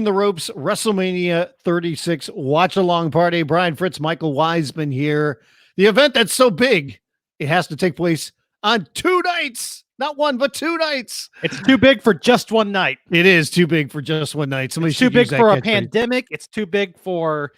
the Ropes WrestleMania 36 watch along party. Brian Fritz, Michael Wiseman here. The event that's so big, it has to take place on 2 nights. Not one, but 2 nights. It's too big for just one night. It is too big for just one night. It's too big for a pandemic. It's too big for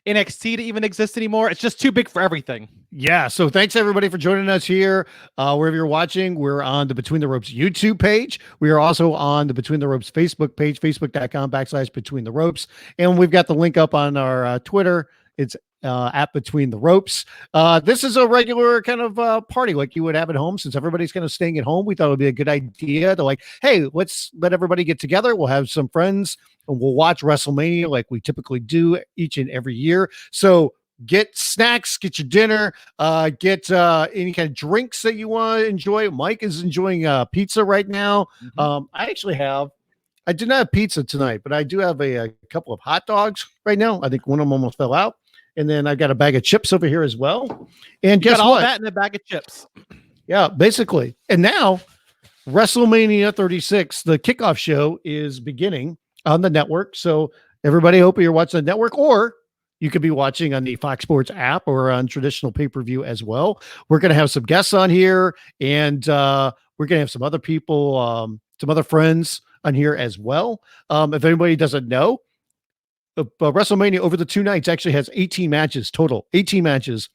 NXT to even exist anymore. It's just too big for everything. Yeah. So thanks everybody for joining us here. Wherever you're watching, we're on the Between the Ropes YouTube page. We are also on the Between the Ropes Facebook page, facebook.com/Between the Ropes. And we've got the link up on our Twitter. It's at Between the Ropes. This is a regular kind of party like you would have at home. Since everybody's kind of staying at home, we thought it would be a good idea to hey, let's let everybody get together. We'll have some friends and we'll watch WrestleMania like we typically do each and every year. So get snacks, get your dinner, get any kind of drinks that you want to enjoy. Mike is enjoying pizza right now. Mm-hmm. I did not have pizza tonight, but I do have a couple of hot dogs right now. I think one of them almost fell out. And then I got a bag of chips over here as well. And guess what? All that in a bag of chips. Yeah, basically. And now WrestleMania 36, the kickoff show, is beginning on the network. So everybody, hope you're watching the network, or you could be watching on the Fox Sports app or on traditional pay-per-view as well. We're going to have some guests on here, and we're going to have some other people, some other friends on here as well. If anybody doesn't know, WrestleMania over the 2 nights actually has 18 matches total. 18 matches.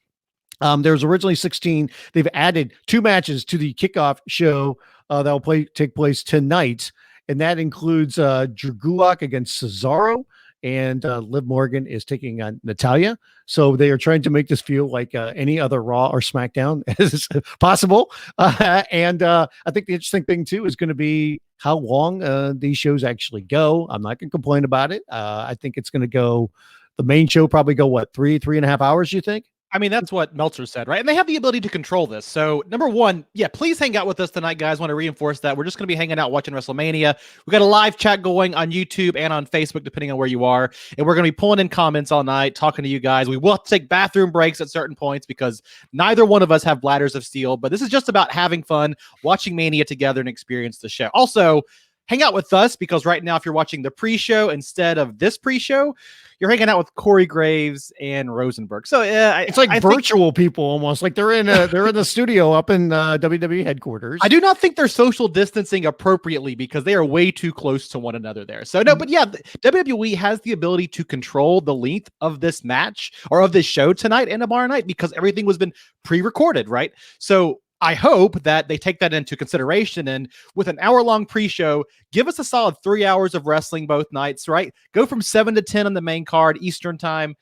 There was originally 16. They've added 2 matches to the kickoff show that will take place tonight, and that includes Drew Gulak against Cesaro, and Liv Morgan is taking on Natalya. So they are trying to make this feel like any other Raw or SmackDown as possible. And I think the interesting thing too is going to be how long these shows actually go. I'm not going to complain about it. I think it's going to go, the main show probably go, what, 3.5 hours, you think? I mean, that's what Meltzer said, right? And they have the ability to control this. So, number one, yeah, please hang out with us tonight, guys. Want to reinforce that. We're just going to be hanging out watching WrestleMania. We got a live chat going on YouTube and on Facebook, depending on where you are. And we're going to be pulling in comments all night, talking to you guys. We will take bathroom breaks at certain points because neither one of us have bladders of steel. But this is just about having fun, watching Mania together, and experience the show. Also, hang out with us because right now, if you're watching the pre-show instead of this pre-show, you're hanging out with Corey Graves and Rosenberg. So it's like virtual people almost, like they're in the studio up in WWE headquarters. I do not think they're social distancing appropriately because they are way too close to one another there. So no, but yeah, WWE has the ability to control the length of this match or of this show tonight and tomorrow night because everything was been pre-recorded, right? So I hope that they take that into consideration, and with an hour-long pre-show, give us a solid 3 hours of wrestling both nights, right? Go from 7 to 10 on the main card, Eastern time.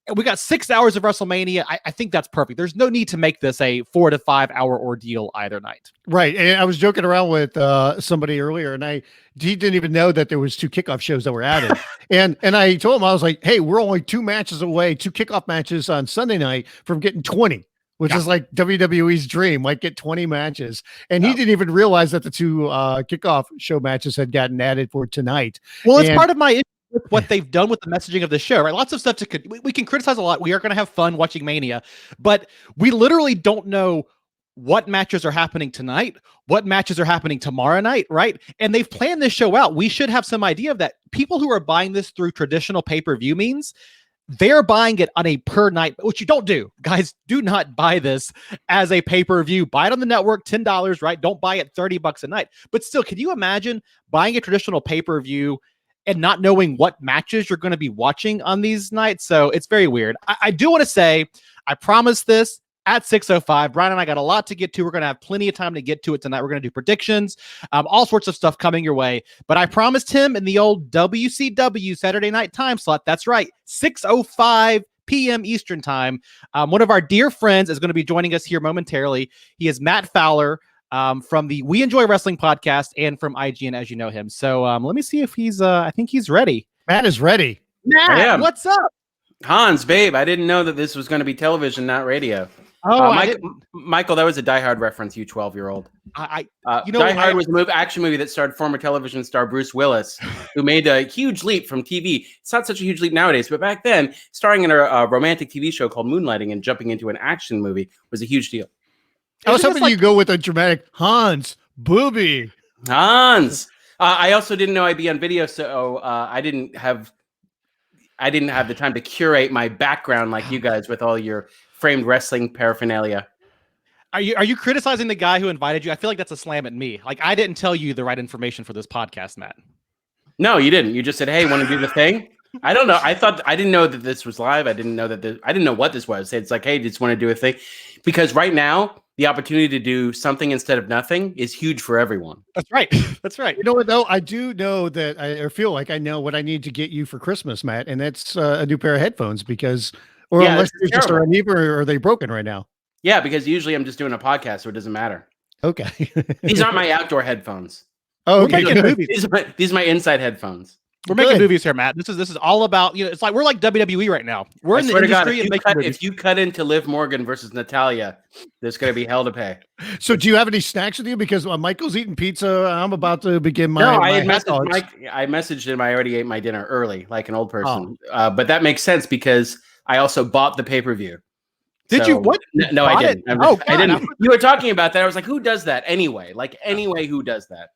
And we got 6 hours of WrestleMania. I think that's perfect. There's no need to make this a 4 to 5 hour ordeal either night. Right. And I was joking around with somebody earlier, and he didn't even know that there was 2 kickoff shows that were added. and I told him, I was like, hey, we're only 2 matches away, 2 kickoff matches on Sunday night from getting 20. Which is like WWE's dream, like get 20 matches. And he didn't even realize that the 2 kickoff show matches had gotten added for tonight. Well, it's part of my issue with what they've done with the messaging of the show, right? Lots of stuff we can criticize a lot. We are going to have fun watching Mania, but we literally don't know what matches are happening tonight, what matches are happening tomorrow night, right? And they've planned this show out. We should have some idea of that. People who are buying this through traditional pay-per-view means they're buying it on a per night, which you don't do. Guys, do not buy this as a pay-per-view. Buy it on the network, $10, right? Don't buy it $30 a night. But still, can you imagine buying a traditional pay-per-view and not knowing what matches you're going to be watching on these nights? So it's very weird. I do want to say, I promise this at 6:05. Brian and I got a lot to get to. We're going to have plenty of time to get to it tonight. We're going to do predictions, all sorts of stuff coming your way. But I promised him in the old WCW Saturday night time slot. That's right, 6:05 p.m. Eastern time. One of our dear friends is going to be joining us here momentarily. He is Matt Fowler from the We Enjoy Wrestling podcast and from IGN, as you know him. So let me see if he's, I think he's ready. Matt is ready. Matt, what's up? Hans, babe, I didn't know that this was going to be television, not radio. Oh, Michael, that was a Die Hard reference, you 12-year-old. Die Hard was an action movie that starred former television star Bruce Willis, who made a huge leap from TV. It's not such a huge leap nowadays, but back then, starring in a romantic TV show called Moonlighting and jumping into an action movie was a huge deal. I was hoping you go with a dramatic Hans, booby. Hans. I also didn't know I'd be on video, so I didn't have the time to curate my background like you guys with all your framed wrestling paraphernalia. Are you criticizing the guy who invited you? I feel like that's a slam at me. Like, I didn't tell you the right information for this podcast, Matt. No, you didn't. You just said, "Hey, want to do the thing?" I don't know. I didn't know that this was live. I didn't know I didn't know what this was. It's like, "Hey, just want to do a thing," because right now the opportunity to do something instead of nothing is huge for everyone. That's right. That's right. You know what, though? I do know that I feel like I know what I need to get you for Christmas, Matt, and that's a new pair of headphones because, unless they just are uneven or are they broken right now? Yeah, because usually I'm just doing a podcast, so it doesn't matter. Okay. These aren't my outdoor headphones. Oh, okay. We're making movies. These are my inside headphones. We're making movies here, Matt. This is all about, it's like we're like WWE right now. We're in the industry and making movies. If you cut into Liv Morgan versus Natalya, there's going to be hell to pay. So, do you have any snacks with you? Because Michael's eating pizza. I'm about to begin my. No, I messaged him. I already ate my dinner early, like an old person. But that makes sense because I also bought the pay-per-view. Did you? What? No, I didn't. I didn't. You were talking about that. I was like, who does that anyway? Who does that?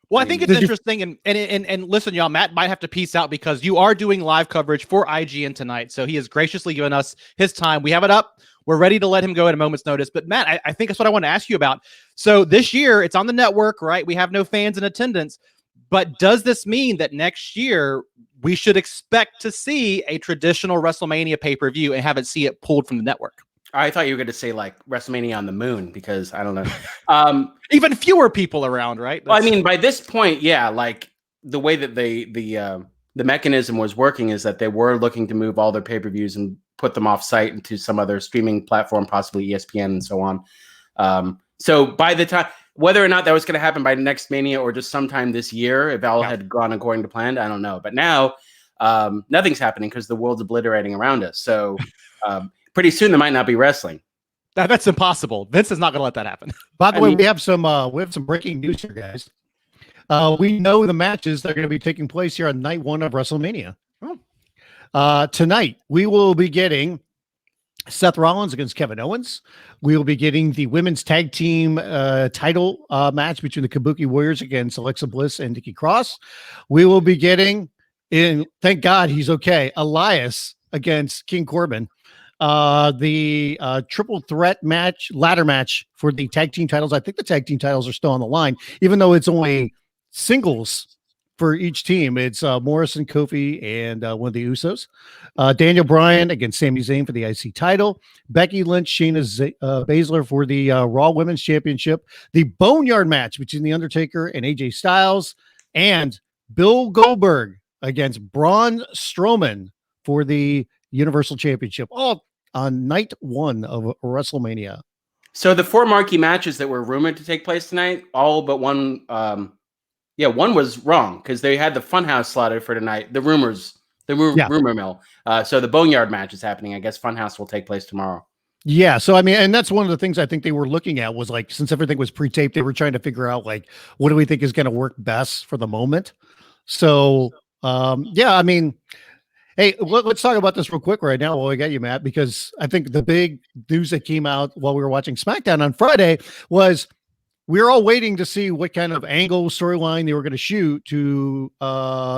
Well, I think it's interesting. And listen, y'all, Matt might have to peace out because you are doing live coverage for IGN tonight. So he has graciously given us his time. We have it up. We're ready to let him go at a moment's notice. But Matt, I think that's what I want to ask you about. So this year it's on the network, right? We have no fans in attendance. But does this mean that next year we should expect to see a traditional WrestleMania pay-per-view and have it pulled from the network? I thought you were going to say like WrestleMania on the moon because I don't know. Even fewer people around, right? Well, I mean, by this point, yeah, like the way that the mechanism was working is that they were looking to move all their pay-per-views and put them off site into some other streaming platform, possibly ESPN and so on. So by the time, whether or not that was going to happen by next Mania or just sometime this year, if all had gone according to plan, I don't know. But now nothing's happening because the world's obliterating around us. So pretty soon there might not be wrestling. That's impossible. Vince is not going to let that happen. By the way, we have some breaking news here, guys. We know the matches that are going to be taking place here on night one of WrestleMania. Tonight, we will be getting Seth Rollins against Kevin Owens. We will be getting the women's tag team title match between the Kabuki Warriors against Alexa Bliss and Nikki Cross. We will be getting, thank God he's okay, Elias against King Corbin. The triple threat match, ladder match for the tag team titles. I think the tag team titles are still on the line, even though it's only singles for each team. It's Morrison, Kofi, and one of the Usos. Daniel Bryan against Sami Zayn for the IC title. Becky Lynch, Shayna Basler for the Raw Women's Championship. The Boneyard match between The Undertaker and AJ Styles. And Bill Goldberg against Braun Strowman for the Universal Championship, all on night one of WrestleMania. So the four marquee matches that were rumored to take place tonight, all but one, one was wrong because they had the Funhouse slotted for tonight. The rumor mill. So the Boneyard match is happening. I guess Funhouse will take place tomorrow. Yeah. So, I mean, and that's one of the things I think they were looking at was like, since everything was pre-taped, they were trying to figure out like, what do we think is going to work best for the moment? So, I mean, hey, let's talk about this real quick right now while we got you, Matt, because I think the big news that came out while we were watching SmackDown on Friday was we were all waiting to see what kind of angle storyline they were going to shoot to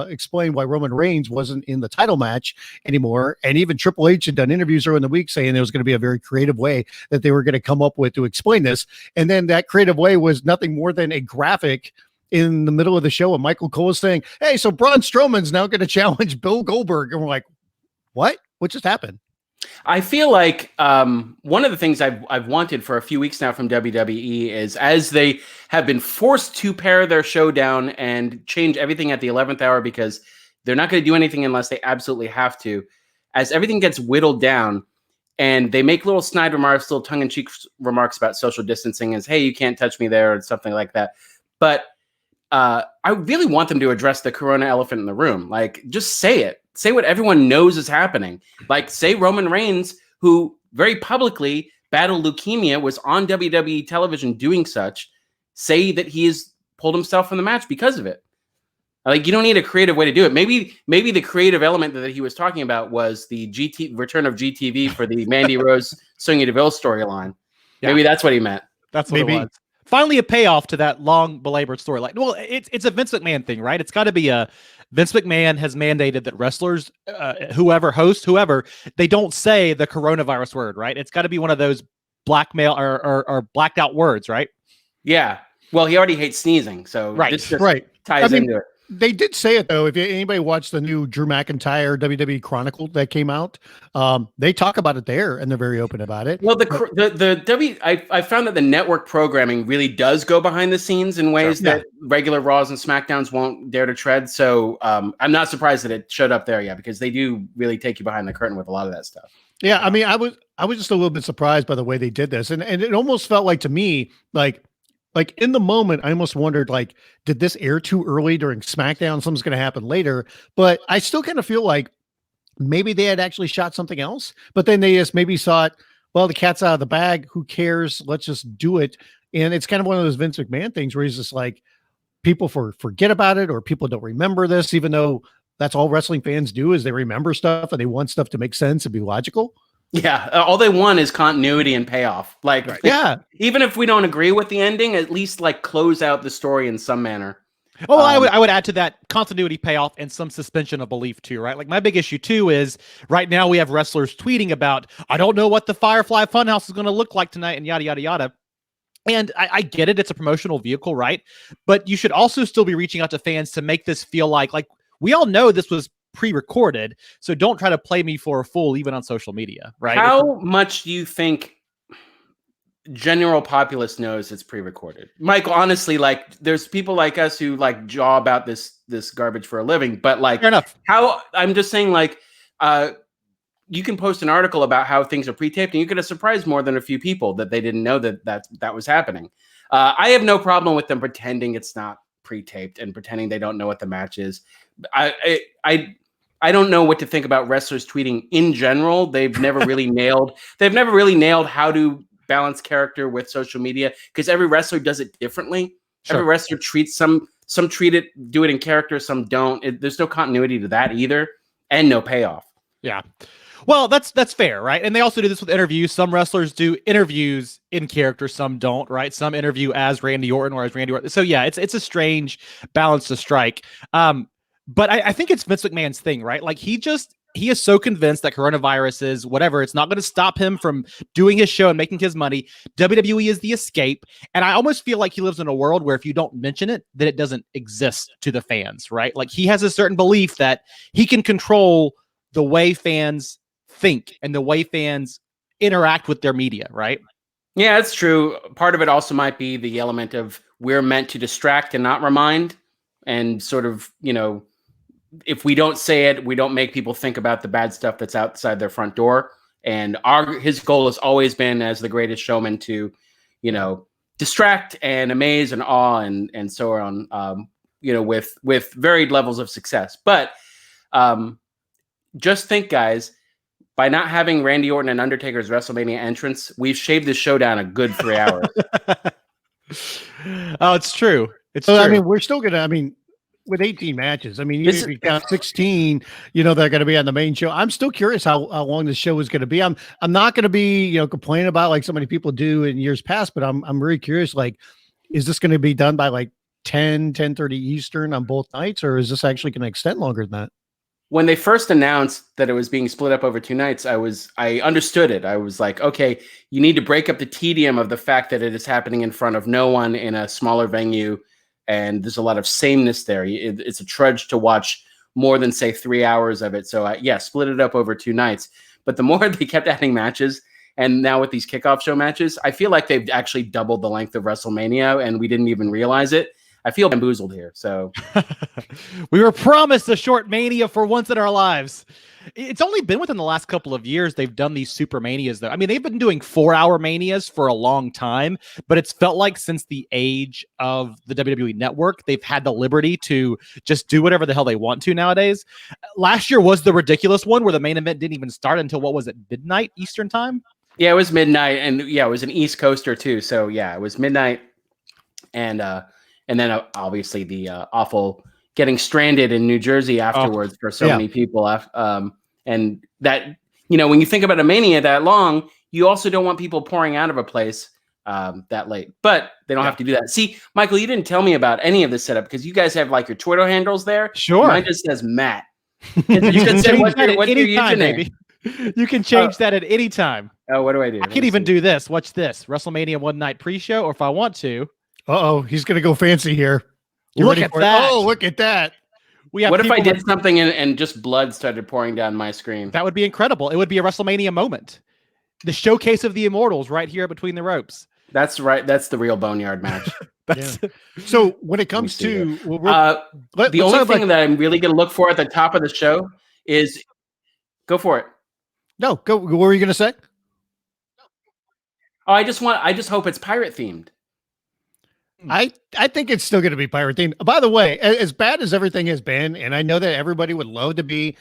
explain why Roman Reigns wasn't in the title match anymore. And even Triple H had done interviews earlier in the week saying there was going to be a very creative way that they were going to come up with to explain this. And then that creative way was nothing more than a graphic in the middle of the show, and Michael Cole is saying, "Hey, so Braun Strowman's now going to challenge Bill Goldberg," and we're like, "What? What just happened?" I feel like one of the things I've wanted for a few weeks now from WWE is, as they have been forced to pare their show down and change everything at the 11th hour because they're not going to do anything unless they absolutely have to. As everything gets whittled down, and they make little snide remarks, little tongue-in-cheek remarks about social distancing, as "Hey, you can't touch me there," or something like that, but I really want them to address the corona elephant in the room. Like, just say it. Say what everyone knows is happening. Like, say Roman Reigns, who very publicly battled leukemia, was on WWE television doing such. Say that he has pulled himself from the match because of it. Like, you don't need a creative way to do it. Maybe the creative element that he was talking about was the return of GTV for the Mandy Rose Sonya Deville storyline. Yeah. Maybe that's what he meant. That's what it was. finally a payoff to that long belabored story. Like, well, it's a Vince McMahon thing, right? It's got to be a Vince McMahon has mandated that wrestlers, whoever, they don't say the coronavirus word, right? It's got to be one of those blackmail or blacked out words, right? Yeah. Well, he already hates sneezing, so this just ties into it. They did say it though. If anybody watched the new Drew McIntyre WWE Chronicle that came out, they talk about it there, and they're very open about it. Well, I found that the network programming really does go behind the scenes in ways that regular Raws and SmackDowns won't dare to tread. So I'm not surprised that it showed up there, because they do really take you behind the curtain with a lot of that stuff. Yeah, I mean, I was just a little bit surprised by the way they did this, and it almost felt like to me like in the moment, I almost wondered, like, did this air too early during SmackDown? Something's going to happen later. But I still kind of feel like maybe they had actually shot something else, but then they just maybe thought, well, the cat's out of the bag. Who cares? Let's just do it. And it's kind of one of those Vince McMahon things where he's just like, people forget about it, or people don't remember this, even though that's all wrestling fans do is they remember stuff and they want stuff to make sense and be logical. Yeah, all they want is continuity and payoff. Like, even if we don't agree with the ending, at least like close out the story in some manner. Oh, I would add to that continuity, payoff, and some suspension of belief too, right? Like my big issue too is right now we have wrestlers tweeting about, I don't know what the Firefly Funhouse is going to look like tonight, and yada yada yada. And I get it; it's a promotional vehicle, right? But you should also still be reaching out to fans to make this feel like we all know this was pre-recorded, so don't try to play me for a fool even on social media, right? How much do you think general populace knows it's pre-recorded? Michael, honestly, like there's people like us who like jaw about this garbage for a living, but like fair enough. How I'm just saying, like you can post an article about how things are pre-taped and you could have surprised more than a few people that they didn't know that was happening. I have no problem with them pretending it's not pre-taped and pretending they don't know what the match is. I don't know what to think about wrestlers tweeting in general. They've never really nailed how to balance character with social media, because every wrestler does it differently. Sure. Every wrestler treats some do it in character, some don't. There's no continuity to that either, and no payoff. Yeah. Well, that's fair, right? And they also do this with interviews. Some wrestlers do interviews in character, some don't, right? Some interview as Randy Orton or as Randy Orton. So yeah, it's a strange balance to strike. But I think it's Vince McMahon's thing, right? Like he is so convinced that coronavirus is whatever. It's not going to stop him from doing his show and making his money. WWE is the escape. And I almost feel like he lives in a world where if you don't mention it, then it doesn't exist to the fans, right? Like he has a certain belief that he can control the way fans think and the way fans interact with their media, right? Yeah, that's true. Part of it also might be the element of we're meant to distract and not remind, and sort of, if we don't say it, we don't make people think about the bad stuff that's outside their front door. And his goal has always been, as the greatest showman, to, distract and amaze and awe and so on, with varied levels of success. But just think, guys, by not having Randy Orton and Undertaker's WrestleMania entrance, we've shaved this show down a good 3 hours. Oh, it's true. It's true. I mean, we're still with 18 matches. I mean, you count 16, they're going to be on the main show. I'm still curious how long this show is going to be. I'm not going to be, complaining about like so many people do in years past, but I'm really curious, like, is this going to be done by like 10:30 Eastern on both nights, or is this actually going to extend longer than that? When they first announced that it was being split up over 2 nights, I understood it. I was like, okay, you need to break up the tedium of the fact that it is happening in front of no one in a smaller venue. And there's a lot of sameness there. It's a trudge to watch more than, say, 3 hours of it. So, split it up over 2 nights. But the more they kept adding matches, and now with these kickoff show matches, I feel like they've actually doubled the length of WrestleMania, and we didn't even realize it. I feel bamboozled here. So we were promised a short Mania for once in our lives. It's only been within the last couple of years they've done these super manias, though. I mean, they've been doing 4-hour manias for a long time, but it's felt like since the age of the WWE Network, they've had the liberty to just do whatever the hell they want to nowadays. Last year was the ridiculous one where the main event didn't even start until, what was it, midnight Eastern time? Yeah, it was midnight, and it was an East Coaster too. So it was midnight, and then obviously the awful getting stranded in New Jersey afterwards for so many people. And that, when you think about a Mania that long, you also don't want people pouring out of a place that late, but they don't have to do that. See, Michael, you didn't tell me about any of this setup because you guys have like your Twitter handles there. Sure. Mine just says Matt. You can change that at any time, baby. You can change that at any time. Oh, what do I do? I can even do this. Watch this. WrestleMania One Night pre-show, or if I want to. Uh-oh, he's going to go fancy here. Look at that. Oh, look at that. What if I did something and just blood started pouring down my screen? That would be incredible. It would be a WrestleMania moment. The showcase of the Immortals right here between the ropes. That's right. That's the real Boneyard match. So when it comes to the only thing that I'm really going to look for at the top of the show is go for it. No, go. What were you going to say? Oh, I just hope it's pirate themed. I think it's still going to be pirate themed. By the way, as bad as everything has been, and I know that everybody would love to be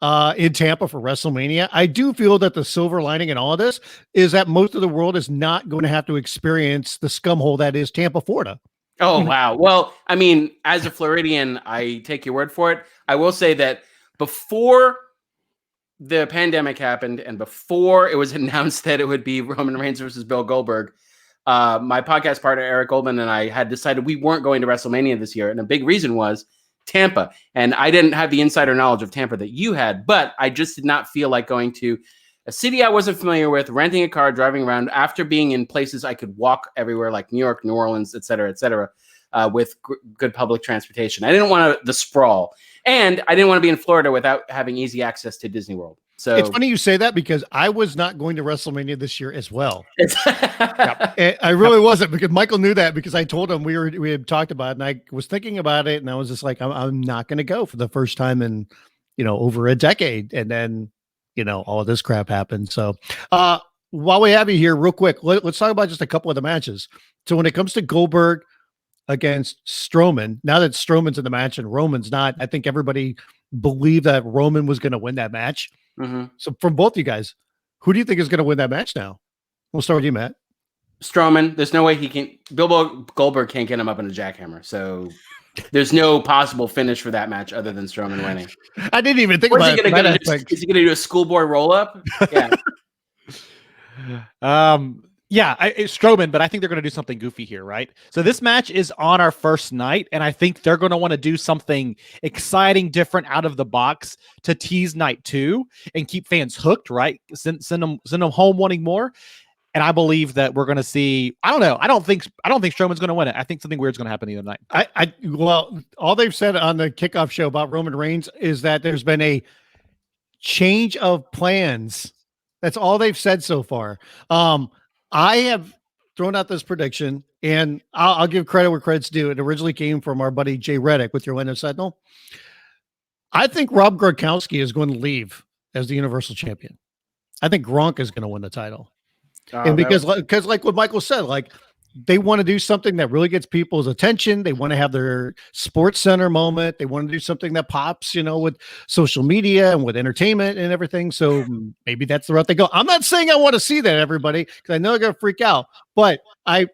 in Tampa for WrestleMania, I do feel that the silver lining in all of this is that most of the world is not going to have to experience the scumhole that is Tampa, Florida. Oh, wow. Well, I mean, as a Floridian, I take your word for it. I will say that before the pandemic happened and before it was announced that it would be Roman Reigns versus Bill Goldberg, my podcast partner, Eric Goldman, and I had decided we weren't going to WrestleMania this year. And a big reason was Tampa. And I didn't have the insider knowledge of Tampa that you had, but I just did not feel like going to a city I wasn't familiar with, renting a car, driving around after being in places I could walk everywhere, like New York, New Orleans, et cetera, with good public transportation. I didn't want the sprawl. And I didn't want to be in Florida without having easy access to Disney World. So it's funny you say that because I was not going to WrestleMania this year as well. I really wasn't, because Michael knew that, because I told him we had talked about it, and I was thinking about it, and I was just like, I'm not going to go for the first time in, over a decade. And then, all of this crap happened. So while we have you here real quick, let's talk about just a couple of the matches. So when it comes to Goldberg against Strowman, now that Strowman's in the match and Roman's not, I think everybody believed that Roman was going to win that match. Mm-hmm. So from both you guys, who do you think is going to win that match now? We'll start with you, Matt. Strowman. There's no way he can. Goldberg can't get him up in a jackhammer. So there's no possible finish for that match other than Strowman winning. I didn't even think about it. Is he going to do a schoolboy roll up? Yeah. It's Strowman, but I think they're going to do something goofy here, right? So this match is on our first night, and I think they're going to want to do something exciting, different, out of the box to tease night 2 and keep fans hooked, right? Send them home wanting more. And I believe that we're going to see. I don't know. I don't think Strowman's going to win it. I think something weird's going to happen the other night. Well, all they've said on the kickoff show about Roman Reigns is that there's been a change of plans. That's all they've said so far. I have thrown out this prediction, and I'll give credit where credit's due. It originally came from our buddy Jay Reddick with your Orlando Sentinel. I think Rob Gronkowski is going to leave as the Universal Champion. I think Gronk is going to win the title. And because like what Michael said, like they want to do something that really gets people's attention. They want to have their Sports Center moment. They want to do something that pops, with social media and with entertainment and everything. So maybe that's the route they go. I'm not saying I want to see that, everybody, because I know they're going to freak out. But I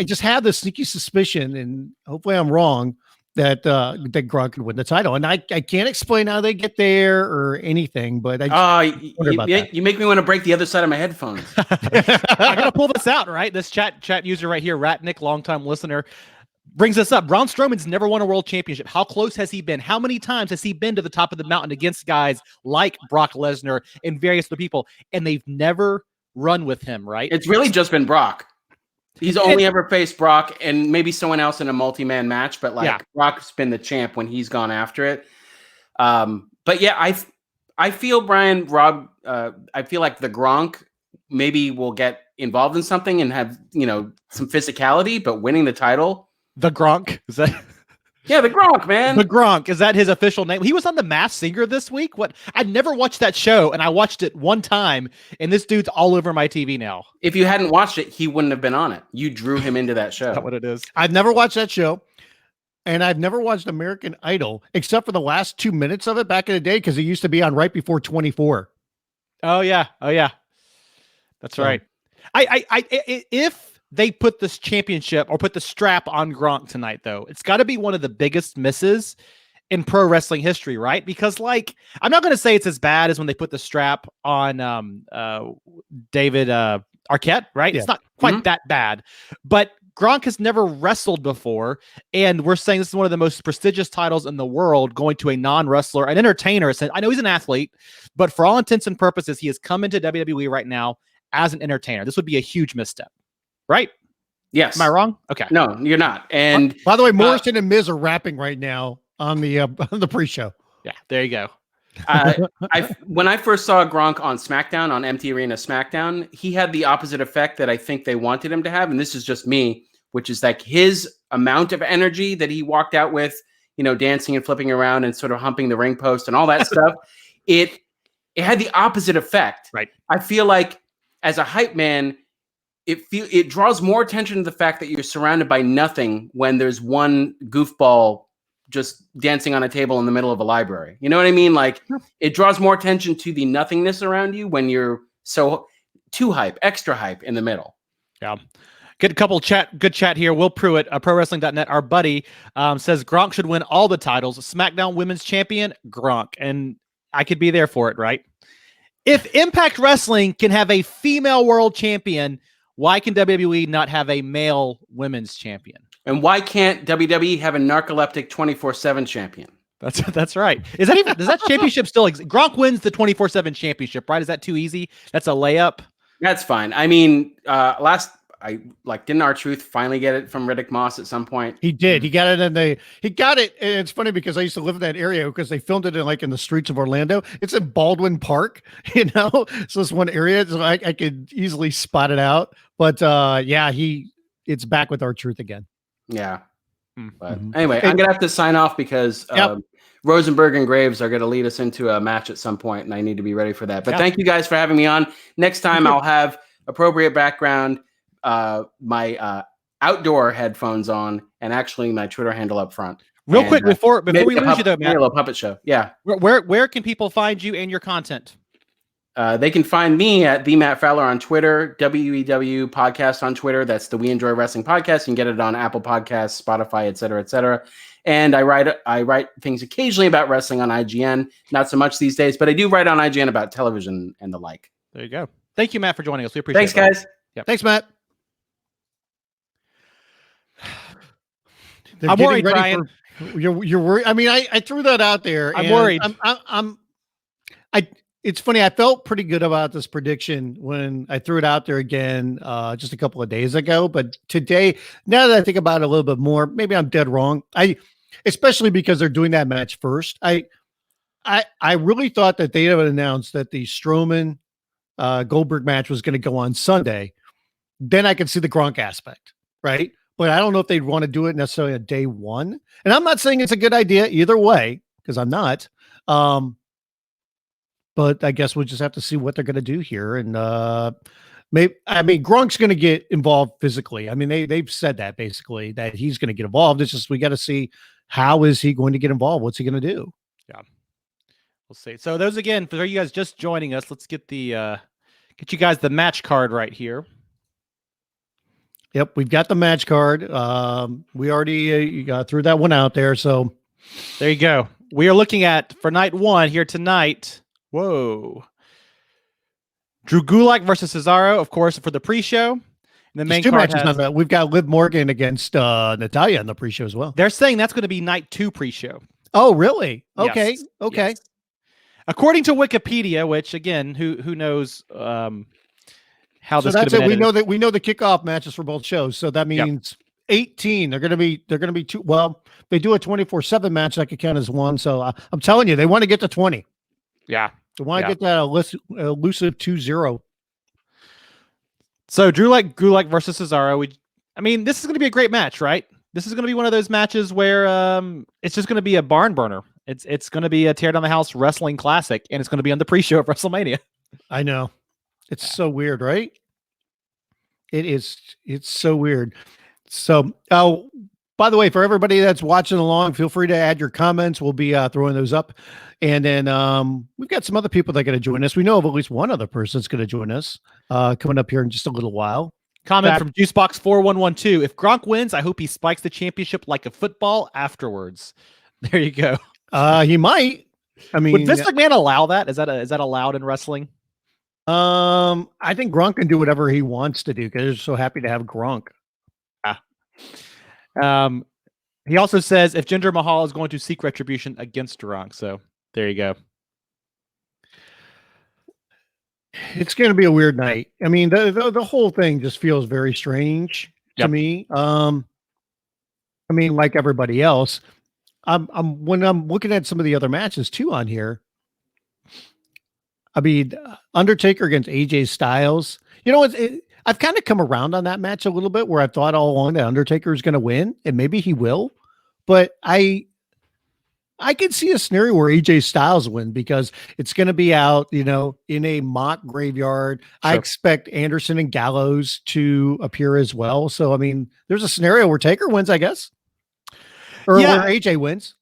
just have this sneaky suspicion, and hopefully I'm wrong, that Gronk could win the title. And I can't explain how they get there or anything, but you make me want to break the other side of my headphones. I'm going to pull this out, right? This chat user right here, Ratnick, longtime listener, brings this up. Braun Strowman's never won a world championship. How close has he been? How many times has he been to the top of the mountain against guys like Brock Lesnar and various other people? And they've never run with him, right? It's really just been Brock. He's only ever faced Brock and maybe someone else in a multi-man match, but Brock's been the champ when he's gone after it. But yeah, I feel Rob, I feel like the Gronk maybe will get involved in something and have, some physicality, but winning the title. The Gronk? Is that? Yeah, the Gronk, man. The Gronk. Is that his official name? He was on The Masked Singer this week. What? I'd never watched that show, and I watched it one time, and this dude's all over my TV now. If you hadn't watched it, he wouldn't have been on it. You drew him into that show. Is that what it is? I've never watched that show, and I've never watched American Idol, except for the last 2 minutes of it back in the day, because it used to be on right before 24. Oh, yeah. That's right. If they put this championship or put the strap on Gronk tonight, though, it's got to be one of the biggest misses in pro wrestling history, right? Because, I'm not going to say it's as bad as when they put the strap on David Arquette, right? Yeah. It's not quite that bad, but Gronk has never wrestled before, and we're saying this is one of the most prestigious titles in the world, going to a non-wrestler, an entertainer. I know he's an athlete, but for all intents and purposes, he has come into WWE right now as an entertainer. This would be a huge misstep, right? Yes. Am I wrong? Okay. No, you're not. And by the way, Morrison and Miz are rapping right now on the pre-show. Yeah, there you go. When I first saw Gronk on SmackDown, on MT Arena SmackDown, he had the opposite effect that I think they wanted him to have, and this is just me, which is like his amount of energy that he walked out with, dancing and flipping around and sort of humping the ring post and all that stuff. It had the opposite effect. Right. I feel like as a hype man, it draws more attention to the fact that you're surrounded by nothing when there's one goofball just dancing on a table in the middle of a library. You know what I mean? Like, it draws more attention to the nothingness around you when you're so too hype, extra hype in the middle. Yeah. Good chat here. Will Pruitt, ProWrestling.net, our buddy, says Gronk should win all the titles. SmackDown Women's Champion, Gronk. And I could be there for it, right? If Impact Wrestling can have a female world champion, why can WWE not have a male women's champion? And why can't WWE have a narcoleptic 24/7 champion? That's right. Does that championship still exist? Gronk wins the 24/7 championship, right? Is that too easy? That's a layup. That's fine. I mean, didn't R-Truth finally get it from Riddick Moss at some point? He did. He got it, and it's funny because I used to live in that area because they filmed it in the streets of Orlando. It's in Baldwin Park, so it's one area, so I could easily spot it out. But it's back with R-Truth again. Yeah. But anyway, I'm gonna have to sign off because Rosenberg and Graves are gonna lead us into a match at some point, and I need to be ready for that. But thank you guys for having me on. Next time I'll have appropriate background, my outdoor headphones on, and actually my Twitter handle up front. Real quick before we lose you though, Matt, a little puppet show. Yeah. Where can people find you and your content? They can find me at the Matt Fowler on Twitter, WEW Podcast on Twitter. That's the We Enjoy Wrestling Podcast. You can get it on Apple Podcasts, Spotify, et cetera, et cetera. And I write things occasionally about wrestling on IGN. Not so much these days, but I do write on IGN about television and the like. There you go. Thank you, Matt, for joining us. We appreciate it. Thanks, guys. Yep. Thanks, Matt. I'm worried, Brian. You're worried. I mean, I threw that out there. I'm worried. It's funny. I felt pretty good about this prediction when I threw it out there again just a couple of days ago. But today, now that I think about it a little bit more, maybe I'm dead wrong. Especially because they're doing that match first. I really thought that they would announce that the Strowman Goldberg match was going to go on Sunday. Then I could see the Gronk aspect, right? But I don't know if they'd want to do it necessarily on day one. And I'm not saying it's a good idea either way, because I'm not. But I guess we'll just have to see what they're going to do here. And Gronk's going to get involved physically. I mean, they've said that basically, that he's going to get involved. It's just we got to see, how is he going to get involved? What's he going to do? Yeah, we'll see. So those, again, for you guys just joining us, let's get you guys the match card right here. Yep, we've got the match card. We already threw that one out there. So there you go. We are looking at, for night one here tonight. Whoa. Drew Gulak versus Cesaro, of course, for the pre-show. And the main card has, we've got Liv Morgan against Natalya in the pre-show as well. They're saying that's going to be night 2 pre-show. Oh, really? Okay. Yes. Okay. Yes. According to Wikipedia, which again, who knows how this could have been edited. We know the kickoff matches for both shows. So that means 18. They're going to be two. Well, they do a 24/7 match that could count as one. So I'm telling you, they want to get to 20. Yeah. They want to get that elusive 2-0. So Drew Gulak versus Cesaro. This is going to be a great match, right? This is going to be one of those matches where it's just going to be a barn burner. It's going to be a tear down the house wrestling classic, and it's going to be on the pre-show of WrestleMania. I know. It's so weird, right? It is. It's so weird. So, by the way, for everybody that's watching along, feel free to add your comments. We'll be throwing those up. And then we've got some other people that are going to join us. We know of at least one other person that's going to join us coming up here in just a little while. Comment from Juicebox4112. If Gronk wins, I hope he spikes the championship like a football afterwards. There you go. He might. I mean, would Vince McMahon allow that? Is that allowed in wrestling? I think Gronk can do whatever he wants to do because they're so happy to have Gronk. He also says if Jinder Mahal is going to seek retribution against Gronk, so there you go. It's going to be a weird night. I mean, the whole thing just feels very strange to me. I mean, like everybody else, when I'm looking at some of the other matches too on here. I mean, Undertaker against AJ Styles. You know, I've kind of come around on that match a little bit, where I thought all along that Undertaker is going to win, and maybe he will. But I could see a scenario where AJ Styles win because it's going to be out, you know, in a mock graveyard. Sure. I expect Anderson and Gallows to appear as well. So, I mean, there's a scenario where Taker wins, I guess, or where AJ wins.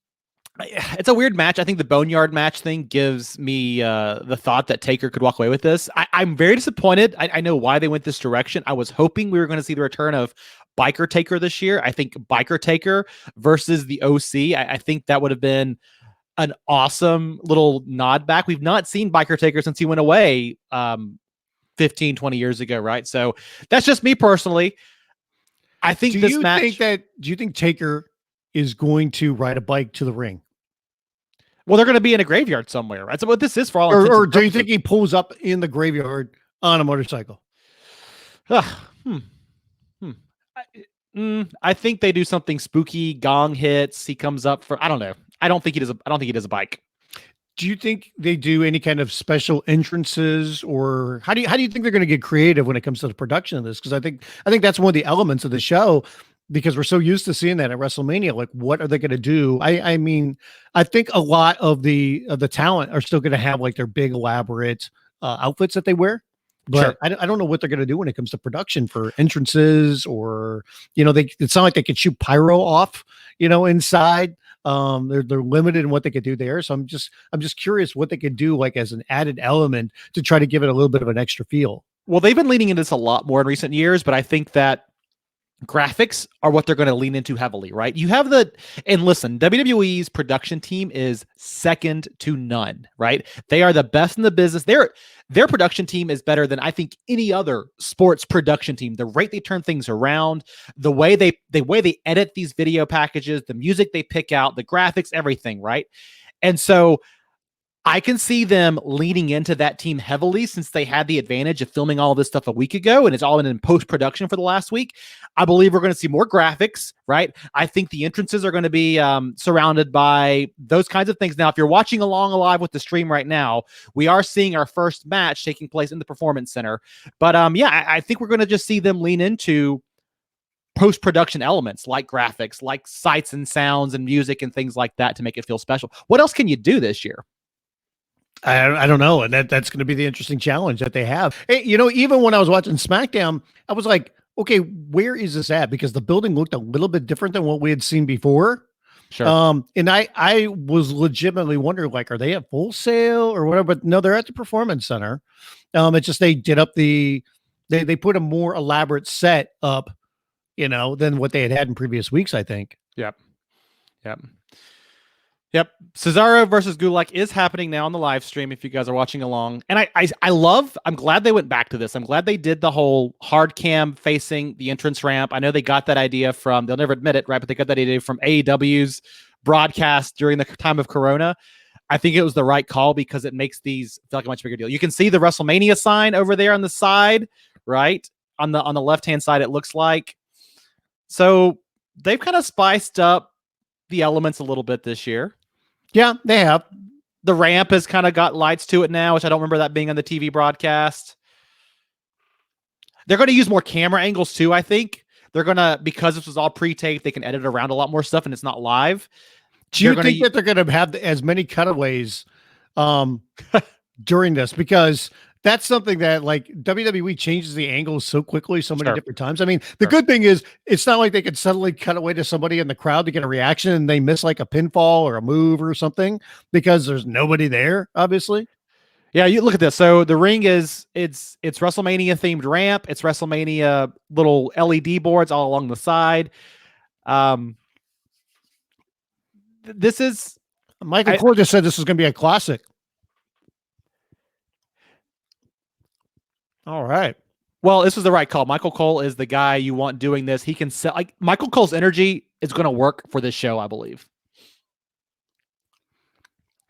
It's a weird match. I think the Boneyard match thing gives me the thought that Taker could walk away with this. I'm very disappointed. I know why they went this direction. I was hoping we were going to see the return of Biker Taker this year. I think Biker Taker versus the OC. I think that would have been an awesome little nod back. We've not seen Biker Taker since he went away 15, 20 years ago, right? So that's just me personally. I think do you think Taker is going to ride a bike to the ring? Well, they're going to be in a graveyard somewhere, right? So what this is for all or do you think he pulls up in the graveyard on a motorcycle? I think they do something spooky. Gong hits. He comes up for. I don't know. I don't think he does a bike. Do you think they do any kind of special entrances, or how do you think they're going to get creative when it comes to the production of this? Because I think that's one of the elements of the show. Because we're so used to seeing that at WrestleMania, like what are they going to do? I mean, I think a lot of the talent are still going to have like their big elaborate outfits that they wear, but sure. I don't know what they're going to do when it comes to production for entrances, or you know, it's not like they could shoot pyro off, you know, inside. They're limited in what they could do there, so I'm just curious what they could do like as an added element to try to give it a little bit of an extra feel. Well, they've been leaning into this a lot more in recent years, but I think that graphics are what they're going to lean into heavily, right? You have and listen, WWE's production team is second to none, right? They are the best in the business. Their production team is better than I think any other sports production team. The rate they turn things around, the way they edit these video packages, the music they pick out, the graphics, everything, right? And so I can see them leaning into that team heavily since they had the advantage of filming all this stuff a week ago and it's all been in post-production for the last week. I believe we're going to see more graphics, right? I think the entrances are going to be surrounded by those kinds of things. Now, if you're watching along live with the stream right now, we are seeing our first match taking place in the Performance Center. But I think we're going to just see them lean into post-production elements like graphics, like sights and sounds and music and things like that to make it feel special. What else can you do this year? I don't know. And that's going to be the interesting challenge that they have. Hey, you know, even when I was watching SmackDown, I was like, okay, where is this at? Because the building looked a little bit different than what we had seen before. Sure. And I was legitimately wondering, like, are they at Full Sail or whatever? But no, they're at the Performance Center. It's just they did up they put a more elaborate set up, you know, than what they had in previous weeks, I think. Yep. Cesaro versus Gulak is happening now on the live stream if you guys are watching along. And I'm glad they went back to this. I'm glad they did the whole hard cam facing the entrance ramp. I know they got that idea they'll never admit it, right? But they got that idea from AEW's broadcast during the time of Corona. I think it was the right call because it makes these feel like a much bigger deal. You can see the WrestleMania sign over there on the side, right? On the left-hand side, it looks like. So they've kind of spiced up the elements a little bit this year. Yeah, they have. The ramp has kind of got lights to it now, which I don't remember that being on the TV broadcast. They're going to use more camera angles too, I think. They're going to, because this was all pre-taped, they can edit around a lot more stuff and it's not live. Do you think that they're going to have as many cutaways during this? Because that's something that like WWE changes the angles so quickly, so many different times. I mean, the good thing is it's not like they could suddenly cut away to somebody in the crowd to get a reaction and they miss like a pinfall or a move or something because there's nobody there, obviously. Yeah, you look at this. So the ring it's WrestleMania themed ramp. It's WrestleMania little LED boards all along the side. This is Michael Cole just said this is going to be a classic. All right. Well, this is the right call. Michael Cole is the guy you want doing this. He can sell. Like Michael Cole's energy is going to work for this show, I believe.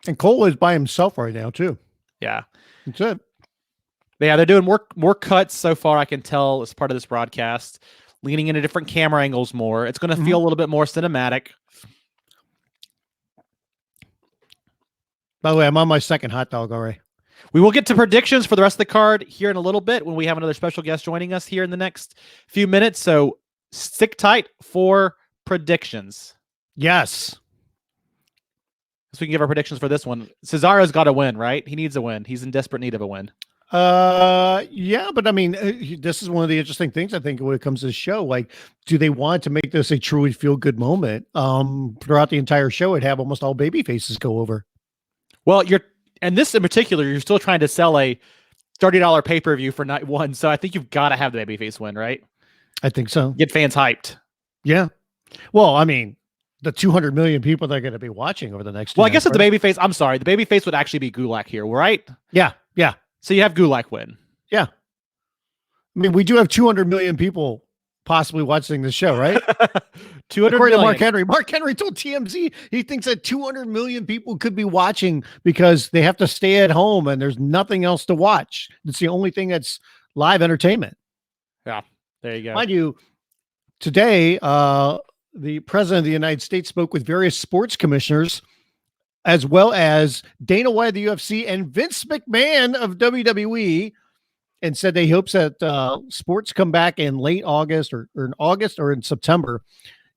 And Cole is by himself right now too. Yeah, that's it. Yeah, they're doing more cuts so far. I can tell as part of this broadcast, leaning into different camera angles more. It's going to feel a little bit more cinematic. By the way, I'm on my second hot dog already. We will get to predictions for the rest of the card here in a little bit when we have another special guest joining us here in the next few minutes. So stick tight for predictions. Yes. So we can give our predictions for this one. Cesaro's got to win, right? He needs a win. He's in desperate need of a win. Yeah, but I mean, this is one of the interesting things I think when it comes to the show. Like, do they want to make this a truly feel good moment? Throughout the entire show, it'd have almost all baby faces go over. Well, and this in particular, you're still trying to sell a $30 pay-per-view for night one. So I think you've got to have the babyface win, right? I think so. Get fans hyped. Yeah. Well, I mean, the 200 million people that are going to be watching over the next. Well, I guess if the babyface, I'm sorry, the babyface would actually be Gulak here, right? Yeah. Yeah. So you have Gulak win. Yeah. I mean, we do have 200 million people possibly watching the show, right? 200 million. Mark Henry. Mark Henry told TMZ he thinks that 200 million people could be watching because they have to stay at home and there's nothing else to watch. It's the only thing that's live entertainment. Yeah, there you go. Mind you, today, the president of the United States spoke with various sports commissioners, as well as Dana White of the UFC and Vince McMahon of WWE, and said that he hopes that sports come back in late August or in August or in September.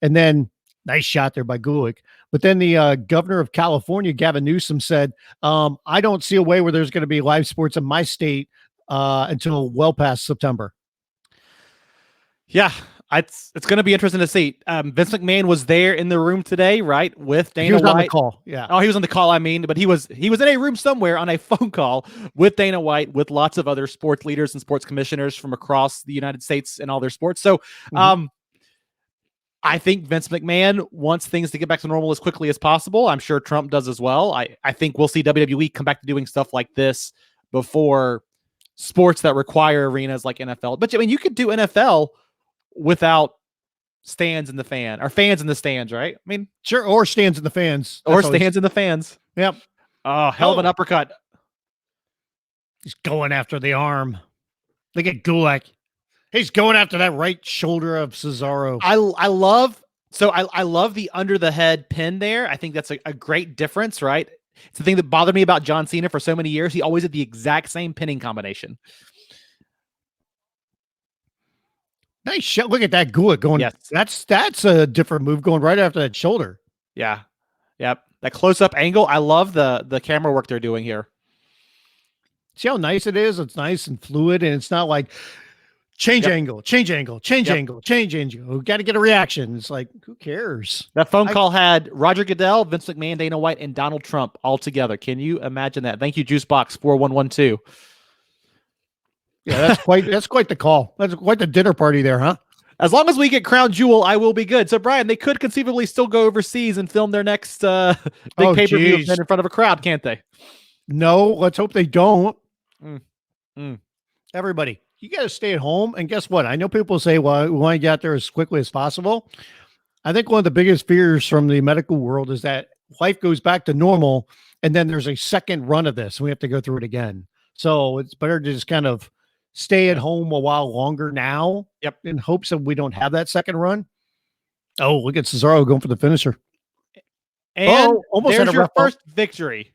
And then, nice shot there by Gulak. But then the governor of California, Gavin Newsom, said, I don't see a way where there's going to be live sports in my state until well past September. Yeah, it's going to be interesting to see. Vince McMahon was there in the room today, right, with Dana White. He was on the call. Yeah. Oh, he was on the call. I mean, but he was in a room somewhere on a phone call with Dana White, with lots of other sports leaders and sports commissioners from across the United States and all their sports. So, I think Vince McMahon wants things to get back to normal as quickly as possible. I'm sure Trump does as well. I think we'll see WWE come back to doing stuff like this before sports that require arenas like NFL. But I mean, you could do NFL without stands in the fan or fans in the stands, right? I mean, sure. Or stands in the fans. Or stands in the fans. Yep. Oh, hell of an uppercut. He's going after the arm. Look at Gulak. He's going after that right shoulder of Cesaro. I love the under the head pin there. I think that's a great difference, right? It's the thing that bothered me about John Cena for so many years. He always had the exact same pinning combination. Nice shot. Look at that Gulak going. Yes. That's a different move going right after that shoulder. Yeah. Yep. That close-up angle. I love the camera work they're doing here. See how nice it is? It's nice and fluid, and it's not like change angle. We got to get a reaction. It's like, who cares? That phone call had Roger Goodell, Vince McMahon, Dana White, and Donald Trump all together. Can you imagine that? Thank you, Juicebox 4112. Yeah, that's quite the call. That's quite the dinner party there, huh? As long as we get Crown Jewel, I will be good. So, Brian, they could conceivably still go overseas and film their next big pay-per-view event in front of a crowd, can't they? No, let's hope they don't. Everybody, you got to stay at home. And guess what? I know people say, well, we want to get out there as quickly as possible. I think one of the biggest fears from the medical world is that life goes back to normal, and then there's a second run of this, and we have to go through it again. So it's better to just kind of stay at home a while longer now. Yep. In hopes that we don't have that second run. Oh, look at Cesaro going for the finisher. And almost there's your first victory.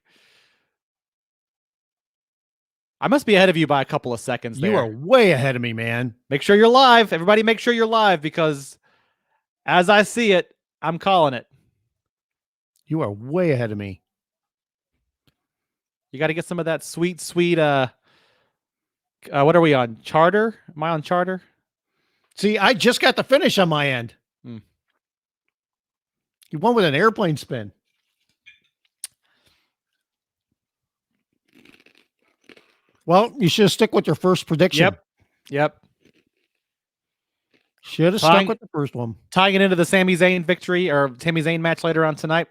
I must be ahead of you by a couple of seconds there. You are way ahead of me, man. Make sure you're live. Everybody make sure you're live, because as I see it, I'm calling it. You are way ahead of me. You got to get some of that sweet, what are we on? Charter? Am I on Charter? See, I just got the finish on my end. You won with an airplane spin. Well, you should stick with your first prediction. Yep. Should have stuck with the first one. Tying it into the Sami Zayn victory or Sami Zayn match later on tonight.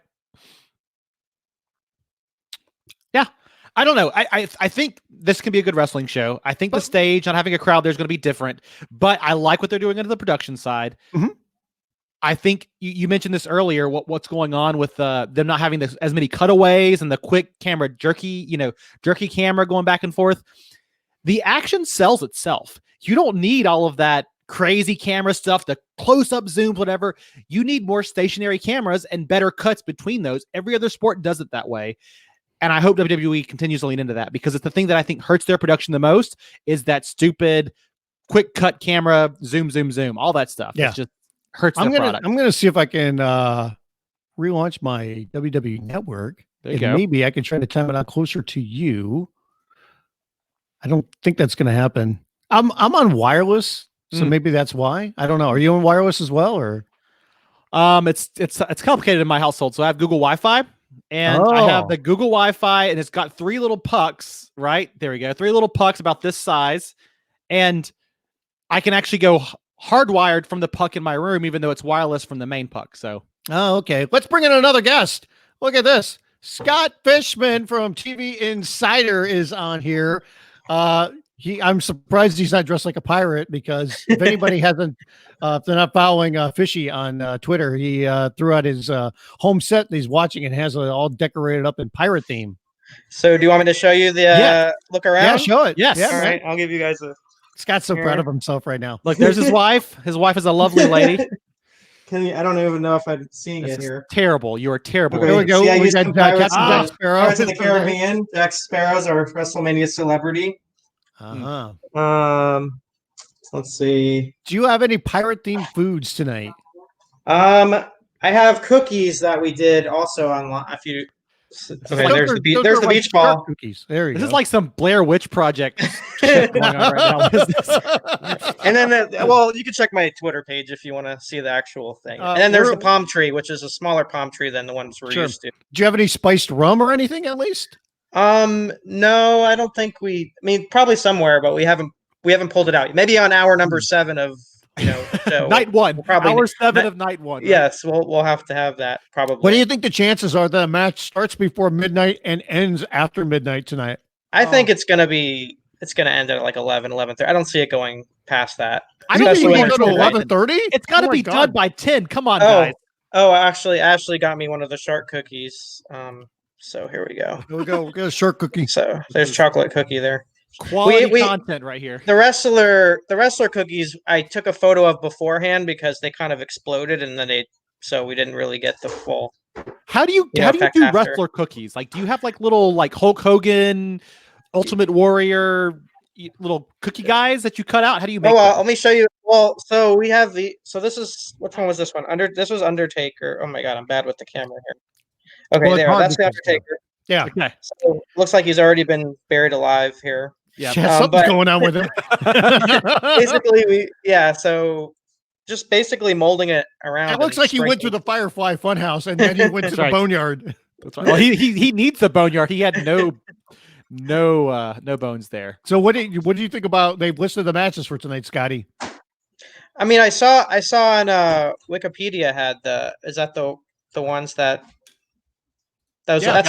Yeah. I don't know. I think this can be a good wrestling show. I think the stage, not having a crowd, there's going to be different. But I like what they're doing into the production side. Mm-hmm. I think you mentioned this earlier. What's going on with them not having as many cutaways and the quick camera jerky camera going back and forth. The action sells itself. You don't need all of that crazy camera stuff, the close-up zooms, whatever. You need more stationary cameras and better cuts between those. Every other sport does it that way. And I hope WWE continues to lean into that, because it's the thing that I think hurts their production the most is that stupid quick cut camera, zoom, zoom, zoom, all that stuff. Yeah. It just hurts their product. I'm going to see if I can relaunch my WWE Network. There you go. Maybe I can try to time it out closer to you. I don't think that's going to happen. I'm on wireless, so maybe that's why. I don't know. Are you on wireless as well, or? It's complicated in my household. So I have Google Wi-Fi. And I have the Google Wi-Fi, and it's got 3 little pucks, right? There we go. 3 little pucks about this size. And I can actually go hardwired from the puck in my room, even though it's wireless from the main puck. So, okay. Let's bring in another guest. Look at this. Scott Fishman from TV Insider is on here. I'm surprised he's not dressed like a pirate, because if anybody hasn't, if they're not following Fishy on Twitter, he threw out his home set that he's watching and has it all decorated up in pirate theme. So do you want me to show you the look around? Yeah, show it. Yes. Yeah, all right. I'll give you guys a. Scott's so proud of himself right now. Look, there's his wife. His wife is a lovely lady. I don't even know if I'm seeing it here. Terrible. You are terrible. Okay. Here we go. See, We got Captain Jack Sparrow. Pirates of the Caribbean. Jack Sparrow's our WrestleMania celebrity. Let's see. Do you have any pirate themed foods tonight? I have cookies that we did also on a few. Okay, there's the beach ball cookies. There you go. This is like some Blair Witch Project shit going on right now. And then, you can check my Twitter page if you want to see the actual thing. And then there's the palm tree, which is a smaller palm tree than the ones we're used to. Do you have any spiced rum or anything at least? No, I don't think probably somewhere, but we haven't pulled it out. Maybe on hour number 7 of show. night 1. We'll probably hour 7 of night 1. Right? Yes, we'll have to have that probably. What do you think the chances are that a match starts before midnight and ends after midnight tonight? I think it's gonna end at like 11:30. I don't see it going past that. I don't think you go to 11:30. It's got to be done by 10. Come on, guys. Actually, Ashley got me one of the shark cookies. So here we go. Here we go. We got a shark cookie. So there's chocolate cookie there. Quality content right here. The wrestler cookies I took a photo of beforehand because they kind of exploded, and then so we didn't really get the full. How do you do wrestler cookies? Like, do you have like little like Hulk Hogan, Ultimate Warrior, little cookie guys that you cut out? How do you make? Let me show you. Well, so we have this is which one was this one? This was Undertaker. Oh my god, I'm bad with the camera here. Okay, that's the Undertaker. Yeah. Okay. So looks like he's already been buried alive here. Yeah, something's going on with him. Basically, so just basically molding it around. It looks like he went through the Firefly Funhouse and then he went to the Boneyard. That's right. Well, he needs the Boneyard. He had no bones there. So what do you think about? They've listed the matches for tonight, Scotty. I mean, I saw on Wikipedia is that the ones that's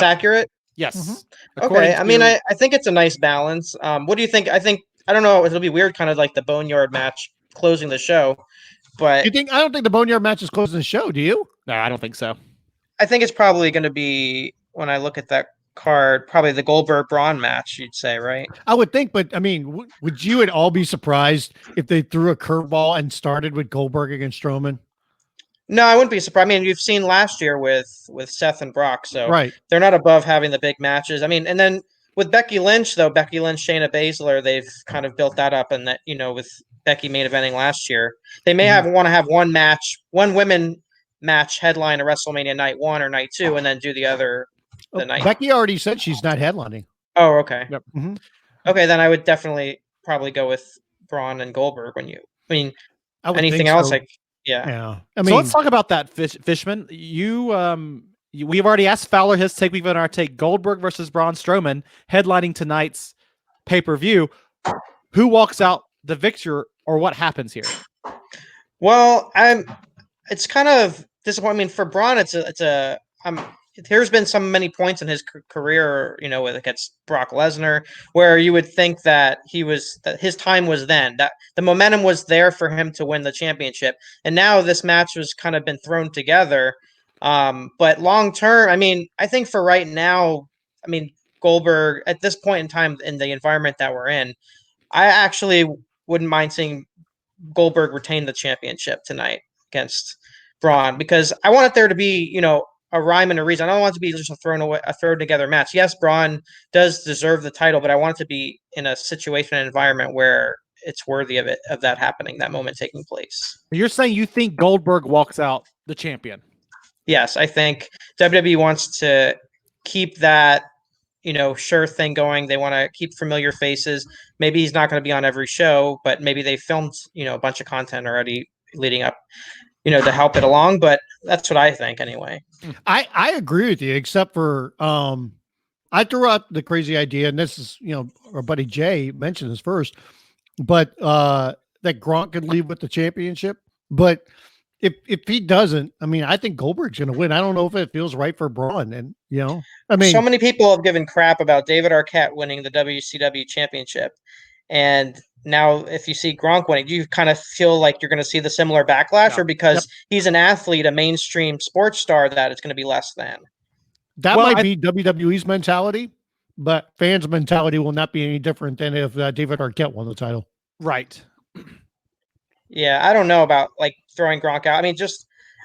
accurate? Yes. Mm-hmm. Okay. I think it's a nice balance. What do you think? I don't know. It'll be weird, kind of like the Boneyard match closing the show. But I don't think the Boneyard match is closing the show. Do you? No, I don't think so. I think it's probably going to be, when I look at that card, probably the Goldberg Braun match. You'd say, right? I would think, but I mean, would you at all be surprised if they threw a curveball and started with Goldberg against Strowman? No, I wouldn't be surprised. I mean, you've seen last year with Seth and Brock, so they're not above having the big matches. I mean, and then with Becky Lynch, Shayna Basler, they've kind of built that up, and that with Becky main eventing last year, they may want to have one women match headline a WrestleMania night 1 or night 2, and then do the other the night. Becky already said she's not headlining. Oh, okay. Yep. Mm-hmm. Okay, then I would definitely probably go with Braun and Goldberg. Anything else? Yeah. I mean, so let's talk about that, Fishman. We've already asked Fowler his take. We've got our take. Goldberg versus Braun Strowman headlining tonight's pay-per-view. Who walks out the victor, or what happens here? Well, it's kind of disappointing. I mean, for Braun, there's been many points in his career, you know, against Brock Lesnar, where you would think that his time was then, that the momentum was there for him to win the championship. And now this match was kind of been thrown together. But long term, I mean, I think for right now, I mean, Goldberg at this point in time in the environment that we're in, I actually wouldn't mind seeing Goldberg retain the championship tonight against Braun, because I want there to be, you know, a rhyme and a reason. I don't want it to be just a thrown together match. Yes, Braun does deserve the title, but I want it to be in a situation and environment where it's worthy of that happening, that moment taking place. You're saying you think Goldberg walks out the champion? Yes, I think WWE wants to keep that, you know, sure thing going. They want to keep familiar faces. Maybe he's not going to be on every show, but maybe they filmed, you know, a bunch of content already leading up, you know, to help it along. But that's what I think anyway. I agree with you, except for I threw out the crazy idea, and this is, you know, our buddy Jay mentioned this first, but that Gronk could leave with the championship. But if he doesn't, I mean, I think Goldberg's going to win. I don't know if it feels right for Braun. And, you know, I mean, so many people have given crap about David Arquette winning the WCW championship. And now if you see Gronk winning, do you kind of feel like you're going to see the similar backlash, or because he's an athlete, a mainstream sports star, that it's going to be less than? That might be WWE's mentality, but fans' mentality will not be any different than if David Arquette won the title. Right. Yeah, I don't know about like throwing Gronk out. I mean,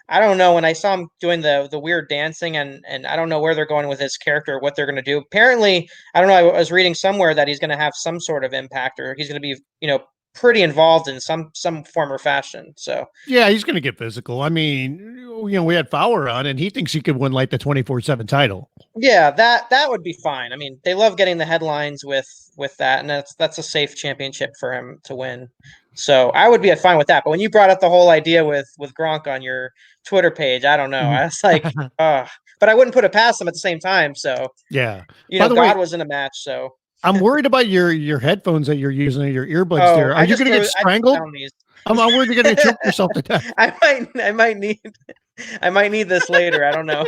I don't know. When I saw him doing the weird dancing, and I don't know where they're going with his character, what they're going to do. Apparently, I don't know. I was reading somewhere that he's going to have some sort of impact, or he's going to be, you know, pretty involved in some form or fashion. So yeah, he's going to get physical. I mean, you know, we had Fowler on, and he thinks he could win like the 24/7 title. Yeah, that would be fine. I mean, they love getting the headlines with that, and that's a safe championship for him to win. So I would be fine with that. But when you brought up the whole idea with Gronk on your Twitter page, I don't know. I was like, but I wouldn't put it past him at the same time. So yeah, you know, God was in a match. So I'm worried about your headphones that you're using, your earbuds there. Are you going to get strangled? I'm worried you're going to choke yourself to death. I might need this later. I don't know.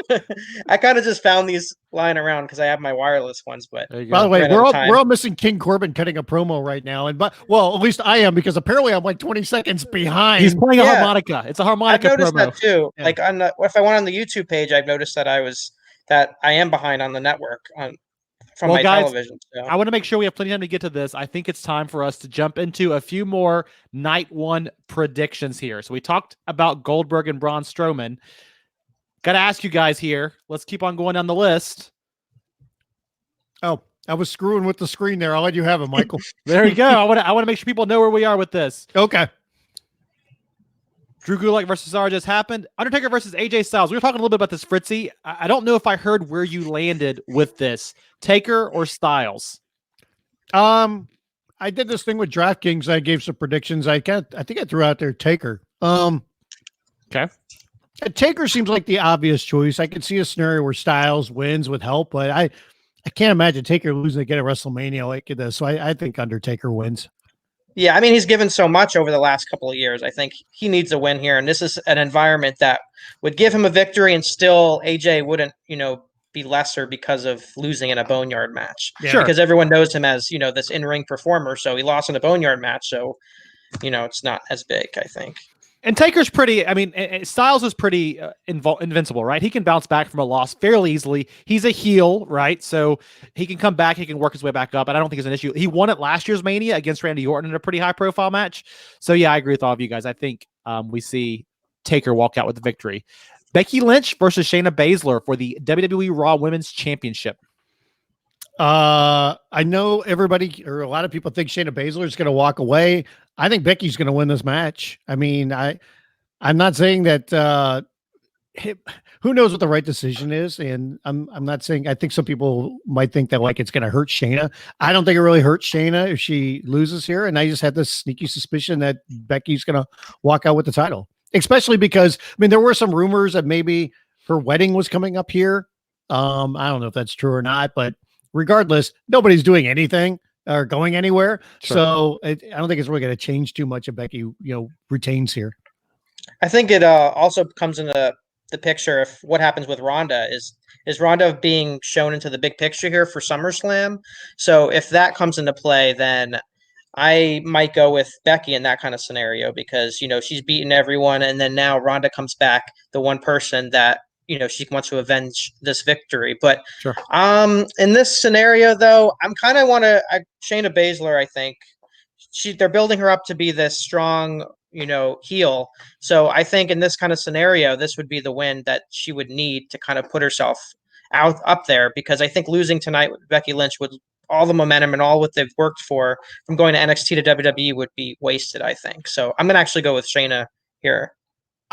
I kind of just found these lying around because I have my wireless ones. But by the way, we're all missing King Corbin cutting a promo right now, and at least I am, because apparently I'm like 20 seconds behind. He's playing a harmonica. It's a harmonica. I've noticed promo. that too. Yeah. Like if I went on the YouTube page, I've noticed that I am behind on the network from my television. So. I want to make sure we have plenty of time to get to this. I think it's time for us to jump into a few more night one predictions here. So we talked about Goldberg and Braun Strowman. Got to ask you guys here. Let's keep on going down the list. Oh, I was screwing with the screen there. I'll let you have it, Michael. There you go. I want to make sure people know where we are with this. Okay. Drew Gulak versus Cesaro just happened. Undertaker versus AJ Styles. We were talking a little bit about this, Fritzy. I don't know if I heard where you landed with this. Taker or Styles? I did this thing with DraftKings. I gave some predictions. I think I threw out there Taker. Okay. Taker seems like the obvious choice. I could see a scenario where Styles wins with help, but I can't imagine Taker losing again at WrestleMania like this. So I think Undertaker wins. Yeah, I mean, he's given so much over the last couple of years. I think he needs a win here, and this is an environment that would give him a victory, and still AJ wouldn't, you know, be lesser because of losing in a Boneyard match. Yeah. Sure. Because everyone knows him as, you know, this in-ring performer, so he lost in a Boneyard match, so, you know, it's not as big, I think. And Taker's pretty, I mean, Styles is pretty invincible, right? He can bounce back from a loss fairly easily. He's a heel, right? So he can come back, he can work his way back up, and I don't think it's an issue. He won at last year's Mania against Randy Orton in a pretty high-profile match. So yeah, I agree with all of you guys. I think we see Taker walk out with the victory. Becky Lynch versus Shayna Basler for the WWE Raw Women's Championship. I know everybody, or a lot of people, think Shayna Baszler is going to walk away. I think Becky's going to win this match. I mean, I'm not saying that. Who knows what the right decision is, and I'm not saying. I think some people might think that like it's going to hurt Shayna. I don't think it really hurts Shayna if she loses here, and I just had this sneaky suspicion that Becky's going to walk out with the title, especially because I mean there were some rumors that maybe her wedding was coming up here. I don't know if that's true or not, but regardless, nobody's doing anything or going anywhere. Sure. So I don't think it's really going to change too much if Becky, retains here. I think it also comes into the picture if what happens with Ronda is Ronda being shown into the big picture here for SummerSlam. So if that comes into play, then I might go with Becky in that kind of scenario because, she's beaten everyone. And then now Ronda comes back, the one person that, she wants to avenge this victory. But sure. In this scenario, though, I'm kind of Shayna Baszler, I think they're building her up to be this strong, heel. So I think in this kind of scenario, this would be the win that she would need to kind of put herself up there, because I think losing tonight with Becky Lynch would all the momentum and all what they've worked for from going to NXT to WWE would be wasted, I think. So I'm going to actually go with Shayna here.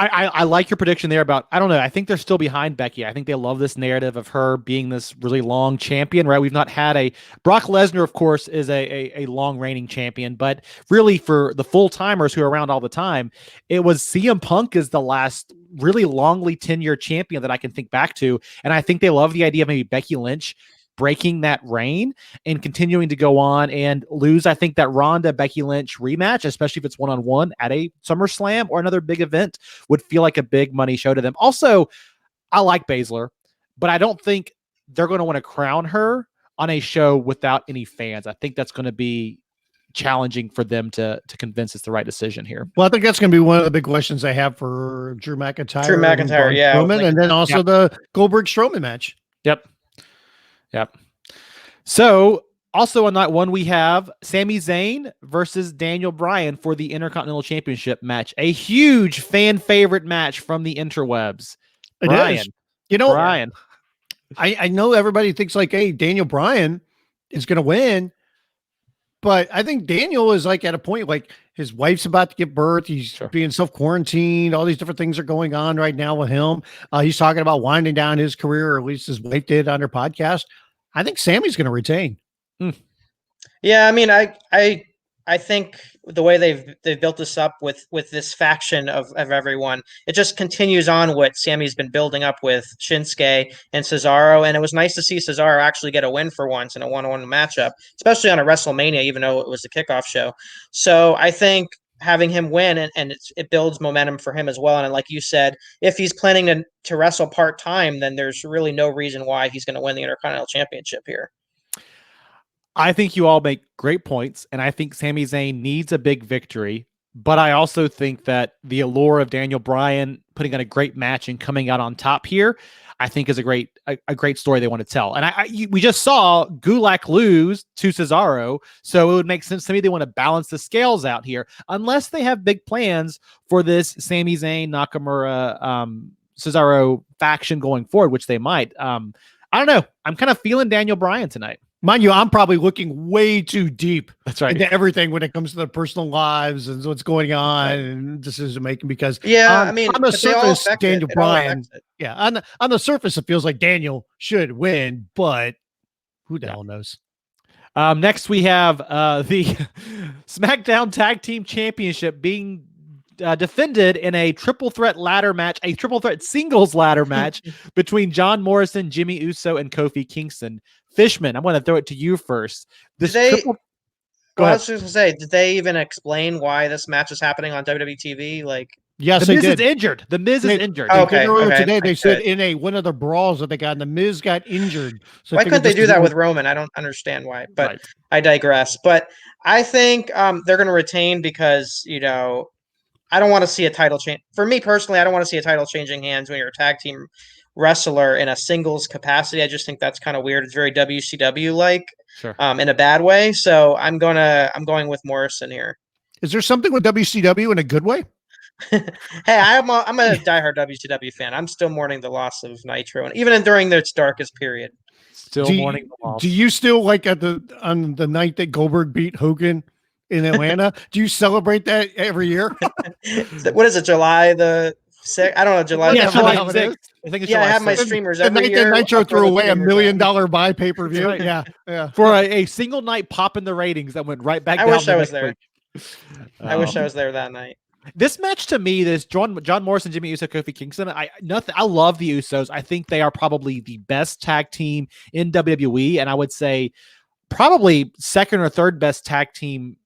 I like your prediction there about, I don't know, I think they're still behind Becky. I think they love this narrative of her being this really long champion, right? We've not had Brock Lesnar, of course, is a long reigning champion, but really for the full timers who are around all the time, it was CM Punk is the last really longly tenured champion that I can think back to. And I think they love the idea of maybe Becky Lynch breaking that reign and continuing to go on and lose. I think that Ronda Becky Lynch rematch, especially if it's one-on-one at a SummerSlam or another big event, would feel like a big money show to them. Also, I like Basler, but I don't think they're going to want to crown her on a show without any fans. I think that's going to be challenging for them to convince it's the right decision here. Well, I think that's going to be one of the big questions I have for Drew McIntyre. Yeah. Strowman, and then also the Goldberg Strowman match. Yep. So also on that one, we have Sami Zayn versus Daniel Bryan for the Intercontinental Championship match. A huge fan favorite match from the interwebs. Brian. Brian. I know everybody thinks like, hey, Daniel Bryan is going to win. But I think Daniel is like at a point, like his wife's about to give birth. He's being self-quarantined. All these different things are going on right now with him. He's talking about winding down his career, or at least his wife did on her podcast. I think Sammy's going to retain. Yeah. I mean, I think the way they've built this up with this faction of everyone, it just continues on what Sammy's been building up with Shinsuke and Cesaro. And it was nice to see Cesaro actually get a win for once in a one-on-one matchup, especially on a WrestleMania, even though it was the kickoff show. So I think having him win and it builds momentum for him as well. And like you said, if he's planning to wrestle part-time, then there's really no reason why he's going to win the Intercontinental Championship here. I think you all make great points, and I think Sami Zayn needs a big victory, but I also think that the allure of Daniel Bryan putting on a great match and coming out on top here, I think is a great story they want to tell. And we just saw Gulak lose to Cesaro, so it would make sense to me they want to balance the scales out here, unless they have big plans for this Sami Zayn, Nakamura, Cesaro faction going forward, which they might. I don't know. I'm kind of feeling Daniel Bryan tonight. Mind you, I'm probably looking way too deep into everything when it comes to their personal lives and what's going on and decision making. Because I mean, on the surface, Daniel Bryan, on the surface, it feels like Daniel should win, but who the hell knows? Next, we have the SmackDown Tag Team Championship being defended in a triple threat singles ladder match between John Morrison, Jimmy Uso, and Kofi Kingston. Fishman, I'm going to throw it to you first. I was just going to say, did they even explain why this match is happening on WWE TV? Like, yes, the Miz is injured. The Miz is injured. Earlier today, they said in one of the brawls that they got, and the Miz got injured. So why couldn't they do that with Roman? I don't understand why, but I digress. But I think they're going to retain because, I don't want to see a title change. For me personally, I don't want to see a title changing hands when you're a tag team wrestler in a singles capacity. I just think that's kind of weird. It's very WCW like, in a bad way. So I'm going with Morrison here. Is there something with WCW in a good way? Hey, I'm a diehard WCW fan. I'm still mourning the loss of Nitro, and even during its darkest period. Mourning the loss. Do you still like on the night that Goldberg beat Hogan in Atlanta? Do you celebrate that every year? What is it? July the 6th? I don't know. July 6th. I think it's I have my streamers every year. Nitro threw away $1 million buy pay-per-view. Right. Yeah. For a single night pop in the ratings that went right back down. I wish I was there. I wish I was there that night. This match to me, this John Morrison, Jimmy Uso, Kofi Kingston. I love the Usos. I think they are probably the best tag team in WWE, and I would say probably second or third best tag team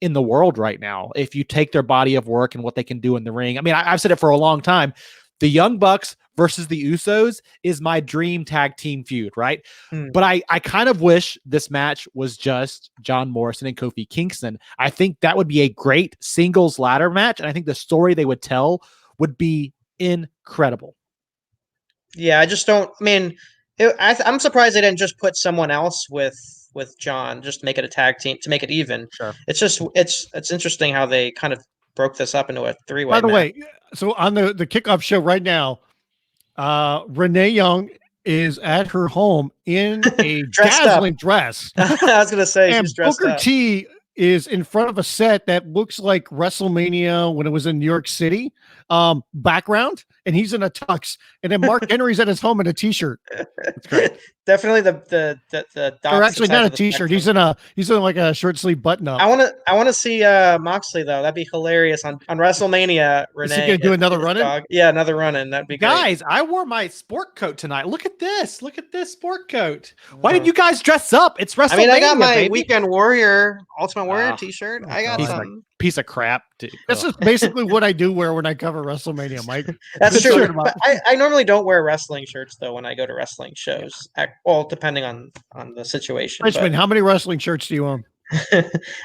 in the world right now. If you take their body of work and what they can do in the ring, I mean, I've said it for a long time. The Young Bucks versus the Usos is my dream tag team feud, right? But I kind of wish this match was just John Morrison and Kofi Kingston. I think that would be a great singles ladder match, and I think the story they would tell would be incredible. Yeah, I just don't. I mean, I'm surprised they didn't just put someone else with John, just make it a tag team to make it even. Sure. It's just it's interesting how they kind of broke this up into a 3-way. By the way, so on the kickoff show right now, Renee Young is at her home in a dazzling dress. I was going to say, and she's dressed Booker up. T is in front of a set that looks like WrestleMania when it was in New York City background, and he's in a tux, and then Mark Henry's at his home in a t-shirt. That's great. Definitely the or actually not a t-shirt. He's in like a short sleeve button up. I want to see Moxley though. That'd be hilarious on WrestleMania. Renee, is he gonna do another run-in? Yeah, another run-in. That'd be great. Guys, I wore my sport coat tonight. Look at this. Look at this sport coat. Why didn't you guys dress up? It's WrestleMania. I mean, I got my baby. Weekend Warrior, Ultimate Warrior t-shirt. I got something. Piece of crap. Dude. This is basically what I do wear when I cover WrestleMania, Mike. That's true. But I normally don't wear wrestling shirts though when I go to wrestling shows. Well, depending on the situation. Fishman, how many wrestling shirts do you own?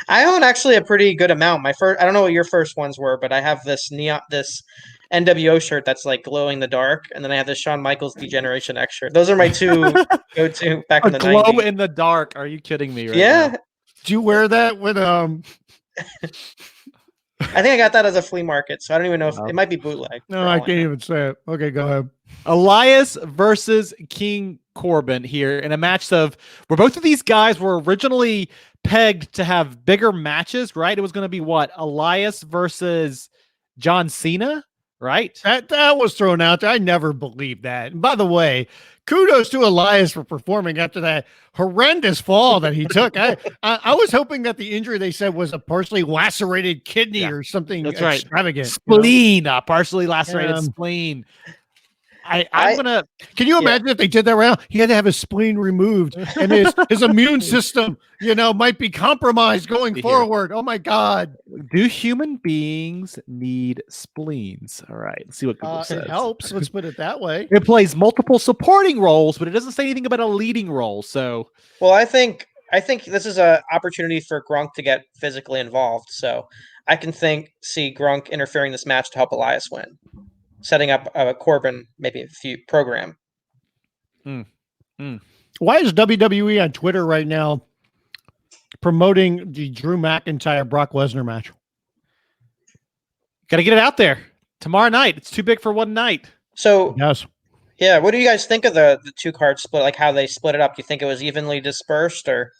I own actually a pretty good amount. My first, I don't know what your first ones were, but I have this NWO shirt that's like glow in the dark, and then I have this Shawn Michaels Degeneration X shirt. Those are my two go-to back in the 90s. Glow in the dark. Are you kidding me? Right yeah. Now? Do you wear that with I think I got that as a flea market, so I don't even know if it might be bootleg. No, I can't even say it. Okay, go ahead. Elias versus King Corbin here in a match of where both of these guys were originally pegged to have bigger matches, right? It was going to be what? Elias versus John Cena, right? That was thrown out there. I never believed that. And by the way, kudos to Elias for performing after that horrendous fall that he took. I was hoping that the injury they said was a partially lacerated kidney or something extravagant. Spleen, partially lacerated spleen. I'm gonna. Can you imagine if they did that round? He had to have his spleen removed, and his immune system, might be compromised going forward. Oh my God! Do human beings need spleens? All right, let's see what Google says. It helps. Let's put it that way. It plays multiple supporting roles, but it doesn't say anything about a leading role. So, well, I think this is an opportunity for Gronk to get physically involved. So, I can see Gronk interfering in this match to help Elias win. Setting up a Corbin, maybe a few program. Why is WWE on Twitter right now promoting the Drew McIntyre Brock Lesnar match? Got to get it out there tomorrow night. It's too big for one night. So yes, yeah. What do you guys think of the 2-card split? Like how they split it up? Do you think it was evenly dispersed or?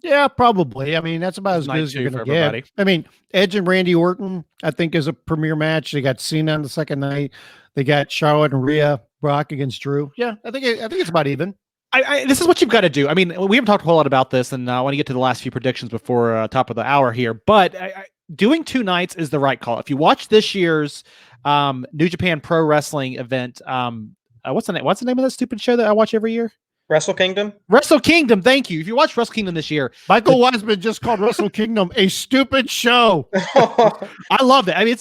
Yeah, probably. I mean, that's about as good as you're going to get. I mean, Edge and Randy Orton, I think, is a premier match. They got Cena on the second night. They got Charlotte and Rhea Brock against Drew. Yeah, I think it's about even. This is what you've got to do. I mean, we haven't talked a whole lot about this, and I want to get to the last few predictions before top of the hour here. But doing 2 nights is the right call. If you watch this year's New Japan Pro Wrestling event, what's the name of that stupid show that I watch every year? Wrestle Kingdom. Thank you. If you watch Wrestle Kingdom this year, Michael Wiseman just called Wrestle Kingdom a stupid show. I love it. I mean,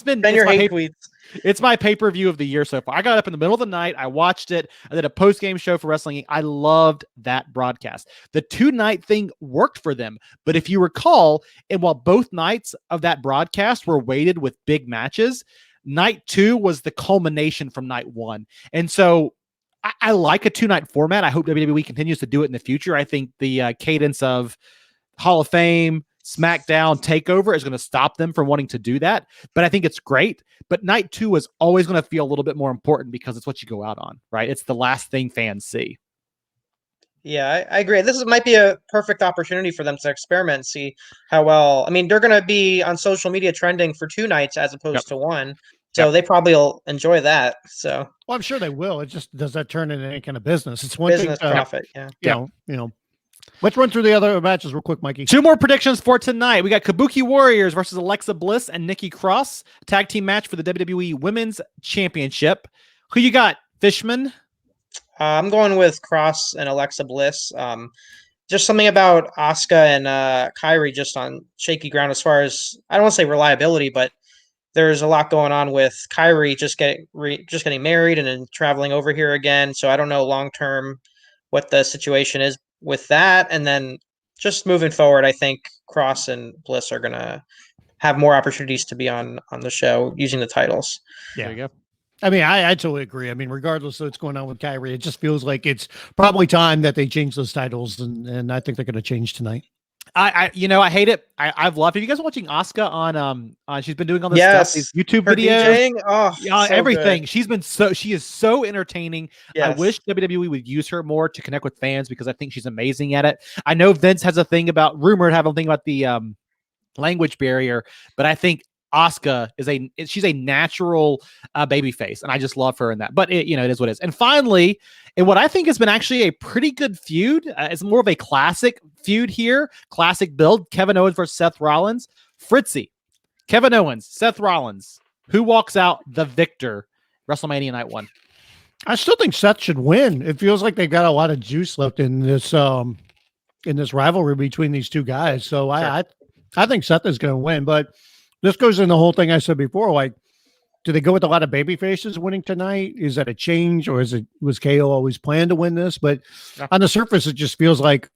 it's my pay-per-view of the year so far. I got up in the middle of the night. I watched it. I did a post-game show for Wrestling. I loved that broadcast. The 2-night thing worked for them. But if you recall, and while both nights of that broadcast were weighted with big matches, night 2 was the culmination from night 1. And so I like a 2-night format. I hope WWE continues to do it in the future. I think the cadence of Hall of Fame, SmackDown, TakeOver is going to stop them from wanting to do that. But I think it's great. But night 2 is always going to feel a little bit more important because it's what you go out on, right? It's the last thing fans see. Yeah, I agree. This might be a perfect opportunity for them to experiment and see how well. I mean, they're going to be on social media trending for 2 nights as opposed to 1. So they probably will enjoy that. So, well, I'm sure they will. It just does that turn into any kind of business? It's one business thing. Profit, You know. Let's run through the other matches real quick, Mikey. 2 more predictions for tonight. We got Kabuki Warriors versus Alexa Bliss and Nikki Cross, tag team match for the WWE Women's Championship. Who you got, Fishman? I'm going with Cross and Alexa Bliss. Just something about Asuka and Kairi just on shaky ground as far as, I don't want to say reliability, but there's a lot going on with Kyrie just getting married and then traveling over here again. So I don't know long term what the situation is with that. And then just moving forward, I think Cross and Bliss are gonna have more opportunities to be on the show using the titles. Yeah. There you go. I mean, I totally agree. I mean, regardless of what's going on with Kyrie, it just feels like it's probably time that they change those titles, and I think they're going to change tonight. I hate it. I've loved it. You guys watching Asuka on she's been doing all this stuff, these YouTube videos, DJing? Oh, so everything. good. She is so entertaining. Yes. I wish WWE would use her more to connect with fans because I think she's amazing at it. I know Vince has a thing about the language barrier, but I think Asuka she's a natural baby face, and I just love her in that. But it is what it is. And finally, in what I think has been actually a pretty good feud, it's more of a classic feud here, classic build. Kevin Owens versus Seth Rollins. Fritzy, Kevin Owens, Seth Rollins. Who walks out the victor? WrestleMania Night 1. I still think Seth should win. It feels like they've got a lot of juice left in this rivalry between these two guys. So sure. I think Seth is going to win, but this goes in the whole thing I said before. Like, do they go with a lot of baby faces winning tonight? Is that a change, or was KO always planned to win this? But on the surface, it just feels like,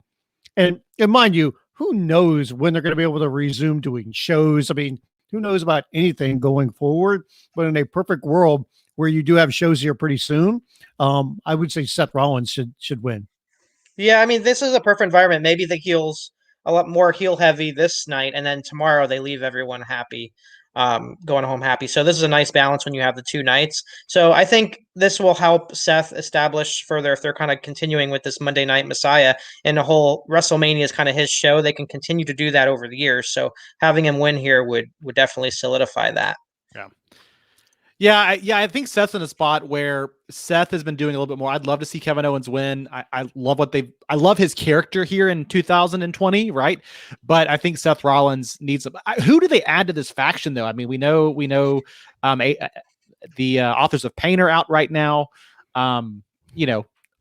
and mind you, who knows when they're going to be able to resume doing shows? I mean, who knows about anything going forward? But in a perfect world where you do have shows here pretty soon, I would say Seth Rollins should win. Yeah, I mean, this is a perfect environment. Maybe the heels a lot more heel heavy this night, and then tomorrow they leave everyone happy, going home happy. So this is a nice balance when you have the two nights. So I think this will help Seth establish further if they're kind of continuing with this Monday Night Messiah, and the whole WrestleMania is kind of his show. They can continue to do that over the years. So having him win here would definitely solidify that. Yeah. I think Seth's in a spot where Seth has been doing a little bit more. I'd love to see Kevin Owens win. I love his character here in 2020, right? But I think Seth Rollins needs who do they add to this faction though? I mean, we know the authors of Pain are out right now.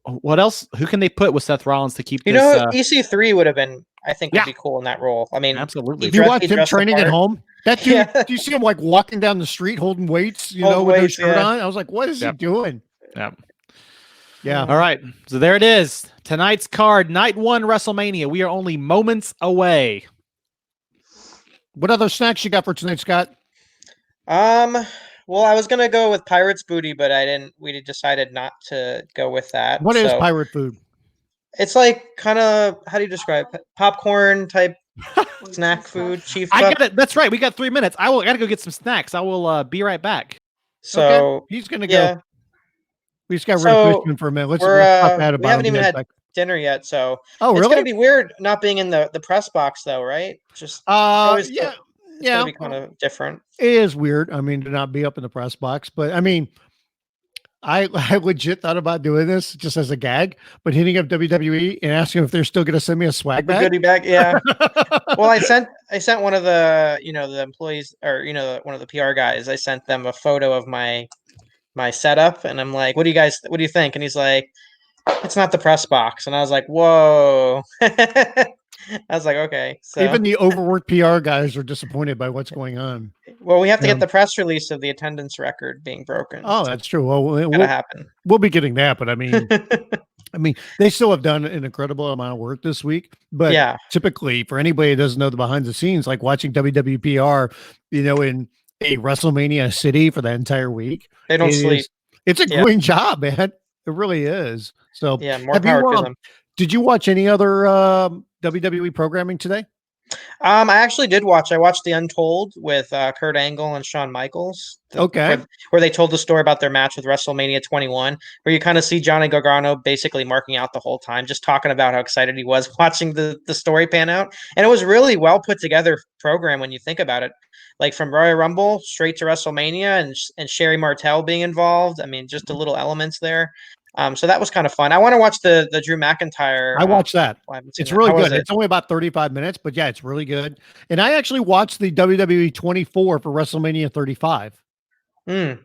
What else? Who can they put with Seth Rollins to keep this? EC3 would have been, I think, would be cool in that role. I mean, absolutely. You watch him training at home? That dude, do you see him like walking down the street holding weights, with no shirt on? I was like, what is he doing? Yeah. All right. So there it is. Tonight's card, Night 1 WrestleMania. We are only moments away. What other snacks you got for tonight, Scott? Well, I was gonna go with Pirate's Booty, but we decided not to go with that. What is pirate food? It's like kind of, how do you describe it? Popcorn type snack food, Chief. I got it. That's right. We got 3 minutes. I gotta go get some snacks. I will be right back. So he's gonna go. We just got rid of Fishman for a minute. Let's talk about we haven't even had dinner yet, so it's gonna be weird not being in the press box though, right? Just it's gonna be kind of different. It is weird. I mean, to not be up in the press box, but I mean, I legit thought about doing this just as a gag, but hitting up WWE and asking if they're still going to send me a swag bag. Goodie bag, yeah. Well, I sent one of the the employees, or one of the PR guys. I sent them a photo of my setup, and I'm like, what do you think? And he's like, it's not the press box. And I was like, whoa. I was like, okay. So even the overworked PR guys are disappointed by what's going on. Well, we have to get the press release of the attendance record being broken. Oh, that's true. Well, it'll happen. We'll be getting that, but I mean, they still have done an incredible amount of work this week. But typically, for anybody who doesn't know the behind the scenes, like watching WWPR, in a WrestleMania city for the entire week, they don't sleep. It's a great job, man. It really is. So more power to them. Did you watch any other WWE programming today? I actually did watch. I watched The Untold with Kurt Angle and Shawn Michaels. Where they told the story about their match with WrestleMania 21, where you kind of see Johnny Gargano basically marking out the whole time, just talking about how excited he was watching the story pan out. And it was really well put together program when you think about it. Like from Royal Rumble straight to WrestleMania, and Sherry Martel being involved. I mean, just the little elements there. So that was kind of fun. I want to watch the Drew McIntyre. I watched that. It's really good. It's only about 35 minutes, but yeah, it's really good. And I actually watched the WWE 24 for WrestleMania 35. God,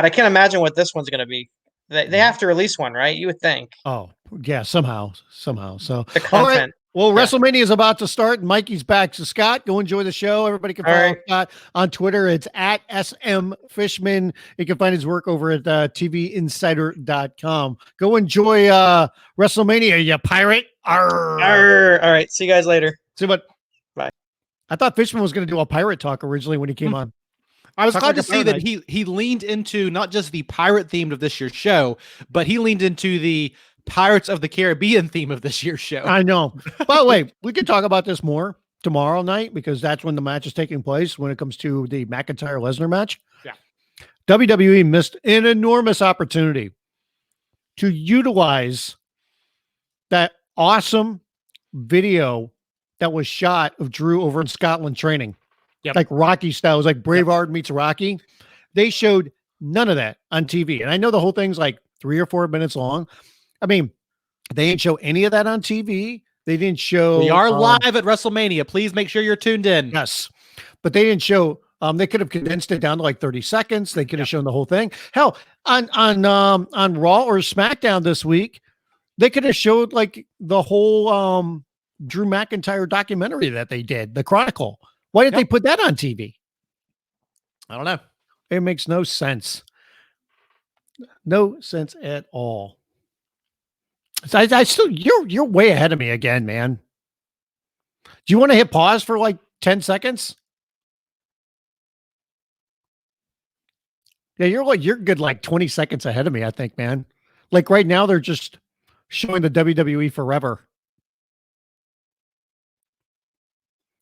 I can't imagine what this one's going to be. They have to release one, right? You would think. Oh, yeah, somehow. So the content. Well, WrestleMania is about to start. Mikey's back. So, Scott, go enjoy the show. Everybody can follow Scott on Twitter. It's at SM Fishman. You can find his work over at TVinsider.com. Go enjoy WrestleMania, you pirate. Arr. Arr. All right. See you guys later. See what? Bye. I thought Fishman was going to do a pirate talk originally when he came on. I was glad to see that he leaned into not just the pirate theme of this year's show, but he leaned into the Pirates of the Caribbean theme of this year's show. I know. By the way, we can talk about this more tomorrow night because that's when the match is taking place when it comes to the McIntyre-Lesnar match. Yeah. WWE missed an enormous opportunity to utilize that awesome video that was shot of Drew over in Scotland training. Yep. Like Rocky style. It was like Braveheart meets Rocky. They showed none of that on TV. And I know the whole thing's like 3 or 4 minutes long. I mean, they didn't show any of that on TV. They didn't show. We are live at WrestleMania. Please make sure you're tuned in. Yes. But they didn't show. They could have condensed it down to like 30 seconds. They could have shown the whole thing. Hell, on Raw or SmackDown this week, they could have showed like the whole Drew McIntyre documentary that they did, the Chronicle. Why did they put that on TV? I don't know. It makes no sense. No sense at all. So I still, you're way ahead of me again, man. Do you want to hit pause for like 10 seconds? Yeah, you're good like 20 seconds ahead of me, I think, man. Like right now, they're just showing the WWE Forever.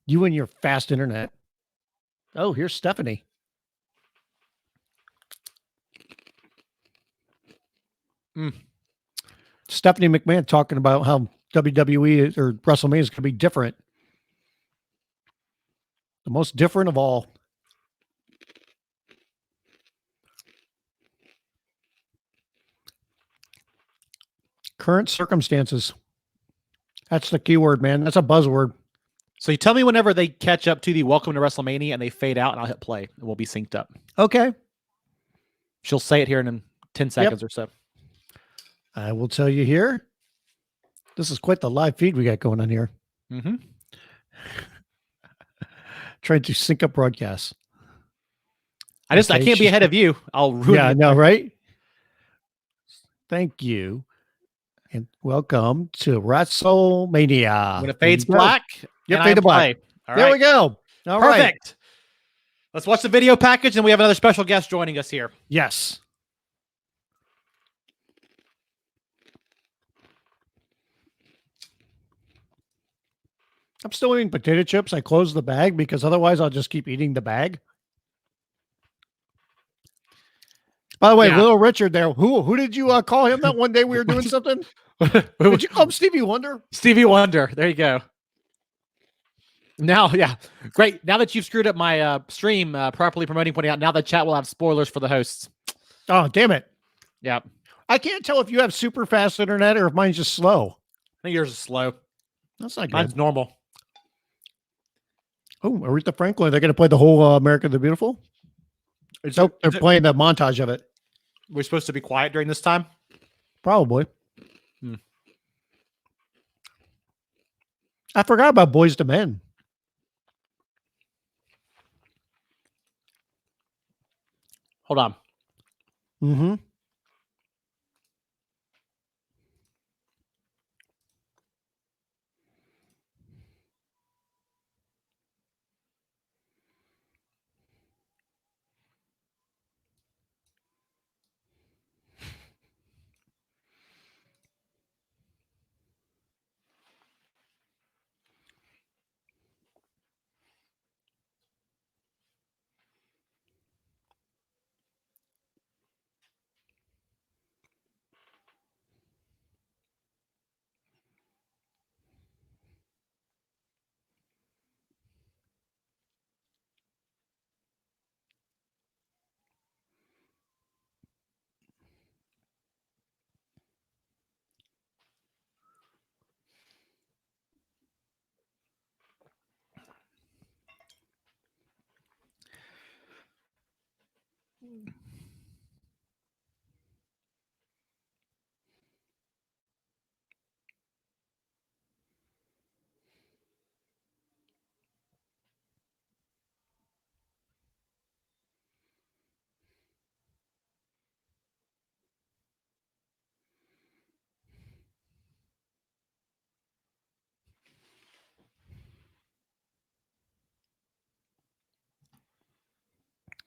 You and your fast internet. Oh, here's Stephanie. Stephanie McMahon talking about how WWE or WrestleMania is going to be different. The most different of all. Current circumstances. That's the keyword, man. That's a buzzword. So you tell me whenever they catch up to the Welcome to WrestleMania and they fade out and I'll hit play and we'll be synced up. Okay. She'll say it here in 10 seconds or so. I will tell you here. This is quite the live feed we got going on here. Mm-hmm. Trying to sync up broadcasts. I can't be ahead of you. I'll ruin it. Yeah, I know, right? Thank you. And welcome to WrestleMania. When it fades black. Yep, fade to black. There we go. All right. Perfect. Let's watch the video package and we have another special guest joining us here. Yes. I'm still eating potato chips. I closed the bag because otherwise I'll just keep eating the bag. By the way, Little Richard there. Who did you call him that one day we were doing something? Did you call him Stevie Wonder? Stevie Wonder. There you go. Now, great. Now that you've screwed up my stream properly promoting, pointing out, now the chat will have spoilers for the hosts. Oh, damn it. Yeah. I can't tell if you have super fast internet or if mine's just slow. I think yours is slow. That's not good. Mine's normal. Oh, Aretha Franklin. They're going to play the whole America the Beautiful? So they're playing the montage of it. We're supposed to be quiet during this time? Probably. I forgot about Boys to Men. Hold on. Mm-hmm.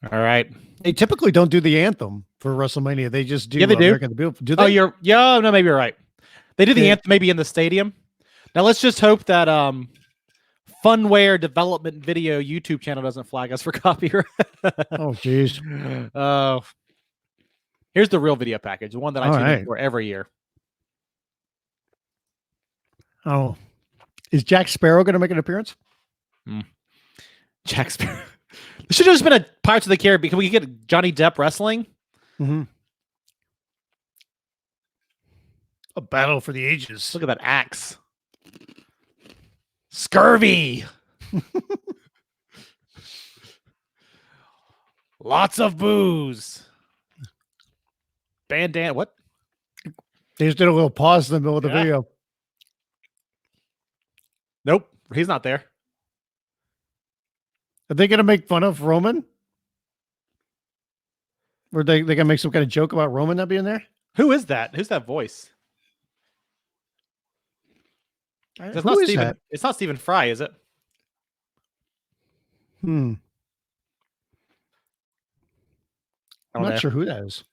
All right. They typically don't do the anthem for WrestleMania. They just do. Yeah, they do. American Beautiful. Do they? Oh, no, maybe you're right. They do the anthem maybe in the stadium. Now let's just hope that Funware Development Video YouTube channel doesn't flag us for copyright. Oh, jeez. Here's the real video package, the one that I tune in for every year. Oh, is Jack Sparrow going to make an appearance? Jack Sparrow. It should have just been a Pirates of the Caribbean. Can we get Johnny Depp wrestling? Mm-hmm. A battle for the ages. Look at that axe. Scurvy. Lots of booze. Bandana. What? They just did a little pause in the middle of the video. Nope. He's not there. Are they going to make fun of Roman? Or they going to make some kind of joke about Roman not being there? Who is that? Who's that voice? It's not Stephen. It's not Stephen Fry, is it? I'm not sure who that is.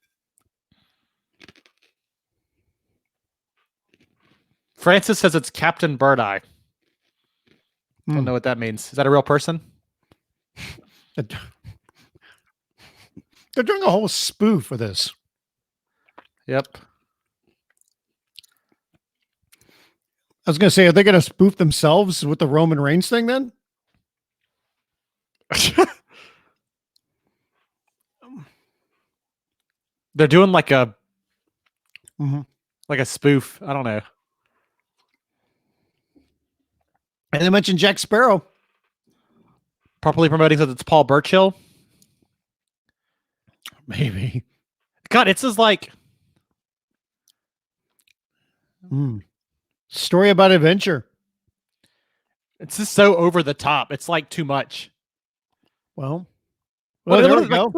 Francis says it's Captain Birdeye. Don't know what that means. Is that a real person? They're doing a whole spoof for this. Yep. I was going to say, are they going to spoof themselves with the Roman Reigns thing then? They're doing like a spoof. I don't know. And they mentioned Jack Sparrow. Properly promoting that it's Paul Burchill. Maybe. God, it's just like story about adventure. It's just so over the top. It's like too much. Well, there we go.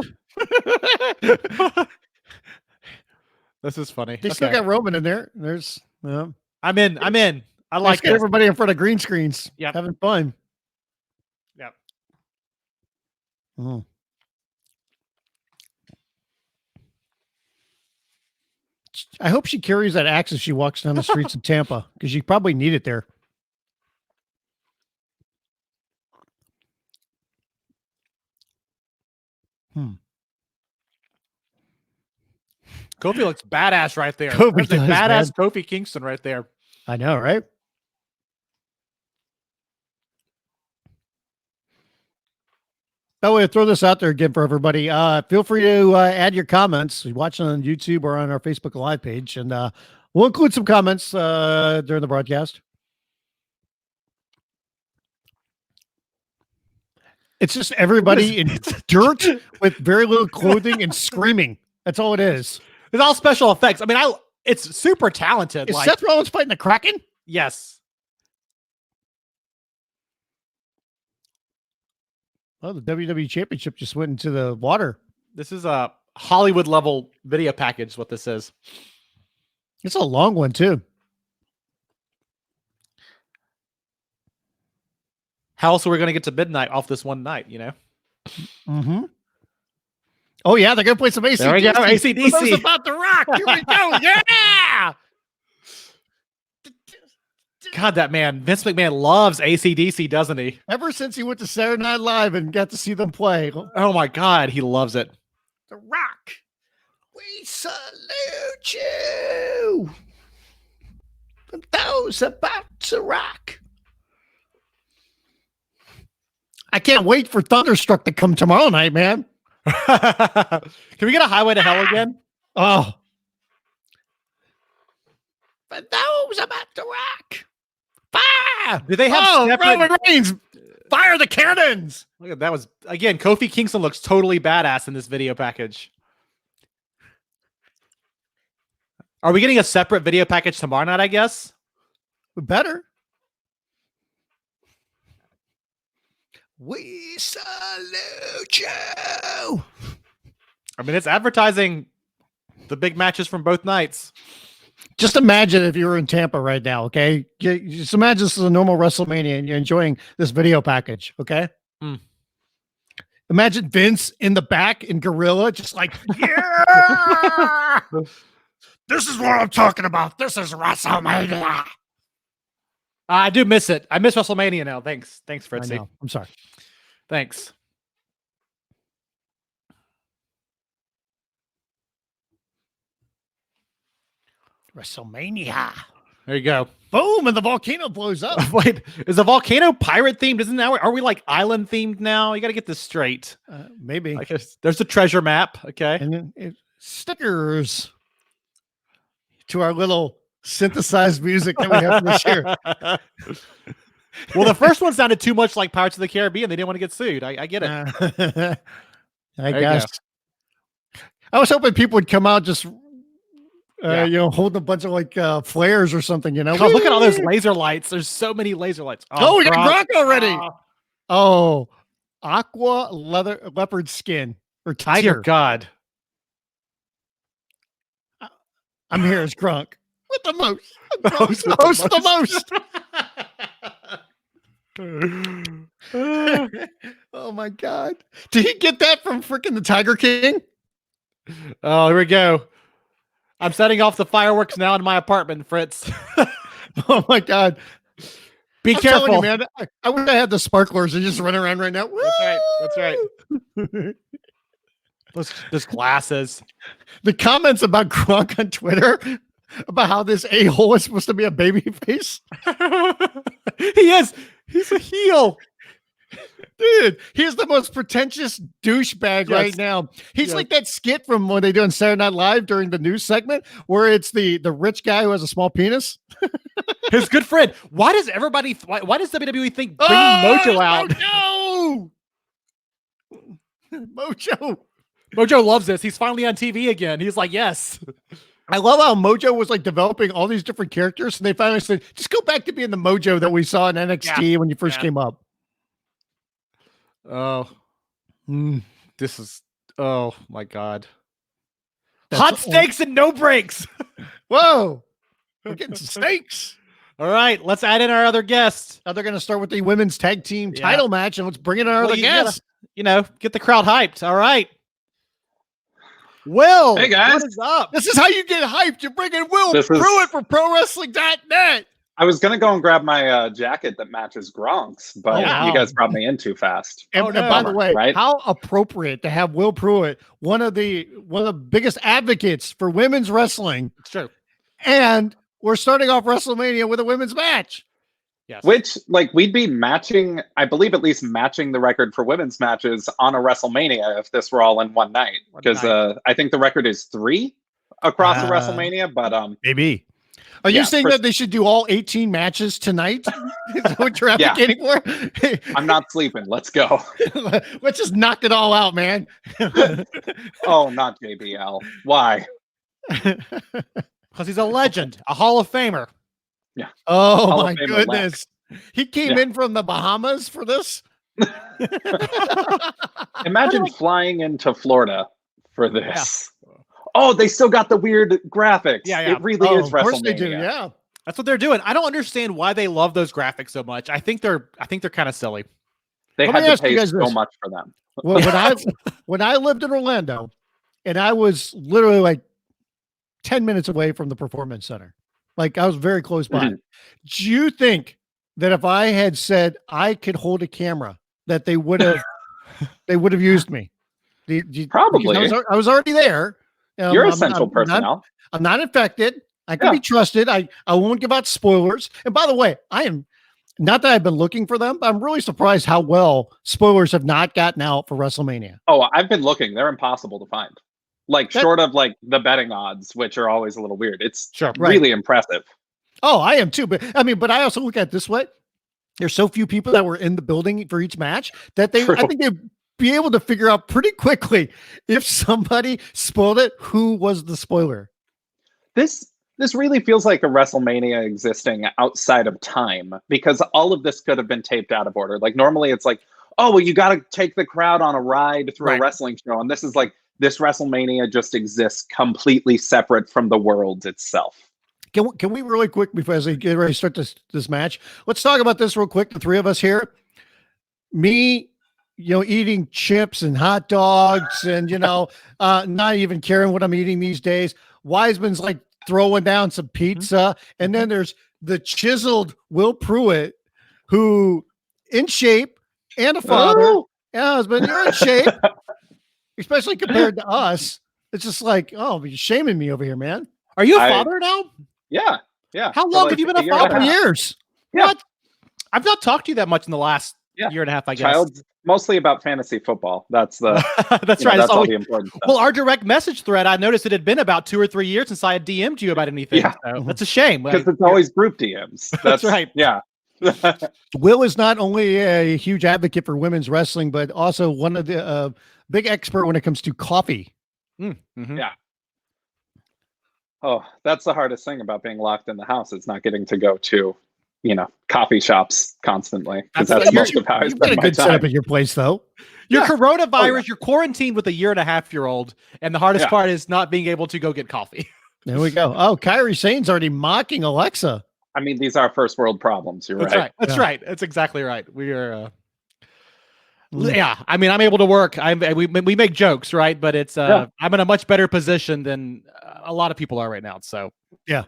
This is funny. They still got Roman in there. There's I'm in. I like it. Everybody in front of green screens. Yeah. Having fun. Yep. I hope she carries that axe as she walks down the streets of Tampa, because you probably need it there. Kofi looks badass right there. Kofi does, badass man. Kofi Kingston right there. I know, right? By the way, throw this out there again for everybody. Feel free to add your comments. You're watching on YouTube or on our Facebook Live page, and we'll include some comments during the broadcast. It's just everybody in dirt with very little clothing and screaming. That's all it is. It's all special effects. I mean, it's super talented. Is Seth Rollins fighting the Kraken? Yes. Oh, the WWE Championship just went into the water. This is a Hollywood level video package, what this is. It's a long one, too. How else are we going to get to midnight off this one night, you know? Mm-hmm. Oh, yeah, they're going to play some ACDC. There we go, ACDC. About to rock. Here we go. Yeah! God, that man, Vince McMahon loves AC/DC, doesn't he? Ever since he went to Saturday Night Live and got to see them play. Oh my God, he loves it. The Rock, we salute you. And those about to rock. I can't wait for Thunderstruck to come tomorrow night, man. Can we get a Highway to Hell again? Oh. For those about to rock. Fire! Do they have Roman Reigns? Fire the cannons! Look at that. Was again, Kofi Kingston looks totally badass in this video package. Are we getting a separate video package tomorrow night, I guess? We better. We salute you. I mean, it's advertising the big matches from both nights. Just imagine if you were in Tampa right now, okay? Just imagine this is a normal WrestleMania and you're enjoying this video package, okay? Imagine Vince in the back in Gorilla, just like, yeah, this is what I'm talking about. This is WrestleMania. I do miss it. I miss WrestleMania now. Thanks, Fritzy. I'm sorry. Thanks. WrestleMania. There you go. Boom, and the volcano blows up. Wait, is the volcano pirate themed? Isn't that? Are we like island themed now? You got to get this straight. Maybe. I guess there's a treasure map. Okay. And then stickers to our little synthesized music that we have this year. Well, the first one sounded too much like Pirates of the Caribbean. They didn't want to get sued. I get it. I guess. I was hoping people would come out just, holding a bunch of like flares or something, Oh, look at all those laser lights. There's so many laser lights. Oh, we got Gronk already. Oh, aqua leopard skin or tiger. Dear God. I'm here as Gronk with the most. Host the most. Oh my God. Did he get that from freaking the Tiger King? Oh, here we go. I'm setting off the fireworks now in my apartment, Fritz. Oh my God. Be careful, you, man. I wish I had the sparklers and just run around right now. That's right. Those glasses. The comments about Gronk on Twitter about how this a-hole is supposed to be a baby face. He is. He's a heel. Dude, he's the most pretentious douchebag right now. He's like that skit from when they do on Saturday Night Live during the news segment where it's the rich guy who has a small penis. His good friend. Why does WWE think bringing Mojo out? Mojo loves this. He's finally on TV again. He's like, yes. I love how Mojo was like developing all these different characters. And they finally said, just go back to being the Mojo that we saw in NXT when you first came up. Oh, this is, oh my God. Hot steaks and no breaks. Whoa. We're getting some steaks. All right, let's add in our other guests. Now they're going to start with the women's tag team title match, and let's bring in our other guests. Get the crowd hyped. All right. Will, hey guys, what is up? This is how you get hyped. You're bringing Will Pruitt for ProWrestling.net. I was going to go and grab my jacket that matches Gronk's, but you guys brought me in too fast. And by the way, how appropriate to have Will Pruitt, one of the biggest advocates for women's wrestling. It's true. And we're starting off WrestleMania with a women's match. Yes. Which, we'd be matching, I believe, at least matching the record for women's matches on a WrestleMania if this were all in one night. Because I think the record is 3 across the WrestleMania, but maybe. Are you saying that they should do all 18 matches tonight? Is that what you're advocating for? I'm not sleeping. Let's go. Let's just knock it all out, man. Oh, not JBL. Why? Because he's a legend, a Hall of Famer. Yeah. Oh, Hall my goodness. He came in from the Bahamas for this? Imagine flying into Florida for this. Yeah. Oh, they still got the weird graphics. Yeah. It really is WrestleMania. Of course they do, yeah. That's what they're doing. I don't understand why they love those graphics so much. I think they're kind of silly. They had to pay so much for them. Well, when I lived in Orlando, and I was literally like 10 minutes away from the Performance Center. Like I was very close by. Mm-hmm. Do you think that if I had said I could hold a camera, that they would have used me? Probably. I was already there. You're essential personnel. I'm not infected. I can be trusted. I won't give out spoilers. And by the way, I am not that I've been looking for them, but I'm really surprised how well spoilers have not gotten out for WrestleMania. Oh, I've been looking. They're impossible to find. Short of the betting odds, which are always a little weird. It's really impressive. Oh, I am too. But I also look at it this way. There's so few people that were in the building for each match that I think they'd be able to figure out pretty quickly if somebody spoiled it, who was the spoiler. This really feels like a WrestleMania existing outside of time, because all of this could have been taped out of order. Normally it's oh, well, you got to take the crowd on a ride through a wrestling show. And this is this WrestleMania just exists completely separate from the world itself. Can we really quick, before as we get ready to start this match, let's talk about this real quick. The three of us here, me, eating chips and hot dogs and, not even caring what I'm eating these days. Wiseman's like throwing down some pizza. And then there's the chiseled Will Pruitt, who in shape and a father and a husband, you're in shape, especially compared to us. It's just like, oh, you're shaming me over here, man. Are you a father now? Yeah. How long have you been a father? Years. Yeah. What? I've not talked to you that much in the last year and a half, I guess. Child's mostly about fantasy football. That's the that's right. That's all the important stuff. Well, our direct message thread, I noticed it had been about 2 or 3 years since I had DM'd you about anything. Yeah. So that's a shame. Because it's always group DMs. That's right. Yeah. Will is not only a huge advocate for women's wrestling, but also one of the big expert when it comes to coffee. Mm-hmm. Yeah. Oh, that's the hardest thing about being locked in the house. It's not getting to go to, coffee shops constantly. Because that's most of how I spend my time. You've got a good setup at your place, though. Your coronavirus, you're quarantined with a 1.5-year-old, and the hardest part is not being able to go get coffee. There we go. Oh, Kairi Sane's already mocking Alexa. I mean, these are first world problems. You're right. That's right. That's exactly right. We are. I mean, I'm able to work. We make jokes, right? But it's I'm in a much better position than a lot of people are right now. So yeah.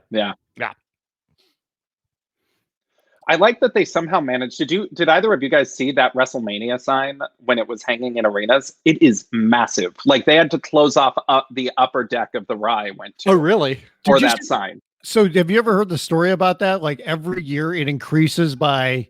I like that they somehow managed to do. Did either of you guys see that WrestleMania sign when it was hanging in arenas? It is massive. Like they had to close off the upper deck of the Rye went to. Oh, really? For that sign. So have you ever heard the story about that? Like every year it increases by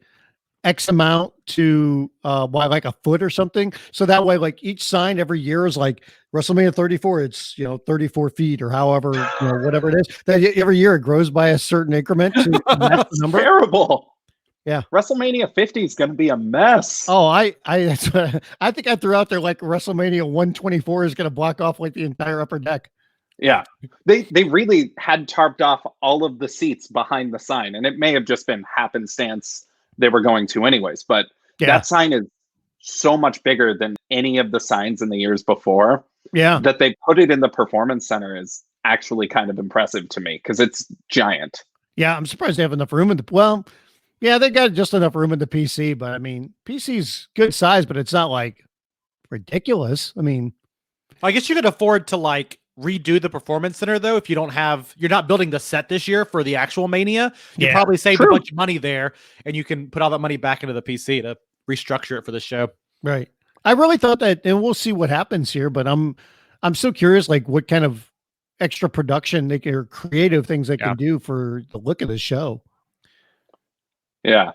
X amount to by like a foot or something. So that way, like each sign every year is like WrestleMania 34. It's 34 feet or however whatever it is. That every year it grows by a certain increment. To match the number. Terrible. Yeah. WrestleMania 50 is going to be a mess. Oh, I think I threw out there like WrestleMania 124 is going to block off like the entire upper deck. Yeah, they really had tarped off all of the seats behind the sign, and it may have just been happenstance they were going to anyways, but that sign is so much bigger than any of the signs in the years before. Yeah. That they put it in the performance center is actually kind of impressive to me because it's giant. Yeah, I'm surprised they have enough room they got just enough room in the PC, but I mean, PC's good size, but it's not like ridiculous. I mean, I guess you could afford to like redo the performance center though. If you're not building the set this year for the actual Mania, you probably saved a bunch of money there and you can put all that money back into the PC to restructure it for the show. Right. I really thought that, and we'll see what happens here, but I'm so curious, like what kind of extra production or creative things they can do for the look of the show. Yeah.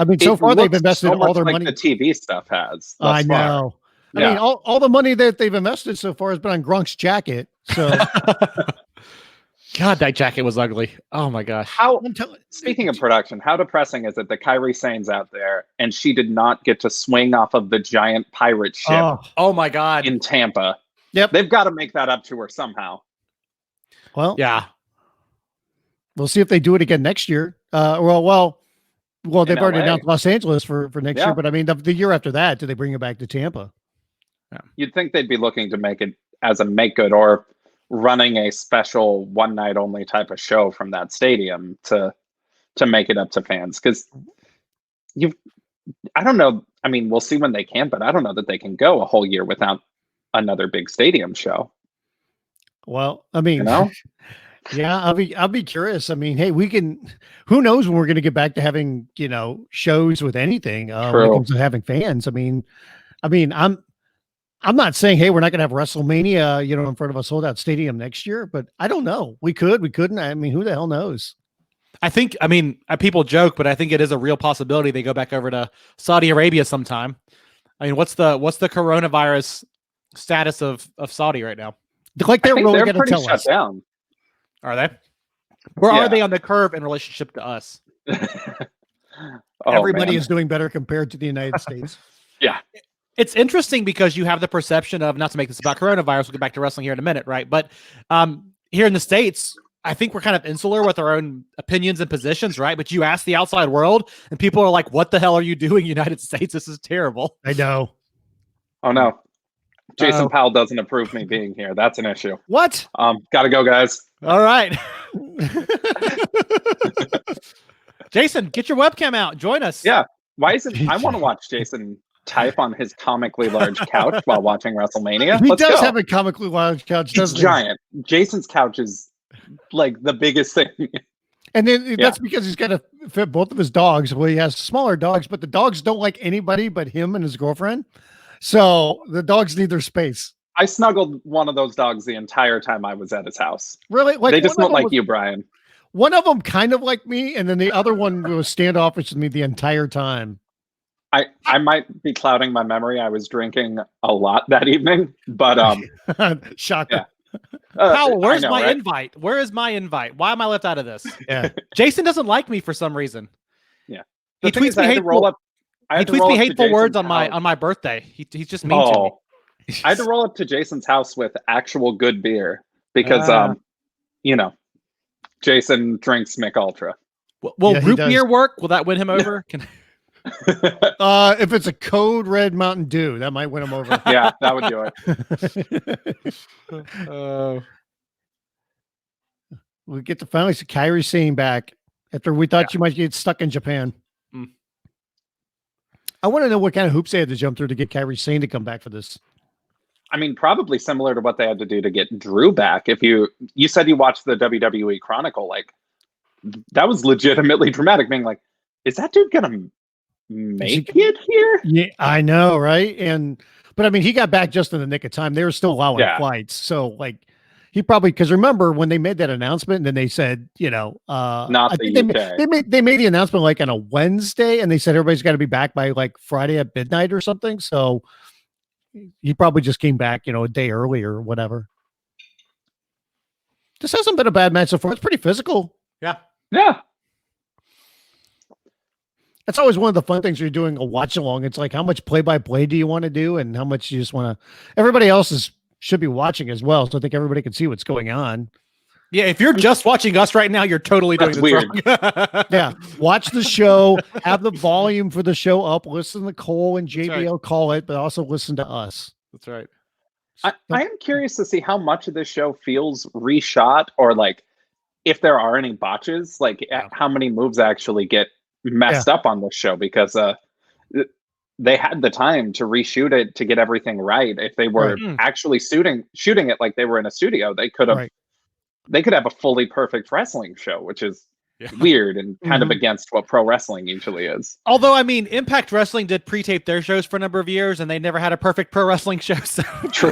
I mean, so far they've invested all their money. The TV stuff has. I know. I mean, all the money that they've invested so far has been on Gronk's jacket. So, God, that jacket was ugly. Oh my gosh. Speaking of production, how depressing is it that Kairi Sane's out there and she did not get to swing off of the giant pirate ship? Oh my God. In Tampa. Yep. They've got to make that up to her somehow. Well, yeah. We'll see if they do it again next year. Well, they've already announced Los Angeles for next year, but I mean, the year after that, do they bring it back to Tampa? Yeah. You'd think they'd be looking to make it as a make good or running a special one night only type of show from that stadium to make it up to fans. Because I don't know. I mean, we'll see when they can, but I don't know that they can go a whole year without another big stadium show. Well, I mean, yeah, I'll be curious. I mean, hey, who knows when we're going to get back to having, shows with anything, when it comes to having fans. I mean, I'm not saying, hey, we're not going to have WrestleMania, in front of a sold out stadium next year, but I don't know. We couldn't. I mean, who the hell knows? People joke, but I think it is a real possibility they go back over to Saudi Arabia sometime. I mean, what's the coronavirus status of Saudi right now? Like they're really going to tell us. Down. Are they? Where are they on the curve in relationship to us? Everybody is doing better compared to the United States. Yeah. It's interesting because you have the perception of, not to make this about coronavirus, we'll get back to wrestling here in a minute, right? But here in the States, I think we're kind of insular with our own opinions and positions, right? But you ask the outside world and people are like, what the hell are you doing, United States? This is terrible. I know. Oh, no. Jason Powell doesn't approve me being here. That's an issue. What? Gotta go, guys. All right. Jason, get your webcam out. Join us. Yeah. Why isn't I want to watch Jason type on his comically large couch while watching WrestleMania. He does have a comically large couch, doesn't he? It's giant. Jason's couch is like the biggest thing. And then that's because he's got to fit both of his dogs. Well, he has smaller dogs, but the dogs don't like anybody but him and his girlfriend. So the dogs need their space. I snuggled one of those dogs the entire time I was at his house. Really? Like, they just don't like you, Brian. One of them kind of like me, and then the other one was standoffish with me the entire time. I might be clouding my memory. I was drinking a lot that evening, but shocker. Yeah. Powell, where's my invite? Where is my invite? Why am I left out of this? Yeah. Jason doesn't like me for some reason. Yeah. He tweets me hateful. He tweets me hateful words on my birthday. He's just mean to me. I had to roll up to Jason's house with actual good beer because Jason drinks Mick Ultra. Will root beer work? Will that win him over? If it's a code red Mountain Dew, that might win him over. Yeah, that would do it. We get to finally see Kairi Sane back after we thought she might get stuck in Japan. I want to know what kind of hoops they had to jump through to get Kairi Sane to come back for this. I mean, probably similar to what they had to do to get Drew back. If you said you watched the WWE Chronicle, like that was legitimately dramatic, being like, is that dude gonna make it here? Yeah, I know, right? But I mean, he got back just in the nick of time. They were still allowing flights, so like he probably, because remember when they made that announcement, and then they said, not the UK. They made the announcement like on a Wednesday, and they said everybody's got to be back by like Friday at midnight or something. So he probably just came back, a day early or whatever. This hasn't been a bad match so far. It's pretty physical. Yeah. Yeah. That's always one of the fun things you're doing a watch along. It's like, how much play-by-play do you want to do, and how much you just want to, everybody else should be watching as well. So I think everybody can see what's going on. Yeah. If you're just watching us right now, you're totally doing this weird. wrong. Yeah. Watch the show, have the volume for the show up, listen to Cole and JBL call it, but also listen to us. That's right. I am curious to see how much of this show feels reshot, or like if there are any botches, like how many moves actually get messed up on this show, because they had the time to reshoot it to get everything right. If they were actually shooting it like they were in a studio, they could have a fully perfect wrestling show, which is weird and kind of against what pro wrestling usually is. Although, I mean, Impact Wrestling did pre-tape their shows for a number of years, and they never had a perfect pro wrestling show. So true.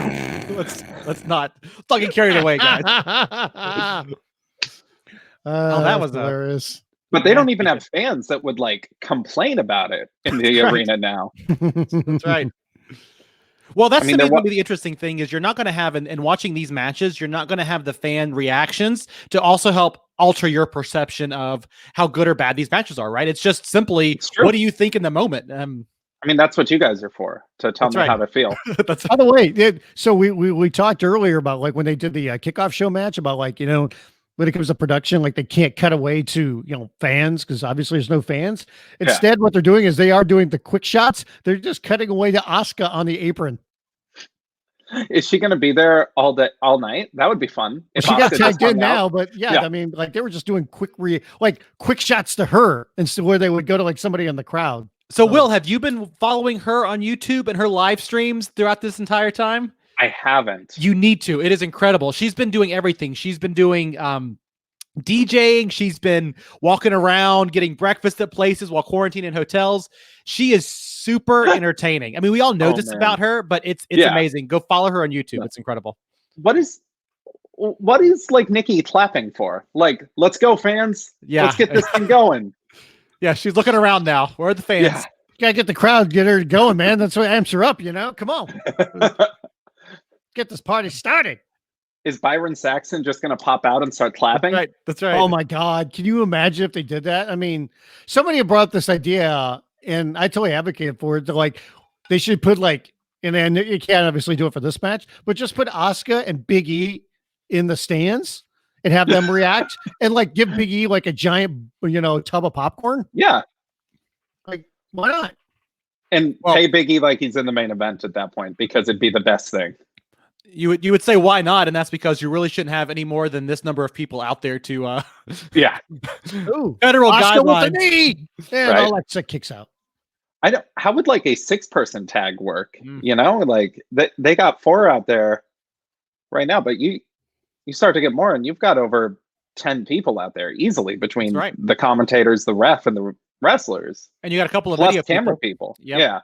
let's not get carried away, guys. That was hilarious. But they don't even have fans that would like complain about it in the arena now. That's right. Well, that's going to be the interesting thing is you're not going to have, in watching these matches, you're not going to have the fan reactions to also help alter your perception of how good or bad these matches are, right? It's just simply, what do you think in the moment? I mean, that's what you guys are for, to tell me how to feel. By the way, so we talked earlier about like when they did the kickoff show match about like, when it comes to production, like they can't cut away to, fans, because obviously there's no fans. Instead, what they're doing is they are doing the quick shots. They're just cutting away to Asuka on the apron. Is she going to be there all night? That would be fun. Well, she got tagged in now, but I mean, like they were just doing quick shots to her instead where they would go to like somebody in the crowd. So Will, have you been following her on YouTube and her live streams throughout this entire time? I haven't. You need to. It is incredible. She's been doing everything. She's been doing DJing. She's been walking around, getting breakfast at places while quarantined in hotels. She is super entertaining. I mean, we all know this about her, but it's amazing. Go follow her on YouTube. Yeah. It's incredible. What is like Nikki clapping for? Like, let's go, fans. Yeah. Let's get this thing going. Yeah, she's looking around now. Where are the fans? Yeah. Gotta get the crowd, get her going, man. That's what amps her up, Come on. Get this party started. Is Byron Saxon just going to pop out and start clapping? That's right. Oh my God. Can you imagine if they did that? I mean, somebody brought up this idea and I totally advocated for it. Like they should put like, and then you can't obviously do it for this match, but just put Asuka and Big E in the stands and have them react and like give Big E like a giant, tub of popcorn. Yeah. Like, why not? And pay Big E like he's in the main event at that point, because it'd be the best thing. You would say why not, and that's because you really shouldn't have any more than this number of people out there to yeah. Ooh, federal Asuka guidelines. With the knee. And Alexa kicks out. How would like a 6-person tag work? You know, like they got 4 out there right now, but you start to get more, and you've got over 10 people out there easily between the commentators, the ref, and the wrestlers. And you got a couple of plus video camera people. Yep. Yeah.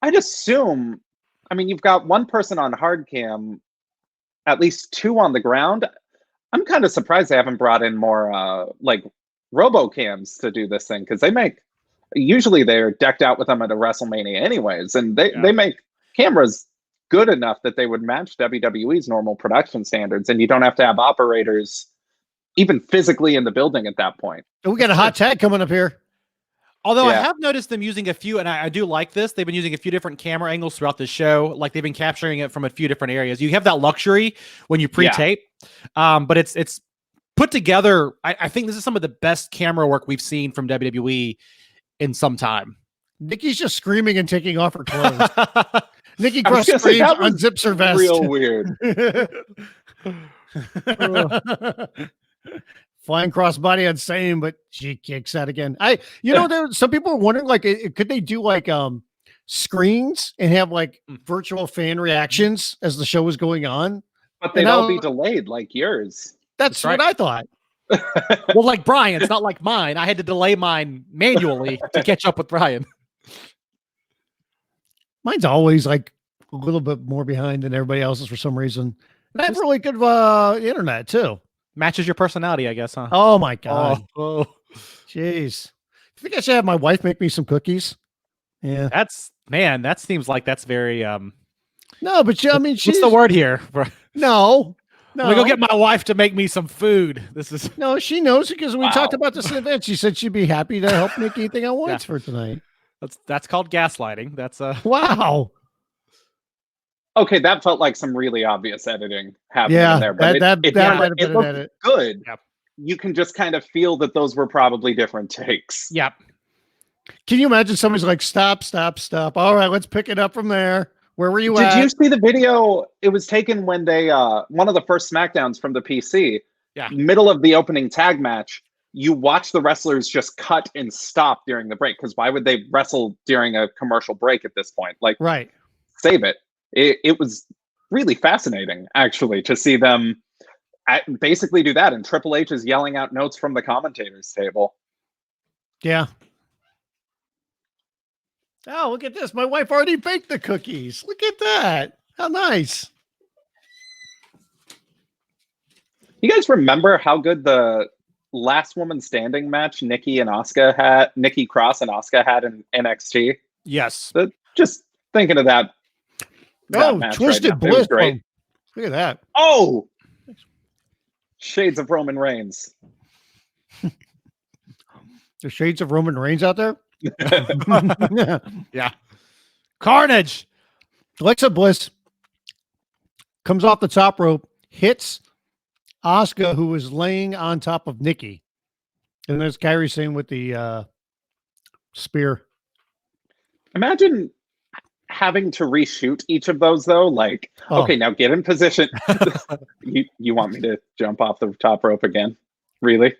I'd assume, I mean, you've got 1 person on hard cam, at least 2 on the ground. I'm kind of surprised they haven't brought in more like robo-cams to do this thing, because usually they're decked out with them at a WrestleMania anyways, and they make cameras good enough that they would match WWE's normal production standards, and you don't have to have operators even physically in the building at that point. And we got a hot tag coming up here. Although I have noticed them using a few, and I do like this, they've been using a few different camera angles throughout the show. Like they've been capturing it from a few different areas. You have that luxury when you pre-tape, but it's put together. I think this is some of the best camera work we've seen from WWE in some time. Nikki's just screaming and taking off her clothes. Nikki Cross screams, unzips her vest. Real weird. Flying crossbody on Zayn, but she kicks out again. There some people are wondering, like, could they do like screens and have like virtual fan reactions as the show was going on? But they'd all be delayed like yours. That's what I thought. Well, like Brian, it's not like mine. I had to delay mine manually to catch up with Brian. Mine's always like a little bit more behind than everybody else's for some reason. And I have really good internet too. Matches your personality, I guess, huh? Oh my God. Oh. Jeez. I think I should have my wife make me some cookies. Yeah. That seems like that's very No, but I mean, what's the word here? No. Let me go get my wife to make me some food. No, she knows because we talked about this in advance. She said she'd be happy to help make anything I want for tonight. That's called gaslighting. That's wow. Okay, that felt like some really obvious editing happening in there, but it looked good. Yep. You can just kind of feel that those were probably different takes. Yep. Can you imagine somebody's like, stop. All right, let's pick it up from there. Where were you at? Did you see the video? It was taken when they one of the first SmackDowns from the PC. Yeah. Middle of the opening tag match. You watch the wrestlers just cut and stop during the break, because why would they wrestle during a commercial break at this point? Like, save it. It was really fascinating, actually, to see them basically do that. And Triple H is yelling out notes from the commentators table. Yeah. Oh, look at this. My wife already baked the cookies. Look at that. How nice. You guys remember how good the last woman standing match Nikki Cross and Asuka had in NXT? Yes. Just thinking of that. Twisted Bliss. Great. Look at that. Oh, shades of Roman Reigns. The shades of Roman Reigns out there? Yeah. Carnage. Alexa Bliss comes off the top rope, hits Asuka, who was laying on top of Nikki. And there's Kairi Sane with the spear. Imagine having to reshoot each of those, though. Like, okay, now get in position. you want me to jump off the top rope again? Really?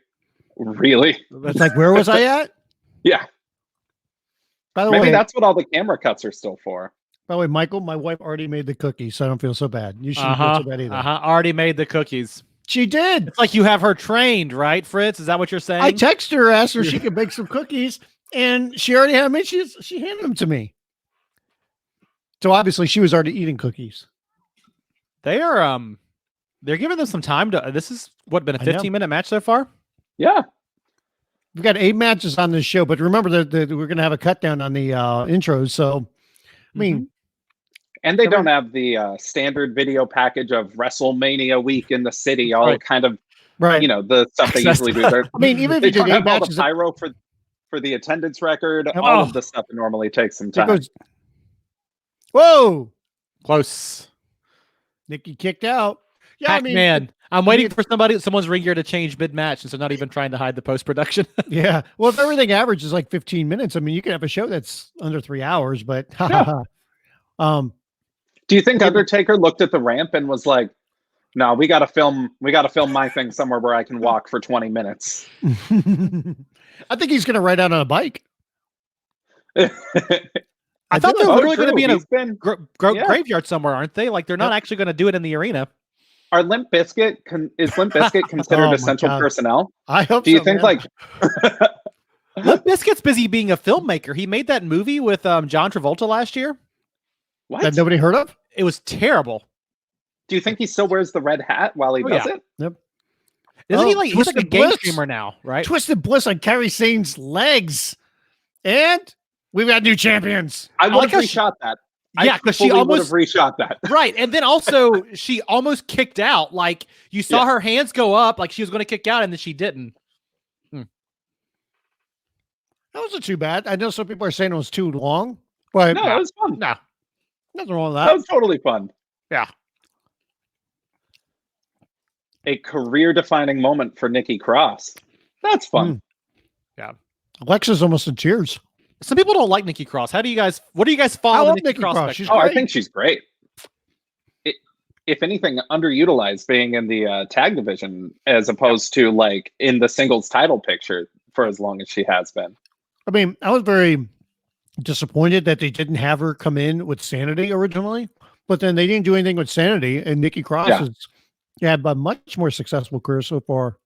That's like, where was I at? Yeah. By the Maybe way, that's what all the camera cuts are still for. By the way, Michael, my wife already made the cookies, so I don't feel so bad. You shouldn't feel so bad either. Already made the cookies. She did. It's like you have her trained, right, Fritz? Is that what you're saying? I texted her, asked her if she could make some cookies, and she already had them. She handed them to me. So obviously, she was already eating cookies. They're giving them some time to. This is been a 15-minute match so far. Yeah. We've got 8 matches on this show, but remember that we're going to have a cut down on the intros. So, I mean, and they don't have the standard video package of WrestleMania week in the city, all kind of, the stuff they usually do. I mean, even if you did 8 matches, the pyro for the attendance record, all of the stuff that normally takes some time. Whoa, close. Nikki kicked out. Yeah, Pac-Man. I'm waiting for someone's ring gear to change mid-match, and so not even trying to hide the post-production. Yeah. Well, if everything averages like 15 minutes, I mean, you can have a show that's under 3 hours, but do you think Undertaker looked at the ramp and was like, no, we got to film my thing somewhere where I can walk for 20 minutes. I think he's going to ride out on a bike. I thought they're literally going to be in a graveyard somewhere, aren't they? Like they're not actually going to do it in the arena. Are Limp Bizkit is Limp Bizkit considered essential personnel? I hope. Do you think like Limp Bizkit's busy being a filmmaker? He made that movie with John Travolta last year. What? That nobody heard of? It was terrible. Do you think he still wears the red hat while he does it? Yep. Isn't he like he's like a game streamer now, right? Twisted Bliss on Kairi Sane's legs, and we've got new champions. I would have reshot that. Yeah, because she almost would have reshot that. Right, and then also she almost kicked out. Like you saw her hands go up, like she was going to kick out, and then she didn't. That wasn't too bad. I know some people are saying it was too long, but no, it was fun. No, nothing wrong with that. That was totally fun. Yeah. A career-defining moment for Nikki Cross. That's fun. Yeah. Alexa's almost in tears. Some people don't like Nikki Cross. What do you guys follow Nikki Cross? I think she's great. If anything, underutilized being in the tag division as opposed to like in the singles title picture for as long as she has been. I mean, I was very disappointed that they didn't have her come in with Sanity originally, but then they didn't do anything with Sanity, and Nikki Cross has had a much more successful career so far.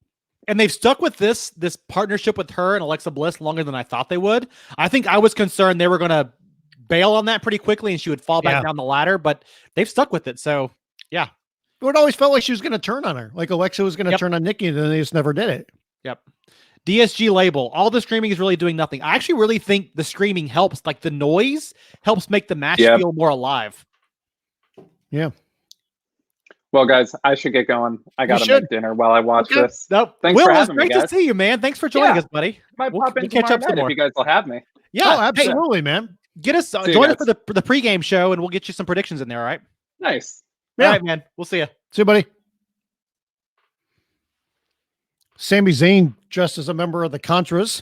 And they've stuck with this partnership with her and Alexa Bliss longer than I thought they would. I think I was concerned they were going to bail on that pretty quickly and she would fall back down the ladder, but they've stuck with it. So, yeah. It always felt like she was going to turn on her. Like Alexa was going to turn on Nikki, and then they just never did it. Yep. DSG label. All the screaming is really doing nothing. I actually really think the screaming helps. Like the noise helps make the match feel more alive. Yeah. Well, guys, I should get going. I got to make dinner while I watch this. Nope. Thanks for having me, great to see you, man. Thanks for joining us, buddy. We'll catch up some more if you guys will have me. Yeah, absolutely, man. Get us join us for the pregame show, and we'll get you some predictions in there. All right. Nice. Yeah. All right, man. We'll see you. See you, buddy. Sami Zayn dressed as a member of the Contras.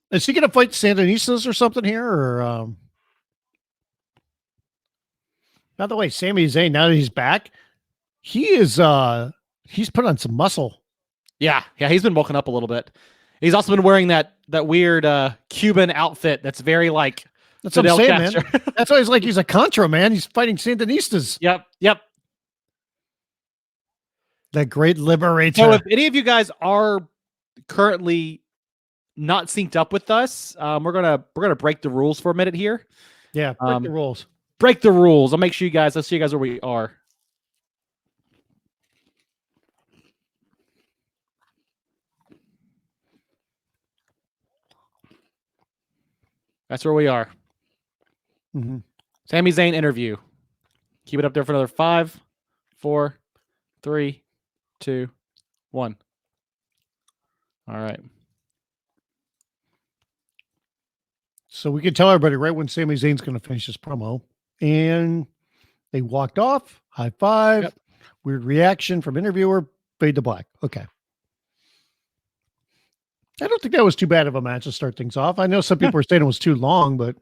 Is he going to fight Sandinistas or something here? Or by the way, Sami Zayn, now that he's back, he's put on some muscle. Yeah, he's been bulking up a little bit. He's also been wearing that weird Cuban outfit that's very like that's Fidel what I'm saying, man. That's why he's like he's a Contra, man. He's fighting Sandinistas. Yep. The great liberator. So if any of you guys are currently not synced up with us, we're gonna break the rules for a minute here. Yeah, break the rules. Break the rules. Let's see you guys where we are. That's where we are. Mm-hmm. Sami Zayn interview. Keep it up there for another 5, 4, 3, 2, 1. All right. So we can tell everybody right when Sami Zayn's going to finish this promo. And they walked off. High five. Yep. Weird reaction from interviewer. Fade to black. Okay. I don't think that was too bad of a match to start things off. I know some people are saying it was too long, but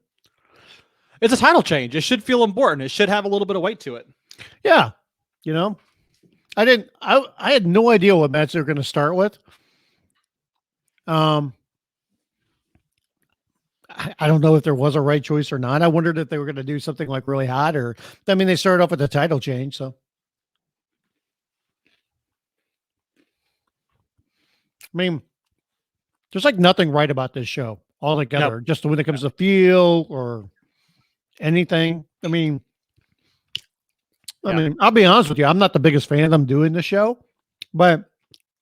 it's a title change. It should feel important. It should have a little bit of weight to it. Yeah. You know, I had no idea what match they were going to start with. I don't know if there was a right choice or not. I wondered if they were going to do something like really hot they started off with a title change. So, I mean, there's like nothing right about this show altogether, just when it comes to feel or anything. I mean, I'll be honest with you. I'm not the biggest fan of them doing the show, but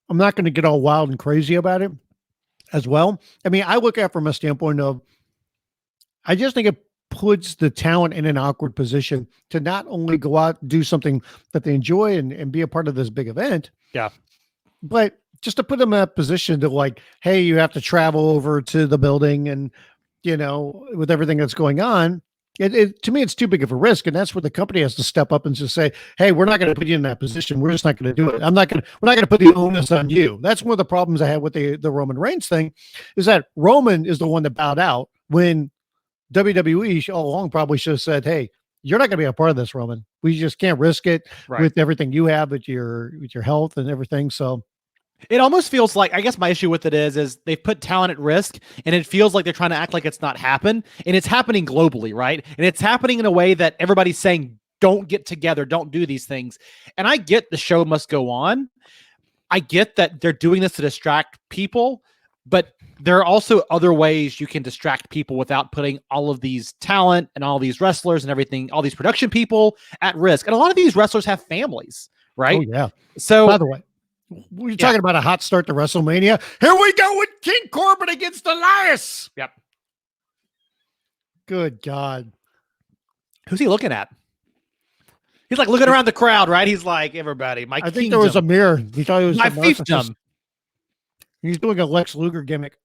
I'm not going to get all wild and crazy about it as well. I mean, I look at it from a standpoint of, I just think it puts the talent in an awkward position to not only go out and do something that they enjoy and be a part of this big event. Yeah. But just to put them in a position to like, hey, you have to travel over to the building and, with everything that's going on, to me, it's too big of a risk. And that's where the company has to step up and just say, hey, we're not going to put you in that position. We're just not going to do it. We're not going to put the onus on you. That's one of the problems I had with the Roman Reigns thing, is that Roman is the one that bowed out when WWE all along probably should have said, hey, you're not going to be a part of this, Roman. We just can't risk it with everything you have with your health and everything. So It almost feels like, I guess my issue with it is they've put talent at risk, and it feels like they're trying to act like it's not happened, and it's happening globally, right? And it's happening in a way that everybody's saying, don't get together, don't do these things. And I get the show must go on. I get that they're doing this to distract people, but there are also other ways you can distract people without putting all of these talent and all these wrestlers and everything, all these production people at risk. And a lot of these wrestlers have families, right? Oh, yeah. So, by the way, we're talking about a hot start to WrestleMania. Here we go with King Corbin against Elias. Yep. Good God. Who's he looking at? He's like looking around the crowd, right? He's like, everybody, I think there was a mirror. He thought it was my fiefdom. He's doing a Lex Luger gimmick.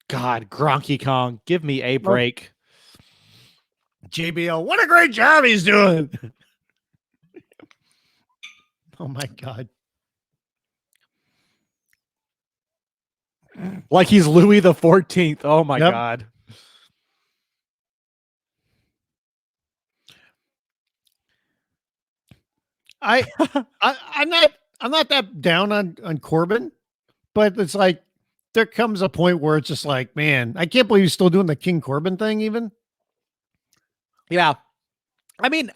God, Gronky Kong, give me a break. JBL, what a great job he's doing. Oh my God. Like he's Louis the 14th. Oh my God. I'm not that down on Corbin, but it's like there comes a point where it's just like, man, I can't believe he's still doing the King Corbin thing even. Yeah. I mean,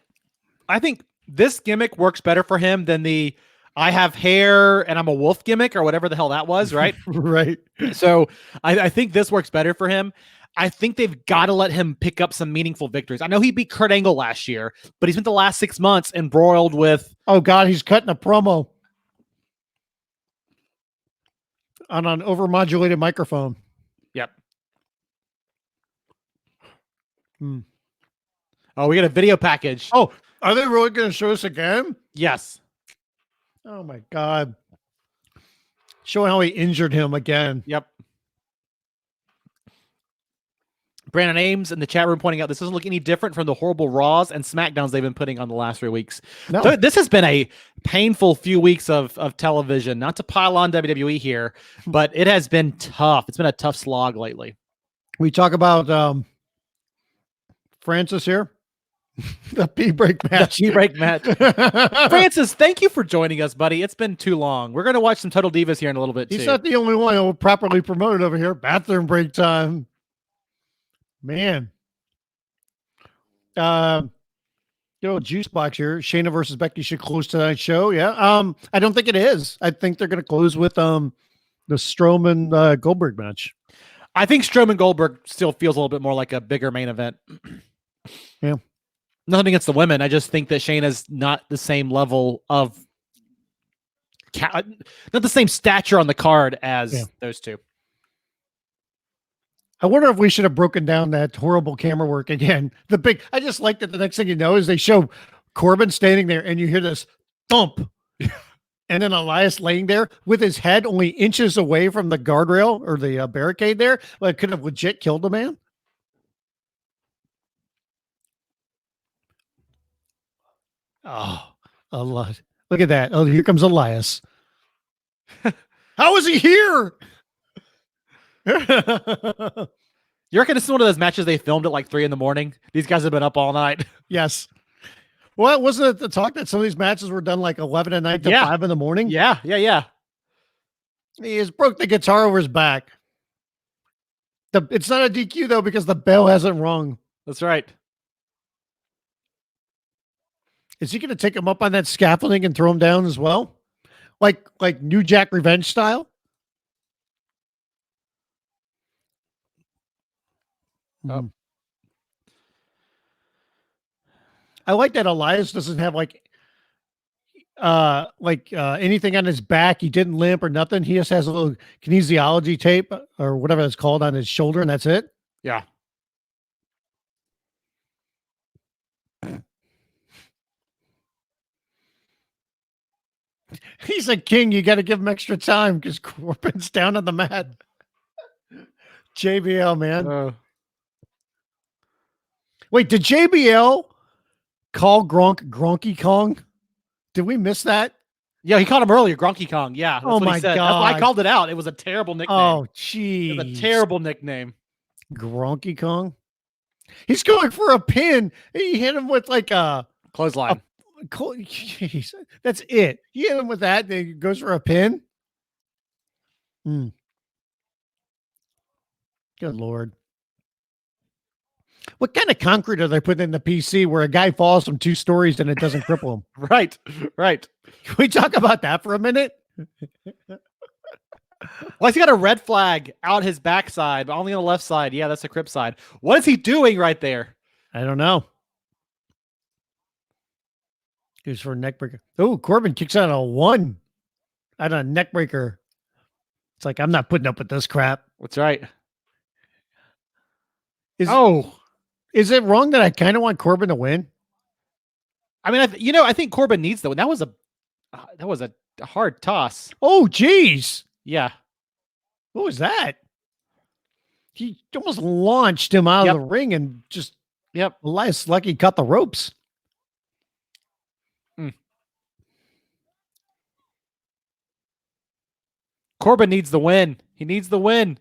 I think this gimmick works better for him than the I have hair and I'm a wolf gimmick or whatever the hell that was, right? Right. So I think this works better for him. I think they've got to let him pick up some meaningful victories. I know he beat Kurt Angle last year, but he spent the last 6 months embroiled with... Oh, God, he's cutting a promo on an overmodulated microphone. Yep. Oh, we got a video package. Oh, are they really going to show us again? Yes. Oh, my God. Showing how he injured him again. Yep. Brandon Ames in the chat room pointing out this doesn't look any different from the horrible Raws and SmackDowns they've been putting on the last 3 weeks. No. So this has been a painful few weeks of television. Not to pile on WWE here, but it has been tough. It's been a tough slog lately. We talk about Francis here. The P-break match. The P-break match. Francis, thank you for joining us, buddy. It's been too long. We're going to watch some Total Divas here in a little bit, He's not the only one who properly promoted over here. Bathroom break time. Man. Juice box here. Shayna versus Becky should close tonight's show. Yeah. I don't think it is. I think they're going to close with the Strowman Goldberg match. I think Strowman Goldberg still feels a little bit more like a bigger main event. Yeah. Nothing against the women. I just think that Shayna's not the same level of not the same stature on the card as those two. I wonder if we should have broken down that horrible camera work again. I just like that the next thing you know is they show Corbin standing there and you hear this thump. And then Elias laying there with his head only inches away from the guardrail or the barricade there. Like, could have legit killed the man. Oh, a lot. Look at that. Oh, here comes Elias. How is he here? You reckon this is one of those matches they filmed at like 3 a.m? These guys have been up all night. Yes. Well, wasn't it the talk that some of these matches were done like 11 at night to 5 a.m? Yeah. He has broke the guitar over his back. It's not a DQ though because the bell hasn't rung. That's right. Is he going to take him up on that scaffolding and throw him down as well? Like New Jack Revenge style? Oh. I like that Elias doesn't have anything on his back. He didn't limp or nothing. He just has a little kinesiology tape or whatever it's called on his shoulder, and that's it. Yeah. He's a king. You got to give him extra time because Corbin's down on the mat. JBL, man. Wait, did JBL call Gronk Gronky Kong? Did we miss that? Yeah, he called him earlier, Gronky Kong. Yeah. That's oh, my God. That's why I called it out. It was a terrible nickname. Oh, geez. It was a terrible nickname. Gronky Kong. He's going for a pin. He hit him with like a clothesline. Jeez, that's it. You hit him with that, then he goes for a pin. Good Lord. What kind of concrete are they putting in the PC where a guy falls from 2 stories and it doesn't cripple him? Right. Can we talk about that for a minute? Well, he's got a red flag out his backside, but only on the left side. Yeah, that's the Crip side. What is he doing right there? I don't know. Goes for a neck breaker. Oh, Corbin kicks out a 1 out of a neck breaker. It's like, I'm not putting up with this crap. That's right. Is it wrong that I kind of want Corbin to win? I mean, I think Corbin needs the win. That was a hard toss. Oh, geez. Yeah. What was that? He almost launched him out of the ring and just, Elias lucky cut the ropes. Corbin needs the win. He needs the win.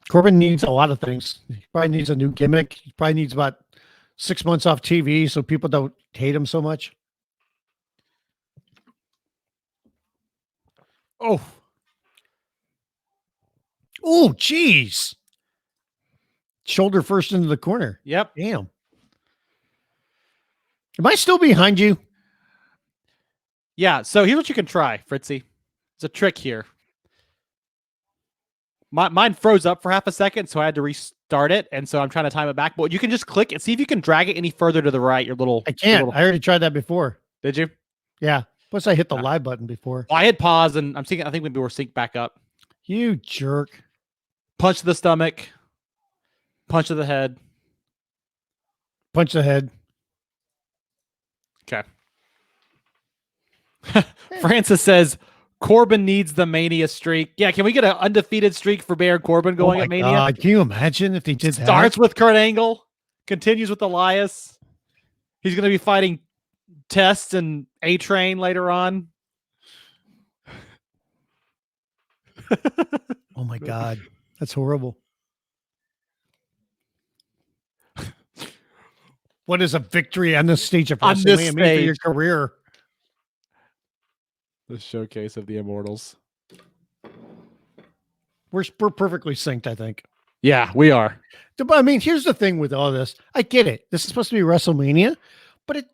Corbin needs a lot of things. He probably needs a new gimmick. He probably needs about 6 months off TV so people don't hate him so much. Oh, geez. Shoulder first into the corner. Yep. Damn. Am I still behind you? Yeah. So here's what you can try, Fritzy. It's a trick here. Mine froze up for half a second, so I had to restart it, and so I'm trying to time it back. But you can just click and see if you can drag it any further to the right. I can't. I already tried that before. Did you? Yeah. Plus, I hit the live button before. Well, I hit pause, and I think maybe we're synced back up. You jerk. Punch to the stomach. Punch to the head. Punch the head. Okay. Francis says, Corbin needs the Mania streak. Yeah, can we get an undefeated streak for Baron Corbin going at Mania? God, can you imagine if they did that? Starts with Kurt Angle, continues with Elias. He's going to be fighting Test and A-Train later on. Oh my God, that's horrible. What is a victory on this stage of WrestleMania mean for your career? The showcase of the Immortals. We're perfectly synced, I think. Yeah, we are. But I mean, here's the thing with all this. I get it. This is supposed to be WrestleMania, but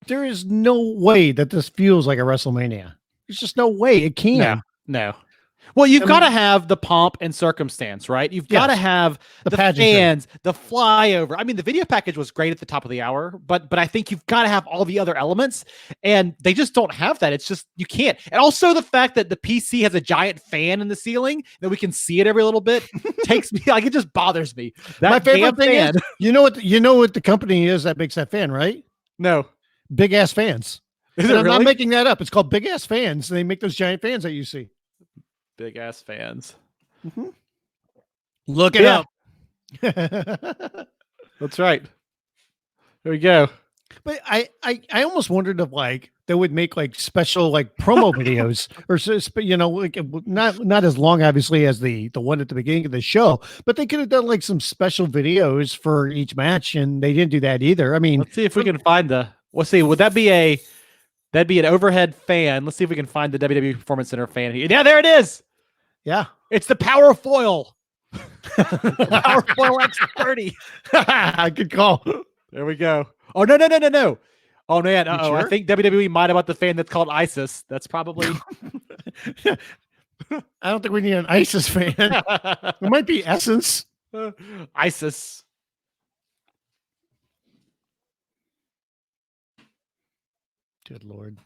there is no way that this feels like a WrestleMania. There's just no way it can. No. Well, you've got to have the pomp and circumstance, right? You've got to have the fans, the flyover. I mean, the video package was great at the top of the hour, but I think you've got to have all the other elements, and they just don't have that. It's just, you can't. And also the fact that the PC has a giant fan in the ceiling that we can see it every little bit takes me, like, it just bothers me. My favorite thing is, you know what the company is that makes that fan, right? No. Big Ass Fans. Is it really? I'm not making that up. It's called Big Ass Fans. They make those giant fans that you see. Big ass fans. Mm-hmm. Look it up. That's right. There we go. But I almost wondered if they would make special promo videos or not as long obviously as the one at the beginning of the show, but they could have done some special videos for each match, and they didn't do that either. I mean, let's see if we can find let's see, would that be that'd be an overhead fan. Let's see if we can find the WWE Performance Center fan. Yeah, there it is. Yeah. It's the Power Foil. Power Foil X30. Good call. There we go. Oh, no. Oh, man. Sure? I think WWE might have bought the fan that's called ISIS. That's probably... I don't think we need an ISIS fan. It might be Essence. ISIS. Good Lord.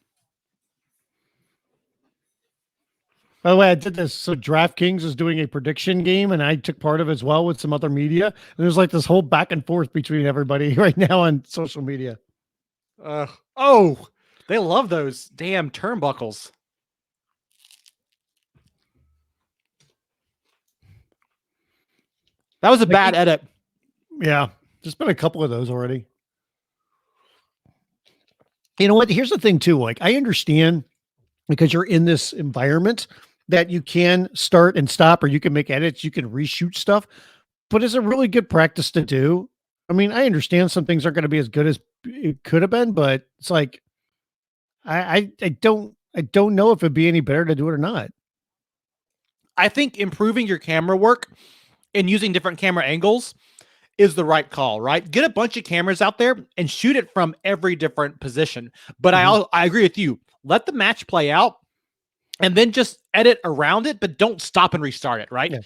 By the way, I did this. So DraftKings is doing a prediction game, and I took part of it as well with some other media. And there's this whole back and forth between everybody right now on social media. They love those damn turnbuckles. That was a bad edit. Yeah. There's been a couple of those already. You know what? Here's the thing too. I understand because you're in this environment that you can start and stop, or you can make edits, you can reshoot stuff, but it's a really good practice to do I mean, I understand some things aren't going to be as good as it could have been, but it's like, I don't know if it'd be any better to do it or not. I think improving your camera work and using different camera angles is the right call, right? Get a bunch of cameras out there and shoot it from every different position. But I agree with you. Let the match play out and then just edit around it, but don't stop and restart it, right? Yeah.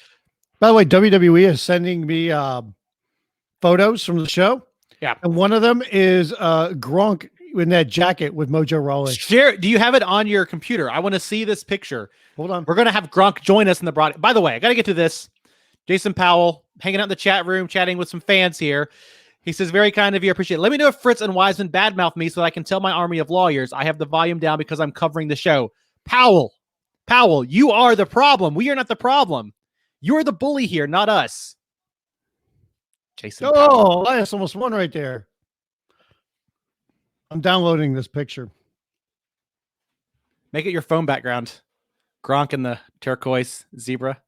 By the way, WWE is sending me photos from the show. Yeah. And one of them is Gronk in that jacket with Mojo Rawley. Share. Do you have it on your computer? I want to see this picture. Hold on. We're going to have Gronk join us in the broad. By the way, I got to get to this. Jason Powell hanging out in the chat room, chatting with some fans here. He says, very kind of you. I appreciate it. Let me know if Fritz and Wiseman badmouth me so that I can tell my army of lawyers I have the volume down because I'm covering the show. Powell, you are the problem. We are not the problem. You're the bully here, not us. Jason Powell. Elias almost won right there. I'm downloading this picture. Make it your phone background. Gronk and the turquoise zebra.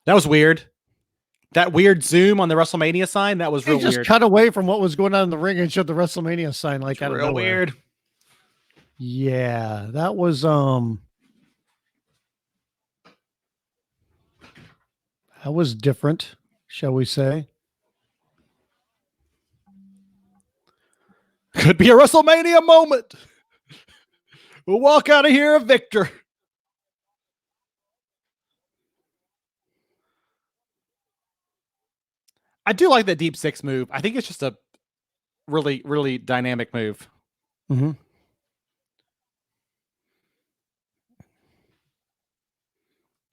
That was weird. That weird zoom on the WrestleMania sign, that was real weird. Just cut away from what was going on in the ring and showed the WrestleMania sign like out of nowhere. Weird. Yeah, that was different, shall we say. Could be a WrestleMania moment. We'll walk out of here a victor. I do like that deep six move. I think it's just a really, really dynamic move. Mm-hmm.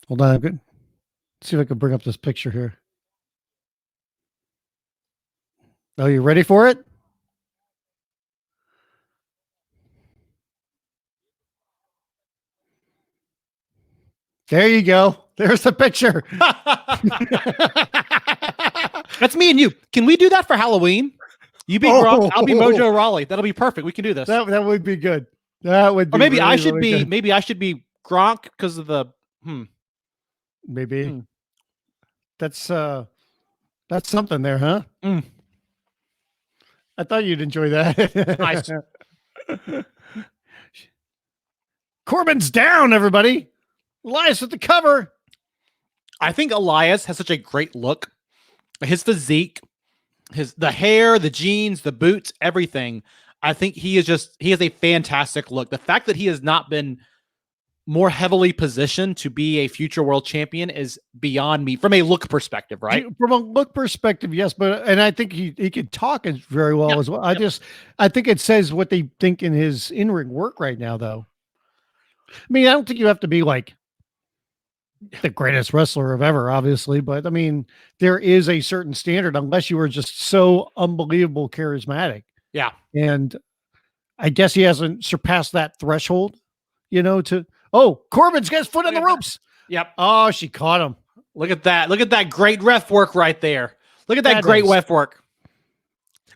Hold on. Let's see if I can bring up this picture here. Oh, you ready for it? There you go. There's the picture. That's me and you. Can we do that for Halloween? You be Gronk, I'll be Mojo Rawley. That'll be perfect. We can do this. That would be good. That would be. Or maybe really, I should really be. good. Maybe I should be Gronk because of the. Maybe. That's something there, huh? I thought you'd enjoy that. Nice. Corbin's down, everybody. Elias with the cover. I think Elias has such a great look. His physique, the hair, the jeans, the boots, everything. I think he has a fantastic look. The fact that he has not been more heavily positioned to be a future world champion is beyond me from a look perspective, right? From a look perspective, yes, and I think he could talk very well as well. I think it says what they think in his in-ring work right now, though. I mean, I don't think you have to be like the greatest wrestler of ever, obviously, but I mean, there is a certain standard unless you were just so unbelievable charismatic. Yeah. And I guess he hasn't surpassed that threshold, Corbin's got his foot on the ropes. Yep. Oh, she caught him. Look at that. Look at that great ref work right there. Look at that great ref work.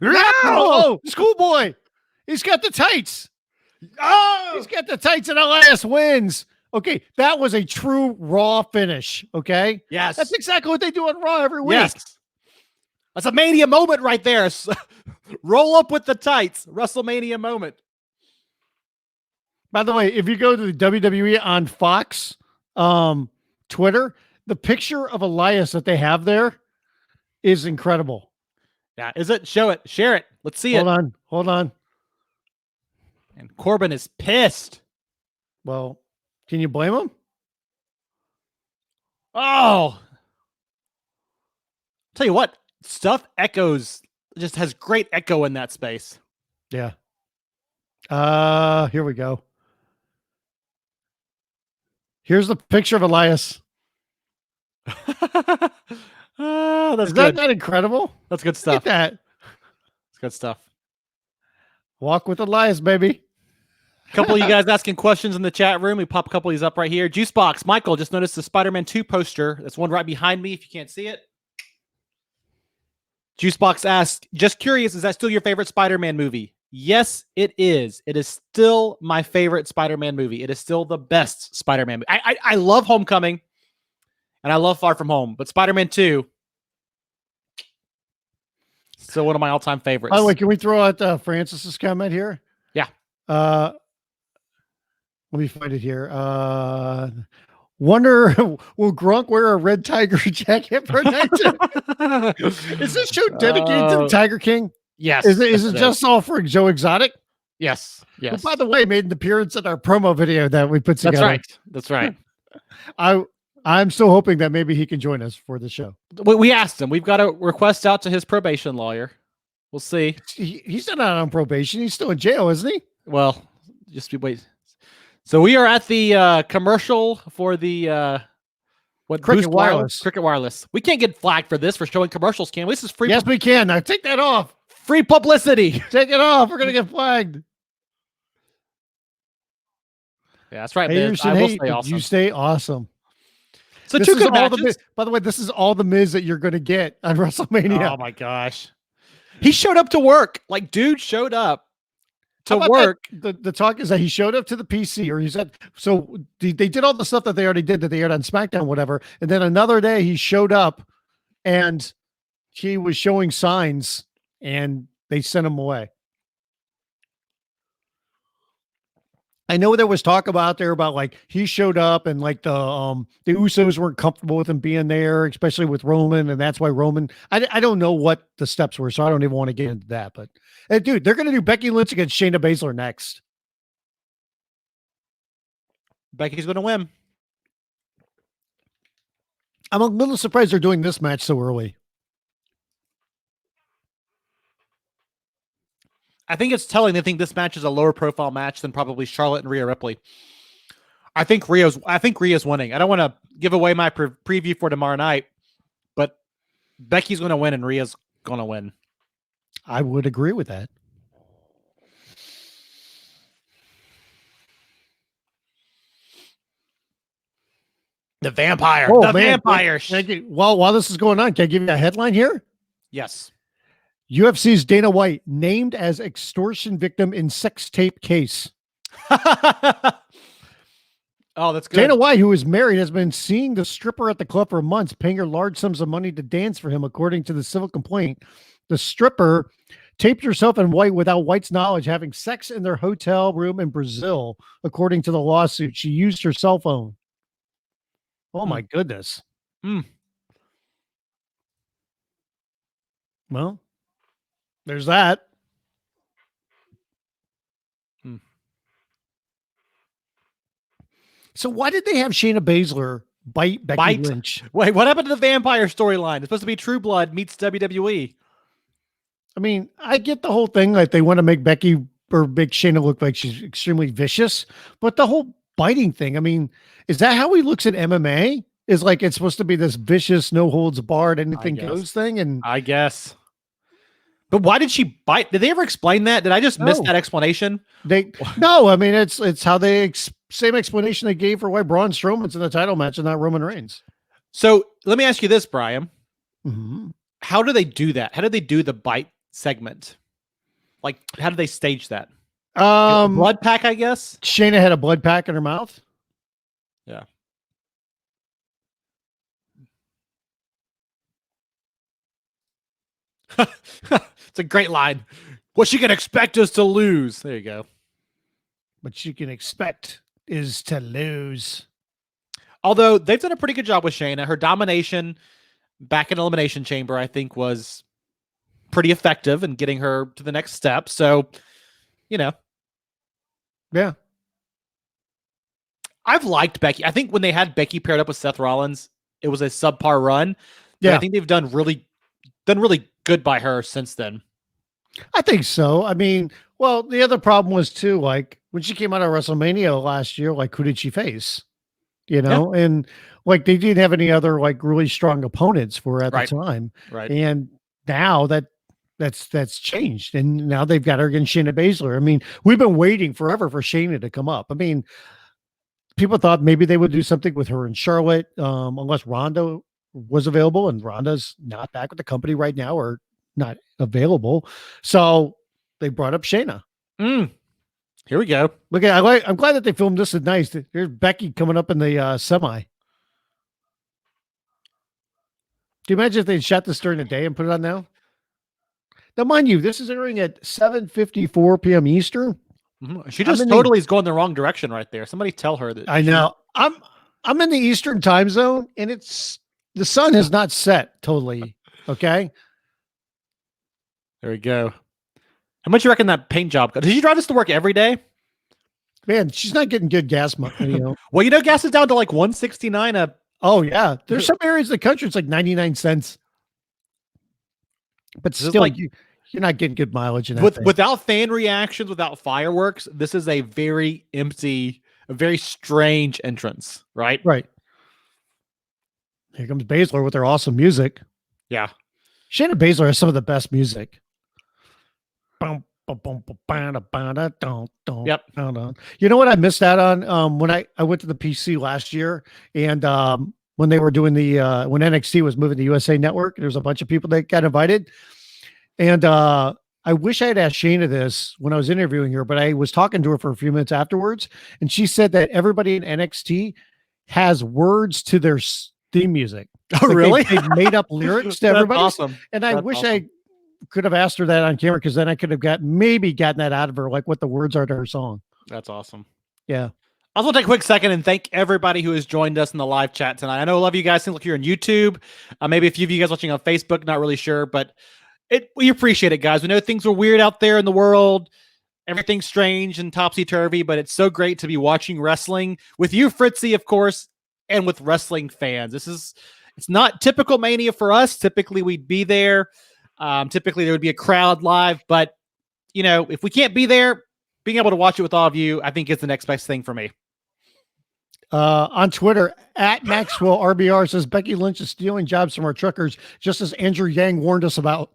Oh, schoolboy. He's got the tights. Oh, he's got the tights and Elias wins. Okay, that was a true Raw finish, okay? Yes. That's exactly what they do on Raw every week. Yes. That's a Mania moment right there. Roll up with the tights. WrestleMania moment. By the way, if you go to the WWE on Fox Twitter, the picture of Elias that they have there is incredible. Yeah, is it? Show it. Share it. Let's see it. Hold on. And Corbin is pissed. Well, can you blame him? Oh. Tell you what, stuff echoes, just has great echo in that space. Yeah. Here we go. Here's the picture of Elias. Oh, that's good. Isn't that incredible? That's good stuff. Look at that. It's good stuff. Walk with Elias, baby. A couple of you guys asking questions in the chat room. We pop a couple of these up right here. Juicebox, Michael, just noticed the Spider-Man 2 poster. That's one right behind me if you can't see it. Juicebox asks, just curious, is that still your favorite Spider-Man movie? Yes, it is. It is still my favorite Spider-Man movie. It is still the best Spider-Man movie. I love Homecoming and I love Far From Home, but Spider-Man 2, So one of my all-time favorites. By the way, can we throw out Francis's comment here? Yeah. Let me find it here. Wonder will Gronk wear a red tiger jacket for night? Is this show dedicated to the Tiger King? Yes. Is it just all for Joe Exotic? Yes. Yes. Who, by the way, made an appearance in our promo video that we put together. That's right. I'm still hoping that maybe he can join us for the show. We asked him. We've got a request out to his probation lawyer. We'll see. He's not on probation. He's still in jail, isn't he? Well, just wait. So we are at the commercial for the Cricket Wireless. Cricket Wireless. We can't get flagged for this for showing commercials, can we? This is free. Yes, we can. Now take that off. Free publicity. Take it off. We're gonna get flagged. Yeah, that's right, man. I will stay awesome. You stay awesome. So two good matches. By the way, this is all the Miz that you're gonna get on WrestleMania. Oh my gosh. He showed up to work. Like, dude showed up to work. The talk is that he showed up to the PC, or he said, so they did all the stuff that they already did that they aired on SmackDown, whatever. And then another day he showed up and he was showing signs and they sent him away. I know there was talk about there about like he showed up and like the Usos weren't comfortable with him being there, especially with Roman, and that's why Roman. I don't know what the steps were, so I don't even want to get into that. But dude, they're gonna do Becky Lynch against Shayna Basler next. Becky's gonna win. I'm a little surprised they're doing this match so early. I think it's telling they think this match is a lower profile match than probably Charlotte and Rhea Ripley. I think Rhea's winning. I don't want to give away my preview for tomorrow night, but Becky's going to win and Rhea's going to win. I would agree with that. The vampire. Vampire. Well, while this is going on, can I give you a headline here? Yes. UFC's Dana White named as extortion victim in sex tape case. Oh, that's good. Dana White, who is married, has been seeing the stripper at the club for months, paying her large sums of money to dance for him, according to the civil complaint. The stripper taped herself and White without White's knowledge, having sex in their hotel room in Brazil, according to the lawsuit. She used her cell phone. Oh, my goodness. Well, there's that. So why did they have Shayna Basler bite Becky Lynch? Wait, what happened to the vampire storyline? It's supposed to be True Blood meets WWE. I mean, I get the whole thing. Like they want to make Becky or make Shayna look like she's extremely vicious, but the whole biting thing. I mean, is that how he looks at MMA? Is like it's supposed to be this vicious, no holds barred, anything goes thing? And I guess. But why did she bite? Did they ever explain that? Did I just miss that explanation? No, I mean, it's how they same explanation they gave for why Braun Strowman's in the title match and not Roman Reigns. So let me ask you this, Brian. Mm-hmm. How do they do that? How did they do the bite segment? Like, how did they stage that? Blood pack, I guess. Shayna had a blood pack in her mouth. Yeah. It's a great line. What she can expect us to lose. There you go. What you can expect is to lose. Although they've done a pretty good job with Shayna. Her domination back in Elimination Chamber, I think, was pretty effective in getting her to the next step. So, you know. Yeah. I've liked Becky. I think when they had Becky paired up with Seth Rollins, it was a subpar run. Yeah. I think they've done really good by her since then. I think so. I mean, well, the other problem was too, like when she came out of WrestleMania last year, like who did she face? You know, and like they didn't have any other like really strong opponents for her at the time. Right. And now that's changed. And now they've got her against Shayna Baszler. I mean, we've been waiting forever for Shayna to come up. I mean, people thought maybe they would do something with her and Charlotte, unless Ronda was available, and Ronda's not back with the company right now or not available. So they brought up Shayna. Here we go. Look at I'm glad that they filmed this. Is nice. Here's Becky coming up in the semi. Do you imagine if they shot this during the day and put it on now? Now, mind you, this is airing at 7:54 p.m. Eastern. Mm-hmm. She just totally is going the wrong direction right there. Somebody tell her that. I know. I'm in the Eastern time zone, and the sun has not set totally. Okay. There we go. How much you reckon that paint job? Did you drive this to work every day? Man, she's not getting good gas money. Well, gas is down to like 169 Oh yeah, there's some areas of the country it's like 99 cents, but still, like you're not getting good mileage in that without fan reactions, without fireworks. This is a very empty, a very strange entrance, right? Right. Here comes Basler with their awesome music. Yeah, Shayna Basler has some of the best music. Yep. You know what I missed out on when I went to the PC last year, and when they were doing when NXT was moving to USA Network, there was a bunch of people that got invited, and I wish I had asked Shayna this when I was interviewing her, but I was talking to her for a few minutes afterwards, and she said that everybody in NXT has words to their theme music. Oh, really? They've made up lyrics to everybody. Awesome. And I wish I could have asked her that on camera, because then I could have gotten that out of her, like what the words are to her song. That's awesome. Yeah. I also want to take a quick second and thank everybody who has joined us in the live chat tonight. I know a lot of you guys seem like you're on YouTube. Maybe a few of you guys watching on Facebook, not really sure, but we appreciate it, guys. We know things are weird out there in the world. Everything's strange and topsy-turvy, but it's so great to be watching wrestling with you, Fritzy, of course, and with wrestling fans. It's not typical Mania for us. Typically, we'd be there. Typically there would be a crowd live, but if we can't be there, being able to watch it with all of you, I think is the next best thing for me. On Twitter, at Maxwell RBR says Becky Lynch is stealing jobs from our truckers, just as Andrew Yang warned us about.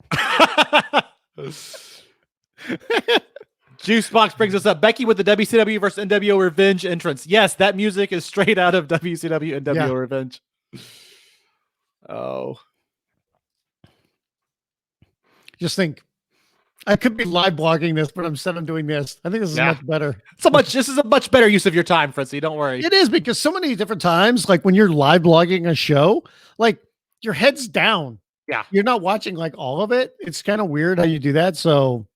Juicebox brings us up. Becky with the WCW versus NWO Revenge entrance. Yes, that music is straight out of WCW NWO Revenge. Oh. Just think, I could be live blogging this, but instead I'm doing this. I think this is much better. This is a much better use of your time, Fritzy. Don't worry. It is, because so many different times, like when you're live blogging a show, like your head's down. Yeah. You're not watching like all of it. It's kind of weird how you do that. So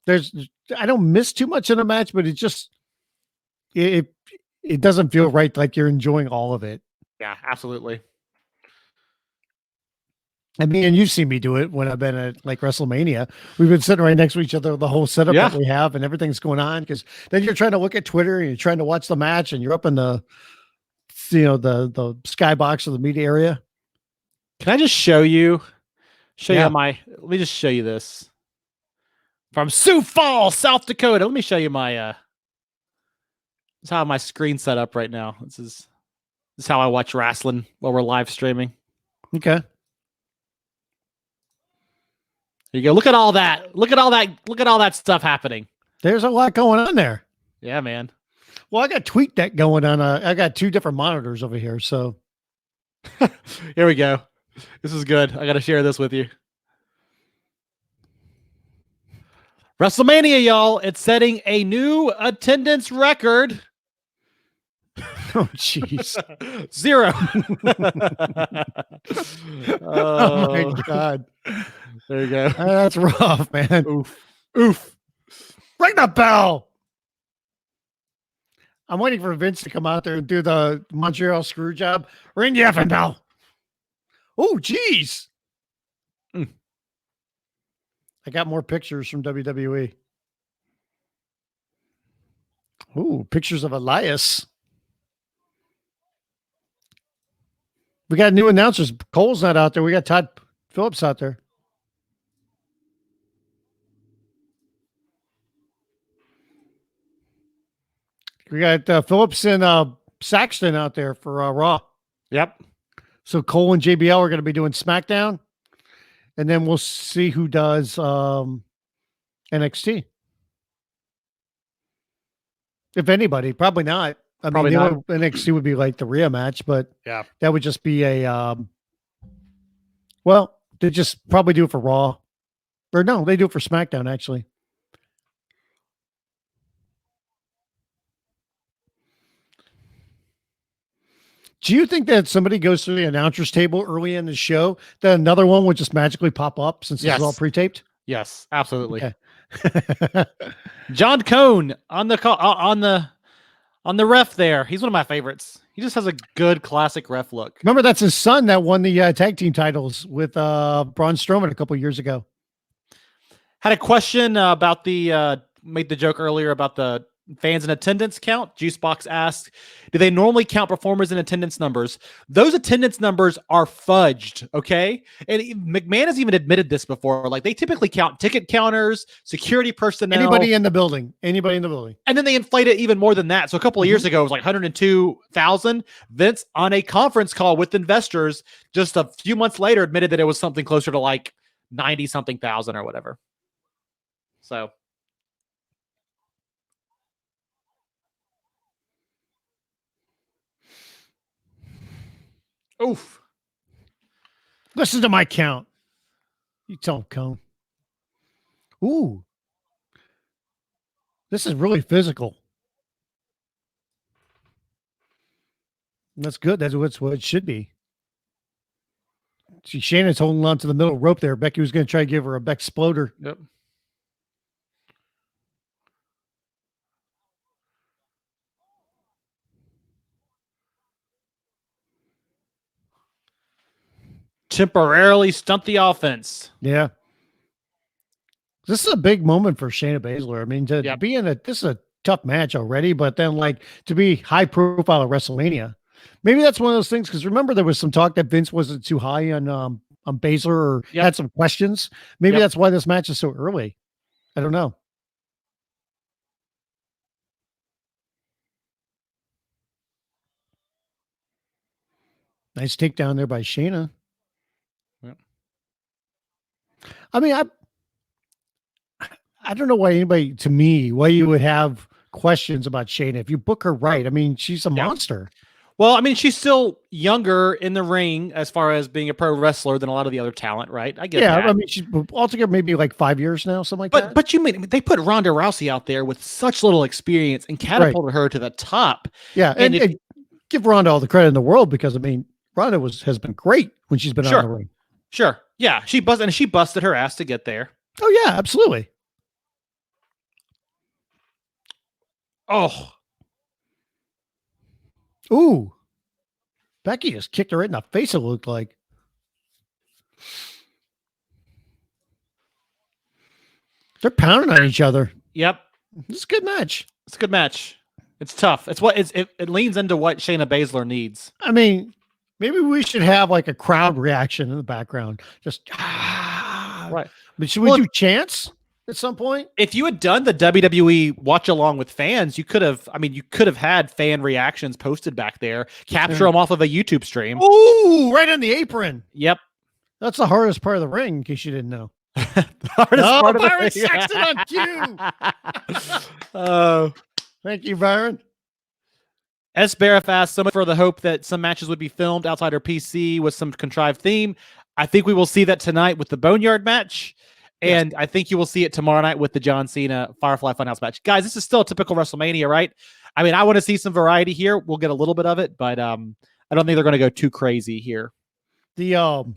I don't miss too much in a match, but it doesn't feel right. Like you're enjoying all of it. Yeah, absolutely. I mean, and you've seen me do it when I've been at like WrestleMania. We've been sitting right next to each other, the whole setup that we have, and everything's going on. Because then you're trying to look at Twitter and you're trying to watch the match, and you're up in the skybox of the media area. Can I just show you? Let me just show you this from Sioux Falls, South Dakota. Let me show you my. This is how my screen's set up right now. This is how I watch wrestling while we're live streaming. Okay. There you go. Look at all that. Look at all that stuff happening. There's a lot going on there. Yeah, man. Well, I got TweetDeck going on. I got two different monitors over here. So here we go. This is good. I got to share this with you. WrestleMania, y'all. It's setting a new attendance record. Oh, jeez. 0. Oh, my God. There you go. That's rough, man. Oof. Ring the bell. I'm waiting for Vince to come out there and do the Montreal screw job. Ring the effing bell. Oh, jeez. I got more pictures from WWE. Ooh, pictures of Elias. We got new announcers. Cole's not out there. We got Todd Phillips out there. We got Phillips and Saxton out there for Raw. Yep. So Cole and JBL are going to be doing SmackDown. And then we'll see who does NXT. If anybody, probably not. Probably not. NXT would be like the Rhea match, but yeah, that would just be a well, they just probably do it for Raw. Or no, they do it for SmackDown, actually. Do you think that somebody goes through the announcer's table early in the show, that another one would just magically pop up since it's all pre-taped? Yes, absolutely. Okay. John Cone on the call, on the ref there. He's one of my favorites. He just has a good classic ref look. Remember, that's his son that won the tag team titles with Braun Strowman a couple years ago. Had a question about made the joke earlier about the fans in attendance count. Juicebox asked, do they normally count performers in attendance numbers? Those attendance numbers are fudged, okay? And McMahon has even admitted this before. Like, they typically count ticket counters, security personnel. Anybody in the building. And then they inflate it even more than that. So a couple of years ago, it was like 102,000. Vince, on a conference call with investors, just a few months later, admitted that it was something closer to like 90-something thousand or whatever. So... oof. Listen to my count. You tell him, Cone. Ooh. This is really physical. That's good. That's what it should be. See, Shayna's holding on to the middle rope there. Becky was going to try to give her a Beck exploder. Yep. Temporarily stunt the offense. Yeah. This is a big moment for Shayna Basler. I mean, to be in this is a tough match already, but then like to be high profile at WrestleMania. Maybe that's one of those things, because remember there was some talk that Vince wasn't too high on Basler, or had some questions. Maybe that's why this match is so early. I don't know. Nice takedown there by Shayna. Yep. I mean, I don't know why you would have questions about Shayna. If you book her right, I mean, she's a monster. Well, I mean, she's still younger in the ring as far as being a pro wrestler than a lot of the other talent, right? I get that. I mean, she's altogether maybe like 5 years now, something like that. But they put Ronda Rousey out there with such little experience and catapulted her to the top. Yeah, and give Ronda all the credit in the world, because I mean, Ronda has been great when she's been on the ring. Sure. Yeah, she busted her ass to get there. Oh yeah, absolutely. Oh. Ooh. Becky just kicked her right in the face, it looked like. They're pounding on each other. Yep. It's a good match. It's a good match. It's tough. It leans into what Shayna Basler needs. I mean, maybe we should have like a crowd reaction in the background. Just right. But should we do chants at some point? If you had done the WWE watch along with fans, you could have had fan reactions posted back there, capture them off of a YouTube stream. Ooh, right on the apron. Yep. That's the hardest part of the ring, in case you didn't know. Byron Saxton on cue. Thank you, Byron. S. Barif asked, so much for the hope that some matches would be filmed outside her PC with some contrived theme. I think we will see that tonight with the Boneyard match. And I think you will see it tomorrow night with the John Cena Firefly Funhouse match. Guys, this is still a typical WrestleMania, right? I mean, I want to see some variety here. We'll get a little bit of it, but I don't think they're going to go too crazy here. I'm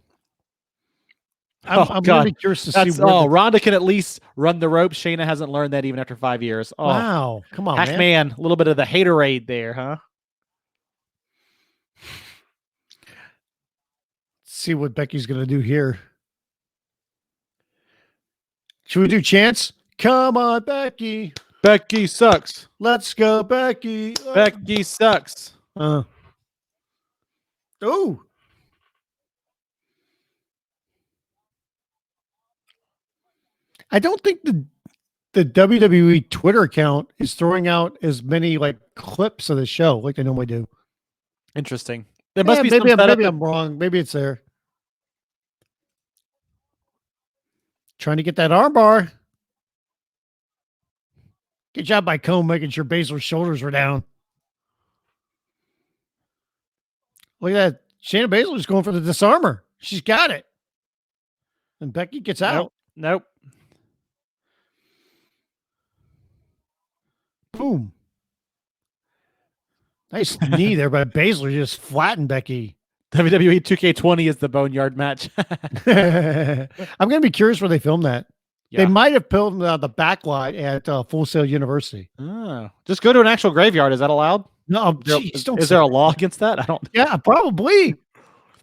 really curious to see. Ronda can at least run the ropes. Shayna hasn't learned that even after 5 years. Oh, wow. Come on, man. A little bit of the haterade there, huh? Let's see what Becky's going to do here. Should we do chants? Come on, Becky. Becky sucks. Let's go, Becky. Becky sucks. Oh. I don't think the WWE Twitter account is throwing out as many like clips of the show like they normally do. Interesting. There must be maybe I'm wrong. Maybe it's there. Trying to get that armbar. Good job by Cone making sure Basler's shoulders were down. Look at that. Shayna Basler's going for the disarmer. She's got it. And Becky gets out. Nope. Boom. Nice knee there by Basler. Just flattened Becky. WWE 2K20 is the Boneyard match. I'm going to be curious where they filmed that. They might have filmed the backline at Full Sail University. Oh, just go to an actual graveyard. Is that allowed? No, is there a law against that? I don't. Yeah, probably.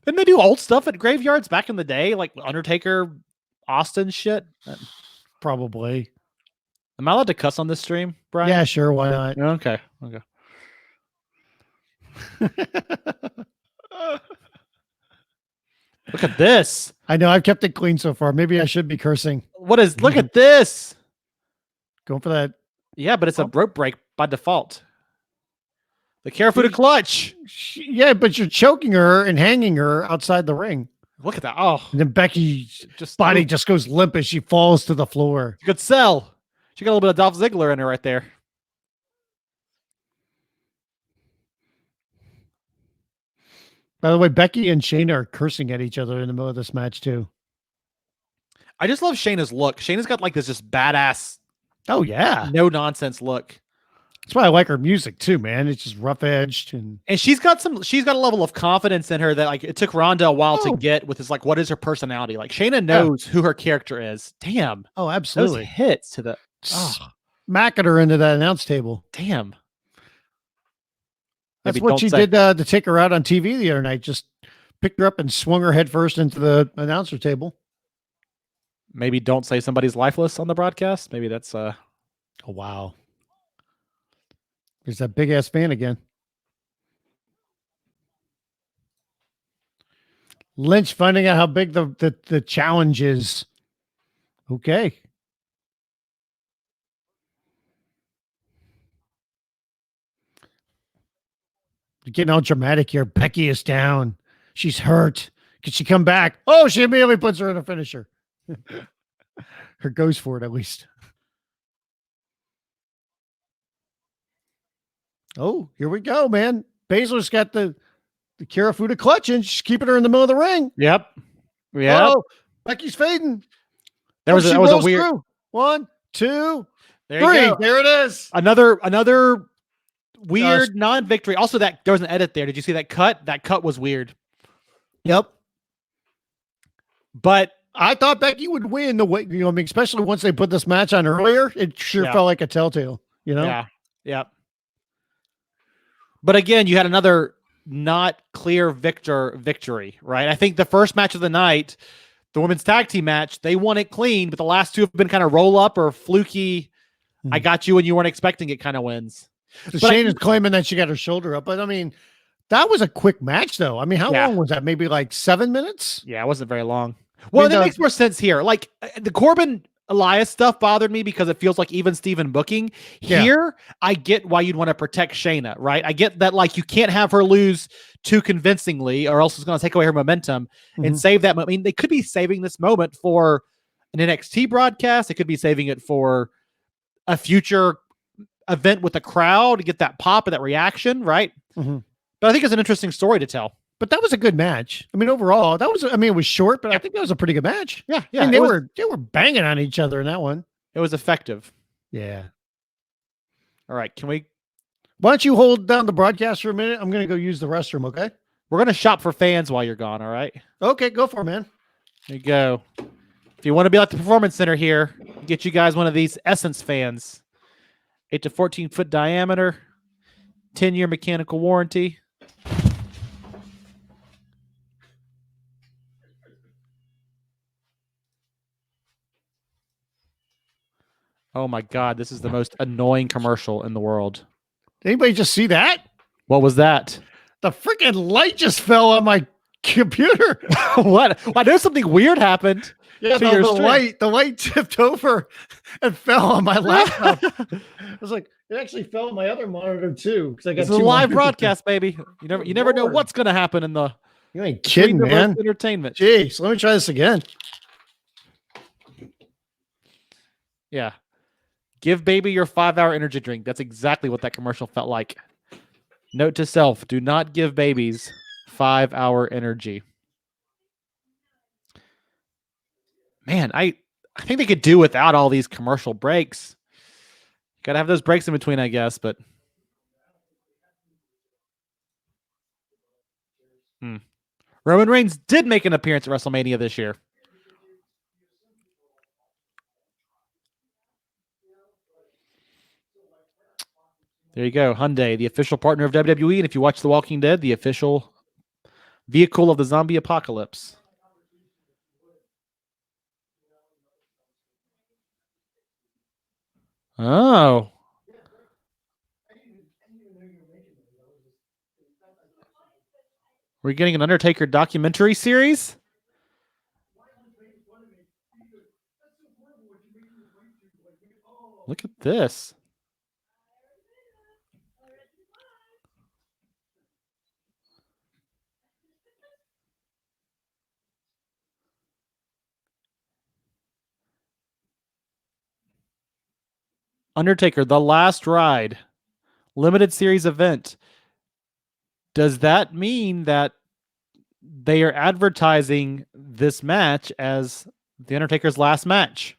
Didn't they do old stuff at graveyards back in the day, like Undertaker, Austin shit? Probably. Am I allowed to cuss on this stream, Brian? Yeah, sure. Why not? Okay. Look at this. I know I've kept it clean so far. Maybe I should be cursing. Look at this. Going for that. Yeah, but it's a rope break by default. The Karafuda clutch. Yeah, but you're choking her and hanging her outside the ring. Look at that. Oh. And then Becky's body just goes limp as she falls to the floor. Good sell. She got a little bit of Dolph Ziggler in her right there. By the way, Becky and Shayna are cursing at each other in the middle of this match too. I just love Shayna's look. Shayna's got like this just badass. Oh yeah, no nonsense look. That's why I like her music too, man. It's just rough edged and she's got a level of confidence in her that like it took Ronda a while to get with this like what is her personality? Like Shayna knows who her character is. Damn. Oh, absolutely. Those hits to the smacking her into that announce table. Damn. That's what she did to take her out on TV the other night. Just picked her up and swung her head first into the announcer table. Maybe don't say somebody's lifeless on the broadcast. Maybe that's oh wow. There's that big ass fan again. Lynch finding out how big the challenge is. Okay. You're getting all dramatic here. Becky is down. She's hurt. Can she come back? Oh, she immediately puts her in a finisher. Or goes for it at least. Oh, here we go, man. Basler's got the Karafuda clutch and she's keeping her in the middle of the ring. Yep. Yeah. Oh, Becky's fading. That was a weird. Through. 1, 2, there 3. You go. There it is. Another weird non-victory. Also, that there was an edit there. Did you see that cut? That cut was weird. Yep. But I thought Becky would win the way, I mean, especially once they put this match on earlier. It sure felt like a telltale, Yeah. Yeah. But again, you had another not clear victory, right? I think the first match of the night, the women's tag team match, they won it clean, but the last two have been kind of roll up or fluky. I got you when you weren't expecting it kind of wins. So Shayna's claiming that she got her shoulder up, but I mean, that was a quick match though. I mean, how long was that? Maybe like 7 minutes? Yeah, it wasn't very long. Well, that makes more sense here. Like the Corbin Elias stuff bothered me because it feels like even Steven booking. Here, I get why you'd want to protect Shayna, right? I get that like you can't have her lose too convincingly or else it's going to take away her momentum and save that moment. I mean, they could be saving this moment for an NXT broadcast. They could be saving it for a future event with the crowd to get that pop and that reaction, right? But I think it's an interesting story to tell. But that was a good match. I mean, overall, that was, I mean, it was short, but I think that was a pretty good match. Yeah. Yeah. And they were banging on each other in that one. It was effective. Yeah. All right. Why don't you hold down the broadcast for a minute? I'm going to go use the restroom. Okay. We're going to shop for fans while you're gone. All right. Okay. Go for it, man. There you go. If you want to be like the Performance Center here, get you guys one of these Essence fans. 8 to 14 foot diameter, 10-year mechanical warranty. Oh my God, this is the most annoying commercial in the world. Did anybody just see that? What was that? The freaking light just fell on my computer. What? I know something weird happened. Yeah, the light tipped over and fell on my laptop. I was like, it actually fell on my other monitor too. Because I got it's a live broadcast, baby. You never know what's gonna happen in the you ain't kidding, man. Entertainment. Jeez, let me try this again. Yeah. Give baby your 5-hour energy drink. That's exactly what that commercial felt like. Note to self, do not give babies 5-hour energy. Man, I think they could do without all these commercial breaks. Got to have those breaks in between, I guess, but Roman Reigns did make an appearance at WrestleMania this year. There you go. Hyundai, the official partner of WWE. And if you watch The Walking Dead, the official vehicle of the zombie apocalypse. Oh. We're getting an Undertaker documentary series? Look at this. Undertaker, The Last Ride, limited series event. Does that mean that they are advertising this match as the Undertaker's last match?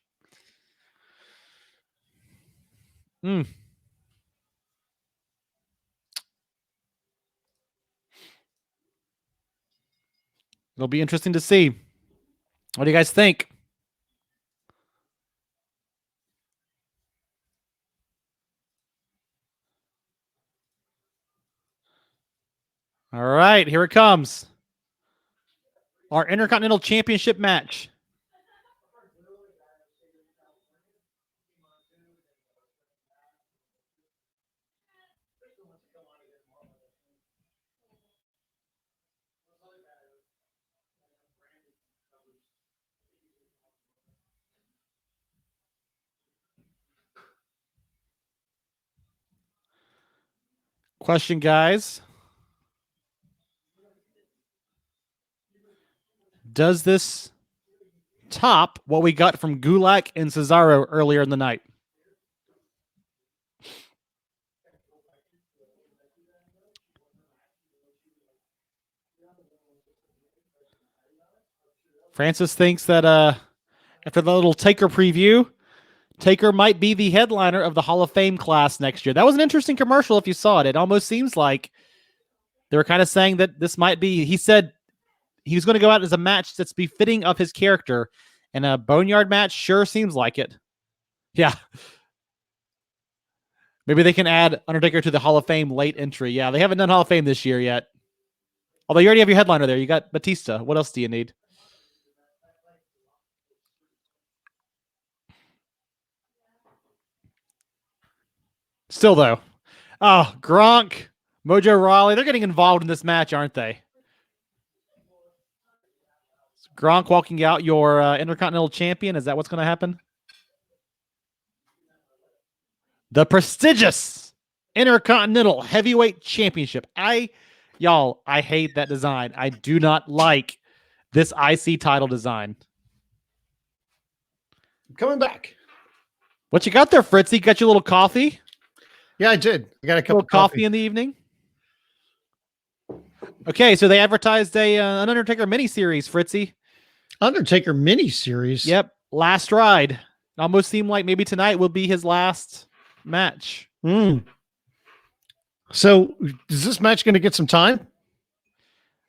It'll be interesting to see. What do you guys think? All right, here it comes. Our Intercontinental Championship match. Question, guys. Does this top what we got from Gulak and Cesaro earlier in the night? Francis thinks that after the little Taker preview, Taker might be the headliner of the Hall of Fame class next year. That was an interesting commercial if you saw it. It almost seems like they were kind of saying that this might be, he said he was going to go out as a match that's befitting of his character, and a Boneyard match sure seems like it. Yeah. Maybe they can add Undertaker to the Hall of Fame late entry. Yeah, they haven't done Hall of Fame this year yet. Although you already have your headliner there. You got Batista. What else do you need? Still, though. Oh, Gronk, Mojo Rawley, they're getting involved in this match, aren't they? Gronk walking out your Intercontinental Champion. Is that what's going to happen? The prestigious Intercontinental Heavyweight Championship. Y'all, I hate that design. I do not like this IC title design. I'm coming back. What you got there, Fritzy? Got your little coffee? Yeah, I did. I got a cup of coffee in the evening. Okay, so they advertised an Undertaker miniseries, Fritzy. Undertaker miniseries? Yep. Last Ride. It almost seemed like maybe tonight will be his last match. So is this match going to get some time?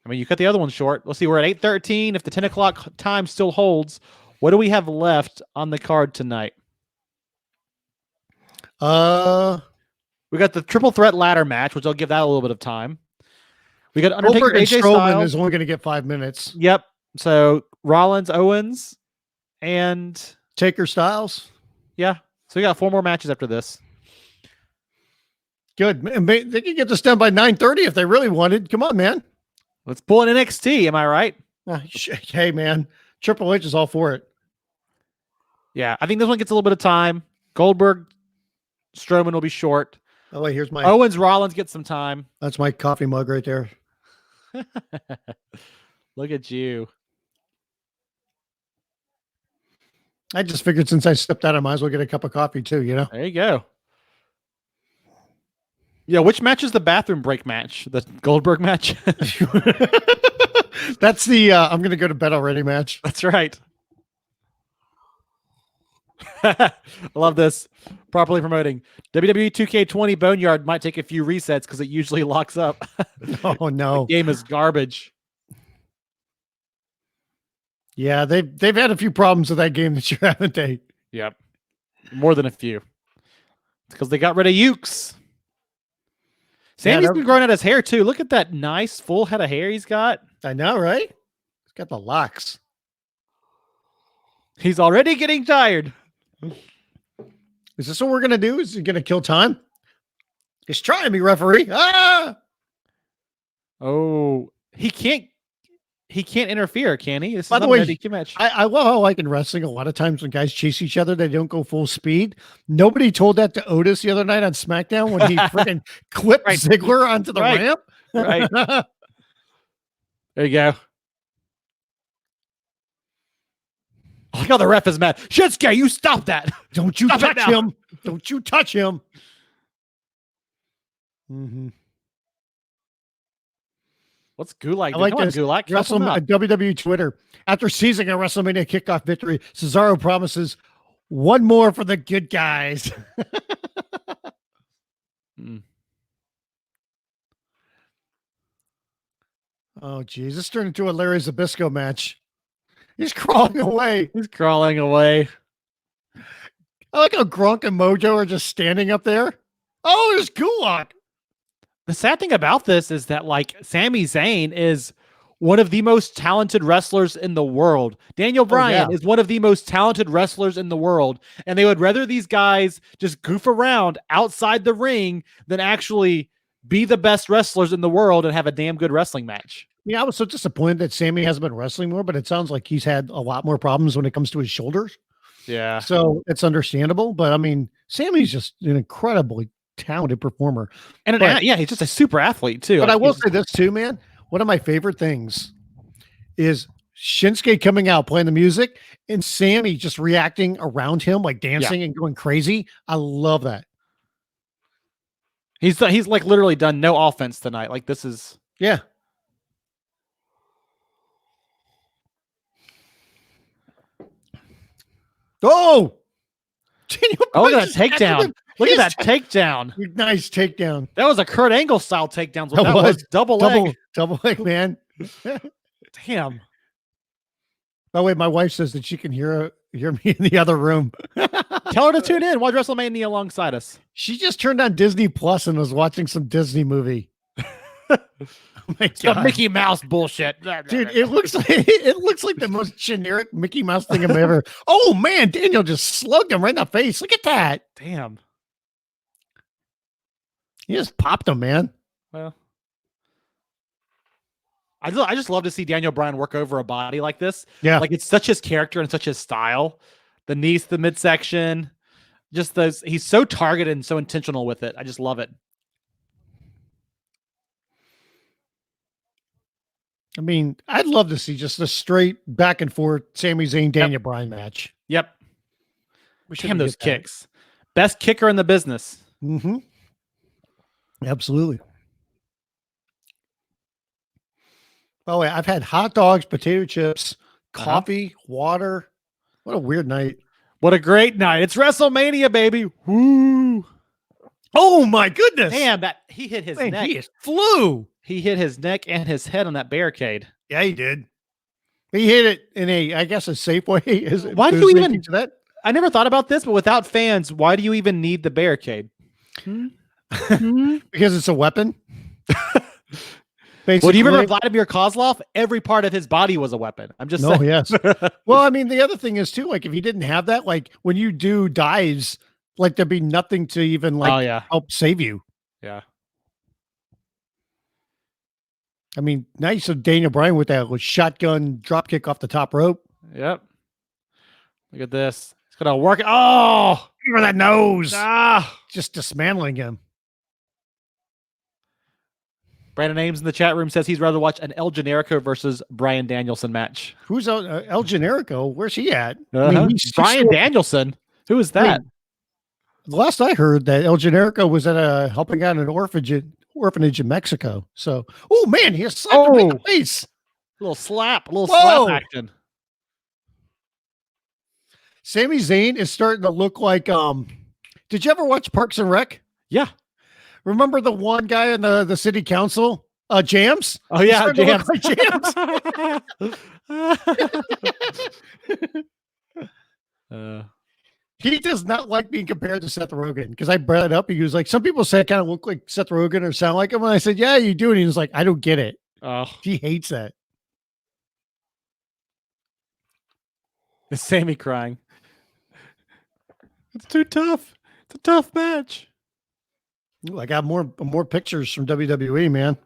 I mean, you cut the other one short. Let's see. We're at 8:13. If the 10 o'clock time still holds, what do we have left on the card tonight? We got the triple threat ladder match, which I'll give that a little bit of time. We got Undertaker Goldberg and AJ Strowman Styles. is only going to get 5 minutes. Yep. So Rollins, Owens, and Taker Styles. Yeah. So we got 4 more matches after this. Good. They could get this done by 9:30 if they really wanted. Come on, man. Let's pull in NXT. Am I right? Hey, man. Triple H is all for it. Yeah. I think this one gets a little bit of time. Goldberg, Strowman will be short. Oh, wait, here's my Owens, Rollins get some time. That's my coffee mug right there. Look at you. I just figured since I stepped out, I might as well get a cup of coffee too, you know? There you go. Yeah, which match is the bathroom break match? The Goldberg match? That's the I'm going to go to bed already match. That's right. I love this. Properly promoting. WWE 2K20 Boneyard might take a few resets because it usually locks up. Oh, no. The game is garbage. Yeah, they've had a few problems with that game this year, haven't they? Yep. More than a few. It's because they got rid of Ukes. Sammy's been growing out his hair too. Look at that nice full head of hair he's got. I know, right? He's got the locks. He's already getting tired. Is this what we're gonna do? Is he gonna kill time? He's trying me, referee. Ah! Oh, he can't interfere, can he? This By is the way, DQ match. I love how, like in wrestling, a lot of times when guys chase each other, they don't go full speed. Nobody told that to Otis the other night on SmackDown when he freaking clipped Ziggler onto the ramp. Right. There you go. Look how the ref is mad. Shinsuke, you stop that. Don't you touch him. Don't you touch him. Mm-hmm. What's Gulak? I like this. Gulak. WWE Twitter. After seizing a WrestleMania kickoff victory, Cesaro promises one more for the good guys. Oh, geez. This turned into a Larry Zbyszko match. He's crawling away. He's crawling away. I like how Gronk and Mojo are just standing up there. Oh, there's Gulak. The sad thing about this is that, like, Sami Zayn is one of the most talented wrestlers in the world. Daniel Bryan is one of the most talented wrestlers in the world. And they would rather these guys just goof around outside the ring than actually be the best wrestlers in the world and have a damn good wrestling match. Yeah, I was so disappointed that Sami hasn't been wrestling more, but it sounds like he's had a lot more problems when it comes to his shoulders. Yeah. So it's understandable. But I mean, Sami's just an incredibly talented performer. And he's just a super athlete too. But I will say this too, man. One of my favorite things is Shinsuke coming out, playing the music, and Sami just reacting around him, like dancing and going crazy. I love that. He's like literally done no offense tonight. Like this is Oh, look at that takedown. Look at that takedown. Nice takedown. That was a Kurt Angle style takedown. That was double leg, man. Damn. By the way, my wife says that she can hear me in the other room. Tell her to tune in. Watch WrestleMania alongside us. She just turned on Disney Plus and was watching some Disney movie. Some Mickey Mouse bullshit, dude. It looks like the most generic Mickey Mouse thing I've ever. Oh man, Daniel just slugged him right in the face. Look at that. Damn. He just popped him, man. Well, I just love to see Daniel Bryan work over a body like this. Yeah, like it's such his character and such his style. The knees, the midsection, just those. He's so targeted and so intentional with it. I just love it. I mean, I'd love to see just a straight back and forth Sami Zayn, Daniel Bryan match. Yep. Damn those kicks. Best kicker in the business. Mm-hmm. Absolutely. By the way, I've had hot dogs, potato chips, coffee, water. What a weird night. What a great night. It's WrestleMania, baby. Woo. Oh my goodness. Damn, he hit his neck. He flew. He hit his neck and his head on that barricade. Yeah, he did. He hit it in a safe way. Why do you even do that? I never thought about this, but without fans, why do you even need the barricade? Because it's a weapon. Well, do you remember Vladimir Kozlov? Every part of his body was a weapon. I'm just saying. Yes. Well, I mean, the other thing is too, like if he didn't have that, like when you do dives, like there'd be nothing to even help save you. Yeah. I mean, nice of Daniel Bryan with that shotgun drop kick off the top rope. Yep. Look at this. It's gonna work. Oh, give her that nose. Just dismantling him. Brandon Ames in the chat room says he's rather watch an El Generico versus Bryan Danielson match. Who's El Generico? Where's he at? I mean, Bryan Danielson. Who is that? The last I heard that El Generico was at helping out an orphanage in Mexico. So, oh man, he slapped him in the face. A little slap action. Sami Zayn is starting to look like did you ever watch Parks and Rec? Yeah. Remember the one guy in the city council? Jams? Oh yeah, Jams. Like Jams. does not like being compared to Seth Rogen because I brought it up. He was like, some people say I kind of look like Seth Rogen or sound like him. And I said, yeah, you do. And he was like, I don't get it. Oh, he hates that. It's Sami crying. It's too tough. It's a tough match. Ooh, I got more pictures from WWE, man.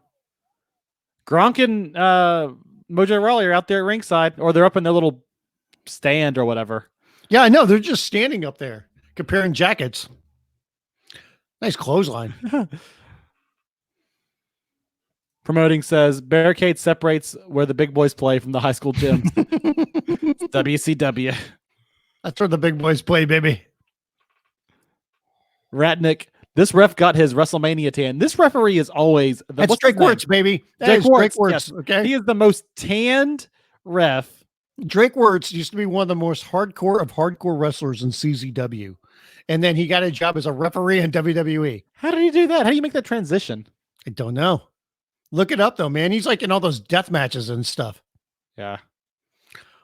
Gronk and Mojo Rawley are out there at ringside, or they're up in their little stand or whatever. Yeah, I know. They're just standing up there comparing jackets. Nice clothesline. Promoting says barricade separates where the big boys play from the high school gym. WCW. That's where the big boys play, baby. Ratnick. This ref got his WrestleMania tan. This referee is always that's Drake Wirtz, baby. That Drake Wirtz. Yes. Okay, he is the most tanned ref. Drake Wirtz used to be one of the most hardcore of hardcore wrestlers in CZW, and then he got a job as a referee in WWE. How did he do that? How do you make that transition? I don't know. Look it up though, man. He's like in all those death matches and stuff. Yeah.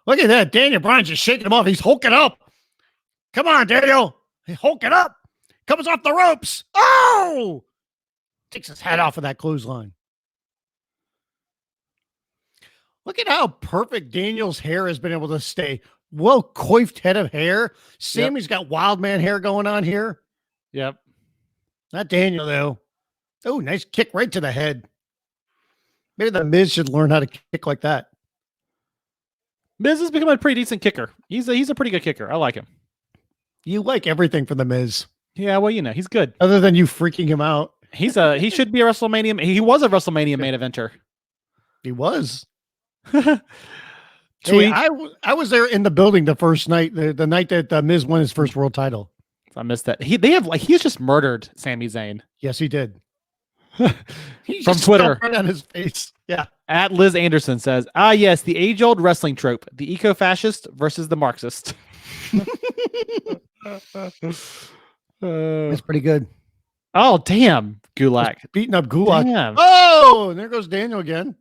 Look at that. Daniel Bryan's just shaking him off. He's hulking up. Come on, Daniel. He's hulking up. Comes off the ropes. Oh! Takes his head off of that clothesline. Look at how perfect Daniel's hair has been able to stay. Well coiffed head of hair. Sammy's got wild man hair going on here. Yep. Not Daniel, though. Oh, nice kick right to the head. Maybe the Miz should learn how to kick like that. Miz has become a pretty decent kicker. He's a pretty good kicker. I like him. You like everything from the Miz. Yeah, well, you know, he's good. Other than you freaking him out. He should be a WrestleMania. He was a WrestleMania main eventer. He was. Hey, I was there in the building the first night, the night that Miz won his first world title. I missed that. He's just murdered Sami Zayn. Yes, he did. From Twitter. Right on his face. Yeah. At Liz Anderson says, yes, the age-old wrestling trope, the eco-fascist versus the Marxist. That's pretty good. Oh, damn. Gulak. Just beating up Gulak. Damn. Oh, and there goes Daniel again.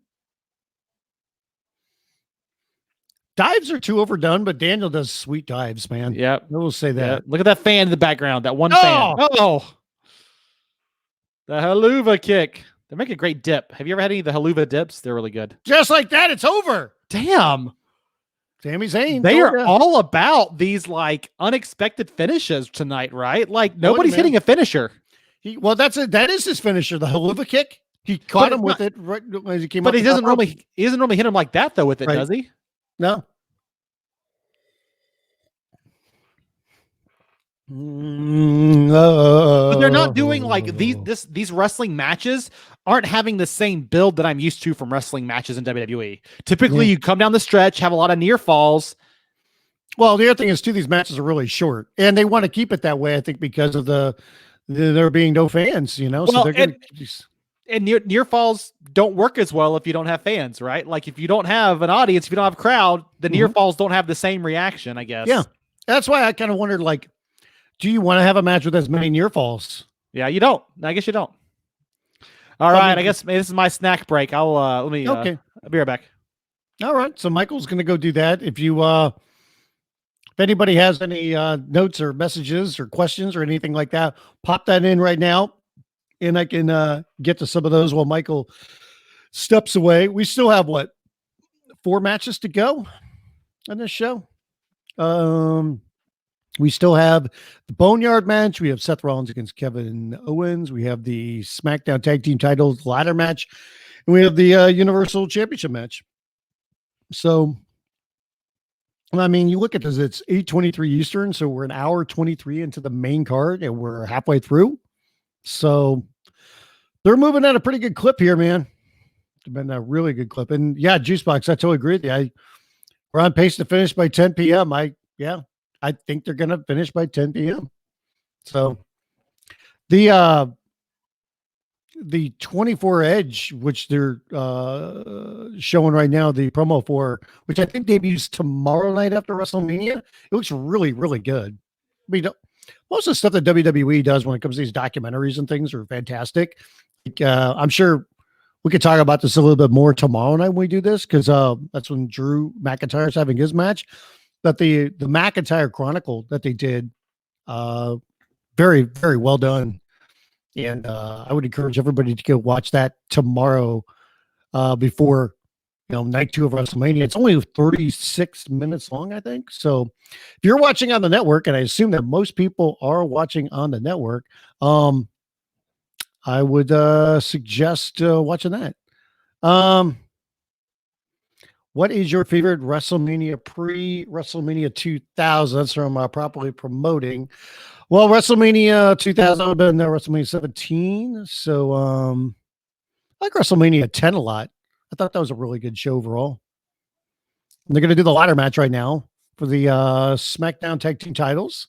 Dives are too overdone, but Daniel does sweet dives, man. Yep. I will say that. Yep. Look at that fan in the background. That one fan. Oh. The haluva kick. They make a great dip. Have you ever had any of the haluva dips? They're really good. Just like that, it's over. Damn. Sami Zayn. They are all about these like unexpected finishes tonight, right? Like nobody's hitting a finisher. That is his finisher, the haluva kick. He caught him with it right as he came up. But he doesn't normally hit him like that though with it, does he? No. But they're not doing like these wrestling matches aren't having the same build that I'm used to from wrestling matches in WWE. Typically, you come down the stretch, have a lot of near falls. Well, the other thing is too, these matches are really short, and they want to keep it that way. I think because of there being no fans, you know. Well, so they're and near falls don't work as well if you don't have fans, right? Like if you don't have an audience, if you don't have a crowd, the near falls don't have the same reaction, I guess. Yeah, that's why I kind of wondered, like, do you want to have a match with as many near falls? Yeah, you don't. I guess you don't. All right, I guess this is my snack break. I'll I'll be right back. All right, so Michael's going to go do that. If you if anybody has any notes or messages or questions or anything like that, pop that in right now, and I can get to some of those while Michael steps away. We still have 4 matches to go on this show. We still have the Boneyard match. We have Seth Rollins against Kevin Owens. We have the SmackDown Tag Team Titles ladder match. And we have the Universal Championship match. So, I mean, you look at this, it's 8:23 Eastern. So we're an hour 23 into the main card and we're halfway through. So they're moving at a pretty good clip here, man. It's been a really good clip. And yeah, Juicebox, I totally agree with you. We're on pace to finish by 10 p.m. I think they're going to finish by 10 p.m. So the 24 Edge, which they're showing right now, the promo for, which I think debuts tomorrow night after WrestleMania, it looks really, really good. I mean, most of the stuff that WWE does when it comes to these documentaries and things are fantastic. I'm sure we could talk about this a little bit more tomorrow night when we do this, because that's when Drew McIntyre is having his match. But the McIntyre Chronicle that they did Very, very well done. And I would encourage everybody to go watch that tomorrow before night 2 of WrestleMania. It's only 36 minutes long, I think. So if you're watching on the network, and I assume that most people are watching on the network, I would suggest watching that. What is your favorite WrestleMania pre-WrestleMania 2000? That's from properly promoting. Well, WrestleMania 2000 have been WrestleMania 17. So I like WrestleMania 10 a lot. I thought that was a really good show overall. And they're going to do the ladder match right now for the SmackDown Tag Team titles.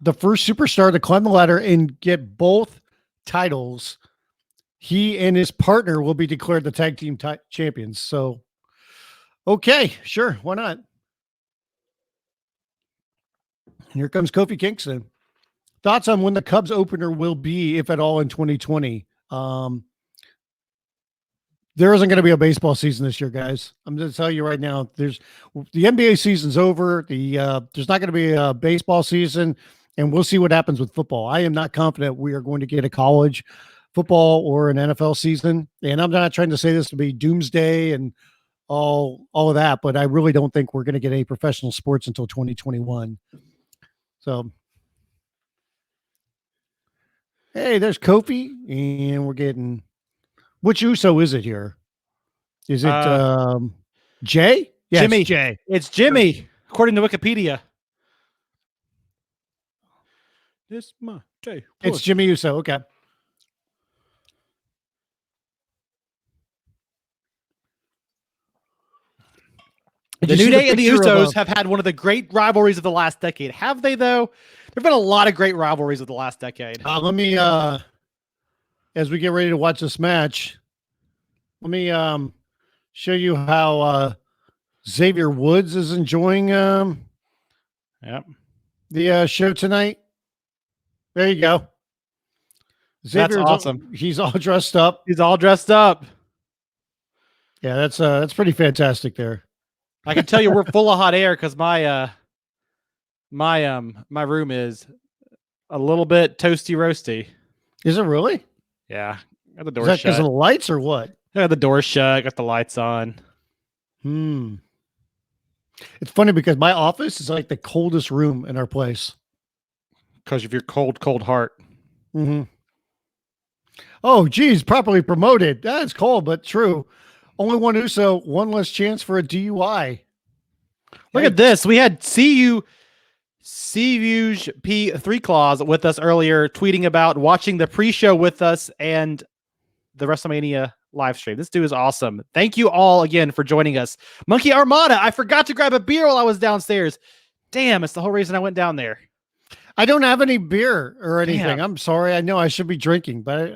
The first superstar to climb the ladder and get both titles, he and his partner will be declared the tag team champions. So, okay, sure, why not? Here comes Kofi Kingston. Thoughts on when the Cubs opener will be, if at all, in 2020? There isn't going to be a baseball season this year, guys. I'm going to tell you right now. The NBA season's over. There's not going to be a baseball season, and we'll see what happens with football. I am not confident we are going to get a college football or an NFL season, and I'm not trying to say this to be doomsday and all of that, but I really don't think we're going to get any professional sports until 2021. So. Hey, there's Kofi, and we're getting. Which Uso is it here? Is it Jay? Yeah, Jimmy. It's Jay. It's Jimmy, according to Wikipedia. This my day. It's Jimmy Uso. Okay. The New Day and the Usos have had one of the great rivalries of the last decade. Have they, though? There've been a lot of great rivalries of the last decade. Let me, as we get ready to watch this match, let me show you how Xavier Woods is enjoying the show tonight. There you go. Xavier's awesome. He's all dressed up. He's all dressed up. Yeah, that's pretty fantastic there. I can tell you we're full of hot air because my room is a little bit toasty roasty. Is it really? Yeah. Got the door shut. Is that shut. because of the lights or what? I got the door shut. Got the lights on. It's funny because my office is like the coldest room in our place. Because of your cold heart. Mm-hmm. Oh, geez, properly promoted. That's cold, but true. Only one Uso, one less chance for a DUI. Look at this. We had Cuge P3 Claus with us earlier, tweeting about watching the pre-show with us and the WrestleMania live stream. This dude is awesome. Thank you all again for joining us. Monkey Armada, I forgot to grab a beer while I was downstairs. Damn, it's the whole reason I went down there. I don't have any beer or anything. Damn. I'm sorry. I know I should be drinking, but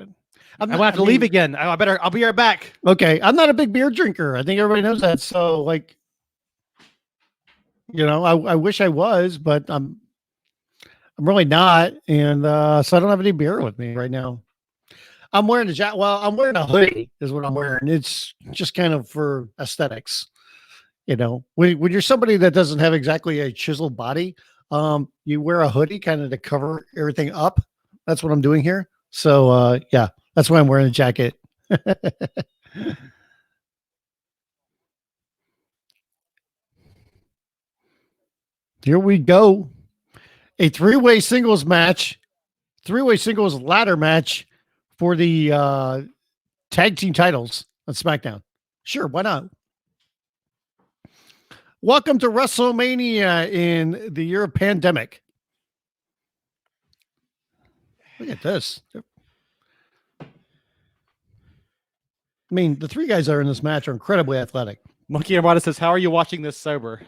I'm going to have to leave again. I'll be right back. Okay. I'm not a big beer drinker. I think everybody knows that. So like, I wish I was, but I'm really not. And so I don't have any beer with me right now. I'm wearing I'm wearing a hoodie is what I'm wearing. It's just kind of for aesthetics. When you're somebody that doesn't have exactly a chiseled body, you wear a hoodie kind of to cover everything up. That's what I'm doing here. So yeah, that's why I'm wearing a jacket. Here we go. A three-way singles ladder match for the tag team titles on SmackDown. Sure, why not? Welcome to WrestleMania in the year of pandemic. Look at this. I mean, the three guys that are in this match are incredibly athletic. Monkey Armada says, how are you watching this sober?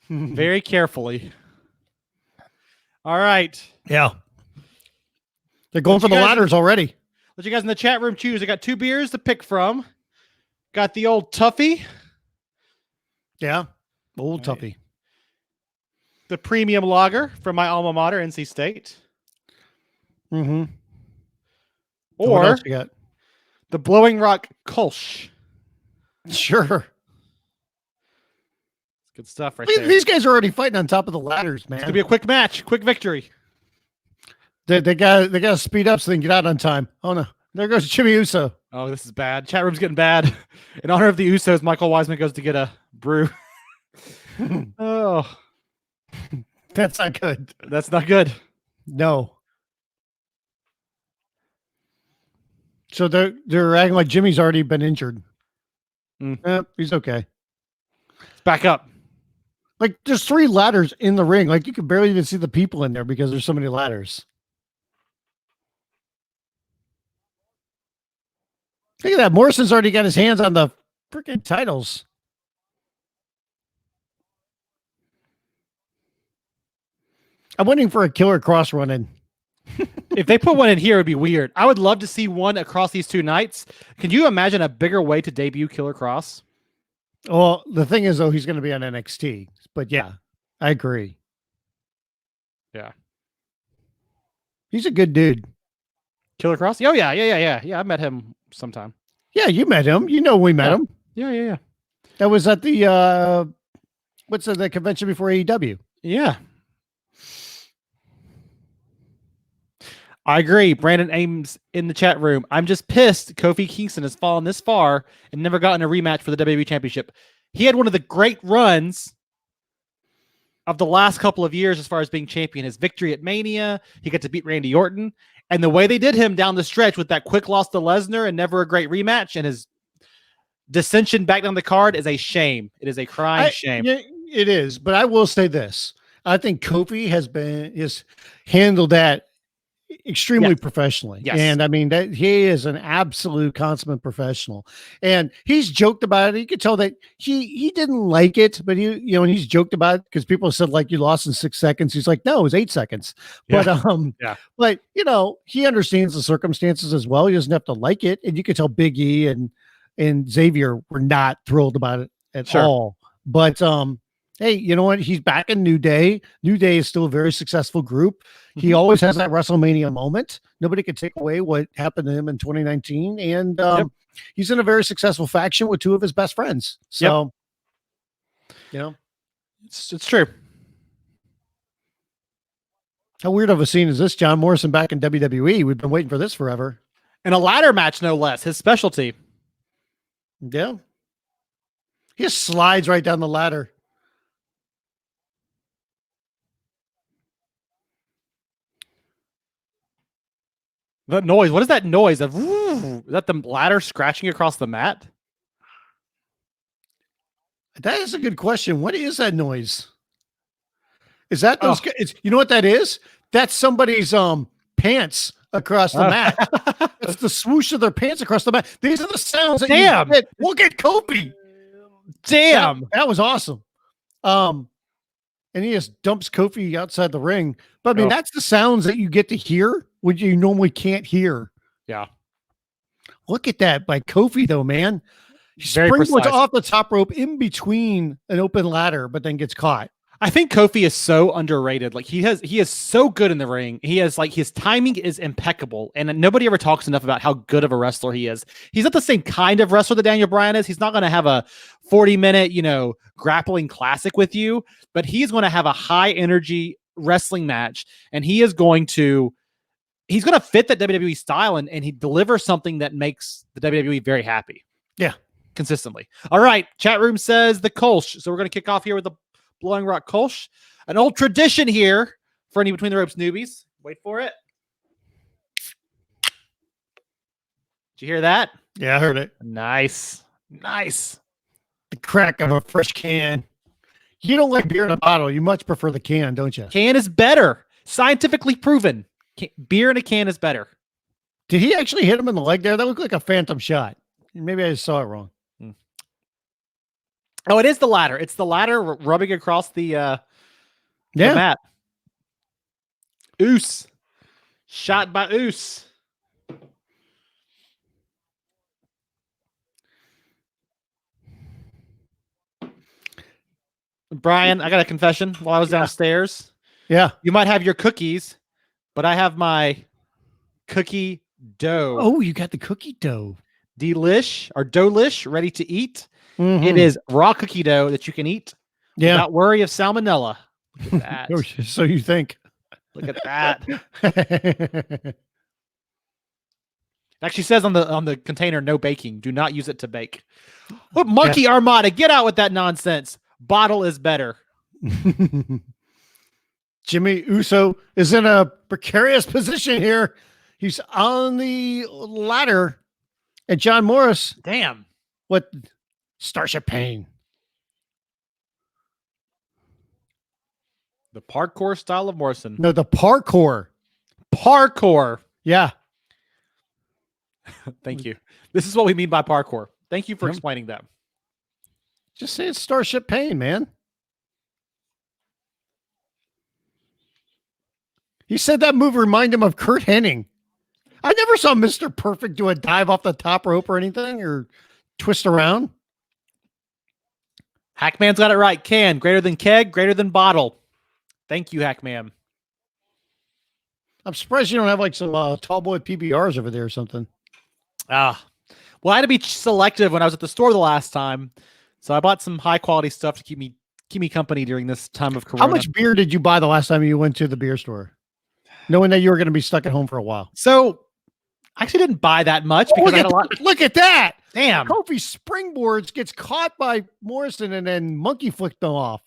Very carefully. All right. Yeah. They're going for the ladders already. Let you guys in the chat room choose. I got 2 beers to pick from. Got the old Tuffy. Yeah. Old Tuffy. The premium lager from my alma mater, NC State. Mm-hmm. Or the Blowing Rock Kolsch. Sure. Good stuff right there. These guys are already fighting on top of the ladders, man. It's gonna be a quick match, quick victory. They got to speed up so they can get out on time. Oh no, there goes Jimmy Uso. Oh, this is bad. Chat room's getting bad. In honor of the Usos, Michael Wiseman goes to get a brew. Oh, that's not good. That's not good. No. So they're acting like Jimmy's already been injured. He's okay. Let's back up. Like there's 3 ladders in the ring. Like you can barely even see the people in there because there's so many ladders. Look at that. Morrison's already got his hands on the freaking titles. I'm waiting for a Killer Cross run in. If they put one in here, it'd be weird. I would love to see one across these 2 nights. Can you imagine a bigger way to debut Killer Cross? Well, the thing is, though, he's going to be on NXT. But yeah, I agree. Yeah. He's a good dude. Killer Cross? Oh, yeah. Yeah, I met him sometime. Yeah, you met him. You know we met him. Yeah. That was at the, what's the convention before AEW? Yeah. I agree. Brandon Ames in the chat room. I'm just pissed Kofi Kingston has fallen this far and never gotten a rematch for the WWE Championship. He had one of the great runs of the last couple of years as far as being champion. His victory at Mania, he got to beat Randy Orton. And the way they did him down the stretch with that quick loss to Lesnar and never a great rematch and his dissension back down the card is a shame. It is a crying shame. Yeah, it is. But I will say this. I think Kofi has handled that extremely professionally. Yes. And I mean that he is an absolute consummate professional. And he's joked about it. You could tell that he didn't like it, but and he's joked about it because people said like you lost in 6 seconds. He's like, no, it was 8 seconds. Yeah. But he understands the circumstances as well. He doesn't have to like it. And you could tell Big E and Xavier were not thrilled about it at all. But hey, you know what? He's back in New Day. New Day is still a very successful group. He always has that WrestleMania moment. Nobody can take away what happened to him in 2019. And he's in a very successful faction with 2 of his best friends. So, it's true. How weird of a scene is this? John Morrison back in WWE. We've been waiting for this forever. And a ladder match, no less. His specialty. Yeah. He just slides right down the ladder. That noise. What is that noise? Is that the ladder scratching across the mat? That is a good question. What is that noise? Is that those? You know what that is? That's somebody's pants across the mat. It's the swoosh of their pants across the mat. These are the sounds that you get. Look at Kobe. Damn. That was awesome. And he just dumps Kofi outside the ring. But I mean, that's the sounds that you get to hear when you normally can't hear. Yeah. Look at that by Kofi, though, man. He springboards off the top rope in between an open ladder, but then gets caught. I think Kofi is so underrated. Like he is so good in the ring. He has like his timing is impeccable, and nobody ever talks enough about how good of a wrestler he is. He's not the same kind of wrestler that Daniel Bryan is. He's not going to have a 40-minute, grappling classic with you, but he's going to have a high energy wrestling match, and he's going to fit that WWE style, and he delivers something that makes the WWE very happy. Yeah, consistently. All right, chat room says the Kolsch. So we're going to kick off here with the Blowing Rock Kolsch, an old tradition here for any Between the Ropes newbies. Wait for it. Did you hear that? Yeah, I heard it. Nice. The crack of a fresh can. You don't like beer in a bottle. You much prefer the can, don't you? Can is better. Scientifically proven. Beer in a can is better. Did he actually hit him in the leg there? That looked like a phantom shot. Maybe I just saw it wrong. Oh, it is the ladder. It's the ladder rubbing across the mat. Oos. Shot by Oos. Brian, I got a confession while I was downstairs. Yeah. You might have your cookies, but I have my cookie dough. Oh, you got the cookie dough. Delish or Dolish, ready to eat. Mm-hmm. It is raw cookie dough that you can eat Yeah. Without worry of salmonella. Look at that. So you think. Look at that. It actually says on the container, no baking. Do not use it to bake. What monkey armada? Get out with that nonsense. Bottle is better. Jimmy Uso is in a precarious position here. He's on the ladder. And John Morris. Damn. What? Starship Pain. The parkour style of Morrison. No, the parkour. Parkour. Yeah. Thank you. This is what we mean by parkour. Thank you for explaining that. Just say it's Starship Pain, man. He said that move reminded him of Kurt Hennig. I never saw Mr. Perfect do a dive off the top rope or anything or twist around. Hackman's got it right. Can, greater than keg, greater than bottle. Thank you, Hackman. I'm surprised you don't have like some tall boy PBRs over there or something. Well, I had to be selective when I was at the store the last time. So I bought some high quality stuff to keep me company during this time of Corona. How much beer did you buy the last time you went to the beer store? Knowing that you were going to be stuck at home for a while. So I actually didn't buy that much because I had a lot. Look at that. Damn. Kofi springboards, gets caught by Morrison and then monkey flicked them off.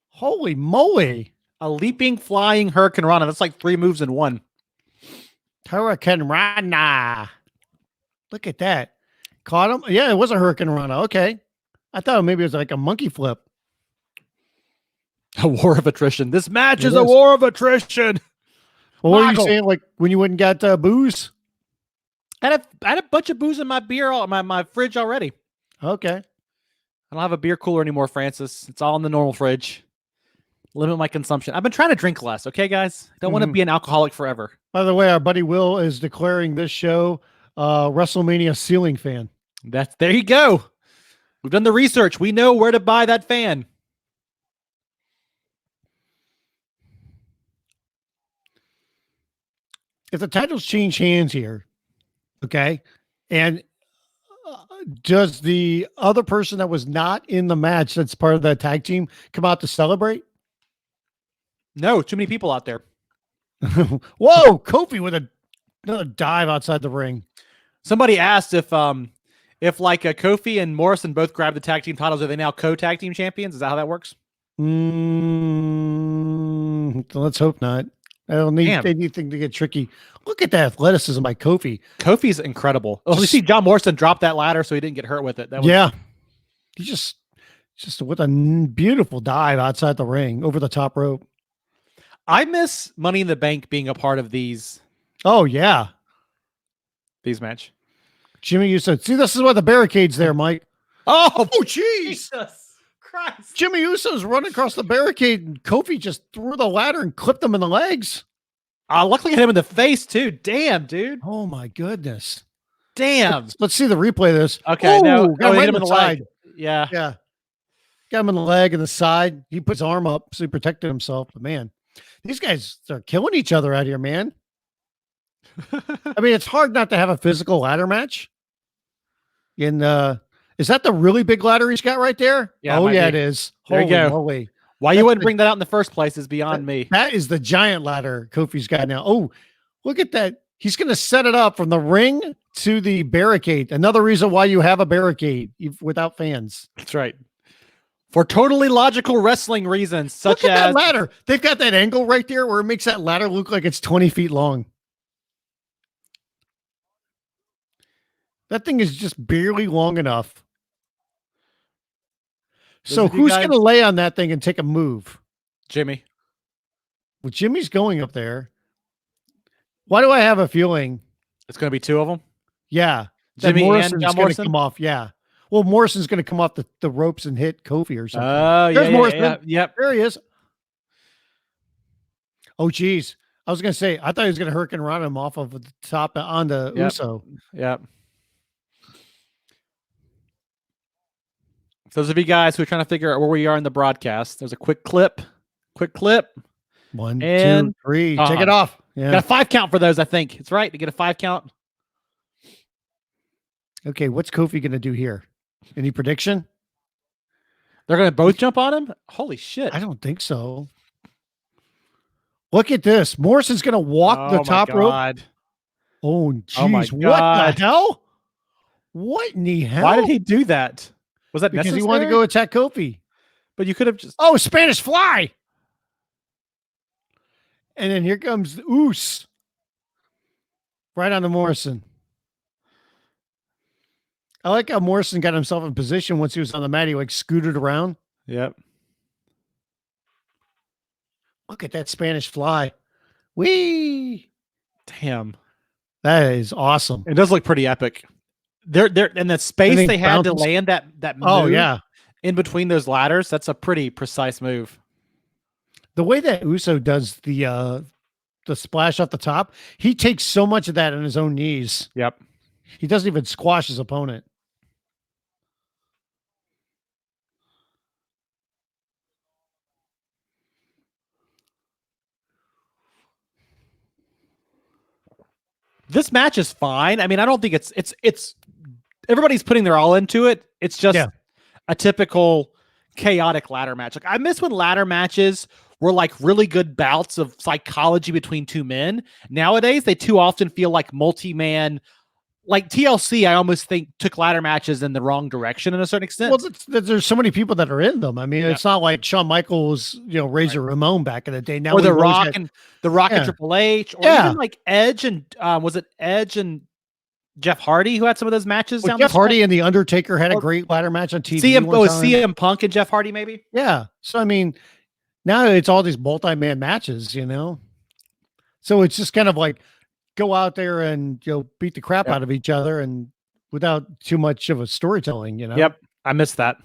Holy moly. A leaping, flying Hurricane Rana. That's like 3 moves in one. Hurricane Rana. Look at that. Caught him. Yeah, it was a Hurricane Rana. Okay. I thought maybe it was like a monkey flip. A war of attrition. This match is a war of attrition. Well, what are you saying? Like when you went and got booze? I had a bunch of booze in my beer, my fridge already. Okay. I don't have a beer cooler anymore, Francis. It's all in the normal fridge. Limit my consumption. I've been trying to drink less. Okay, guys? Don't want to be an alcoholic forever. By the way, our buddy Will is declaring this show WrestleMania ceiling fan. There you go. We've done the research. We know where to buy that fan. If the titles change hands here, okay, and does the other person that was not in the match that's part of the tag team come out to celebrate? No, too many people out there. Whoa, Kofi with another dive outside the ring. Somebody asked if like Kofi and Morrison both grabbed the tag team titles, are they now co-tag team champions? Is that how that works? Let's hope not. I don't need anything to get tricky. Look at that athleticism by Kofi. Kofi's incredible. Oh, you see John Morrison drop that ladder so he didn't get hurt with it. He just with a beautiful dive outside the ring over the top rope. I miss Money in the Bank being a part of these. Oh yeah, these match. Jimmy, you said, see, this is why the barricade's there, Mike. Oh, jeez. Jesus Christ. Jimmy Uso's running across the barricade and Kofi just threw the ladder and clipped him in the legs. Luckily hit him in the face too. Damn, dude. Oh my goodness. Damn. Let's see the replay of this. Okay. Got him right in the side. leg. Yeah. Yeah. Got him in the leg and the side. He puts his arm up so he protected himself. But man, these guys are killing each other out here, man. I mean, it's hard not to have a physical ladder match. And is that the really big ladder he's got right there? Yeah. Oh, yeah, it is. There you go. Holy. Why you wouldn't bring that out in the first place is beyond me. That is the giant ladder Kofi's got now. Oh, look at that. He's going to set it up from the ring to the barricade. Another reason why you have a barricade without fans. That's right. For totally logical wrestling reasons, such look at as that ladder. They've got that angle right there where it makes that ladder look like it's 20 feet long. That thing is just barely long enough. So who's going to lay on that thing and take a move? Jimmy. Well, Jimmy's going up there. Why do I have a feeling it's going to be two of them? Yeah. Jimmy Morrison's and going to come off. Yeah. Well, Morrison's going to come off the ropes and hit Kofi or something. Oh, There's Morrison. Yeah. Yep. There he is. Oh, geez. I was going to say, I thought he was going to Hurricane Rana him off of the top on the Uso. Yep. For those of you guys who are trying to figure out where we are in the broadcast, there's a quick clip. 1, 2, 3. Take it off. Yeah. Got a 5 count for those, I think. It's right to get a 5 count. Okay, what's Kofi going to do here? Any prediction? They're going to both jump on him? Holy shit. I don't think so. Look at this. Morrison's going to walk the top rope. Oh, jeez. What the hell? What in the hell? Why did he do that? Was that because necessary? He wanted to go attack Kofi. But you could have just... Oh, Spanish fly! And then here comes the Oos. Right on the Morrison. I like how Morrison got himself in position once he was on the mat. He like scooted around. Yep. Look at that Spanish fly. Whee! Damn. That is awesome. It does look pretty epic. They're in the space they had to land that move. Oh, yeah. In between those ladders, that's a pretty precise move. The way that Uso does the splash off the top, he takes so much of that on his own knees. Yep. He doesn't even squash his opponent. This match is fine. I mean, I don't think it's everybody's putting their all into it. It's just a typical chaotic ladder match. Like I miss when ladder matches were like really good bouts of psychology between two men. Nowadays, they too often feel like multi-man. Like TLC, I almost think took ladder matches in the wrong direction in a certain extent. Well, there's so many people that are in them. I mean, it's not like Shawn Michaels, Razor Ramon back in the day. Now or The Rock and Triple H, or even like Edge and was it Edge and Jeff Hardy who had some of those matches? Well, Jeff Hardy and The Undertaker had a great ladder match on TV. CM Punk and Jeff Hardy, maybe. Yeah. So I mean, now it's all these multi-man matches, So it's just kind of like go out there and beat the crap out of each other and without too much of a storytelling, Yep. I missed that.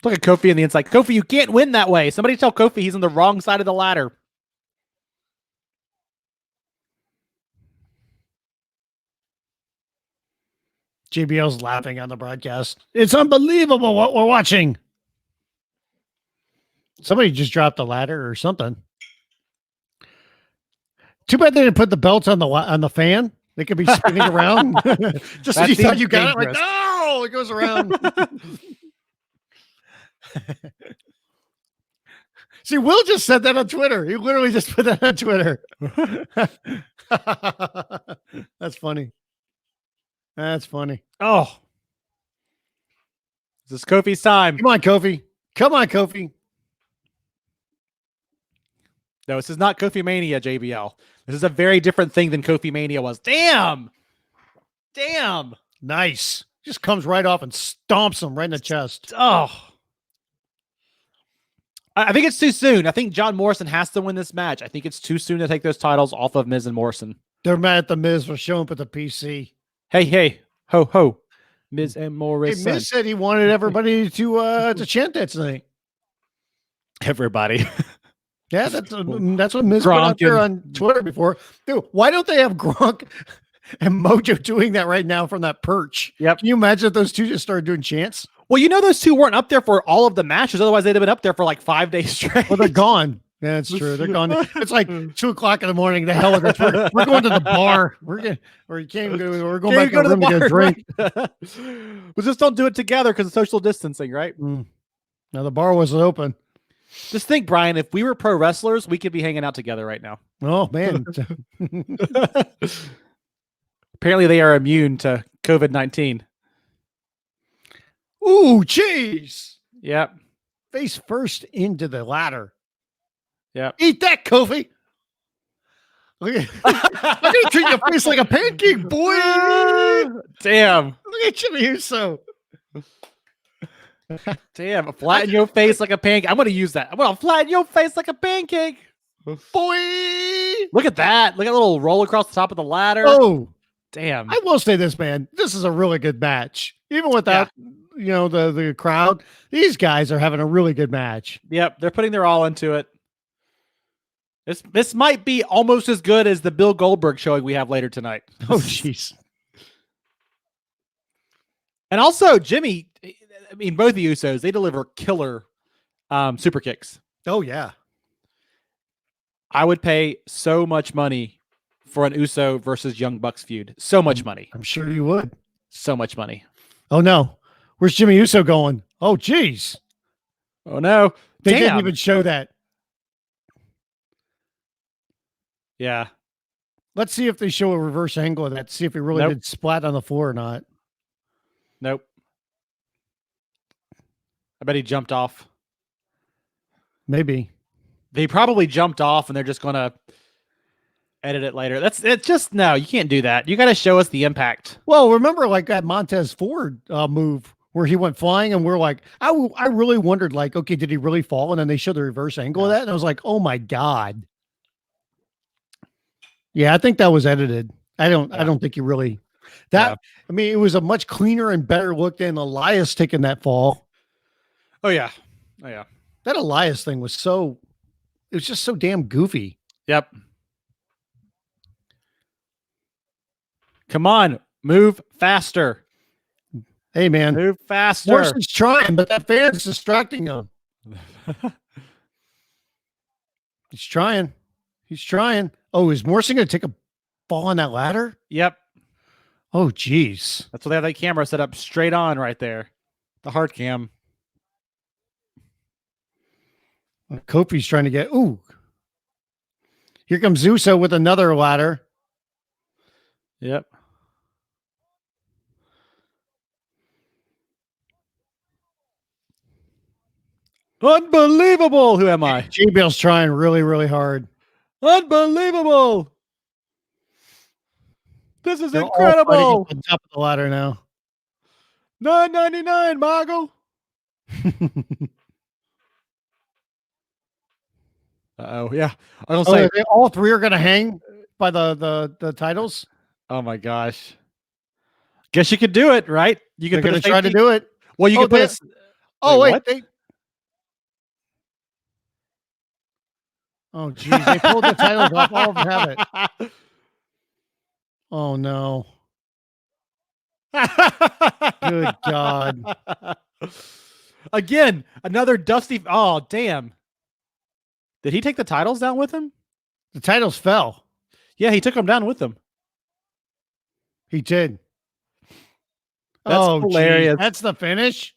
Look at Kofi in the inside. Kofi, you can't win that way. Somebody tell Kofi he's on the wrong side of the ladder. JBL's laughing on the broadcast. It's unbelievable what we're watching. Somebody just dropped a ladder or something. Too bad they didn't put the belts on the fan. They could be spinning around. Just so you thought you got it. Like, no, it goes around. See, Will just said that on Twitter. He literally just put that on Twitter. That's funny. That's funny. Oh. This is Kofi's time. Come on, Kofi. Come on, Kofi. No, this is not Kofi Mania, JBL. This is a very different thing than Kofi Mania was. Damn. Damn. Nice. Just comes right off and stomps him right in the chest. Oh. I think it's too soon. I think John Morrison has to win this match. I think it's too soon to take those titles off of Miz and Morrison. They're mad at the Miz for showing up at the PC. Hey, ho, ho. Miz and Morrison. Hey, Miz said he wanted everybody to chant that tonight. Everybody. Yeah, that's what Miz put out there on Twitter before. Dude, why don't they have Gronk and Mojo doing that right now from that perch? Yep. Can you imagine if those two just started doing chants? Well, those two weren't up there for all of the matches. Otherwise, they'd have been up there for like 5 days straight. Well, they're gone. Yeah, that's true. They're gone. It's like 2:00 in the morning. The hell with us. We're going to the bar. We're going back to the room to get a drink. We just don't do it together because of social distancing, right? Now the bar wasn't open. Just think, Brian, if we were pro wrestlers, we could be hanging out together right now. Oh, man. Apparently they are immune to COVID-19. Ooh, jeez. Yep. Face first into the ladder. Yep. Eat that, Kofi. I'm going to treat your face like a pancake, boy. Damn. Look at Jimmy Uso. Damn, flatten your face like a pancake. I'm going to use that. I'm going to flatten your face like a pancake. Boy. Look at that. Look at a little roll across the top of the ladder. Oh. Damn. I will say this, man. This is a really good match. Even without, the crowd, these guys are having a really good match. Yep, they're putting their all into it. This might be almost as good as the Bill Goldberg showing we have later tonight. Oh, jeez. And also, Jimmy, I mean, both the Usos, they deliver killer super kicks. Oh, yeah. I would pay so much money for an Uso versus Young Bucks feud. So much money. I'm sure you would. So much money. Oh, no. Where's Jimmy Uso going? Oh, geez. Oh, no. They didn't even show that. Yeah. Let's see if they show a reverse angle of that. See if he really did splat on the floor or not. Nope. I bet he jumped off. Maybe. They probably jumped off and they're just going to edit it later. It's just, no, you can't do that. You got to show us the impact. Well, remember like that Montez Ford move where he went flying and we're like, I really wondered like, okay, did he really fall? And then they showed the reverse angle of that. And I was like, oh my God. Yeah, I think that was edited. I don't think he really I mean, it was a much cleaner and better look than Elias taking that fall. Oh yeah. Oh yeah. That Elias thing was it was just so damn goofy. Yep. Come on, move faster. Hey man, move faster. Morrison's trying, but that fan's distracting him. He's trying. Oh, is Morrison going to take a fall on that ladder? Yep. Oh, geez. That's why they have that camera set up straight on right there. The hard cam. Kofi's trying to get. Ooh. Here comes Uso with another ladder. Yep. Unbelievable. Who am I? J-Bill's trying really, really hard. Unbelievable. This is incredible. On top of the ladder now. $9.99, Margo. Uh-oh, yeah. I don't say all three are going to hang by the titles. Oh my gosh. Guess you could do it, right? You could try to do it. Well, you could put it. Oh, wait. Oh, geez. They pulled the titles off. All of them have it. Oh, no. Good God. Again, another dusty. Oh, damn. Did he take the titles down with him? The titles fell. Yeah, he took them down with him. He did. That's hilarious. Geez. That's the finish?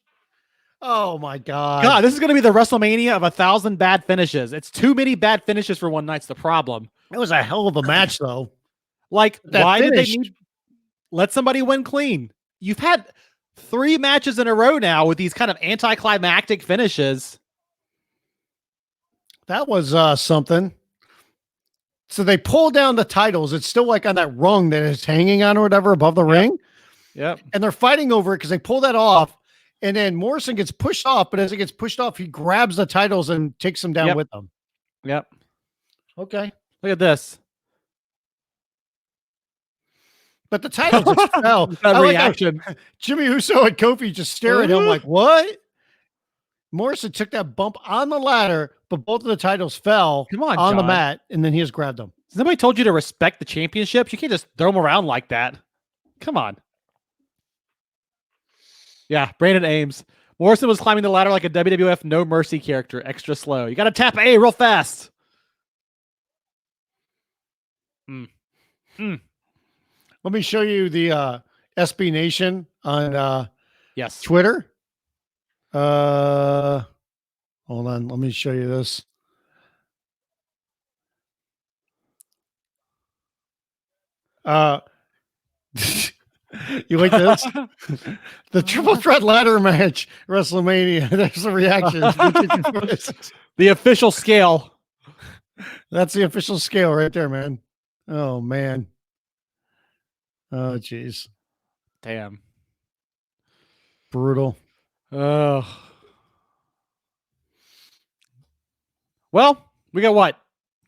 Oh, my God. God, this is going to be the WrestleMania of 1,000 bad finishes. It's too many bad finishes for one night's the problem. It was a hell of a match, though. Like, why did they let somebody win clean? You've had 3 matches in a row now with these kind of anticlimactic finishes. That was something. So they pull down the titles. It's still like on that rung that is hanging on or whatever above the ring. Yep. And they're fighting over it because they pull that off. And then Morrison gets pushed off. But as it gets pushed off, he grabs the titles and takes them down with them. Yep. Okay. Look at this. But the titles just fell. That reaction. Like Jimmy Uso and Kofi just stare at him like, what? Morrison took that bump on the ladder, but both of the titles fell on the mat, and then he just grabbed them. Has nobody told you to respect the championships? You can't just throw them around like that. Come on. Yeah, Brandon Ames. Morrison was climbing the ladder like a WWF No Mercy character, extra slow. You got to tap A real fast. Let me show you the SB Nation on yes Twitter. Hold on, let me show you this. You like this? The triple threat ladder match, WrestleMania. There's the reaction. The official scale. That's the official scale right there, man. Oh man. Oh geez. Damn. Brutal. Oh. Well, we got what?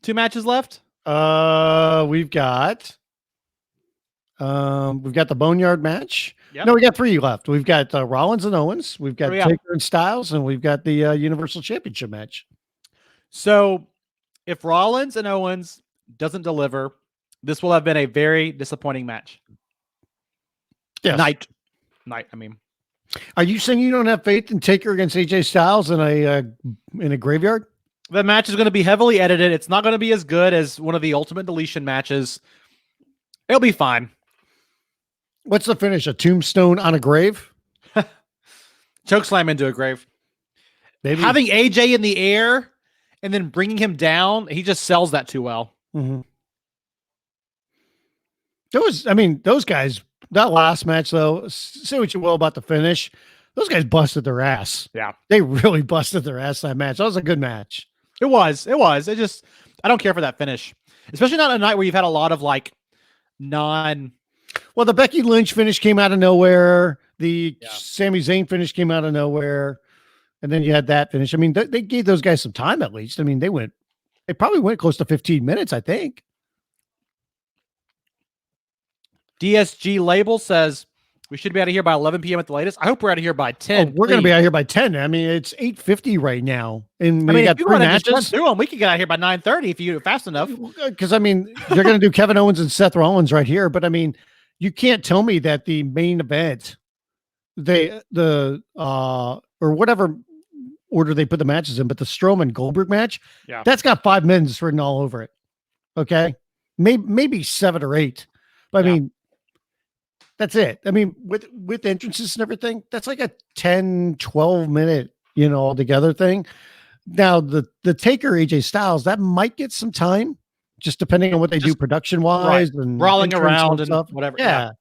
2 matches left? We've got the Boneyard match. Yep. No, we got 3 left. We've got Rollins and Owens. We've got Taker and Styles, and we've got the Universal Championship match. So, if Rollins and Owens doesn't deliver, this will have been a very disappointing match. Yes. Night. I mean, are you saying you don't have faith in Taker against AJ Styles in a graveyard? The match is going to be heavily edited. It's not going to be as good as one of the Ultimate Deletion matches. It'll be fine. What's the finish? A tombstone on a grave? Chokeslam into a grave. Maybe. Having AJ in the air and then bringing him down, he just sells that too well. Mm-hmm. Those guys, that last match, though, say what you will about the finish, those guys busted their ass. Yeah. They really busted their ass that match. That was a good match. It was. I don't care for that finish, especially not a night where you've had a lot of like Well, the Becky Lynch finish came out of nowhere. The Sami Zayn finish came out of nowhere. And then you had that finish. I mean, they gave those guys some time at least. I mean, they probably went close to 15 minutes, I think. DSG Label says we should be out of here by 11 p.m. at the latest. I hope we're out of here by 10. Oh, we're going to be out here by 10. I mean, it's 8:50 right now. And we got 3 matches. Through them, we could get out here by 9:30 if you do it fast enough. Because, I mean, they're going to do Kevin Owens and Seth Rollins right here. But, I mean, you can't tell me that the main event, or whatever order they put the matches in, but the Strowman Goldberg match, that's got 5 minutes written all over it. Okay. Maybe 7 or 8. But I mean, that's it. I mean, with entrances and everything, that's like a 10, 12 minute, altogether thing. Now the Taker AJ Styles, that might get some time just depending on what they do production wise and rolling around and stuff, whatever. Yeah.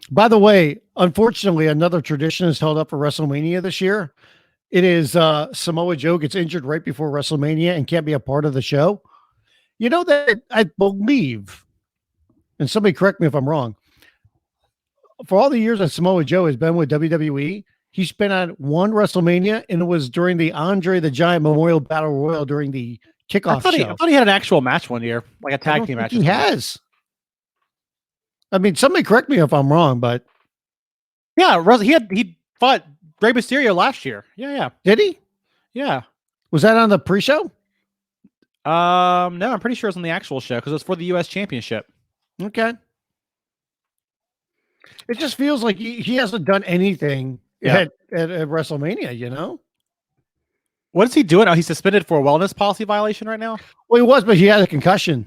By the way, unfortunately, another tradition is held up for WrestleMania this year. It is Samoa Joe gets injured right before WrestleMania and can't be a part of the show. You know that I believe, and somebody correct me if I'm wrong, for all the years that Samoa Joe has been with WWE, he's been on one WrestleMania, and it was during the Andre the Giant Memorial Battle Royal during the kickoff show. I thought he had an actual match one year, like a tag team match. He has. I mean, somebody correct me if I'm wrong, but yeah, he fought Rey Mysterio last year. Yeah. Did he? Yeah. Was that on the pre-show? No, I'm pretty sure it's on the actual show because it's for the U.S. Championship. Okay. It just feels like he hasn't done anything at WrestleMania, What is he doing? Oh, he's suspended for a wellness policy violation right now? Well, he was, but he had a concussion.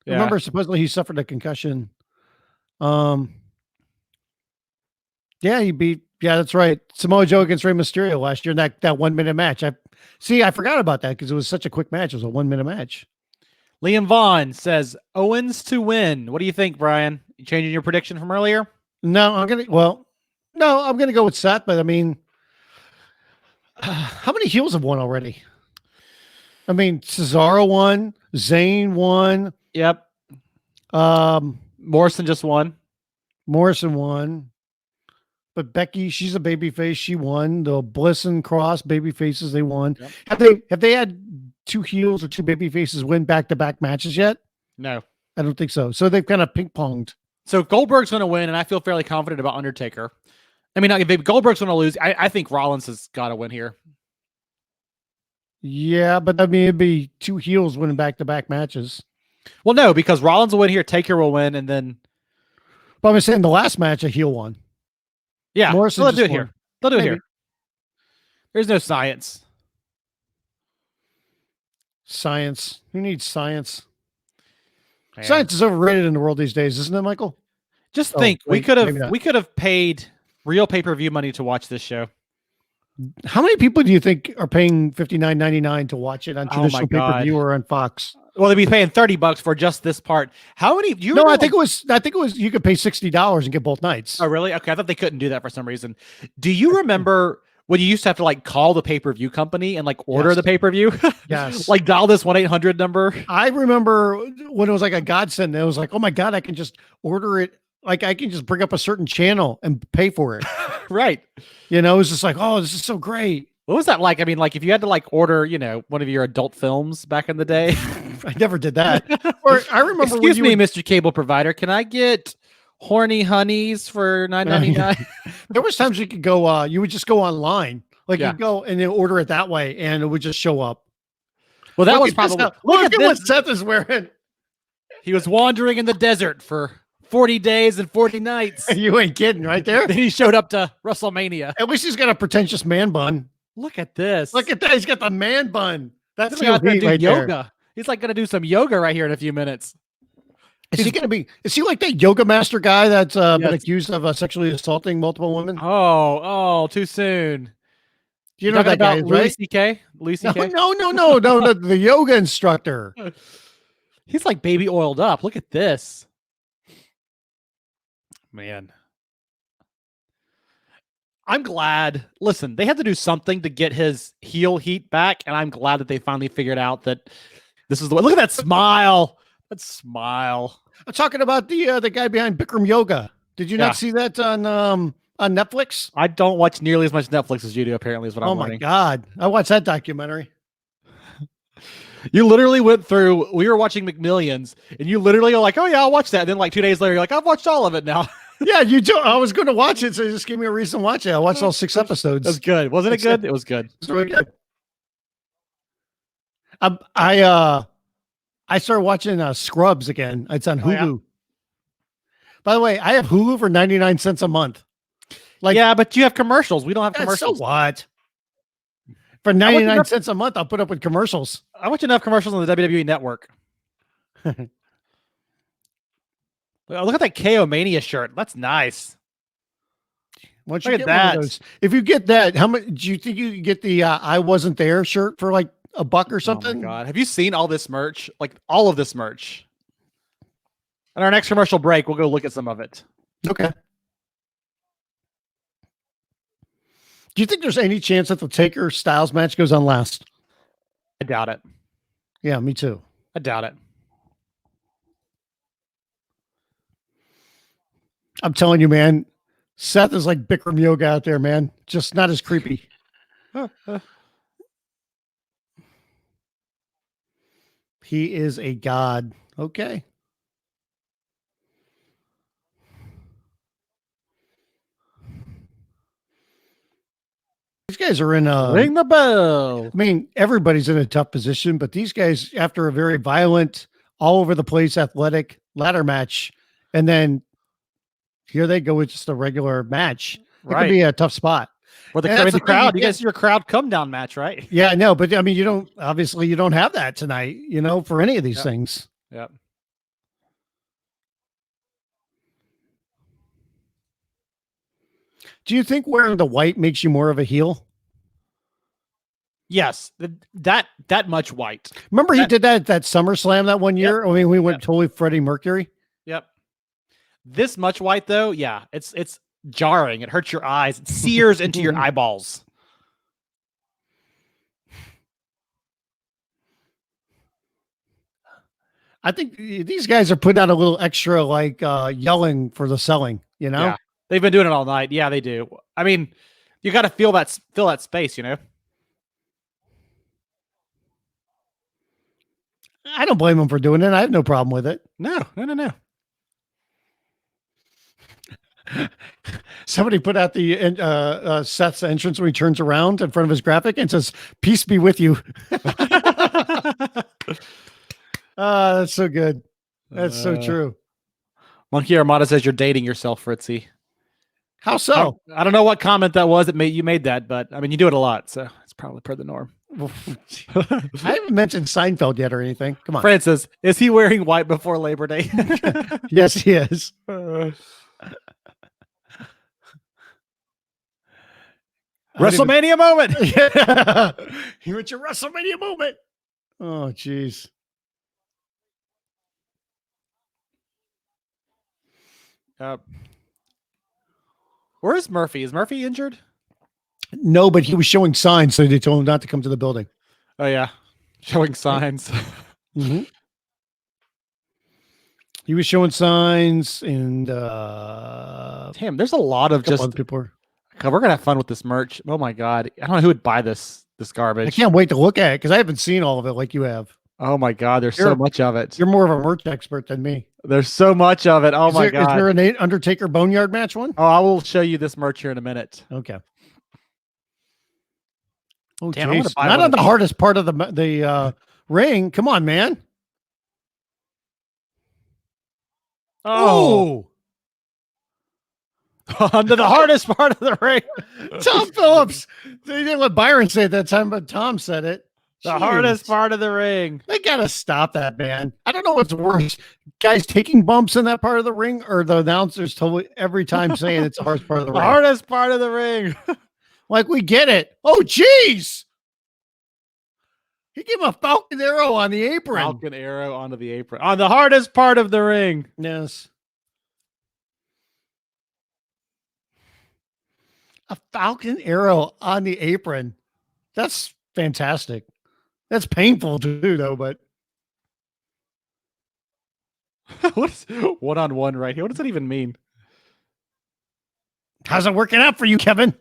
Yeah. Remember, supposedly he suffered a concussion. That's right. Samoa Joe against Rey Mysterio last year in that 1 minute match. I forgot about that because it was such a quick match. It was a 1 minute match. Liam Vaughn says Owens to win. What do you think, Brian? You changing your prediction from earlier? No, I'm gonna go with Seth, but I mean, how many heels have won already? I mean, Cesaro won, Zayn won. Yep. Morrison just won. Morrison won. But Becky, she's a babyface. She won. The Bliss and Cross babyfaces, they won. Yep. Have they had 2 heels or 2 babyfaces win back-to-back matches yet? No. I don't think so. So they've kind of ping-ponged. So Goldberg's going to win, and I feel fairly confident about Undertaker. I mean, if Goldberg's going to lose, I think Rollins has got to win here. Yeah, but I mean, it'd be 2 heels winning back-to-back matches. Well, no, because Rollins will win here, Taker will win, and then... But I'm saying the last match, a heel won. Yeah, Morrison they'll do it here. They'll do it here. There's no science. Science. Who needs science? Man. Science is overrated in the world these days, isn't it, Michael? Just think, we could have paid real pay-per-view money to watch this show. How many people do you think are paying $59.99 to watch it on traditional pay-per-view or on Fox? Well, they'd be paying $30 for just this part. How many? Do you no, I think it was. You could pay $60 and get both nights. Oh, really? Okay, I thought they couldn't do that for some reason. Do you remember when you used to have to call the pay-per-view company and order the pay-per-view? Yes. Dial this 1-800 number. I remember when it was like a godsend. It was like, oh my God, I can just order it. Like I can just bring up a certain channel and pay for it. Right. It was just like, oh, this is so great. What was that like? I mean, if you had to order, one of your adult films back in the day. I never did that. Or I remember. Excuse me, Mr. Cable Provider. Can I get horny honeys for $9.99? There was times you could go. You would just go online, you'd go and then order it that way, and it would just show up. Well, that was probably. Look at what Seth is wearing. He was wandering in the desert for 40 days and 40 nights. You ain't kidding, right there. Then he showed up to WrestleMania. At least he's got a pretentious man bun. Look at this. Look at that. He's got the man bun. That's going to do right yoga. There. He's going to do some yoga right here in a few minutes. Is he going to be? Is he like that yoga master guy that's been accused of sexually assaulting multiple women? Oh, too soon. You know that guy, Louis right? C.K. Louis C.K. No, the yoga instructor. He's like baby oiled up. Look at this, man. I'm glad. Listen, they had to do something to get his heel heat back, and I'm glad that they finally figured out that this is the way. Look at that smile. That smile. I'm talking about the guy behind Bikram Yoga. Did you not see that on Netflix? I don't watch nearly as much Netflix as you do, apparently, is what I'm learning. Oh my God. I watched that documentary. You literally went through, we were watching McMillions, and you literally are like, oh yeah, I'll watch that. And then like 2 days later, you're like, I've watched all of it now. Yeah, you do. I was going to watch it, so you just gave me a reason to watch it. I watched all 6 episodes. It was good. Wasn't it good? It was good. It was really good. I started watching Scrubs again. It's on Hulu. Oh, yeah? By the way, I have Hulu for 99 cents a month. Like, yeah, but you have commercials. We don't have commercials. So what? For 99 cents a month, I'll put up with commercials. I watch enough commercials on the WWE Network. Look at that KO Mania shirt. That's nice. Once you get that, one of those, if you get that, how much do you think you can get the I wasn't there shirt for like $1 or something? Oh my God. Have you seen all this merch? Like all of this merch. On our next commercial break, we'll go look at some of it. Okay. Do you think there's any chance that the Taker Styles match goes on last? I doubt it. Yeah, me too. I doubt it. I'm telling you, man, Seth is like Bikram Yoga out there, man. Just not as creepy. He is a god. Okay. These guys are in ring the bell. I mean, everybody's in a tough position, but these guys, after a very violent, all over the place, athletic ladder match, and then here they go with just a regular match. It could be a tough spot. Well, the crowd, you guys, your crowd come down match, right? Yeah, no, but I mean, you don't have that tonight, for any of these things. Yep. Do you think wearing the white makes you more of a heel? Yes, that much white. Remember he did that at that SummerSlam that one year? Yep. I mean, we went totally Freddie Mercury. Yep. This much white though, yeah, it's jarring. It hurts your eyes. It sears into your eyeballs. I think these guys are putting out a little extra, like yelling for the selling. Yeah, they've been doing it all night. Yeah, they do. I mean, you got to fill that space. I don't blame them for doing it. I have no problem with it. No. Somebody put out the Seth's entrance when he turns around in front of his graphic and says, "Peace be with you." That's so good. That's so true. Monkey Armada says you're dating yourself, Fritzy. How so? I don't know what comment that was that you made that, but I mean, you do it a lot, so it's probably per the norm. I haven't mentioned Seinfeld yet or anything. Come on. Francis, is he wearing white before Labor Day? Yes, he is. WrestleMania moment. Yeah. You went your WrestleMania moment. Oh, jeez. Where's Murphy? Is Murphy injured? No, but he was showing signs, so they told him not to come to the building. Oh, yeah. Showing signs. Mm-hmm. He was showing signs, and damn, there's a lot of just people. We're gonna have fun with this merch. Oh my God, I don't know who would buy this garbage. I can't wait to look at it because I haven't seen all of it like you have. Oh my God, there's so much of it. You're more of a merch expert than me. There's so much of it. Oh my God. Is there an Undertaker Boneyard match one? Oh, I will show you this merch here in a minute. Okay. Oh, damn, not on the hardest part of the ring. Come on, man. Oh. Under the hardest part of the ring. Tom Phillips. They didn't let Byron say it that time, but Tom said it. The hardest part of the ring. They gotta stop that, man. I don't know what's worse, guys taking bumps in that part of the ring, or the announcers totally every time saying it's the hardest part of the ring. Hardest part of the ring. Like, we get it. Oh, jeez. He gave him a Falcon Arrow on the apron. Falcon Arrow onto the apron. On the hardest part of the ring. Yes. A Falcon Arrow on the apron. That's fantastic. That's painful too, though, but. What's one-on-one right here? What does that even mean? How's it working out for you, Kevin?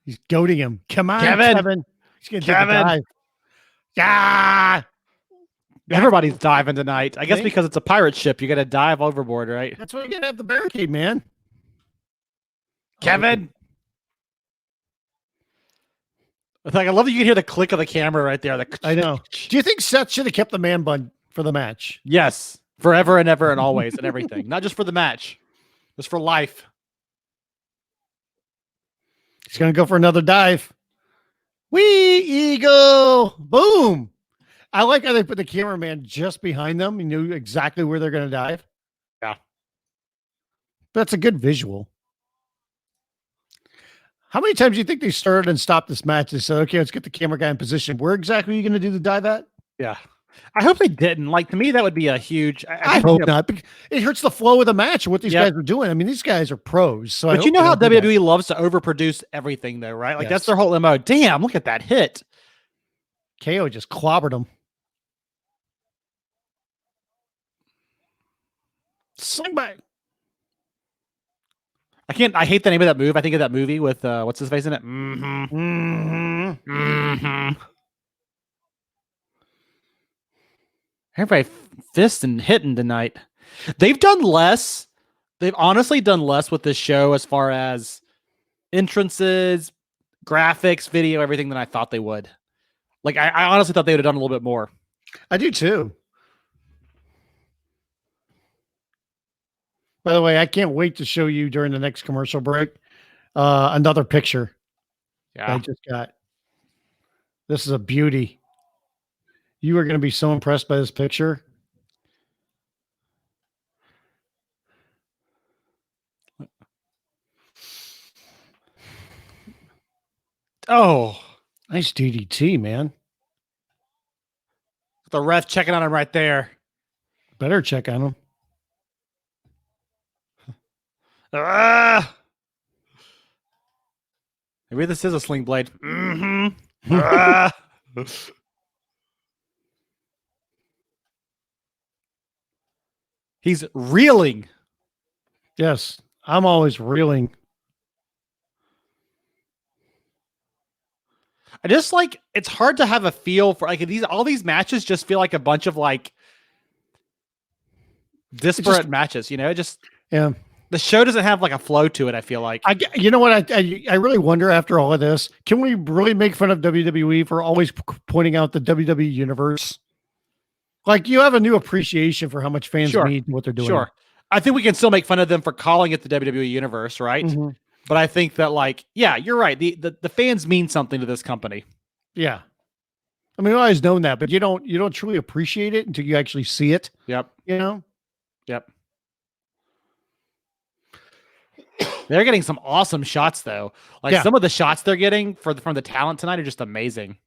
He's goading him. Come on, Kevin. He's going to take a dive. Ah! Everybody's diving tonight. I guess because it's a pirate ship, you got to dive overboard, right? That's why you got to have the barricade, man. Kevin. Like, I love that you can hear the click of the camera right there. I know. Do you think Seth should have kept the man bun for the match? Yes. Forever and ever and always and everything. Not just for the match. Just for life. He's going to go for another dive. Wee eagle. Boom. I like how they put the cameraman just behind them. He knew exactly where they're going to dive. Yeah. That's a good visual. How many times do you think they started and stopped this match? They said, okay, let's get the camera guy in position. Where exactly are you going to do the dive at? Yeah. I hope they didn't. Like, to me, that would be a huge... I hope not. It hurts the flow of the match and what these guys are doing. I mean, these guys are pros. So but you know how WWE loves to overproduce everything, though, right? Like, that's their whole MO. Damn, look at that hit. KO just clobbered him. Sling back. I hate the name of that move. I think of that movie with what's his face in it? Mm-hmm. Mm-hmm. Mm-hmm. Everybody fisting hitting tonight. They've done less. They've honestly done less with this show as far as entrances, graphics, video, everything than I thought they would. Like, I honestly thought they would have done a little bit more. I do too. By the way, I can't wait to show you during the next commercial break another picture. Yeah, I just got. This is a beauty. You are going to be so impressed by this picture. Oh, nice DDT, man. The ref checking on him right there. Better check on him. Maybe this is a sling blade. Mm-hmm. He's reeling. Yes, I'm always reeling. I just like, it's hard to have a feel for like all these matches just feel like a bunch of like disparate matches, you know? Yeah. The show doesn't have like a flow to it, I feel like. You know what? I really wonder after all of this, can we really make fun of WWE for always pointing out the WWE universe? Like, you have a new appreciation for how much fans need what they're doing. Sure. I think we can still make fun of them for calling it the WWE universe, right? Mm-hmm. But I think that, like, yeah, you're right. The fans mean something to this company. Yeah. I mean, I've always known that, but you don't truly appreciate it until you actually see it. Yep. You know? Yep. They're getting some awesome shots, though. Like, some of the shots they're getting from the talent tonight are just amazing.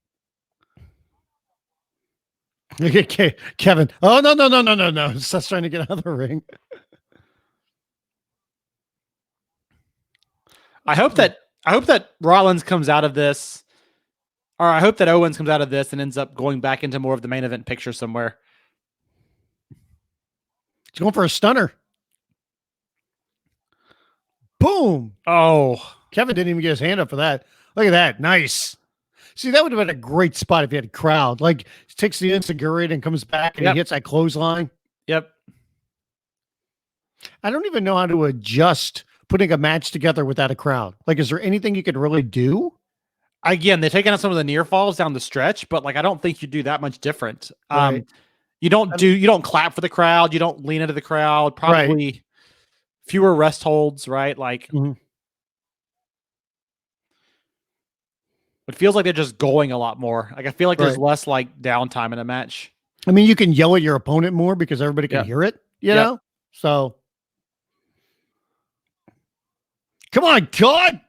Okay, Kevin. Oh, no. Seth's trying to get out of the ring. I hope that Rollins comes out of this, or I hope that Owens comes out of this and ends up going back into more of the main event picture somewhere. He's going for a stunner. Boom. Oh, Kevin didn't even get his hand up for that. Look at that. Nice. See, that would have been a great spot if you had a crowd. Like, he takes the insecurity and comes back and he hits that clothesline. Yep. I don't even know how to adjust putting a match together without a crowd. Like, is there anything you could really do? Again, they're taking out some of the near falls down the stretch, but like, I don't think you do that much different. Right. You don't clap for the crowd. You don't lean into the crowd. Probably fewer rest holds, right? Like, It feels like they're just going a lot more. Like I feel like there's less like downtime in a match. I mean, you can yell at your opponent more because everybody can hear it, you know? So come on, God.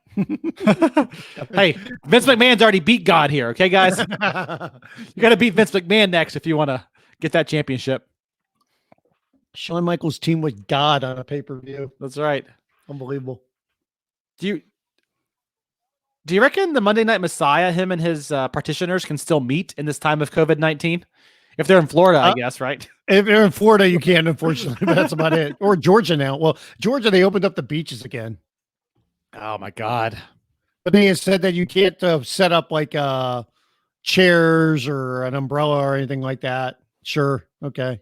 Hey, Vince McMahon's already beat God here. Okay, guys, you got to beat Vince McMahon next if you want to get that championship. Shawn Michaels' team was God on a pay-per-view. That's right. Unbelievable. Do you reckon the Monday Night Messiah, him and his partitioners, can still meet in this time of COVID-19? If they're in Florida, I guess, right? If they're in Florida, you can, unfortunately, but that's about it. Or Georgia now. Well, Georgia, they opened up the beaches again. Oh my God. But they had said that you can't set up like chairs or an umbrella or anything like that. Sure. Okay.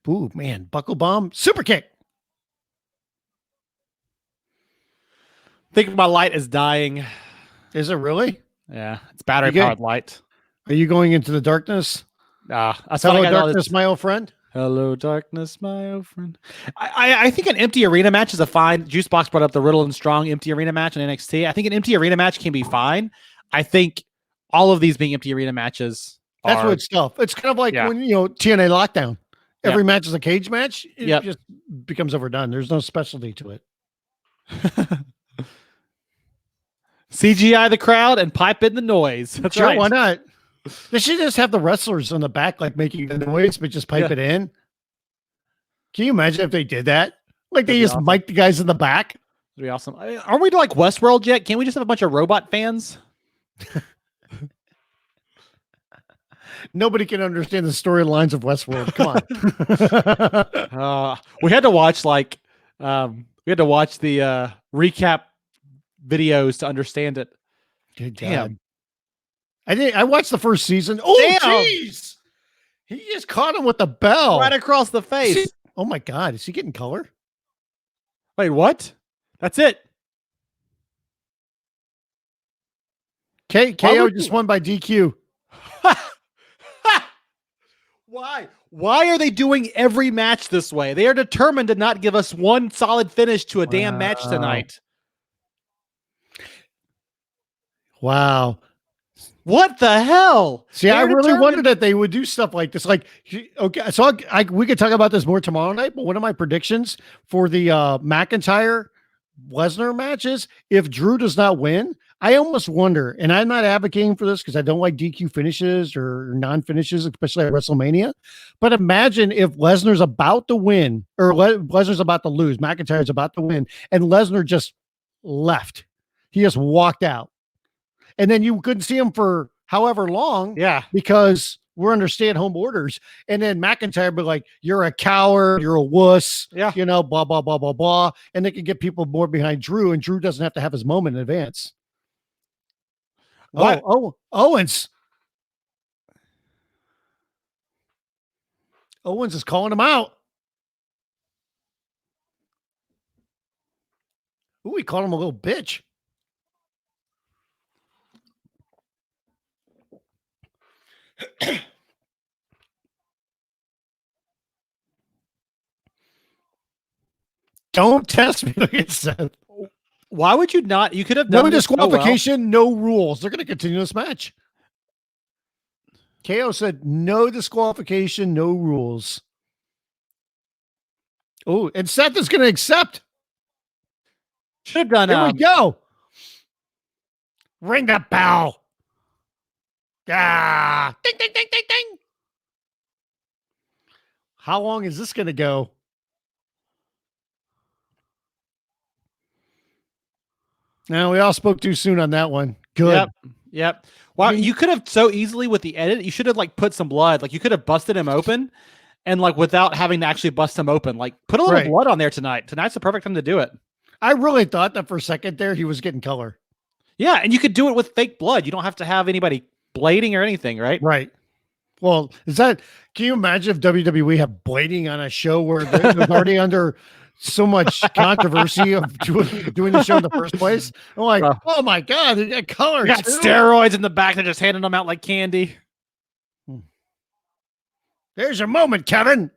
Ooh, man. Buckle bomb. Super kick. Think my light is dying. Is it really? Yeah. It's battery powered light. Are you going into the darkness? Hello, darkness, my old friend. Hello, darkness, my old friend. I think an empty arena match is a fine. Juicebox brought up the Riddle and Strong empty arena match in NXT. I think an empty arena match can be fine. I think all of these being empty arena matches. That's what it's tough. It's kind of like when, TNA Lockdown. Every match is a cage match. It just becomes overdone. There's no specialty to it. CGI the crowd and pipe in the noise. That's right. Why not? They should just have the wrestlers on the back, like making the noise, but just pipe it in. Can you imagine if they did that? Like they just mic the guys in the back. That'd be awesome. Aren't we like Westworld yet? Can't we just have a bunch of robot fans? Nobody can understand the storylines of Westworld. Come on. We had to watch the recap videos to understand it. Good damn. I watched the first season. Oh, jeez. He just caught him with the bell. Right across the face. Oh, my God. Is he getting color? Wait, what? That's it. KO just won by DQ. Why? Why are they doing every match this way? They are determined to not give us one solid finish to a damn match tonight. Wow. What the hell? See, I really wondered that they would do stuff like this. Like, okay, so we could talk about this more tomorrow night, but one of my predictions for the McIntyre Lesnar matches, if Drew does not win, I almost wonder, and I'm not advocating for this because I don't like DQ finishes or non-finishes, especially at WrestleMania, but imagine if Lesnar's about to win or Lesnar's about to lose, McIntyre's about to win, and Lesnar just left. He just walked out. And then you couldn't see him for however long. Yeah. Because we're under stay-at-home orders. And then McIntyre be like, you're a coward, you're a wuss, blah, blah, blah, blah, blah. And they can get people more behind Drew, and Drew doesn't have to have his moment in advance. What? Owens. Owens is calling him out. Ooh, he called him a little bitch. Don't test me like Seth. Why would you not? You could have done no disqualification, no rules. They're going to continue this match. KO said no disqualification, no rules. Oh, and Seth is going to accept. Should have done. Here we go. Ring the bell. Ah, ding, ding, ding, ding, ding. How long is this going to go? No, we all spoke too soon on that one. Good. Yep. Wow, you could have so easily with the edit, you should have like put some blood. Like you could have busted him open and like without having to actually bust him open. Like put a little blood on there tonight. Tonight's the perfect time to do it. I really thought that for a second there he was getting color. Yeah, and you could do it with fake blood. You don't have to have anybody blading or anything, right? Right. Well, can you imagine if WWE had blading on a show where they're already under so much controversy of doing the show in the first place? I'm like, oh my God, they got color. They got steroids in the back. They're just handing them out like candy. There's your moment, Kevin.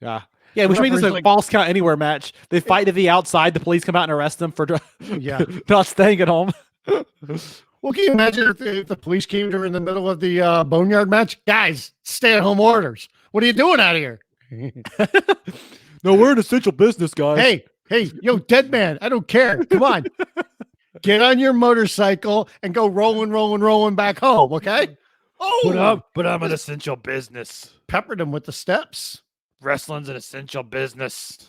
Yeah. Yeah, we should make this a false count anywhere match. They fight to the outside. The police come out and arrest them for not staying at home. Well, can you imagine if the police came during the middle of the Boneyard match? Guys, stay-at-home orders. What are you doing out here? No, we're an essential business, guys. Hey, yo, dead man. I don't care. Come on. Get on your motorcycle and go rolling back home, okay? Oh, but I'm an essential business. Peppered him with the steps. Wrestling's an essential business.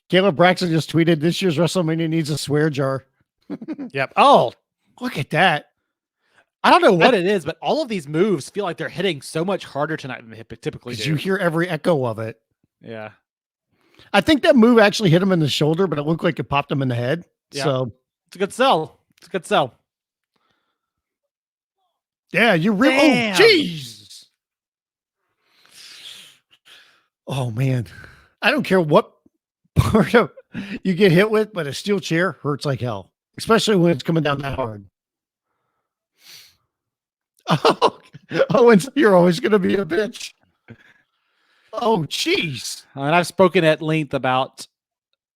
Caleb Braxton just tweeted, this year's WrestleMania needs a swear jar. Yep. Oh, look at that. I don't know what it is, but all of these moves feel like they're hitting so much harder tonight than they typically do. You hear every echo of it. Yeah. I think that move actually hit him in the shoulder, but it looked like it popped him in the head. Yeah. So it's a good sell. Yeah, you really. Oh, jeez. Oh man, I don't care what part of you get hit with, but a steel chair hurts like hell, especially when it's coming down that hard. Oh, Owens, you're always going to be a bitch. Oh, jeez. And I've spoken at length about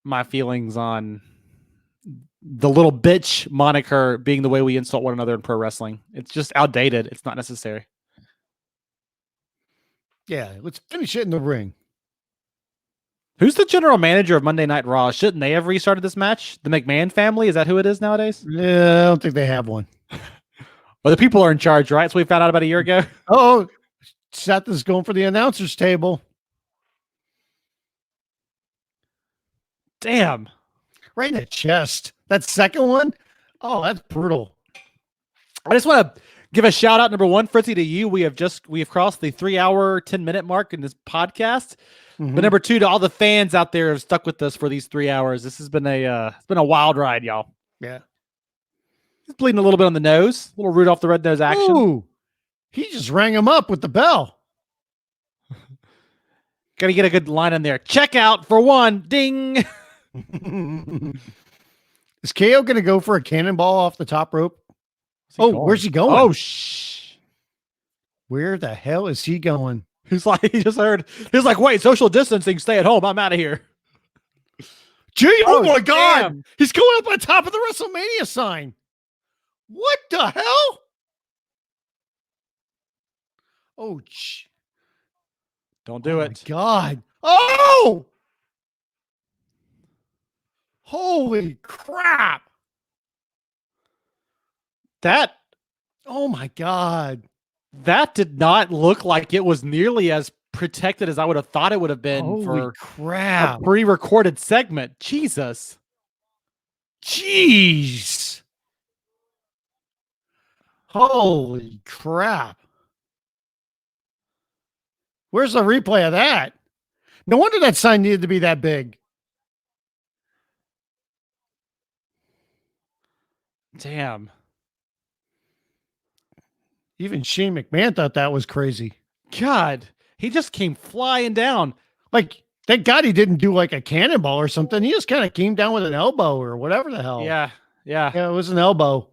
my feelings on the little bitch moniker being the way we insult one another in pro wrestling. It's just outdated. It's not necessary. Yeah, let's finish it in the ring. Who's the general manager of Monday Night Raw? Shouldn't they have restarted this match? The McMahon family? Is that who it is nowadays? Yeah, I don't think they have one. Well, the people are in charge, right? So we found out about a year ago. Oh, Seth is going for the announcer's table. Damn. Right in the chest. That second one? Oh, that's brutal. I just want to give a shout out, number one, Fritzy, to you. We have crossed the 3-hour, 10-minute mark in this podcast. Mm-hmm. But number two, to all the fans out there who have stuck with us for these 3 hours. This has been it's been a wild ride, y'all. Yeah. He's bleeding a little bit on the nose. A little Rudolph the Red-Nosed action. Ooh, he just rang him up with the bell. Got to get a good line in there. Check out for one. Ding. Is KO going to go for a cannonball off the top rope? Where's he going? Oh, where the hell is he going? He's like, he just heard. He's like, wait, social distancing, stay at home. I'm out of here. Gee, oh my God. Damn. He's going up on top of the WrestleMania sign. What the hell? Oh, don't do it. My God. Oh! Holy crap. Oh my God. That did not look like it was nearly as protected as I would have thought it would have been. Holy for crap. A pre-recorded segment. Jesus. Jeez. Holy crap. Where's the replay of that? No wonder that sign needed to be that big. Damn. Even Shane McMahon thought that was crazy. God, he just came flying down. Like, thank God he didn't do like a cannonball or something. He just kind of came down with an elbow or whatever the hell. Yeah, it was an elbow.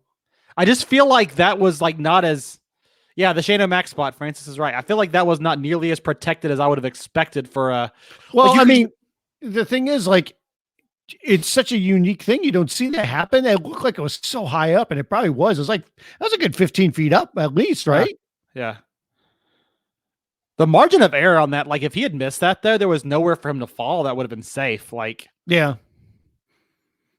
I just feel like that was like not as... Yeah, the Shayna Mac spot, Francis is right. I feel like that was not nearly as protected as I would have expected for a... Well, like I mean, the thing is, like, it's such a unique thing. You don't see that happen. It looked like it was so high up, and it probably was. It was like, that was a good 15 feet up at least, right? Yeah. The margin of error on that, like if he had missed that there was nowhere for him to fall. That would have been safe. Like, yeah.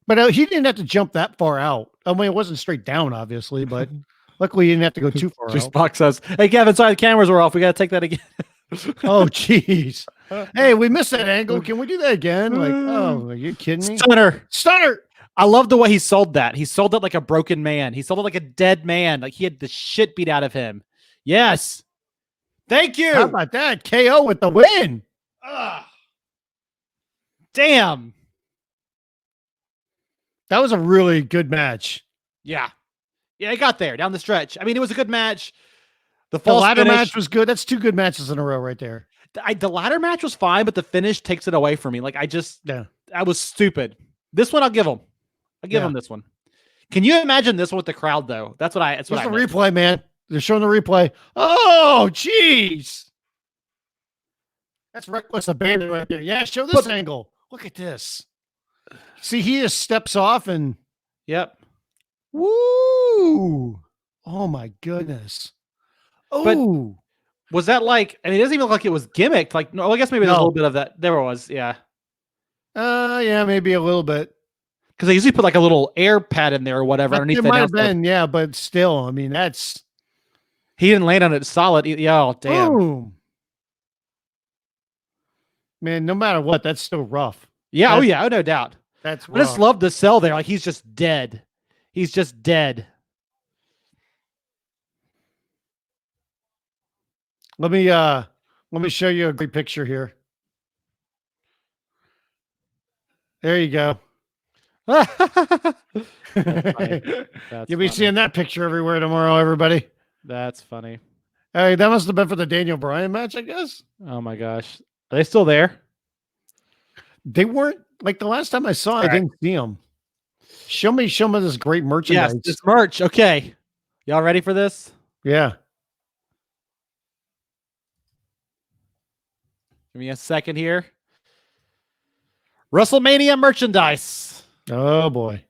But he didn't have to jump that far out. I mean, it wasn't straight down, obviously, but luckily he didn't have to go too far out. Box says, hey, Kevin, sorry, the cameras were off. We got to take that again. Oh, jeez. Hey, we missed that angle. Can we do that again? Like, oh, are you kidding me? Stunner. I love the way he sold that. He sold it like a broken man. He sold it like a dead man. Like he had the shit beat out of him. Yes. Thank you. How about that? KO with the win. Damn. That was a really good match. Yeah. Yeah, it got there down the stretch. I mean, it was a good match. The ladder match was good. That's 2 good matches in a row right there. The ladder match was fine, but the finish takes it away from me. Like I was stupid. This one I'll give him. I'll give him this one. Can you imagine this one with the crowd though? That's what I. That's what I. Replay, man. They're showing the replay. Oh, jeez. That's reckless abandon right there. Yeah, show this angle. Look at this. See, he just steps off and. Yep. Woo. Oh, my goodness. Oh. Was that like, and it doesn't even look like it was gimmicked. Like, no, I guess maybe there's a little bit of that. There was, yeah. Yeah, maybe a little bit. Because they usually put like a little air pad in there or whatever underneath. It might have been, yeah, but still, I mean, that's. He didn't land on it solid. Yeah, oh, damn. Boom. Man, no matter what, that's still rough. Yeah, no doubt. That's rough. I just love the sell there. Like, he's just dead. He's just dead. Let me show you a great picture here. There you go. You'll be seeing that picture everywhere tomorrow, everybody. That's funny. Hey, that must have been for the Daniel Bryan match, I guess. Oh my gosh. Are they still there? They weren't, like the last time I saw it, I didn't see them. Show me this great merchandise. Yes, this merch. Okay. Y'all ready for this? Yeah. Give me a second here. WrestleMania merchandise. Oh boy.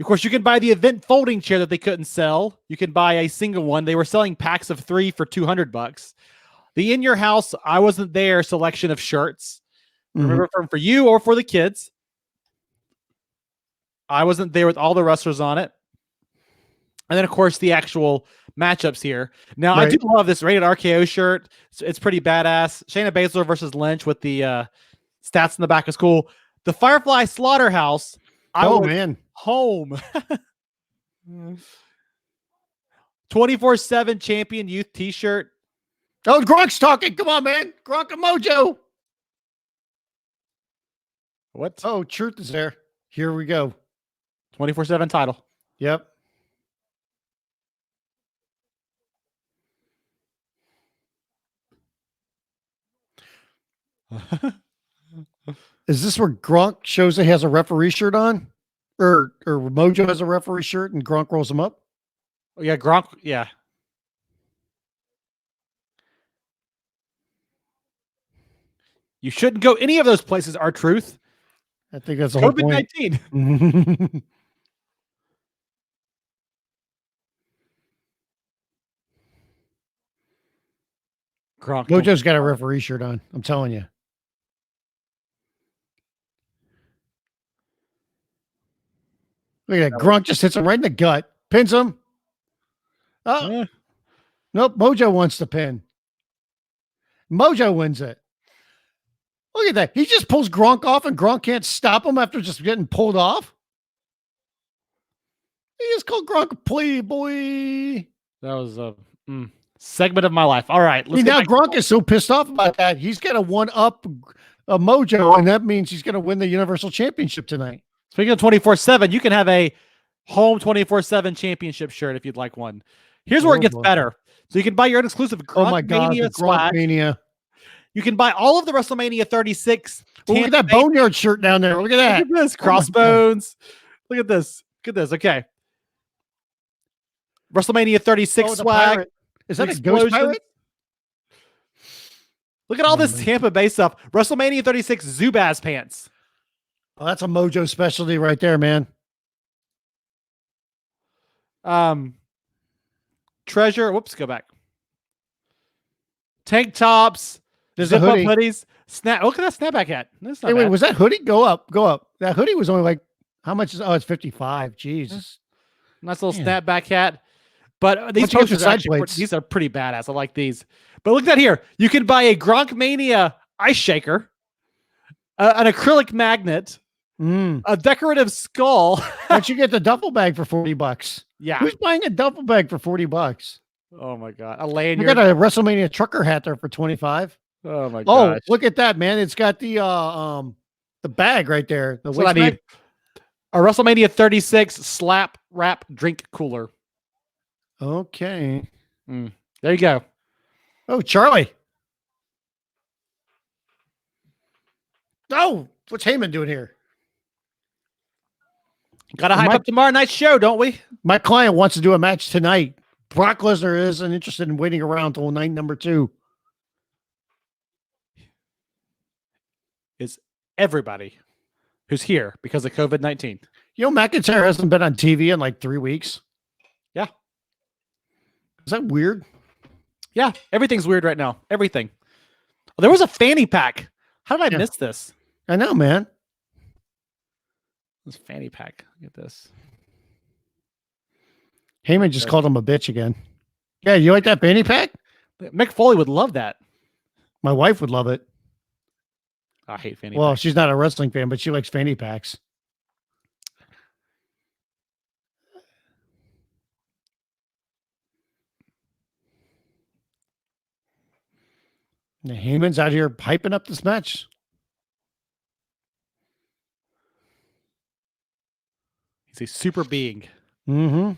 Of course, you can buy the event folding chair that they couldn't sell. You can buy a single one. They were selling packs of 3 for $200. The In Your House, I Wasn't There selection of shirts. Remember, for you or for the kids. I Wasn't There with all the wrestlers on it. And then, of course, the actual matchups here. Now, I do love this rated RKO shirt. It's pretty badass. Shayna Basler versus Lynch with the stats in the back is cool. The Firefly Slaughterhouse. Man. Home. 24/7 champion youth t-shirt. Oh, Gronk's talking. Come on, man. Gronk and Mojo. What? Oh, truth is there. Here we go. 24/7 title. Yep. Is this where Gronk shows that he has a referee shirt on? Or Mojo has a referee shirt and Gronk rolls him up? Oh, yeah, Gronk. Yeah. You shouldn't go any of those places, R-Truth. I think that's the whole point. COVID-19. Gronk. Mojo's got a referee shirt on. I'm telling you. Look at that. Gronk just hits him right in the gut. Pins him. Oh. Yeah. Nope. Mojo wants the pin. Mojo wins it. Look at that. He just pulls Gronk off and Gronk can't stop him after just getting pulled off. He just called Gronk a playboy. That was a segment of my life. All right. Now Gronk is so pissed off about that. He's got to one-up a Mojo, and that means he's going to win the Universal Championship tonight. Speaking of 24/7, you can have a home 24/7 championship shirt if you'd like one. Here's where it gets better. So you can buy your own exclusive Gronk Mania swag. You can buy all of the WrestleMania 36. Look at that Boneyard shirt down there. Look at that. Look at this. Crossbones. Look at this. Look at this. Okay. WrestleMania 36 swag. Pirate. Is that a ghost pirate? Look at all this Tampa Bay stuff. WrestleMania 36 Zubaz pants. Oh, that's a Mojo specialty right there, man. Treasure. Whoops, go back. Tank tops. There's zip a hoodie. up hoodies. Look at that snapback hat. That's not hey, wait, bad. was that hoodie? Go up. That hoodie was only like, how much is, it's 55. Jesus. Nice little snapback hat. But these posters these are pretty badass. I like these. But look at that here. You can buy a Gronk Mania ice shaker, an acrylic magnet, a decorative skull. But you get the duffel bag for $40. Yeah. Who's buying a duffel bag for $40? Oh my God. A lanyard. You got a WrestleMania trucker hat there for $25. Oh my God. Oh, look at that, man. It's got the bag right there. That's what I need. A WrestleMania 36 slap wrap drink cooler. Okay. There you go. Oh, Charlie. Oh, what's Heyman doing here? Got to hype up tomorrow night's show, don't we? My client wants to do a match tonight. Brock Lesnar isn't interested in waiting around until night number 2. Is everybody who's here because of COVID-19. You know, McIntyre hasn't been on TV in like 3 weeks. Yeah. Is that weird? Yeah, everything's weird right now. Everything. There was a fanny pack. How did I miss this? I know, man. This fanny pack. Look at this. Heyman just called him a bitch again. Yeah, you like that fanny pack? Mick Foley would love that. My wife would love it. I hate fanny Well, packs. she's not a wrestling fan, but she likes fanny packs. Heyman's out here piping up this match. He's a super being. Mm-hmm.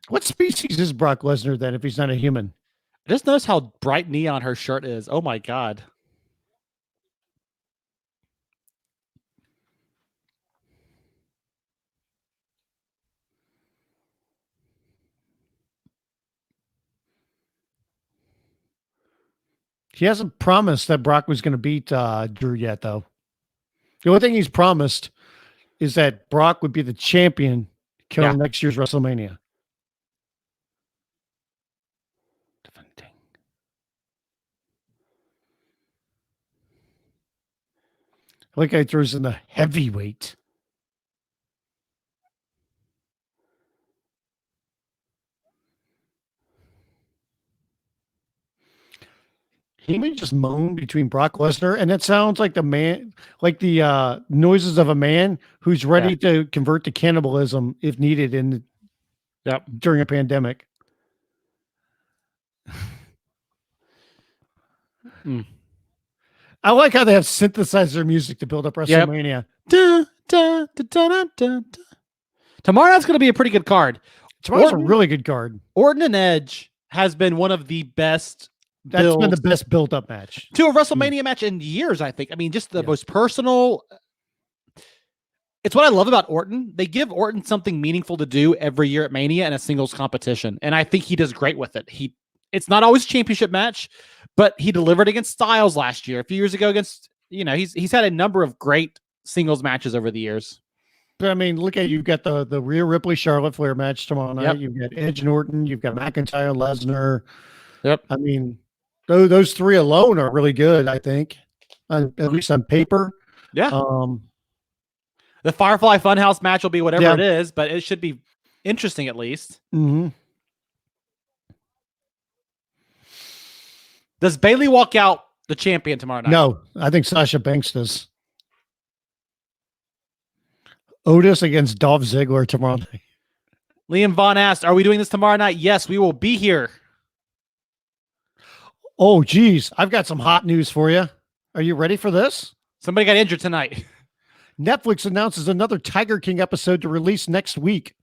What species is Brock Lesnar then if he's not a human? Just notice how bright neon her shirt is. Oh my God. He hasn't promised that Brock was going to beat Drew yet, though. The only thing he's promised is that Brock would be the champion come next year's WrestleMania. I like how he throws in the heavyweight. He may just moan between Brock Lesnar, and it sounds like the man, like the noises of a man who's ready to convert to cannibalism if needed during a pandemic. I like how they have synthesized their music to build up WrestleMania. Dun, dun, dun, dun, dun, dun. Tomorrow night's going to be a pretty good card. Tomorrow's a really good card. Orton and Edge has been one of the best. That's been the best built-up match to a WrestleMania match in years, I think. I mean, just the most personal. It's what I love about Orton. They give Orton something meaningful to do every year at Mania in a singles competition, and I think he does great with it. It's not always a championship match, but he delivered against Styles last year. A few years ago against, he's had a number of great singles matches over the years. But I mean, look at you've got the Rhea Ripley Charlotte Flair match tomorrow night. Yep. You've got Edge and Orton. You've got McIntyre, Lesnar. Yep. I mean, those three alone are really good, I think, at least on paper. Yeah. The Firefly Funhouse match will be whatever it is, but it should be interesting at least. Mm-hmm. Does Bayley walk out the champion tomorrow night? No, I think Sasha Banks does. Otis against Dolph Ziggler tomorrow night. Liam Vaughn asked, are we doing this tomorrow night? Yes, we will be here. Oh, geez. I've got some hot news for you. Are you ready for this? Somebody got injured tonight. Netflix announces another Tiger King episode to release next week.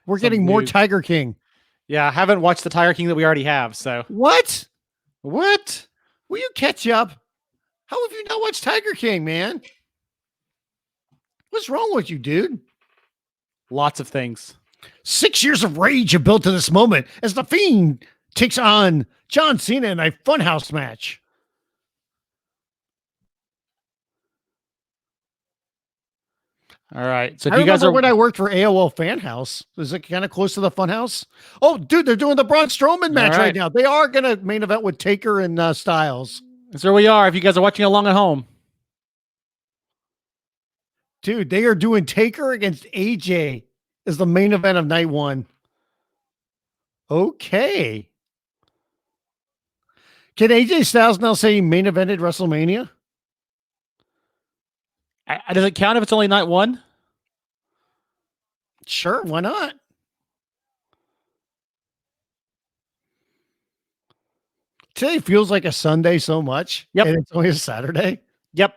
We're getting more Tiger King. Yeah, I haven't watched the Tiger King that we already have, so. What? What? Will you catch up? How have you not watched Tiger King, man? What's wrong with you, dude? Lots of things. 6 years of rage have built to this moment as The Fiend takes on John Cena in a funhouse match. All right. So I remember when I worked for AOL Fan House. Is it kind of close to the Funhouse? Oh, dude, they're doing the Braun Strowman match right now. They are going to main event with Taker and Styles. That's where we are. If you guys are watching along at home. Dude, they are doing Taker against AJ as the main event of night one. Okay. Can AJ Styles now say he main evented WrestleMania? Does it count if it's only night one? Sure, why not? Today feels like a Sunday so much. Yep. And it's only a Saturday. Yep.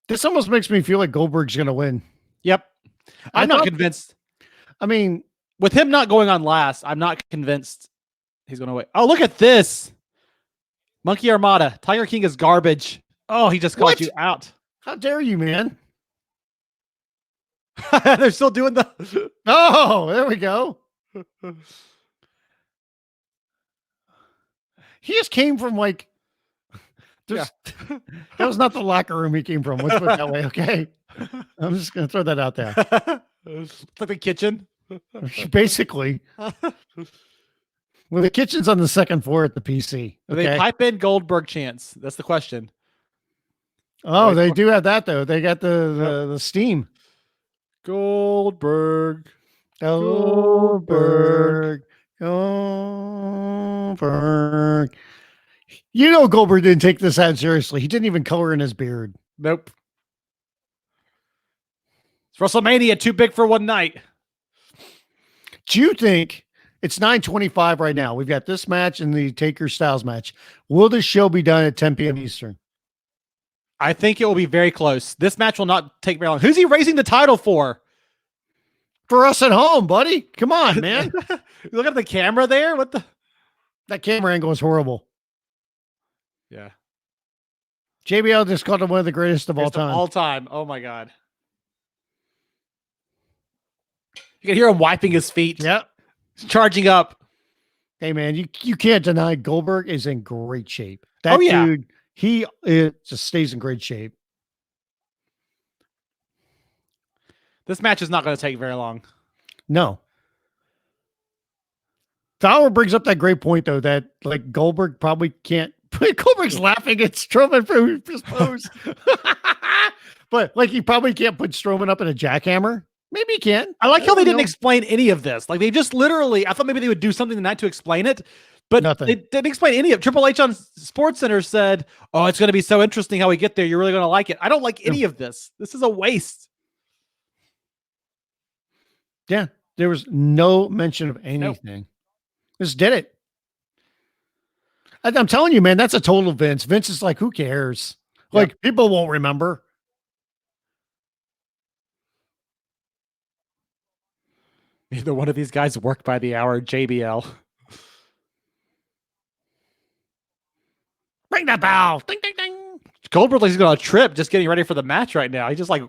This almost makes me feel like Goldberg's going to win. Yep. I'm not convinced. I mean, with him not going on last, I'm not convinced he's going to win. Oh, look at this. Monkey Armada. Tiger King is garbage. Oh, he just called you out. How dare you, man? They're still doing the. Oh, there we go. He just came from like. That was not the locker room he came from. Let's put it that way, okay? I'm just gonna throw that out there. It's like the kitchen. Basically. Well, the kitchen's on the second floor at the PC. Okay? They pipe in Goldberg chants. That's the question. Oh, they do have that though. They got the steam. Goldberg. Goldberg. Goldberg. You know Goldberg didn't take this ad seriously. He didn't even color in his beard. Nope. It's WrestleMania, too big for one night. Do you think it's 9:25 right now? We've got this match and the Taker Styles match. Will this show be done at 10 p.m. Eastern? I think it will be very close. This match will not take very long. Who's he raising the title for? For us at home, buddy. Come on, man. Look at the camera there. What the? That camera angle is horrible. Yeah. JBL just called him one of the greatest of all time. All time. Oh my God. You can hear him wiping his feet. Yep. He's charging up. Hey man, you can't deny Goldberg is in great shape. That dude, he just stays in great shape. This match is not going to take very long. No. Fowler brings up that great point though, that like Goldberg probably can't. Goldberg's laughing at Strowman for his pose. But like he probably can't put Strowman up in a jackhammer. Maybe he can. I like how they didn't explain any of this. Like they just literally, I thought maybe they would do something tonight to explain it, but nothing. They didn't explain any of it. Triple H on SportsCenter said, "Oh, it's going to be so interesting how we get there. You're really going to like it." I don't like any of this. This is a waste. Yeah, there was no mention of anything. Nope. Just did it. I'm telling you, man, that's a total Vince. Vince is like, who cares? Like people won't remember. Either one of these guys work by the hour, JBL. Ring that bell. Ding, ding, ding. Goldberg like he's going on a trip just getting ready for the match right now. He's just like...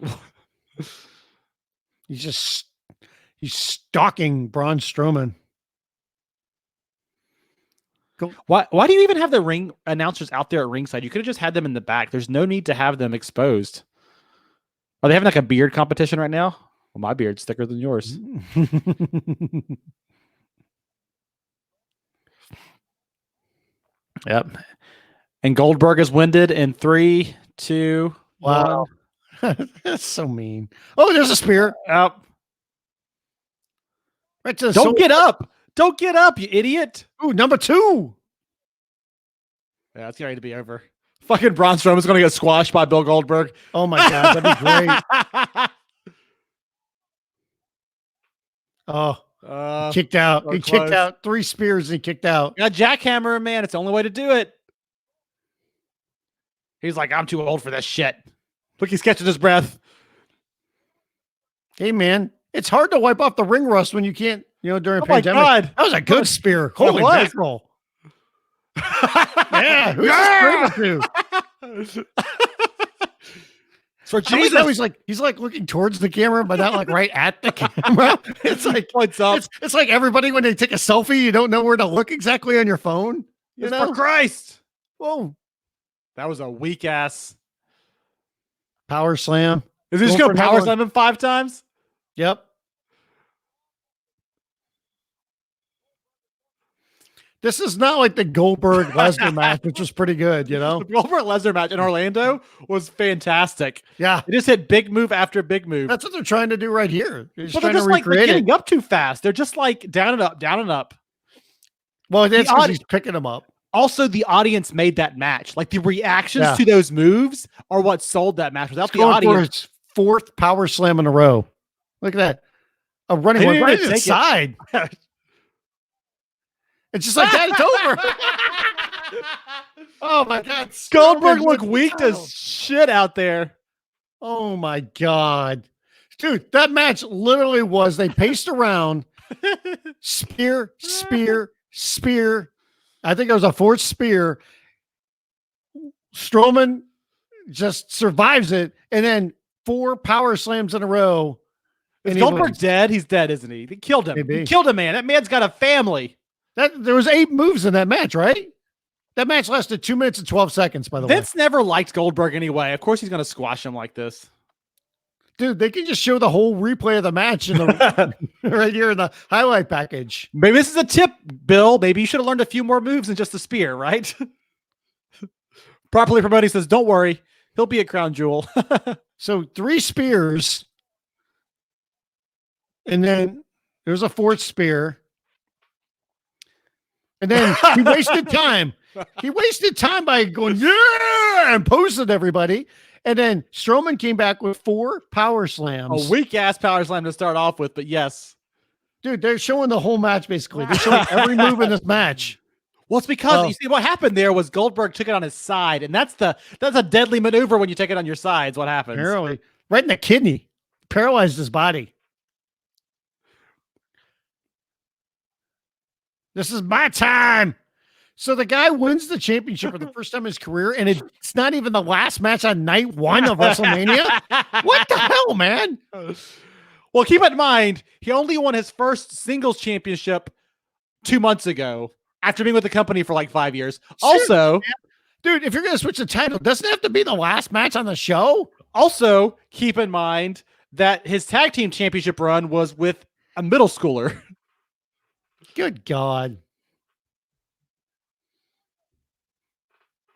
he's stalking Braun Strowman. Why do you even have the ring announcers out there at ringside? You could have just had them in the back. There's no need to have them exposed. Are they having like a beard competition right now? Well, my beard's thicker than yours. Yep. And Goldberg is winded in 3, 2, wow. 1. That's so mean. Oh, there's a spear. Yep. Right to Don't get up. Don't get up, you idiot. Ooh, number 2. Yeah, it's going to be over. Fucking Braun Strowman's going to get squashed by Bill Goldberg. Oh my God, that'd be great. Oh, kicked out. He kicked out 3 spears and he kicked out. Yeah, jackhammer, man. It's the only way to do it. He's like, I'm too old for this shit. Look, he's catching his breath. Hey, man, it's hard to wipe off the ring rust when you can't, during a pandemic. My God. That was a good spear. Holy mackerel. Yeah, who's this to? For Jesus, he's like looking towards the camera, but not like right at the camera. It's like points up. It's like everybody when they take a selfie, you don't know where to look exactly on your phone. For Christ! Whoa, that was a weak ass power slam. Is he just gonna power slam him 5 times? Yep. This is not like the Goldberg Lesnar match, which was pretty good, The Goldberg Lesnar match in Orlando was fantastic. Yeah. It just hit big move after big move. That's what they're trying to do right here. They're just like getting up too fast. They're just like down and up, down and up. Well, that's because he's picking them up. Also, the audience made that match. Like the reactions to those moves are what sold that match. Without the audience, for its 4th power slam in a row. Look at that. A running one right to the side. It's just like that. It's over. Oh my God. Goldberg looked weak as shit out there. Oh my God. Dude, that match literally was they paced around. Spear. I think it was a 4th spear. Strowman just survives it, and then 4 power slams in a row. Is Goldberg dead? He's dead, isn't he? They killed him. Maybe. He killed a man. That man's got a family. There was 8 moves in that match, right? That match lasted 2 minutes and 12 seconds, by the way. Vince never liked Goldberg anyway. Of course he's going to squash him like this. Dude, they can just show the whole replay of the match in the right here in the highlight package. Maybe this is a tip, Bill. Maybe you should have learned a few more moves than just the spear, right? Properly promoting says, don't worry. He'll be a crown jewel. So 3 spears. And then there's a 4th spear. And then he wasted time. He wasted time by going, yeah, and posing everybody. And then Strowman came back with 4 power slams. A weak-ass power slam to start off with, but yes. Dude, they're showing the whole match, basically. They're showing every move in this match. Well, it's because you see what happened there was Goldberg took it on his side, and that's a deadly maneuver when you take it on your sides. What happens? Apparently. Right in the kidney. Paralyzed his body. This is my time. So the guy wins the championship for the first time in his career, and it's not even the last match on night 1 of WrestleMania. What the hell, man? Well, keep in mind, he only won his first singles championship 2 months ago after being with the company for like 5 years. Also, dude, if you're going to switch the title, doesn't it have to be the last match on the show? Also, keep in mind that his tag team championship run was with a middle schooler. Good God.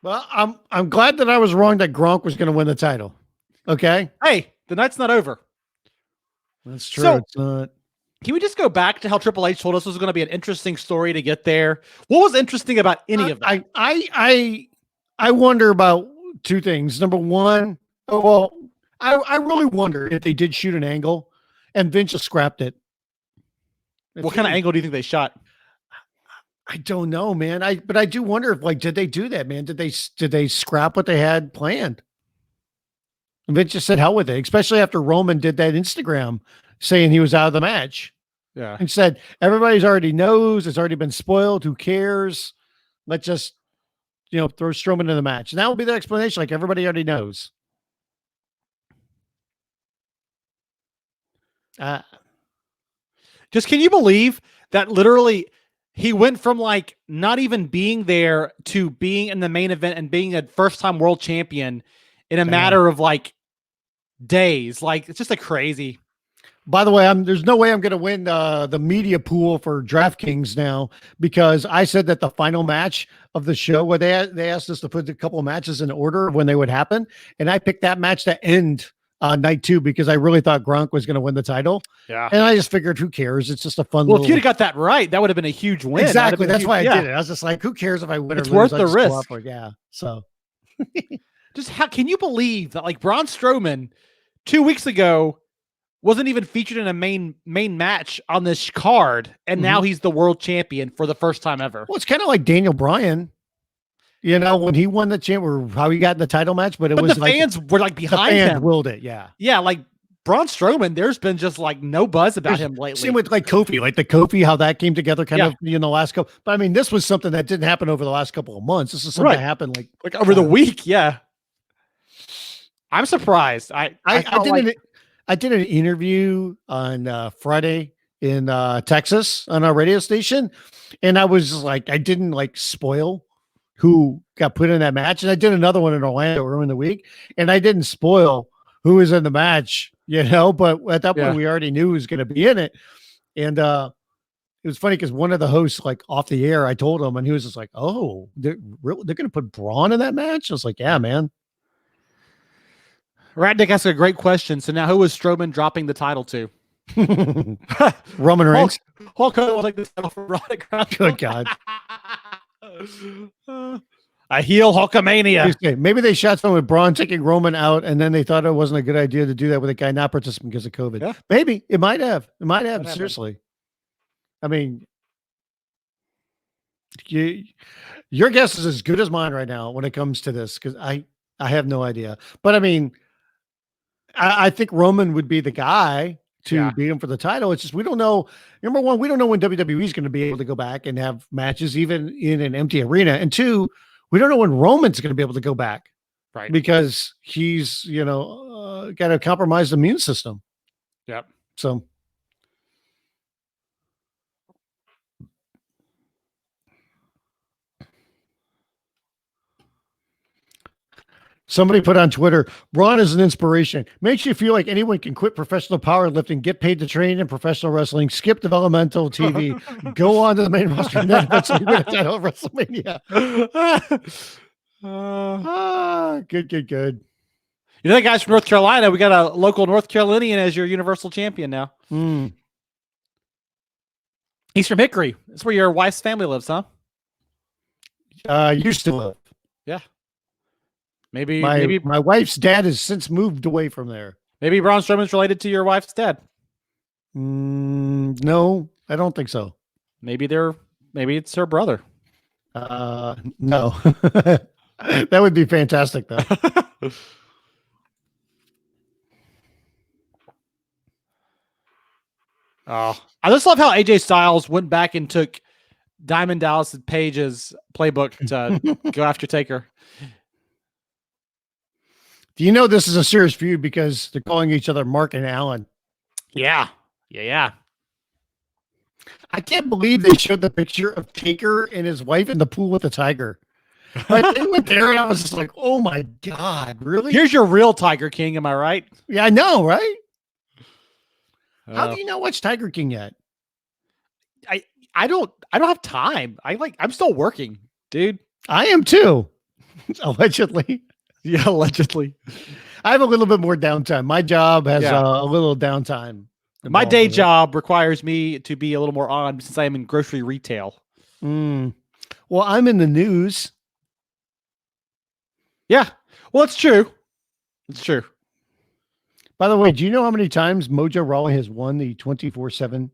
Well, I'm glad that I was wrong that Gronk was going to win the title. Okay. Hey, the night's not over. That's true. So, it's not. Can we just go back to how Triple H told us this was going to be an interesting story to get there? What was interesting about any of that? I wonder about 2 things. Number one, I really wonder if they did shoot an angle and Vince just scrapped it. What kind of angle do you think they shot? I don't know, man. But I do wonder if, did they do that, man? Did they scrap what they had planned? And Vince just said hell with it, especially after Roman did that Instagram saying he was out of the match. Yeah. And said, everybody's already knows, it's already been spoiled. Who cares? Let's just, throw Strowman in the match. And that will be the explanation. Like everybody already knows. Just can you believe that literally he went from not even being there to being in the main event and being a first-time world champion in a matter of days? It's just crazy. By the way, there's no way I'm going to win the media pool for DraftKings now because I said that the final match of the show where they asked us to put a couple of matches in order of when they would happen, and I picked that match to end night 2 because I really thought Gronk was going to win the title. Yeah. And I just figured, who cares? It's just a fun if you'd have got that right, that would have been a huge win. Exactly. That's why I did it. I was just like, who cares if I win or lose? It's worth the risk. Yeah. So just how can you believe that Braun Strowman 2 weeks ago wasn't even featured in a main match on this card, and now he's the world champion for the first time ever. Well, it's kind of like Daniel Bryan. When he won the champ, or how he got in the title match, but the fans were behind him. The willed it, yeah. Yeah, Braun Strowman, there's been just no buzz about him lately. Same with Kofi, the Kofi, how that came together kind of in the last couple. But I mean, this was something that didn't happen over the last couple of months. This is something that happened over the week. Yeah. I'm surprised. I did an interview on Friday in Texas on our radio station. And I was I didn't spoil who got put in that match. And I did another one in Orlando earlier in the week, and I didn't spoil who was in the match, but at that point we already knew who was going to be in it. And it was funny because one of the hosts, off the air, I told him, and he was just like, oh, they're going to put Braun in that match? I was like, yeah, man. Ratnick asked a great question. So now who is Strowman dropping the title to? Roman Reigns. Hulk Hogan will take the title for Roddick. Good God. A heel Hulkamania. Maybe they shot someone with Braun taking Roman out, and then they thought it wasn't a good idea to do that with a guy not participating because of COVID. Yeah. Maybe it might have. Seriously. I mean, your guess is as good as mine right now when it comes to this, because I have no idea. But I mean, I think Roman would be the guy to beat him for the title. It's just we don't know. Number one, we don't know when WWE is going to be able to go back and have matches even in an empty arena. And 2, we don't know when Roman's going to be able to go back Right. Because he's, got a compromised immune system. Yep. So. Somebody put on Twitter, Braun is an inspiration. Makes you feel like anyone can quit professional powerlifting, get paid to train in professional wrestling, skip developmental TV, go on to the main roster, and then eventually win a title at WrestleMania. Good. You know that guy's from North Carolina. We got a local North Carolinian as your Universal Champion now. He's from Hickory. That's where your wife's family lives, huh? Used to live. Yeah. Maybe my wife's dad has since moved away from there. Maybe Braun Strowman's related to your wife's dad. No, I don't think so. Maybe it's her brother. No. That would be fantastic though. Oh, I just love how AJ Styles went back and took Diamond Dallas Page's playbook to go after Taker. Do you know this is a serious feud because they're calling each other Mark and Allen? Yeah. I can't believe they showed the picture of Taker and his wife in the pool with the tiger. Like, they went there and I was just like, oh my God, really? Here's your real Tiger King, am I right? Yeah, I know, right? How do you not watch Tiger King yet? I don't have time. I'm still working, dude. I am too. Allegedly. Yeah, allegedly. I have a little bit more downtime. My job has a little downtime. My day job requires me to be a little more on since I am in grocery retail. Well, I'm in the news. Yeah. Well, it's true. It's true. By the way, do you know how many times Mojo Rawley has won the 24/7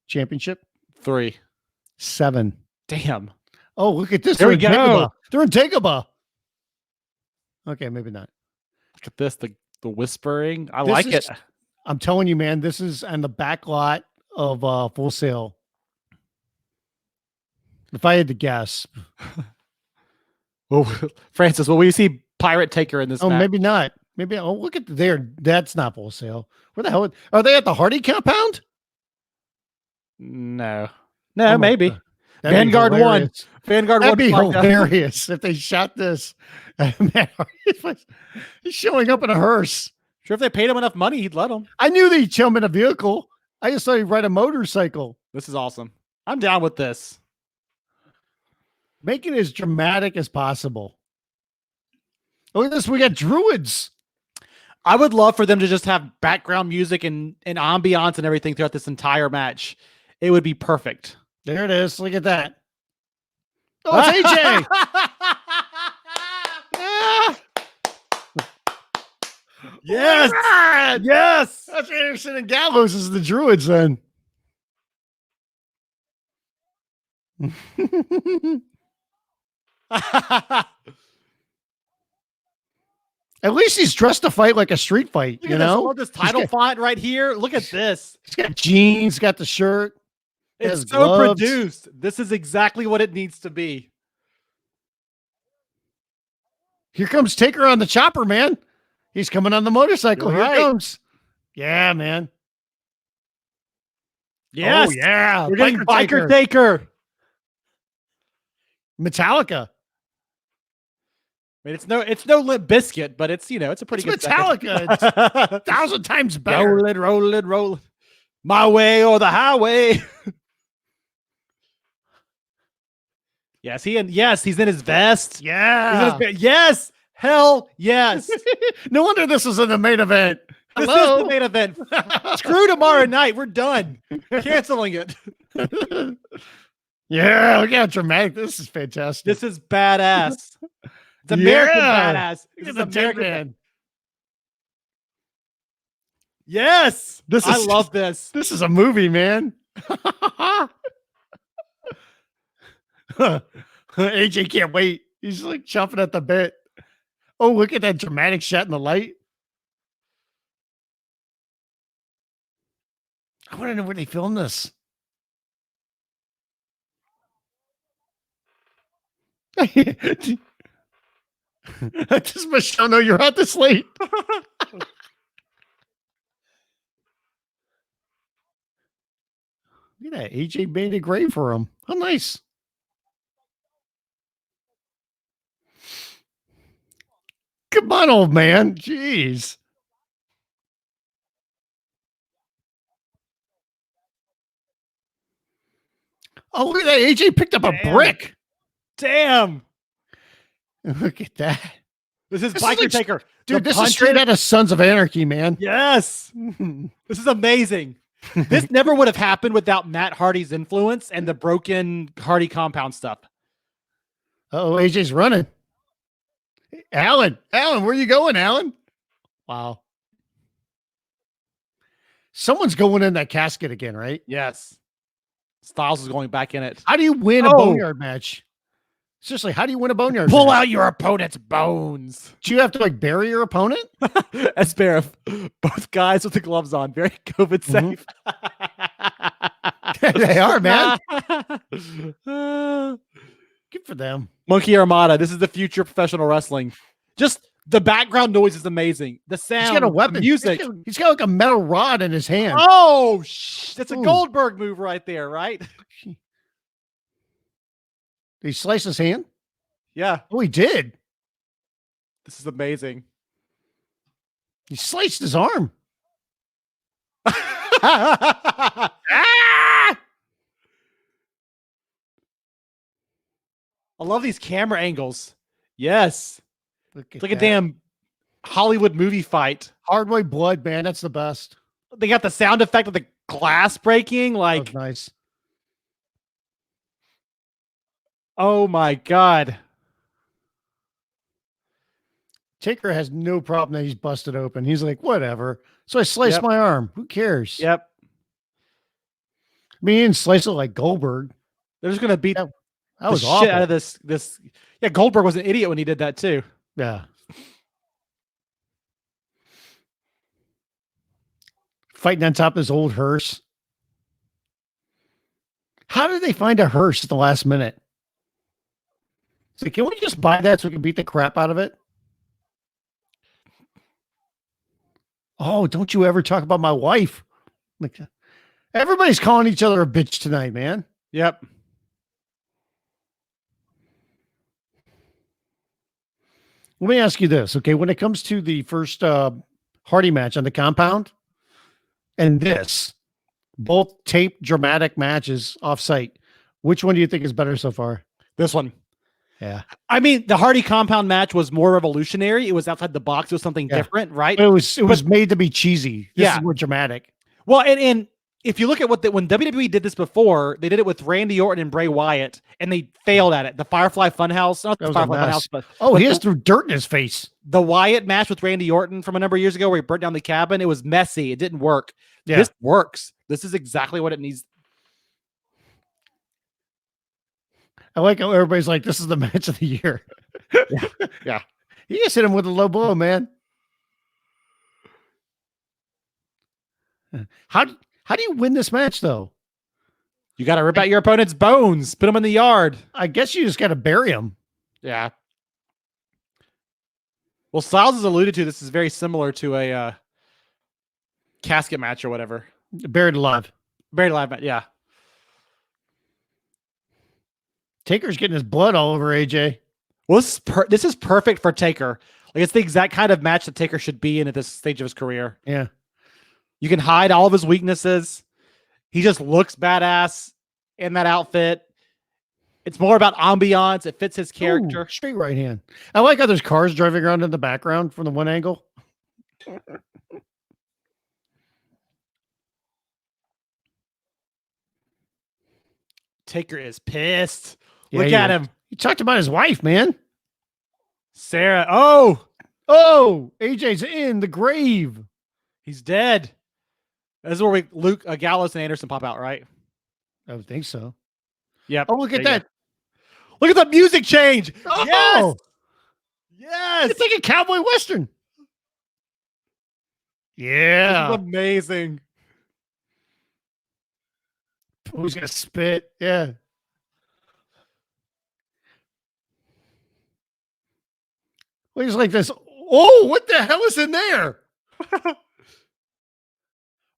championship? 3. 7. Damn. Oh, look at this. There we go. They're in Dagobah. Okay, maybe not. Look at this, the whispering. I like it. I'm telling you, man, this is on the back lot of Full Sail. If I had to guess. Oh, Francis, will we see Pirate Taker in this match? Maybe not. Maybe. Oh, look at there. That's not Full Sail. Where the hell are they at? The Hardy compound? No, maybe. Vanguard 1. Vanguard 1. That'd be hilarious if they shot this. He's showing up in a hearse. Sure, if they paid him enough money, he'd let him. I knew that he'd show him in a vehicle. I just thought he'd ride a motorcycle. This is awesome. I'm down with this. Make it as dramatic as possible. Look at this. We got druids. I would love for them to just have background music and ambiance and everything throughout this entire match. It would be perfect. There it is. Look at that. Oh, it's AJ. Yes. Oh, yes. That's Anderson and Gallows is the druids then. At least he's dressed to fight like a street fight, you know? This title font right here. Look at this. He's got jeans, got the shirt. It's so produced. This is exactly what it needs to be. Here comes Taker on the chopper, man. He's coming on the motorcycle. Here he comes. Yeah, man. Yes. Oh, yeah. We're getting Biker Taker. Metallica. I mean, it's no Limp Biscuit, but it's it's a pretty good Metallica. It's 1,000 times better. Roll it. My way or the highway. Yes, he's in his vest. Yeah. Yes. Hell yes. No wonder this was in the main event. This is the main event. Screw tomorrow night. We're done. Canceling it. Yeah, look how dramatic. This is fantastic. This is badass. It's American badass. This is American man. Yes. I love this. This is a movie, man. AJ can't wait. He's like chomping at the bit. Oh, look at that dramatic shot in the light. I want to know where they filmed this. Just Michelle, no, you're out this late. Look at that. AJ made a grave for him. How nice. Come on, old man. Jeez. Oh, look at that. AJ picked up a brick. Damn. Look at that. This is Biker Taker. Dude, this is straight out of Sons of Anarchy, man. Yes. This is amazing. This never would have happened without Matt Hardy's influence and the broken Hardy compound stuff. Oh, AJ's running. Alan, where are you going, Alan? Wow. Someone's going in that casket again, right? Yes. Styles is going back in it. How do you win a Boneyard match? Seriously, how do you win a Boneyard Pull match? out your opponent's bones. Do you have to like bury your opponent? That's fair. Both guys with the gloves on. Very COVID safe. They are, man. Good for them. Monkey Armada. This is the future of professional wrestling. Just the background noise is amazing. The sound. He's got a weapon. The music. He's got like a metal rod in his hand. Oh, that's a Goldberg move right there, right? Did he slice his hand? Yeah. Oh, he did. This is amazing. He sliced his arm. Ah! I love these camera angles. Yes. It's like a damn Hollywood movie fight. Hardway blood, man. That's the best. They got the sound effect of the glass breaking. Like, nice. Oh my God. Taker has no problem that he's busted open. He's like, whatever. So I sliced my arm. Who cares? Yep. I mean, he didn't slice it like Goldberg. They're just going to beat that the was shit awful. out of this. Yeah, Goldberg was an idiot when he did that too. Yeah. Fighting on top of this old hearse. How did they find a hearse at the last minute? So can we just buy that so we can beat the crap out of it? Oh, don't you ever talk about my wife. Like, everybody's calling each other a bitch tonight, man. Yep. Let me ask you this, okay? When it comes to the first Hardy match on the compound and this, both taped dramatic matches off-site, which one do you think is better so far? This one. Yeah. I mean, the Hardy compound match was more revolutionary. It was outside the box. It was something different, right? But it was made to be cheesy. This is more dramatic. Well, and if you look at when WWE did this before, they did it with Randy Orton and Bray Wyatt, and they failed at it. The Firefly Funhouse, not the Firefly Funhouse, but he just threw dirt in his face. The Wyatt match with Randy Orton from a number of years ago, where he burnt down the cabin, it was messy. It didn't work. Yeah. This works. This is exactly what it needs. I like how everybody's like, this is the match of the year. Yeah. You just hit him with a low blow, man. How do you win this match, though? You got to rip out your opponent's bones, put them in the yard. I guess you just got to bury him. Yeah. Well, Styles has alluded to this is very similar to a casket match or whatever. Buried alive. Buried alive match, yeah. Taker's getting his blood all over AJ. Well, this is perfect for Taker. Like, it's the exact kind of match that Taker should be in at this stage of his career. Yeah. You can hide all of his weaknesses. He just looks badass in that outfit. It's more about ambiance. It fits his character. Ooh, straight right hand. I like how there's cars driving around in the background from the one angle. Taker is pissed. Yeah, Look at him. He talked about his wife, man. Sarah. Oh, AJ's in the grave. He's dead. This is where Luke, Gallows, and Anderson pop out, right? I would think so. Yep. Oh, look at that. Look at the music change. Oh. Yes. Yes. It's like a cowboy western. Yeah. This is amazing. Who's going to spit? Yeah. Well, he's like this. Oh, what the hell is in there?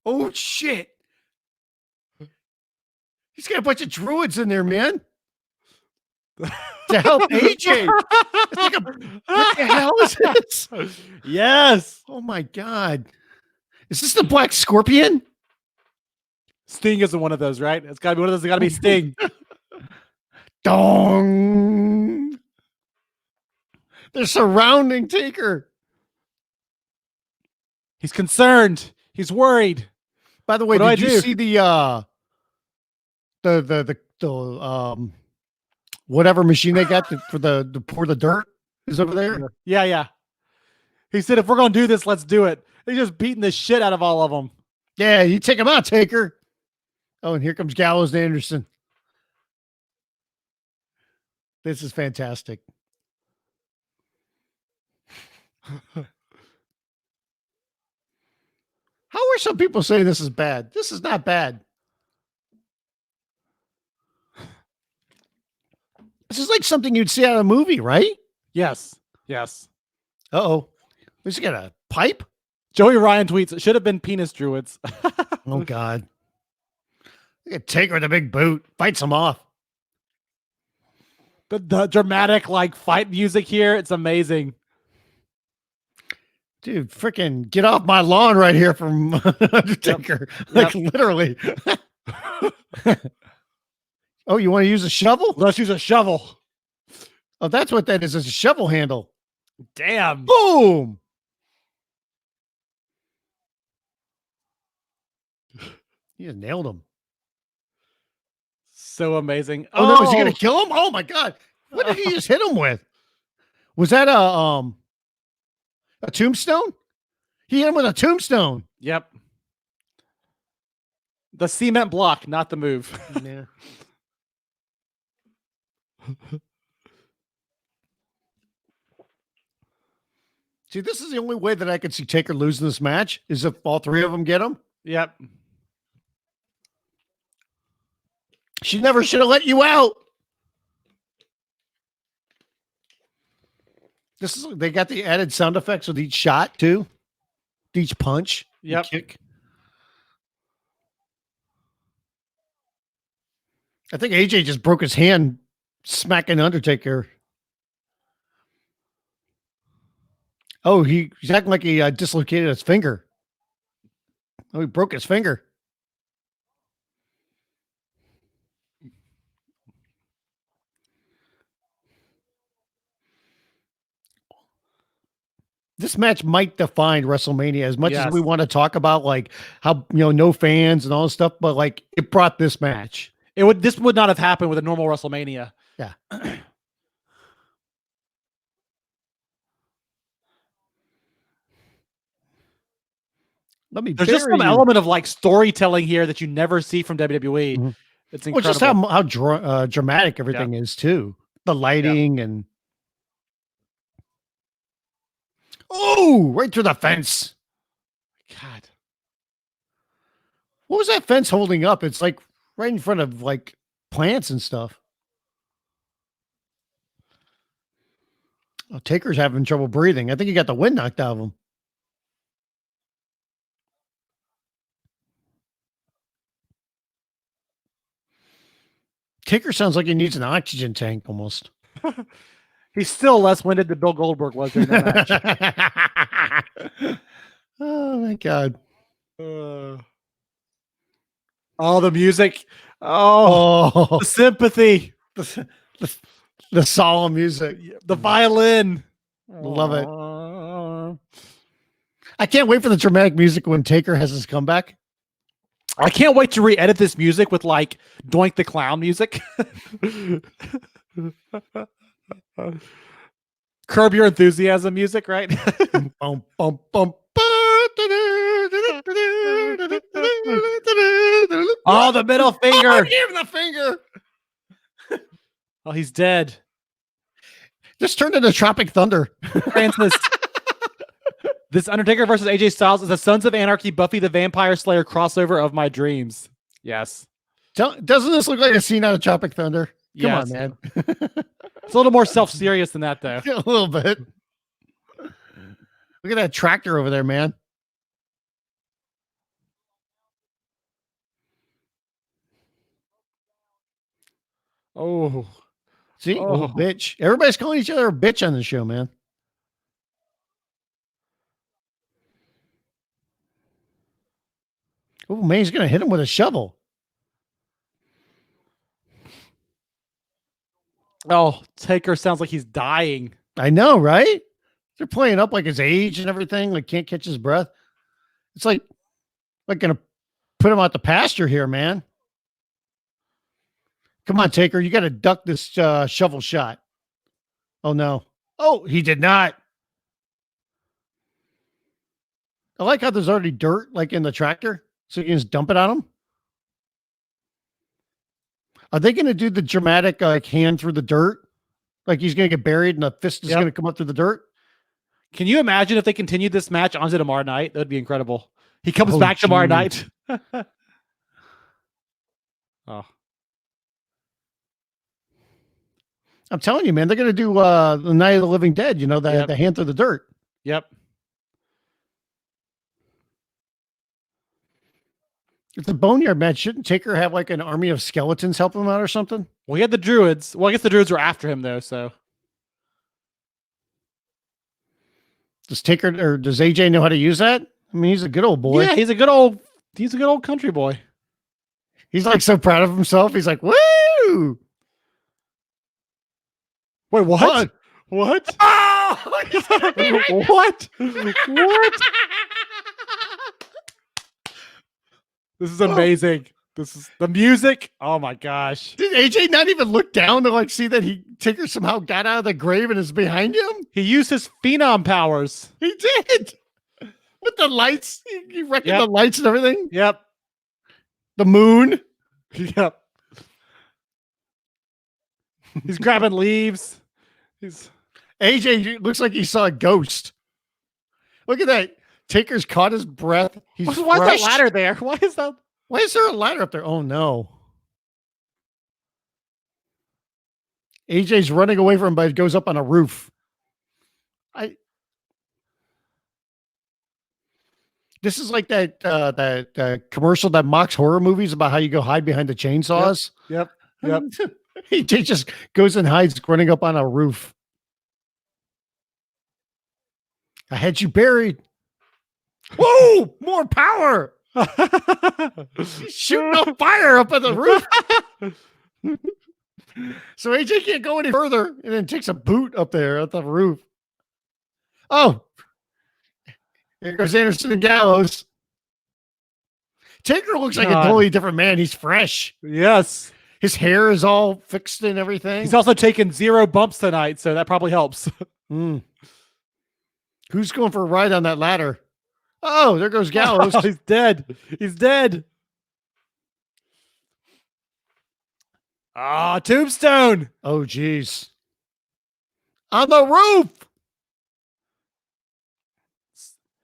Oh, shit. He's got a bunch of druids in there, man. To help AJ. Like what the hell is this? Yes. Oh, my God. Is this the Black Scorpion? Sting isn't one of those, right? It's got to be one of those. It's got to be Sting. Dong. They're surrounding Taker. He's concerned. He's worried. By the way, did you see the whatever machine they got for the pour the dirt is over there? Yeah. He said, if we're going to do this, let's do it. He's just beating the shit out of all of them. Yeah, you take him out, Taker. Oh, and here comes Gallows and Anderson. This is fantastic. How are some people saying this is bad? This is not bad. This is like something you'd see out of a movie, right? Yes. Uh-oh. He's got a pipe? Joey Ryan tweets, it should have been penis druids. Oh, God. Look at Taker with a big boot. Fights him off. The dramatic, fight music here, it's amazing. Dude, freaking get off my lawn right here from Undertaker. Yep. Literally. Oh, you want to use a shovel? Let's use a shovel. Oh, that's what that is. It's a shovel handle. Damn. Boom. He just nailed him. So amazing. Oh, no, is he going to kill him? Oh, my God. What did he just hit him with? Was that a tombstone? He hit him with a tombstone. Yep. The cement block, not the move. Yeah. See, this is the only way that I could see Taker losing this match is if all three of them get him. Yep. She never should have let you out. They got the added sound effects with each shot too. Each punch. Yep. Kick. I think AJ just broke his hand smacking Undertaker. Oh, he's acting like he dislocated his finger. Oh, he broke his finger. This match might define WrestleMania as much as we want to talk about how, no fans and all this stuff, but it brought this match. This would not have happened with a normal WrestleMania. Yeah. There's just some element of storytelling here that you never see from WWE. Mm-hmm. It's incredible. Just how dramatic everything is too. The lighting and right through the fence. God. What was that fence holding up? It's right in front of plants and stuff. Oh, Taker's having trouble breathing. I think he got the wind knocked out of him. Taker sounds like he needs an oxygen tank almost. He's still less winded than Bill Goldberg was during that match. Oh, my God. The music. The sympathy. The solemn music. The violin. Love it. I can't wait for the dramatic music when Taker has his comeback. I can't wait to re-edit this music with Doink the Clown music. Curb Your Enthusiasm music, right? Bum, bum, bum. Oh, the middle finger. Oh, give him the finger. Oh, he's dead. Just turned into Tropic Thunder. Francis. This Undertaker versus AJ Styles is a Sons of Anarchy Buffy the Vampire Slayer crossover of my dreams. Yes. Doesn't this look like a scene out of Tropic Thunder? Come on, man. It's a little more self-serious than that, though. A little bit. Look at that tractor over there, man. Oh, see, oh, bitch. Everybody's calling each other a bitch on the show, man. Oh, man, he's going to hit him with a shovel. Oh, Taker sounds like he's dying. I know, right? They're playing up like his age and everything, like can't catch his breath. It's like going to put him out the pasture here, man. Come on, Taker. You got to duck this shovel shot. Oh, no. Oh, he did not. I like how there's already dirt like in the tractor, so you can just dump it on him. Are they going to do the dramatic like hand through the dirt? Like he's going to get buried and the fist is going to come up through the dirt? Can you imagine if they continued this match onto tomorrow night? That would be incredible. He comes back tomorrow night. Oh. I'm telling you, man, they're going to do the Night of the Living Dead, you know, the hand through the dirt. Yep. It's a Boneyard match. Shouldn't Taker have like an army of skeletons helping him out or something? Well, he had the Druids. Well, I guess the Druids were after him though, so. Does Taker or does AJ know how to use that? I mean, he's a good old boy. Yeah, he's a good old country boy. He's like so proud of himself. He's like, woo! Wait, what? What? Oh! What? What? This is amazing. This is the music. Oh my gosh. Did AJ not even look down to like see that Taker somehow got out of the grave and is behind him? He used his phenom powers. He did. With the lights. He reckoned the lights and everything. Yep. The moon. Yep. He's grabbing leaves. AJ looks like he saw a ghost. Look at that. Taker's caught his breath. Why is that ladder there? Why is there a ladder up there? Oh no. AJ's running away from him, but it goes up on a roof. This is like that commercial that mocks horror movies about how you go hide behind the chainsaws. Yep. AJ just goes and hides running up on a roof. I had you buried. Whoa! More power! He's shooting a fire up on the roof. So AJ can't go any further and then takes a boot up there at the roof. Oh! Here goes Anderson and Gallows. Taker looks like a totally different man. He's fresh. Yes. His hair is all fixed and everything. He's also taken 0 bumps tonight, so that probably helps. Who's going for a ride on that ladder? Oh, there goes Gallows. He's dead. He's dead. Ah, tombstone. Oh, geez. On the roof.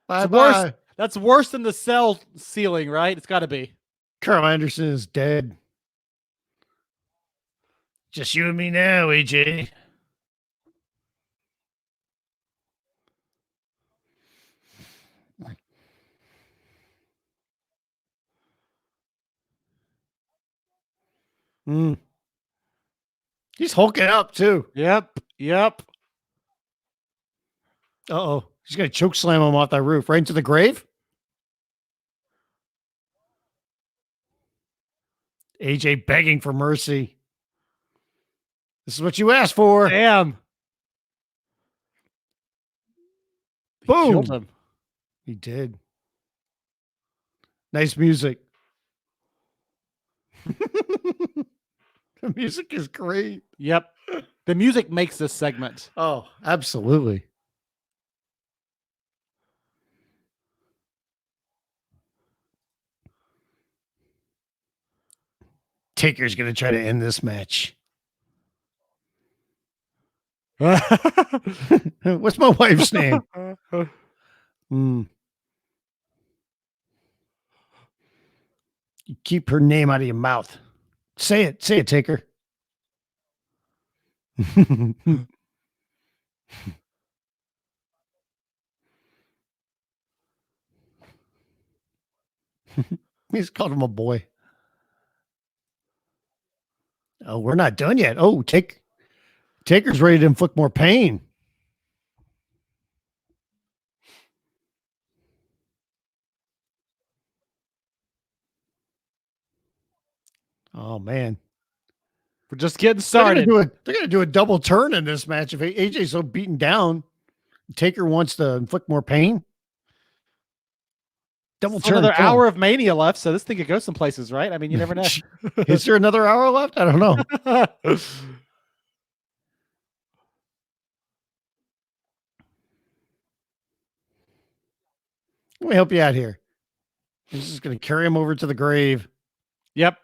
Bye-bye. That's worse than the cell ceiling, right? It's got to be. Carl Anderson is dead. Just you and me now, AJ. He's hulking up too. Yep. Uh-oh. He's going to choke slam him off that roof right into the grave. AJ begging for mercy. This is what you asked for. Damn. Boom. He killed him. He did. Nice music. The music is great. Yep. The music makes this segment. Oh, absolutely. Taker's going to try to end this match. What's my wife's name? You keep her name out of your mouth. Say it, Taker. He's called him a boy. Oh, we're not done yet. Oh, Taker's ready to inflict more pain. Oh man, we're just getting started. They're gonna do a double turn in this match if AJ's so beaten down. Taker wants to inflict more pain. Double turn. Another hour of Mania left, so this thing could go some places, right? I mean, you never know. Is there another hour left? I don't know. Let me help you out here. This is going to carry him over to the grave. Yep.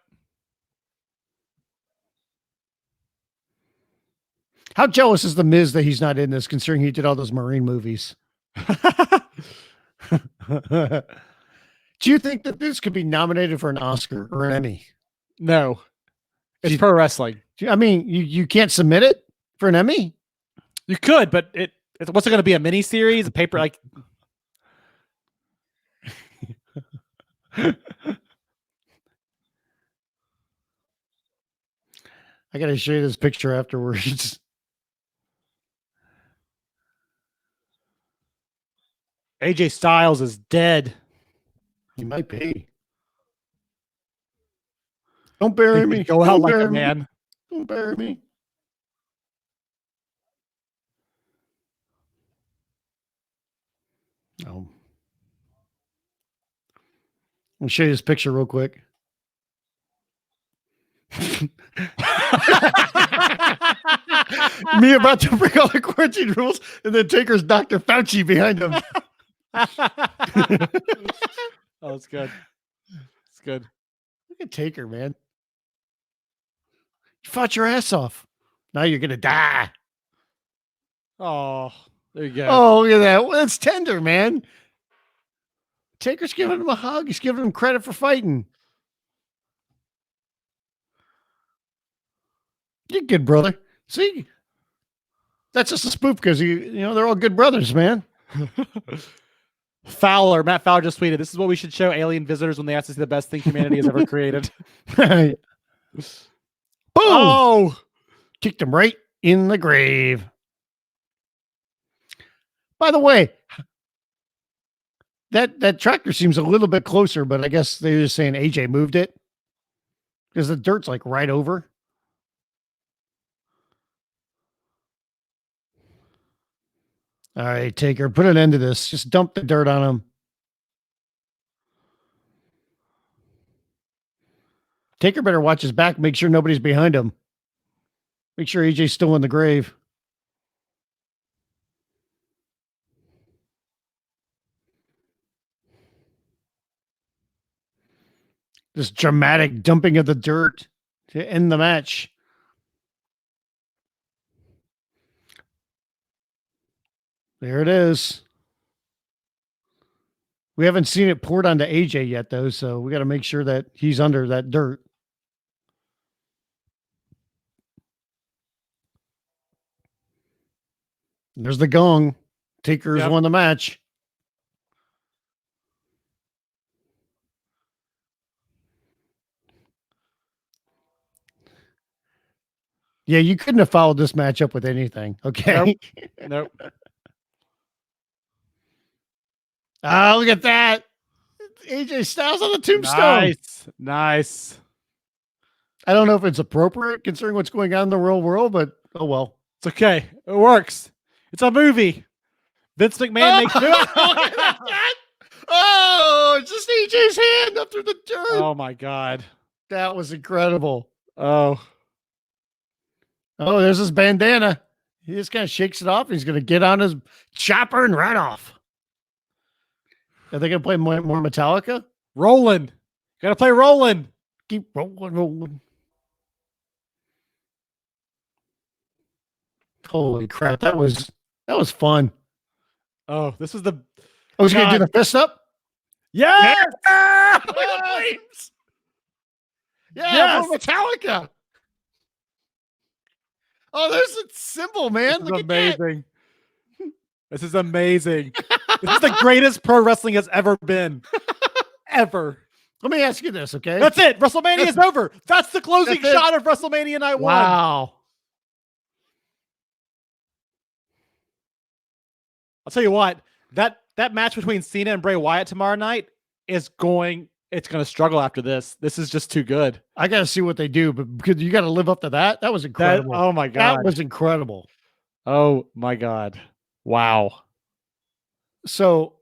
How jealous is the Miz that he's not in this, considering he did all those Marine movies? Do you think that this could be nominated for an Oscar or an Emmy? No. It's pro wrestling. I mean, you can't submit it for an Emmy? You could, but what's it going to be, a mini series, a paper like I got to show you this picture afterwards. AJ Styles is dead. He might be. Don't bury me. Go out like a man. Don't bury me. No. I'll show you this picture real quick. Me about to break all the quarantine rules, and then Taker's Dr. Fauci behind him. Oh, it's good. It's good. Look at Taker, man. You fought your ass off. Now you're gonna die. Oh, there you go. Oh, look at that. Well, it's tender, man. Taker's giving him a hug. He's giving him credit for fighting. You're good, brother. See, that's just a spoof because they're all good brothers, man. Matt Fowler just tweeted, "This is what we should show alien visitors when they ask to see the best thing humanity has ever created." Boom! Oh, kicked him right in the grave. By the way, that tractor seems a little bit closer, but I guess they're just saying AJ moved it because the dirt's like right over. All right, Taker, put an end to this. Just dump the dirt on him. Taker better watch his back. Make sure nobody's behind him. Make sure AJ's still in the grave. This dramatic dumping of the dirt to end the match. There it is. We haven't seen it poured onto AJ yet, though, so we got to make sure that he's under that dirt. There's the gong. Taker's won the match. Yeah, you couldn't have followed this match up with anything. Okay. Nope. Oh, look at that. AJ Styles on the tombstone. Nice. I don't know if it's appropriate considering what's going on in the real world, but oh well. It's okay. It works. It's a movie. Vince McMahon makes it. Oh, it's just AJ's hand up through the dirt. Oh my God. That was incredible. Oh, there's his bandana. He just kind of shakes it off. He's going to get on his chopper and ride off. Are they going to play more Metallica? Rolling. Got to play rolling. Keep rolling. Holy crap. That was fun. Oh, this is the... I was going to do the fist up? Yes! Yeah! Look at the flames! Yeah, more Metallica. Oh, there's a symbol, man. Look amazing. This is amazing. This is the greatest pro wrestling has ever been. Ever. Let me ask you this, okay? That's it. WrestleMania is over. That's the closing shot of WrestleMania Night 1. Wow. I'll tell you what, that match between Cena and Bray Wyatt tomorrow night it's going to struggle after this. This is just too good. I got to see what they do, but because you got to live up to that. That was incredible. Oh my God. That was incredible. Oh my God. Wow. So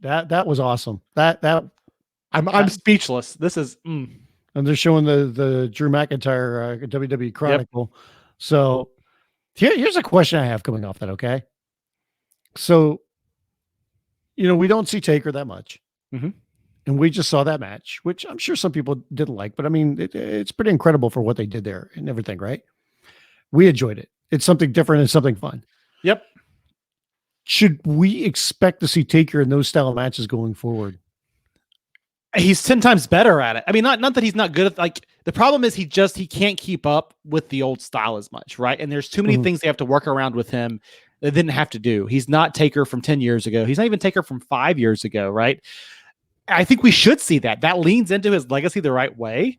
that was awesome. I'm speechless. This is and they're showing the Drew McIntyre WWE Chronicle. Yep. So here's a question I have coming off that. Okay. So, we don't see Taker that much. Mm-hmm. And we just saw that match, which I'm sure some people didn't like, but I mean, it's pretty incredible for what they did there and everything, right? We enjoyed it. It's something different and something fun. Yep. Should we expect to see Taker in those style of matches going forward? He's 10 times better at it. I mean, not that he's not good at, the problem is he can't keep up with the old style as much, right? And there's too many things they have to work around with him. They didn't have to do. He's not Taker from 10 years ago. He's not even Taker from 5 years ago, right? I think we should see that. That leans into his legacy the right way.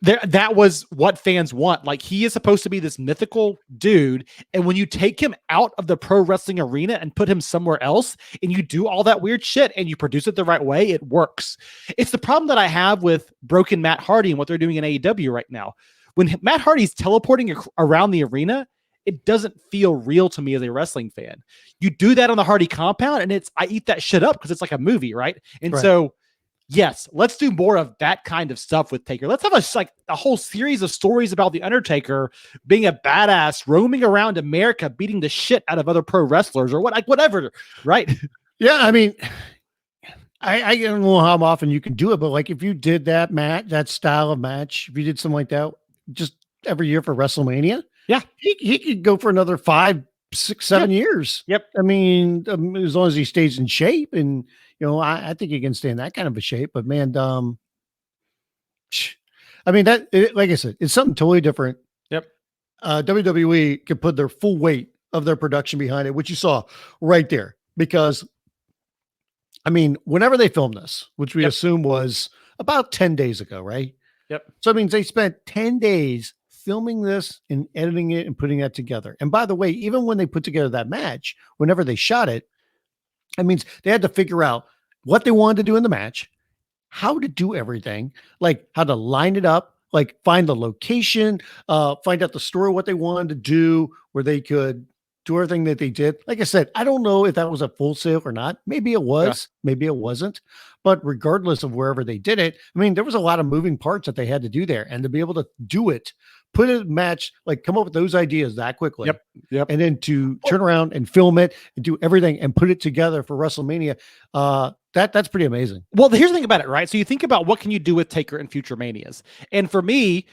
That was what fans want. He is supposed to be this mythical dude, and when you take him out of the pro wrestling arena and put him somewhere else, and you do all that weird shit and you produce it the right way, it works. It's the problem that I have with broken Matt Hardy and what they're doing in AEW right now. When Matt Hardy's teleporting around the arena, it doesn't feel real to me as a wrestling fan. You do that on the Hardy compound, and I eat that shit up because it's like a movie, right? And so, yes, let's do more of that kind of stuff with Taker. Let's have a whole series of stories about the Undertaker being a badass, roaming around America, beating the shit out of other pro wrestlers or whatever, right? Yeah, I mean, I don't know how often you can do it, but if you did that style of match, if you did something like that, just every year for WrestleMania. Yeah, he could go for another 5, 6, 7 years. Yep. I mean, as long as he stays in shape, and I think he can stay in that kind of a shape. But man, I mean like I said, it's something totally different. Yep. WWE can put their full weight of their production behind it, which you saw right there. Because, I mean, whenever they filmed this, which we assume was about 10 days ago, right? Yep. So it means they spent 10 days filming this and editing it and putting that together. And by the way, even when they put together that match, whenever they shot it, that means they had to figure out what they wanted to do in the match, how to do everything, how to line it up, find the location, find out the story, what they wanted to do, where they could do everything that they did. Like I said, I don't know if that was a full sale or not. Maybe it was, maybe it wasn't. But regardless of wherever they did it, I mean, there was a lot of moving parts that they had to do there. And to be able to do it, put a match, come up with those ideas that quickly. Yep. And then to turn around and film it and do everything and put it together for WrestleMania, that's pretty amazing. Well, here's the thing about it, right? So you think about what can you do with Taker in future Manias. And for me,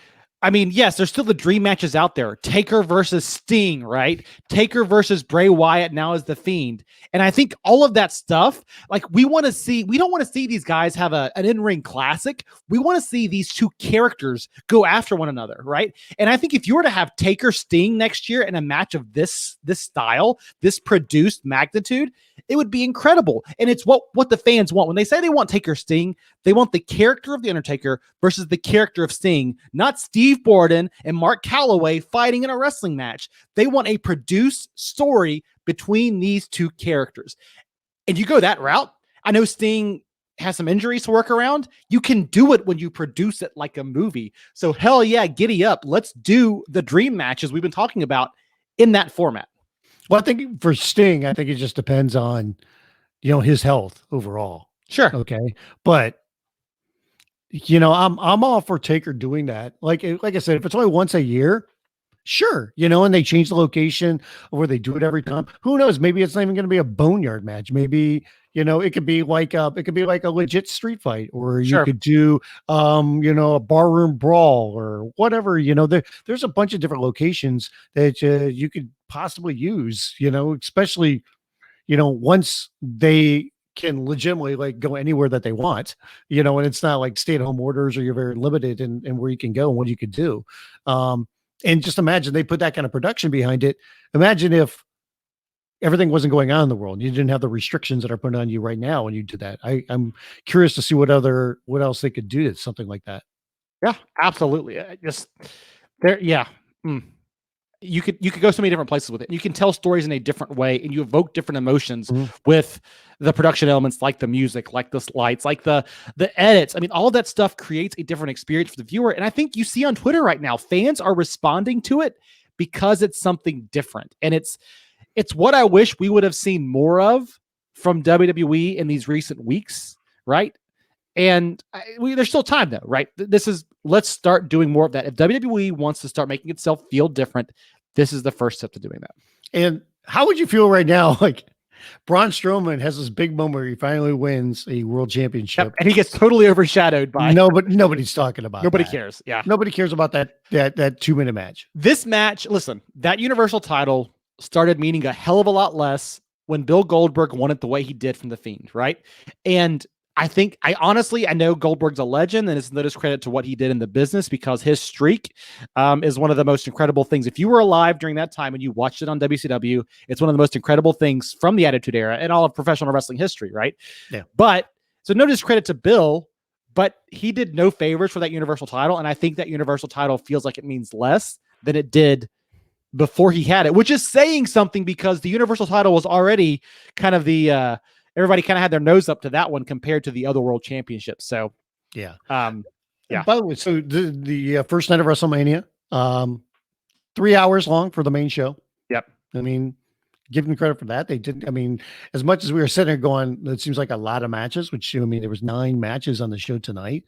I mean, yes, there's still the dream matches out there. Taker versus Sting, right? Taker versus Bray Wyatt now as the Fiend. And I think all of that stuff, we don't want to see these guys have an in-ring classic. We want to see these two characters go after one another, right? And I think if you were to have Taker Sting next year in a match of this style, this produced magnitude, it would be incredible. And it's what the fans want. When they say they want Taker Sting, they want the character of the Undertaker versus the character of Sting, not Steve Borden and Mark Calloway fighting in a wrestling match. They want a produced story between these two characters. And you go that route. I know Sting has some injuries to work around. You can do it when you produce it like a movie. So hell yeah, giddy up. Let's do the dream matches we've been talking about in that format. Well, I think for Sting, I think it just depends on, his health overall. Sure. Okay. But, I'm all for Taker doing that. Like I said, if it's only once a year, sure. And they change the location where they do it every time. Who knows? Maybe it's not even going to be a boneyard match. Maybe, it could be like a legit street fight, or you could do, a barroom brawl or whatever, there's a bunch of different locations that you could possibly use, especially, once they can legitimately go anywhere that they want, and it's not like stay-at-home orders, or you're very limited in where you can go and what you could do. And just imagine they put that kind of production behind it. Imagine if everything wasn't going on in the world. You didn't have the restrictions that are put on you right now when you did that. I'm curious to see what else they could do to something like that. Yeah, absolutely. Just there. Yeah. You could go so many different places with it. You can tell stories in a different way, and you evoke different emotions with the production elements, like the music, like the lights, like the edits. I mean, all of that stuff creates a different experience for the viewer. And I think you see on Twitter right now, fans are responding to it because it's something different. And it's what I wish we would have seen more of from WWE in these recent weeks, right? And there's still time though, right? Let's start doing more of that. If WWE wants to start making itself feel different, this is the first step to doing that. And how would you feel right now? Like Braun Strowman has this big moment where he finally wins a world championship, and he gets totally overshadowed by nobody's talking about. Nobody cares. Yeah, nobody cares about that 2-minute match. This match, listen, that Universal title started meaning a hell of a lot less when Bill Goldberg won it the way he did from the Fiend, right? And I honestly know Goldberg's a legend, and it's no discredit to what he did in the business, because his streak is one of the most incredible things. If you were alive during that time and you watched it on WCW, it's one of the most incredible things from the Attitude Era and all of professional wrestling history, right? Yeah. But so no discredit to Bill, but he did no favors for that Universal title, and I think that Universal title feels like it means less than it did before he had it, which is saying something, because the Universal title was already kind of the everybody kind of had their nose up to that one compared to the other world championships. So, yeah. Yeah. By the way, so the first night of WrestleMania, 3 hours long for the main show. Yep. I mean, give them credit for that. They didn't, I mean, as much as we were sitting there going, it seems like a lot of matches, which, I mean, there was 9 matches on the show tonight.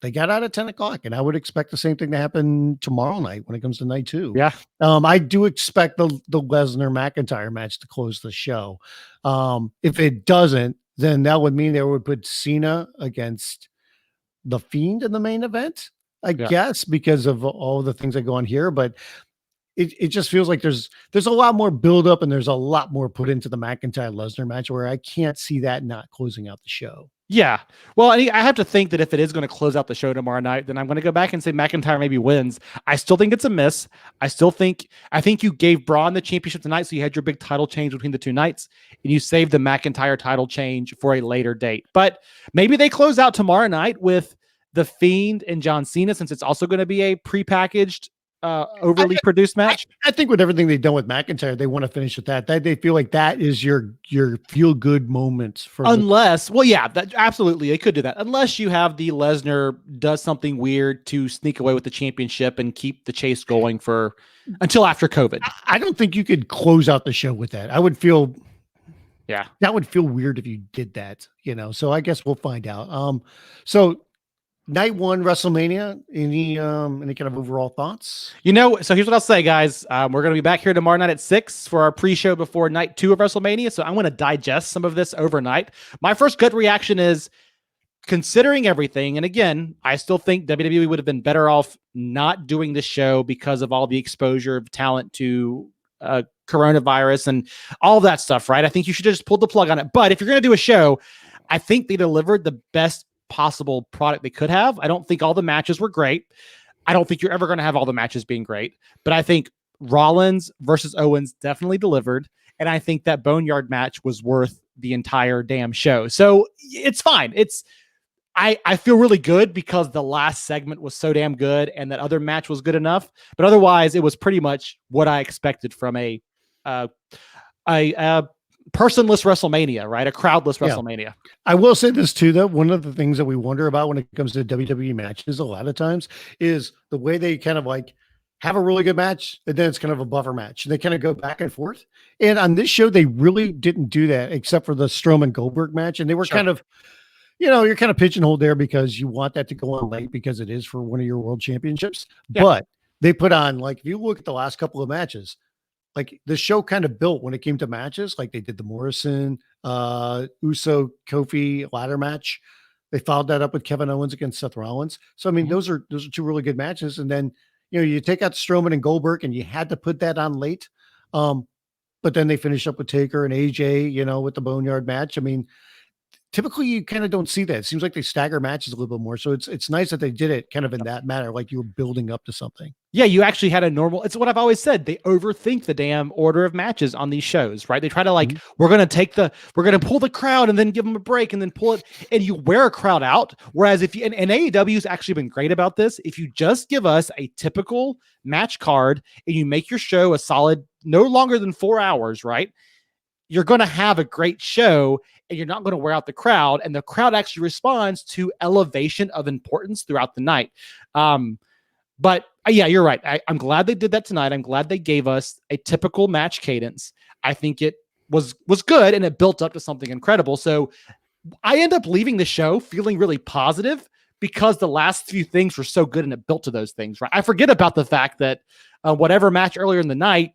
They got out at 10 o'clock, and I would expect the same thing to happen tomorrow night when it comes to night 2. Yeah. I do expect the Lesnar McEntyre match to close the show. If it doesn't, then that would mean they would put Cena against the Fiend in the main event, I guess, because of all the things that go on here. But it just feels like there's a lot more build up, and there's a lot more put into the McIntyre Lesnar match, where I can't see that not closing out the show. Yeah. Well, I have to think that if it is going to close out the show tomorrow night, then I'm going to go back and say McIntyre maybe wins. I still think it's a miss. I think you gave Braun the championship tonight, so you had your big title change between the 2 nights, and you saved the McIntyre title change for a later date. But maybe they close out tomorrow night with the Fiend and John Cena, since it's also going to be a prepackaged, overly produced match. I think with everything they've done with McIntyre, they want to finish with that. They feel like that is your feel good moments for. Unless, well, yeah, that absolutely they could do that. Unless you have the Lesnar does something weird to sneak away with the championship and keep the chase going for until after COVID. I don't think you could close out the show with that. I would feel. Yeah, that would feel weird if you did that. So I guess we'll find out. So. Night 1 WrestleMania, any kind of overall thoughts? So here's what I'll say, guys. We're going to be back here tomorrow night at 6 for our pre-show before night 2 of WrestleMania. So I'm going to digest some of this overnight. My first gut reaction is, considering everything, and again, I still think WWE would have been better off not doing this show because of all the exposure of talent to coronavirus and all that stuff, right? I think you should have just pulled the plug on it. But if you're going to do a show, I think they delivered the best possible product they could have. I don't think all the matches were great. I don't think you're ever going to have all the matches being great, but I think Rollins versus Owens definitely delivered. And I think that Boneyard match was worth the entire damn show. So it's fine. I feel really good because the last segment was so damn good and that other match was good enough, but otherwise it was pretty much what I expected from a personless WrestleMania, right? A crowdless WrestleMania. I will say this too, though. One of the things that we wonder about when it comes to WWE matches a lot of times is the way they kind of like have a really good match, and then it's kind of a buffer match. They kind of go back and forth. And on this show, they really didn't do that except for the Strowman Goldberg match. And they were kind of, you're kind of pigeonholed there because you want that to go on late because it is for one of your world championships. Yeah. But they put on, like, if you look at the last couple of matches, like the show kind of built when it came to matches, like they did the Morrison, Uso, Kofi ladder match. They followed that up with Kevin Owens against Seth Rollins. So, I mean, those are 2 really good matches. And then, you take out Strowman and Goldberg and you had to put that on late. But then they finish up with Taker and AJ, with the Boneyard match. I mean, typically you kind of don't see that. It seems like they stagger matches a little bit more. So it's nice that they did it kind of in that manner, like you were building up to something. Yeah, you actually had a normal. It's what I've always said. They overthink the damn order of matches on these shows, right? They try to we're going to pull the crowd and then give them a break and then pull it, and you wear a crowd out. Whereas if you, and AEW's actually been great about this. If you just give us a typical match card and you make your show a solid, no longer than 4 hours, right? You're going to have a great show and you're not going to wear out the crowd. And the crowd actually responds to elevation of importance throughout the night. But yeah, you're right. I'm glad they did that tonight. I'm glad they gave us a typical match cadence. I think it was good and it built up to something incredible. So I end up leaving the show feeling really positive because the last few things were so good and it built to those things, right? I forget about the fact that whatever match earlier in the night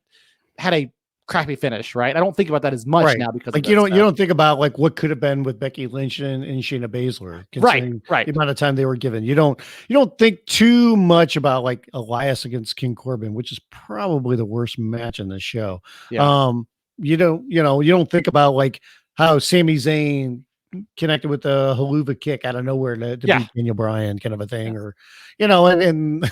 had a crappy finish, right? I don't think about that as much now because you don't think about what could have been with Becky Lynch and Shayna Baszler, right? The amount of time they were given. You don't think too much about Elias against King Corbin, which is probably the worst match in the show. Yeah. You don't think about how Sami Zayn connected with the haluva kick out of nowhere to beat Daniel Bryan, kind of a thing, or and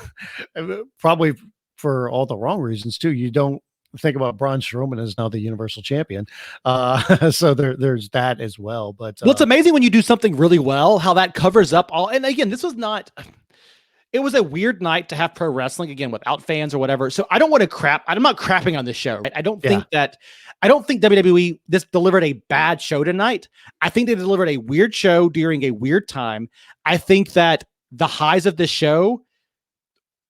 probably for all the wrong reasons too. You don't think about Braun Strowman as now the Universal Champion. So there's that as well. But it's amazing when you do something really well, how that covers up all. And again, it was a weird night to have pro wrestling again without fans or whatever. So I don't want to crap. I'm not crapping on this show. Right? I don't think WWE this delivered a bad show tonight. I think they delivered a weird show during a weird time. I think that the highs of this show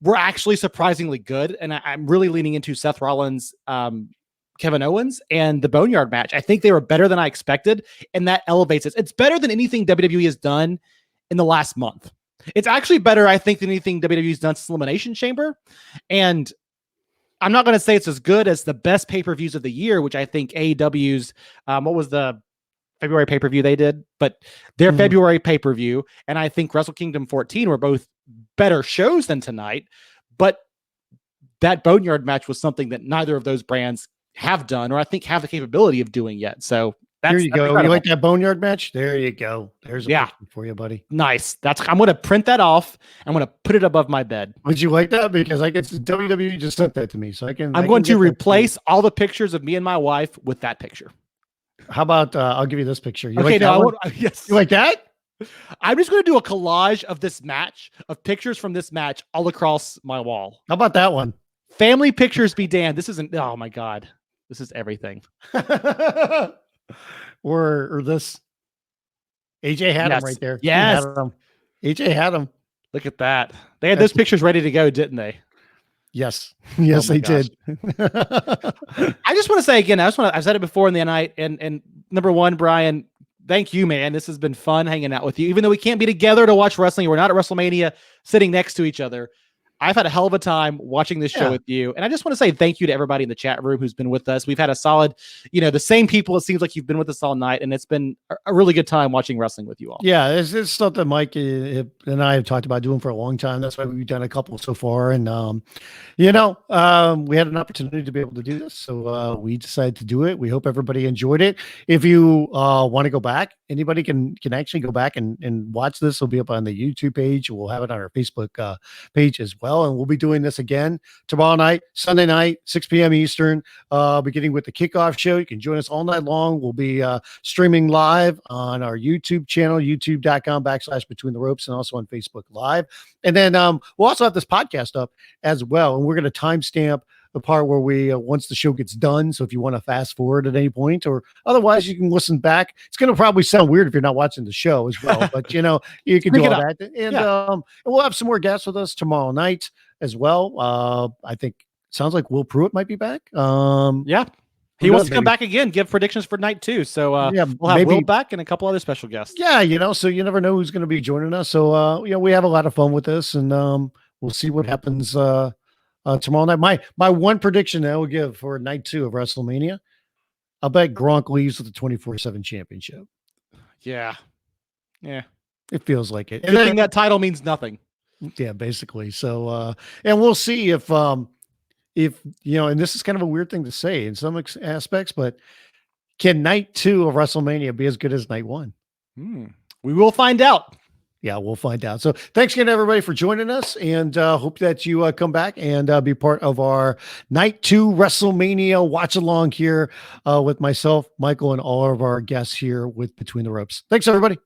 were actually surprisingly good. And I'm really leaning into Seth Rollins, Kevin Owens, and the Boneyard match. I think they were better than I expected, and that elevates it. It's better than anything WWE has done in the last month. It's actually better, I think, than anything WWE has done since Elimination Chamber. And I'm not going to say it's as good as the best pay-per-views of the year, which I think AEW's, what was the February pay-per-view they did? But their February pay-per-view, and I think Wrestle Kingdom 14 were both better shows than tonight, but that Boneyard match was something that neither of those brands have done, or I think have the capability of doing yet. So there you go. Incredible. You like that Boneyard match? There you go. There's a picture for you, buddy. Nice. I'm going to print that off. I'm going to put it above my bed. Would you like that? Because WWE just sent that to me, so I'm going to replace all the pictures of me and my wife with that picture. How about I'll give you this picture. You okay, like that one? Yes. You like that? I'm just going to do a collage of this match, of pictures from this match all across my wall. How about that one? Family pictures be damned. This isn't, oh my God. This is everything. or this. AJ had him right there. Yes. AJ had him. Look at that. They had those pictures ready to go, didn't they? Yes. Yes, they did. I just want to say again, I've said it before in the night, and number one, Brian, thank you, man. This has been fun hanging out with you. Even though we can't be together to watch wrestling, we're not at WrestleMania sitting next to each other. I've had a hell of a time watching this show with you. And I just want to say thank you to everybody in the chat room who's been with us. We've had a solid, the same people. It seems like you've been with us all night, and it's been a really good time watching wrestling with you all. Yeah, it's something Mike and I have talked about doing for a long time. That's why we've done a couple so far. And, we had an opportunity to be able to do this. So we decided to do it. We hope everybody enjoyed it. If you want to go back, anybody can actually go back and watch this. It'll be up on the YouTube page. We'll have it on our Facebook page as well. And we'll be doing this again tomorrow night, Sunday night, 6 p.m. Eastern, beginning with the kickoff show. You can join us all night long. We'll be streaming live on our YouTube channel, youtube.com/Between the Ropes, and also on Facebook Live. And then we'll also have this podcast up as well. And we're going to timestamp the part where we once the show gets done. So if you want to fast forward at any point, or otherwise you can listen back. It's going to probably sound weird if you're not watching the show as well, but you can do all that. And we'll have some more guests with us tomorrow night as well. I think sounds like Will Pruitt might be back. He wants to come back again, give predictions for night 2. So we'll have Will back and a couple other special guests. Yeah, so you never know who's going to be joining us. So we have a lot of fun with this, and we'll see what happens tomorrow night. My one prediction that I will give for night 2 of WrestleMania, I'll bet Gronk leaves with the 24/7 championship. Yeah. It feels like it. Good thing that title means nothing. Yeah, basically. So and we'll see if and this is kind of a weird thing to say in some aspects, but can night 2 of WrestleMania be as good as night 1? We will find out. Yeah, we'll find out. So thanks again, everybody, for joining us, and hope that you come back and be part of our Night 2 WrestleMania watch along here with myself, Michael, and all of our guests here with Between the Ropes. Thanks, everybody.